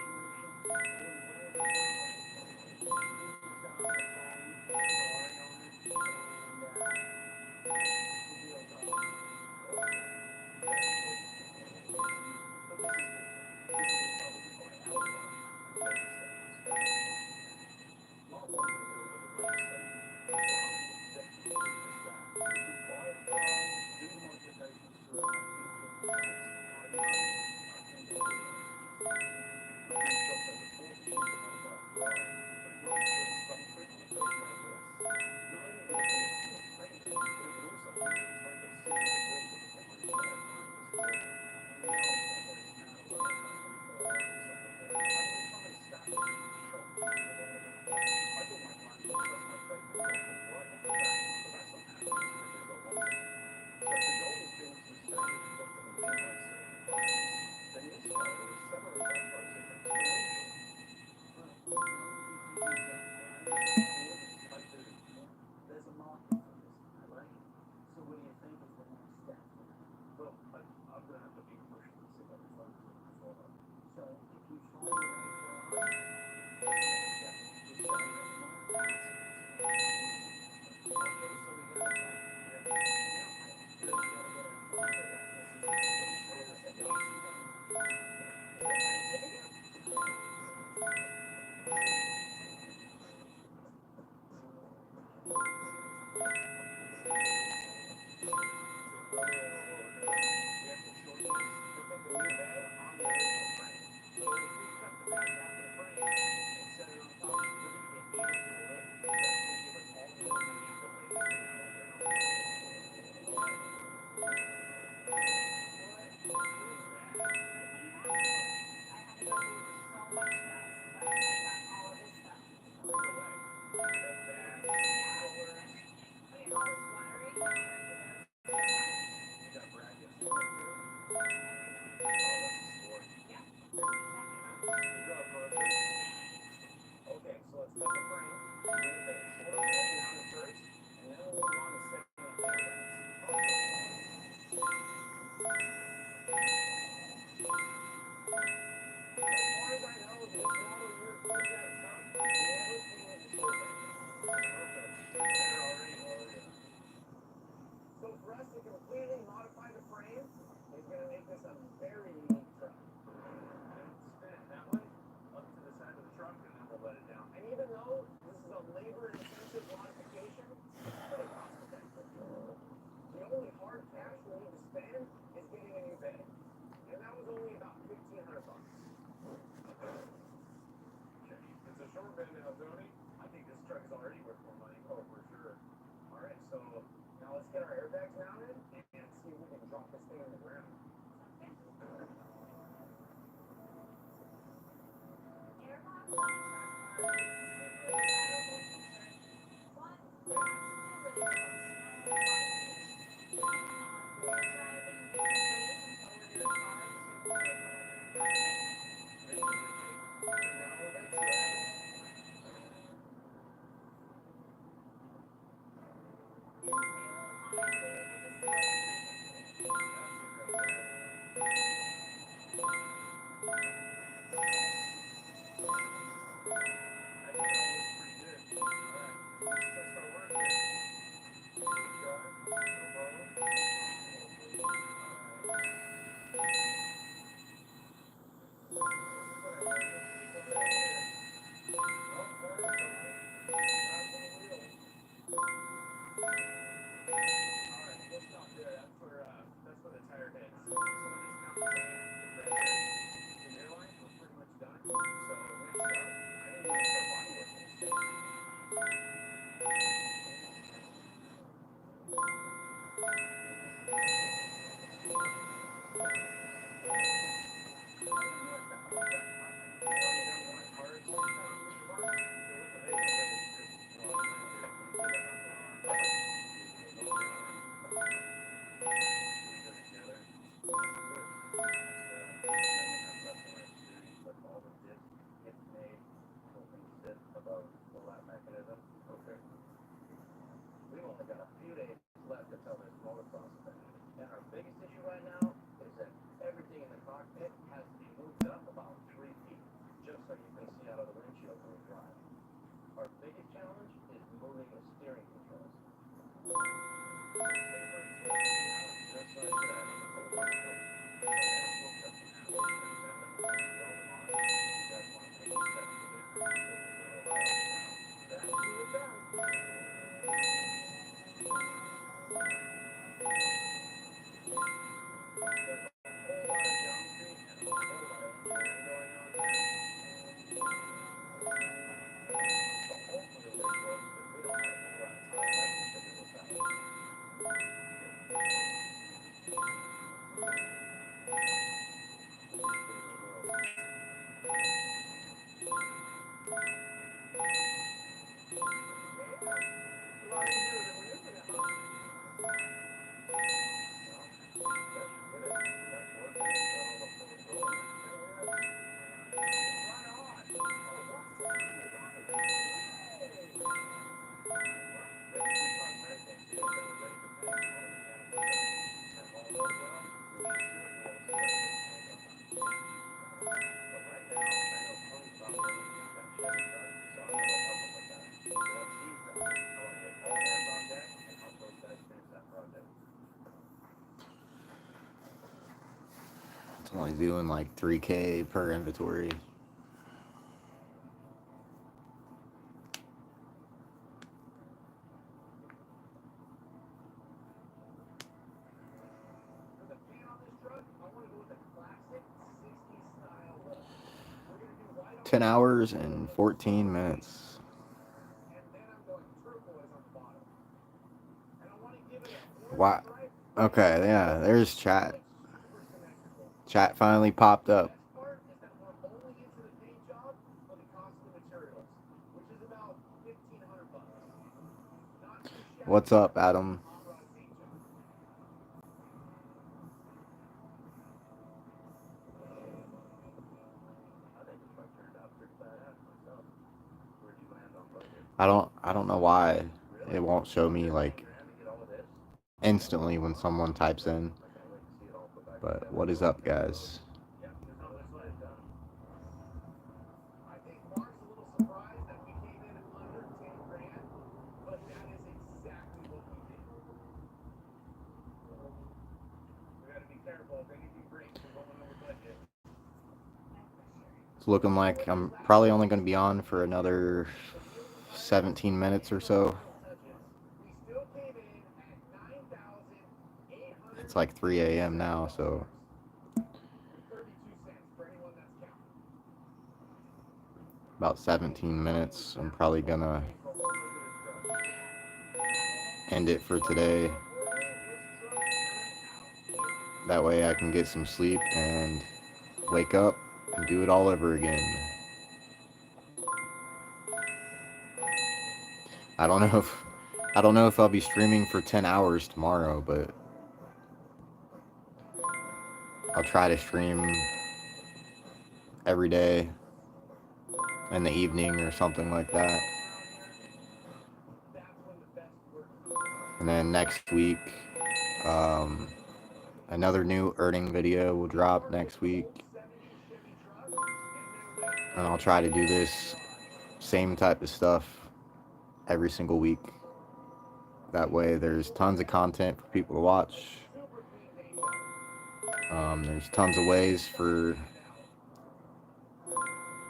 I It's only doing like 3K per inventory. For the paint on this truck, I want to go with a classic 60s style look. We're going to do white on 10 hours and 14 minutes. and then I'm going turquoise on the bottom. And I want to give it a Wow. Okay, yeah, there's chat. super symmetrical. Chat finally popped up. Best part is that we're only into the paint job for the cost of the materials, which is about $1,500. Not too shabby. What's up, Adam? Hot rod paint job. I think the truck turned out pretty badass myself. Where do you land on budget? I don't know why it won't show me like instantly when someone types in. But what is up, guys? Yeah, there's no other way it's done. I think Mark's a little surprised that we came in under 10 grand, but that is exactly what we did. We gotta be careful if anything breaks, we're going over budget. It's looking like I'm probably only going to be on for another 17 minutes or so. We still came in at $9,800. It's like 3 a.m. now, so 32 cents for anyone that's counting. about 17 minutes. I'm probably going to end it for today. That way I can get some sleep and wake up and do it all over again. I don't know if I'll be streaming for 10 hours tomorrow, but I'll try to stream every day in the evening or something like that. And then next week, another new earning video will drop next week. And I'll try to do this same type of stuff every single week. That way there's tons of content for people to watch. There's tons of ways for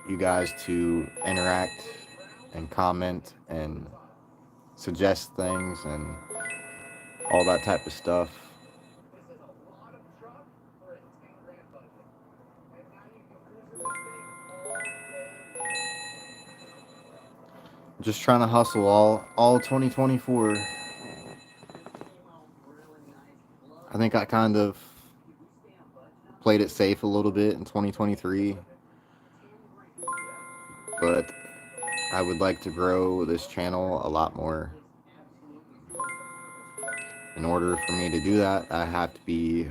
you guys to interact and comment and suggest things and all that type of stuff. This is a lot of truck for a 10 grand budget. And now you can cruise in this thing all day long. Just trying to hustle all 2024. I think I kind of played it safe a little bit in 2023, but I would like to grow this channel a lot more. In order for me to do that, I have to be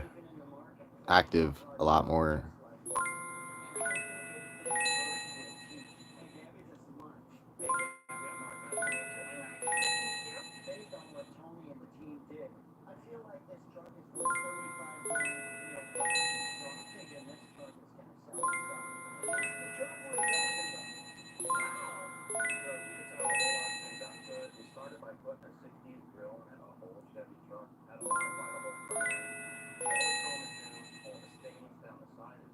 active a lot more. Based on what Tony and the team did, I feel like this truck is worth 35 grand, so I'm thinking this truck is gonna sell itself. The truck we're talking about. Wow! So you can tell a whole lot has been done to it. We started by putting a 16 grill in a whole Chevy truck, had a modified whole front end. All the chrome is new, all the stainless down the side is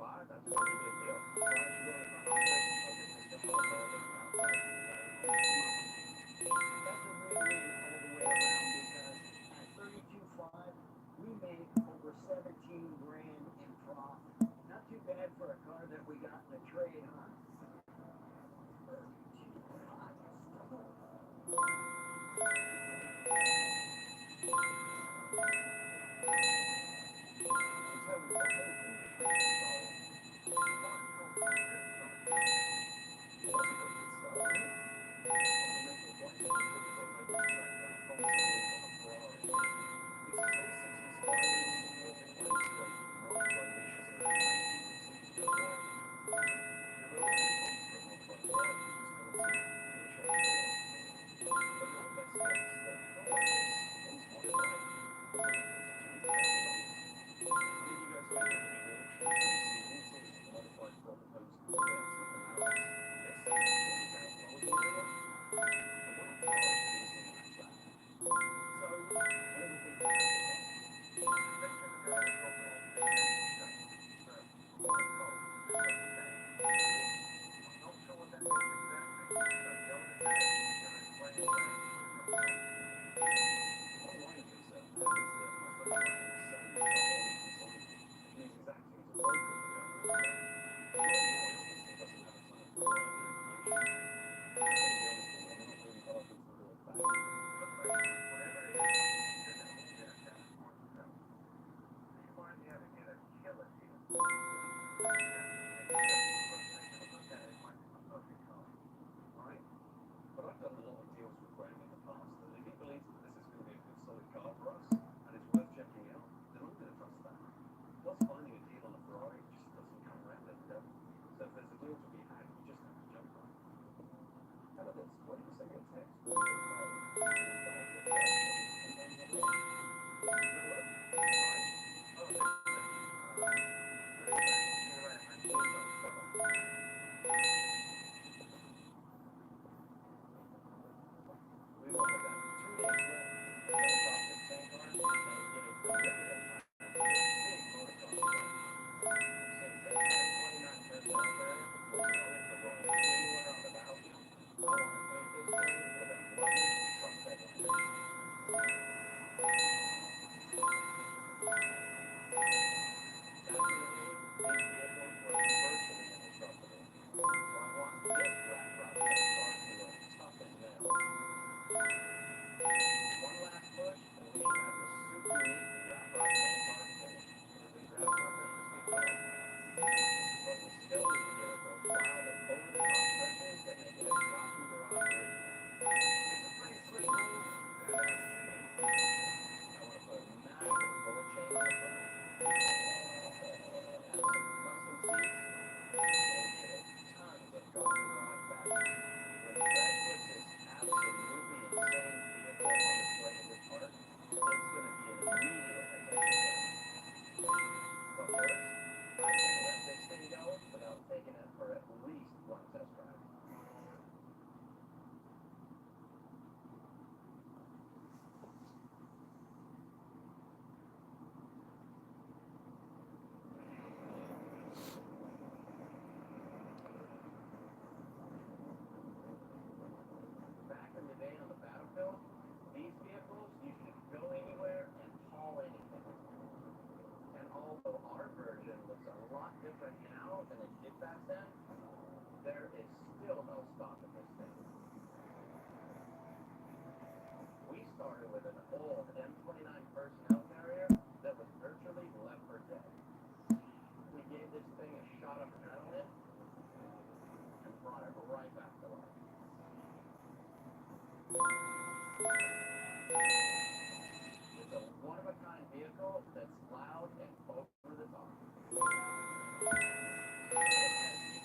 5, that's a pretty big deal. Why don't you go to the front office, I'll get this thing all solved from outside. That's a win-win all the way around because at 32.5, we made over 17 grand in profit. Not too bad for a car that we got in the trade, huh?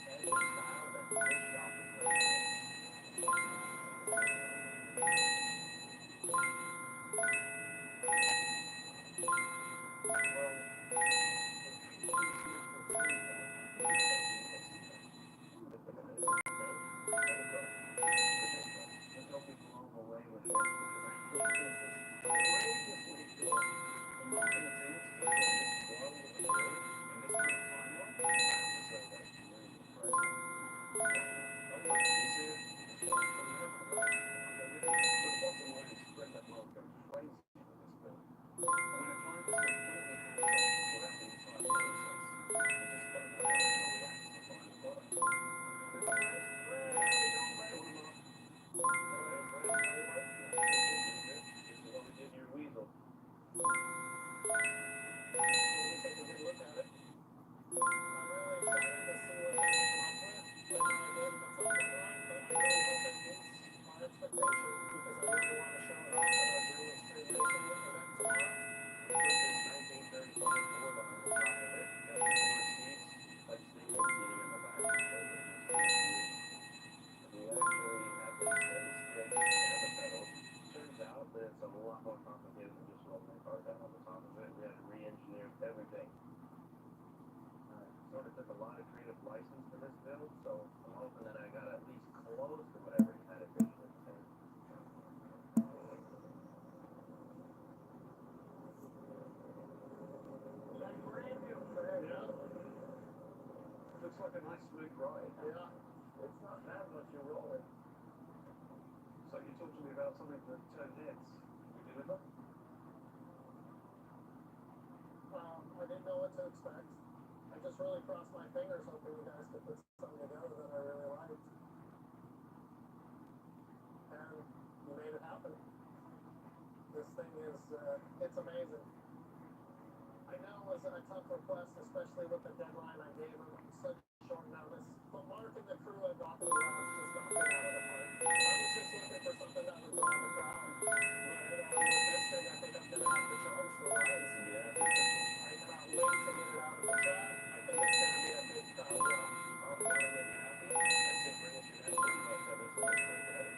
10 lot of creative license for this build, so I'm hoping that I got at least close to whatever he had originally said. Yeah. Looks like a nice smooth ride. Yeah. It's not bad once you roll it. So you talked to me about something that turned heads. You deliver? I didn't know what to expect. I just really crossed my fingers hoping you guys could put something together that I really liked. And you made it happen. This thing is, it's amazing. I know it was a tough request, especially with the deadline I gave him. Such short notice. But Mark and the crew at Rocket Labs just knocked it out of the park. I was just looking for something that would draw the crowd. But with this thing, I think I'm going to have to charge for rights. Yeah. I cannot wait to get it out of the track. I think it's going to be a big crowd draw. I'm going to make you happy. I said, bring us your next one, but this one is pretty heavy.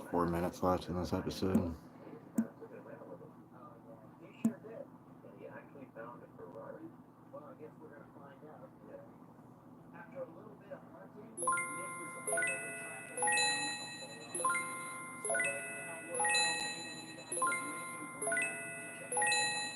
Four minutes left in this episode. He sure did. And he actually found a Ferrari. Well, I guess we're going to find out. Yeah. After a little bit of hunting, Nick was able to track us down a Ferrari. So right now, we're on our way to meet up with Nick and Grant to check it out.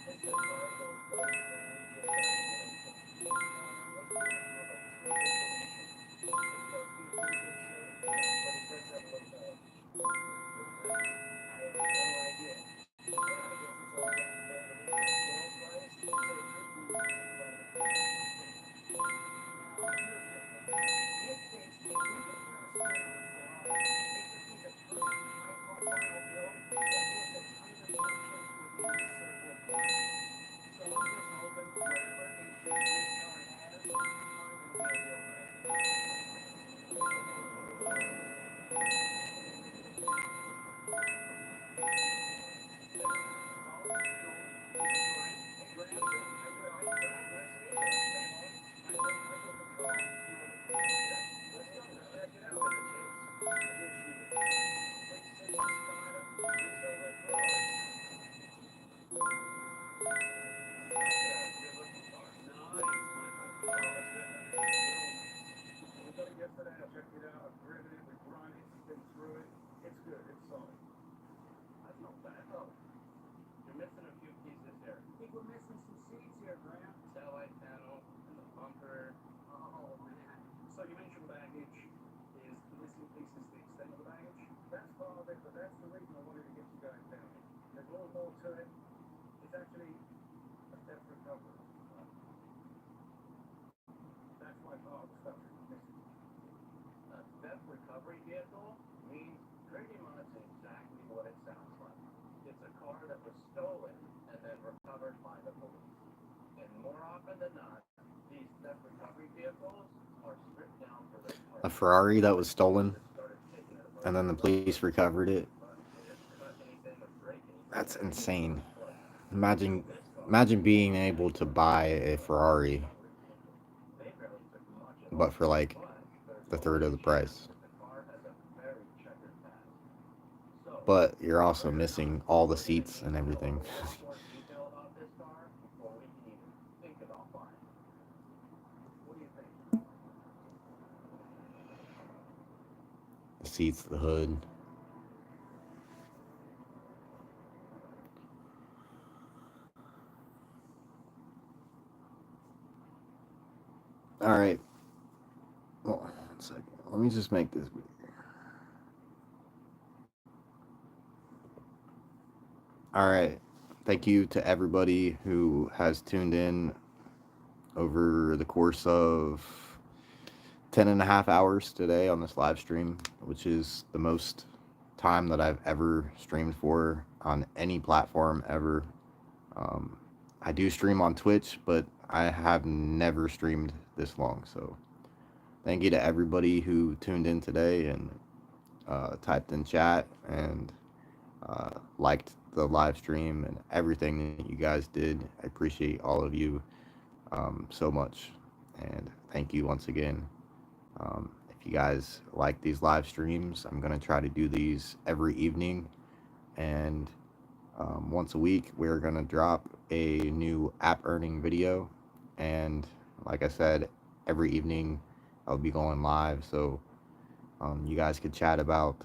This is a car of those buddies that we just got information. Nick doesn't have a ton of information. It's supposed to be a pretty good show, but it does have a little bag. I have no idea. I guess it's all about the sale price, so it could be quite a bit. Now, here's the thing. Nick thinks if we can put our spin on a Ferrari, it could be the perfect high-profile build that gets a ton of attention within the circle of buyers. So I'm just hoping whatever intrigue this car has, I'm going to be a deal breaker. Yesterday I checked it out, I've driven it, we've run it, been through it. It's good, it's solid. That's not bad. Oh, you're missing a few pieces here. I think we're missing some seats here, Grant. Taillight panel and the bumper. Oh, man. So you mentioned baggage. Is the missing pieces the extent of the baggage? That's part of it, but that's the reason I wanted to get you guys down here. There's a little more to it. It's actually a theft recovery. That's why part of the stuff is missing. A theft recovery vehicle means pretty much exactly what it sounds like. It's a car that was stolen and then recovered by the police. And more often than not, these theft recovery vehicles are stripped down for their parts. A Ferrari that was stolen, and then the police recovered it. That's insane. Imagine being able to buy a Ferrari, but for like a third of the price. But you're also missing all the seats and everything. seats, the hood. All right. Well, 1 second. Let me just make this video. All right. Thank you to everybody who has tuned in over the course of 10.5 hours today on this live stream, which is the most time that I've ever streamed for on any platform ever. I do stream on Twitch, but I have never streamed this long. So thank you to everybody who tuned in today and typed in chat and liked the live stream and everything that you guys did. I appreciate all of you so much, and thank you once again. If you guys like these live streams, I'm going to try to do these every evening, and once a week we're going to drop a new app earning video. And like I said, every evening I'll be going live, so you guys could chat about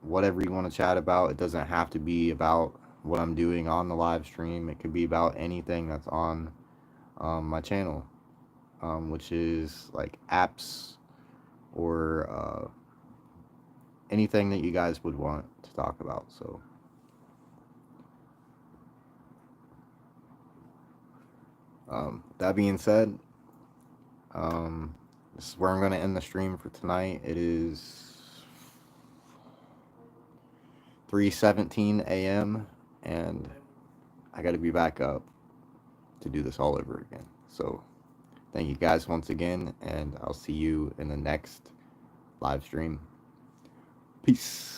whatever you want to chat about. It doesn't have to be about what I'm doing on the live stream. It could be about anything that's on my channel, which is like apps or anything that you guys would want to talk about. So that being said, this is where I'm going to end the stream for tonight. It is 3:17 a.m. and I got to be back up to do this all over again. So thank you guys once again, and I'll see you in the next live stream. Peace.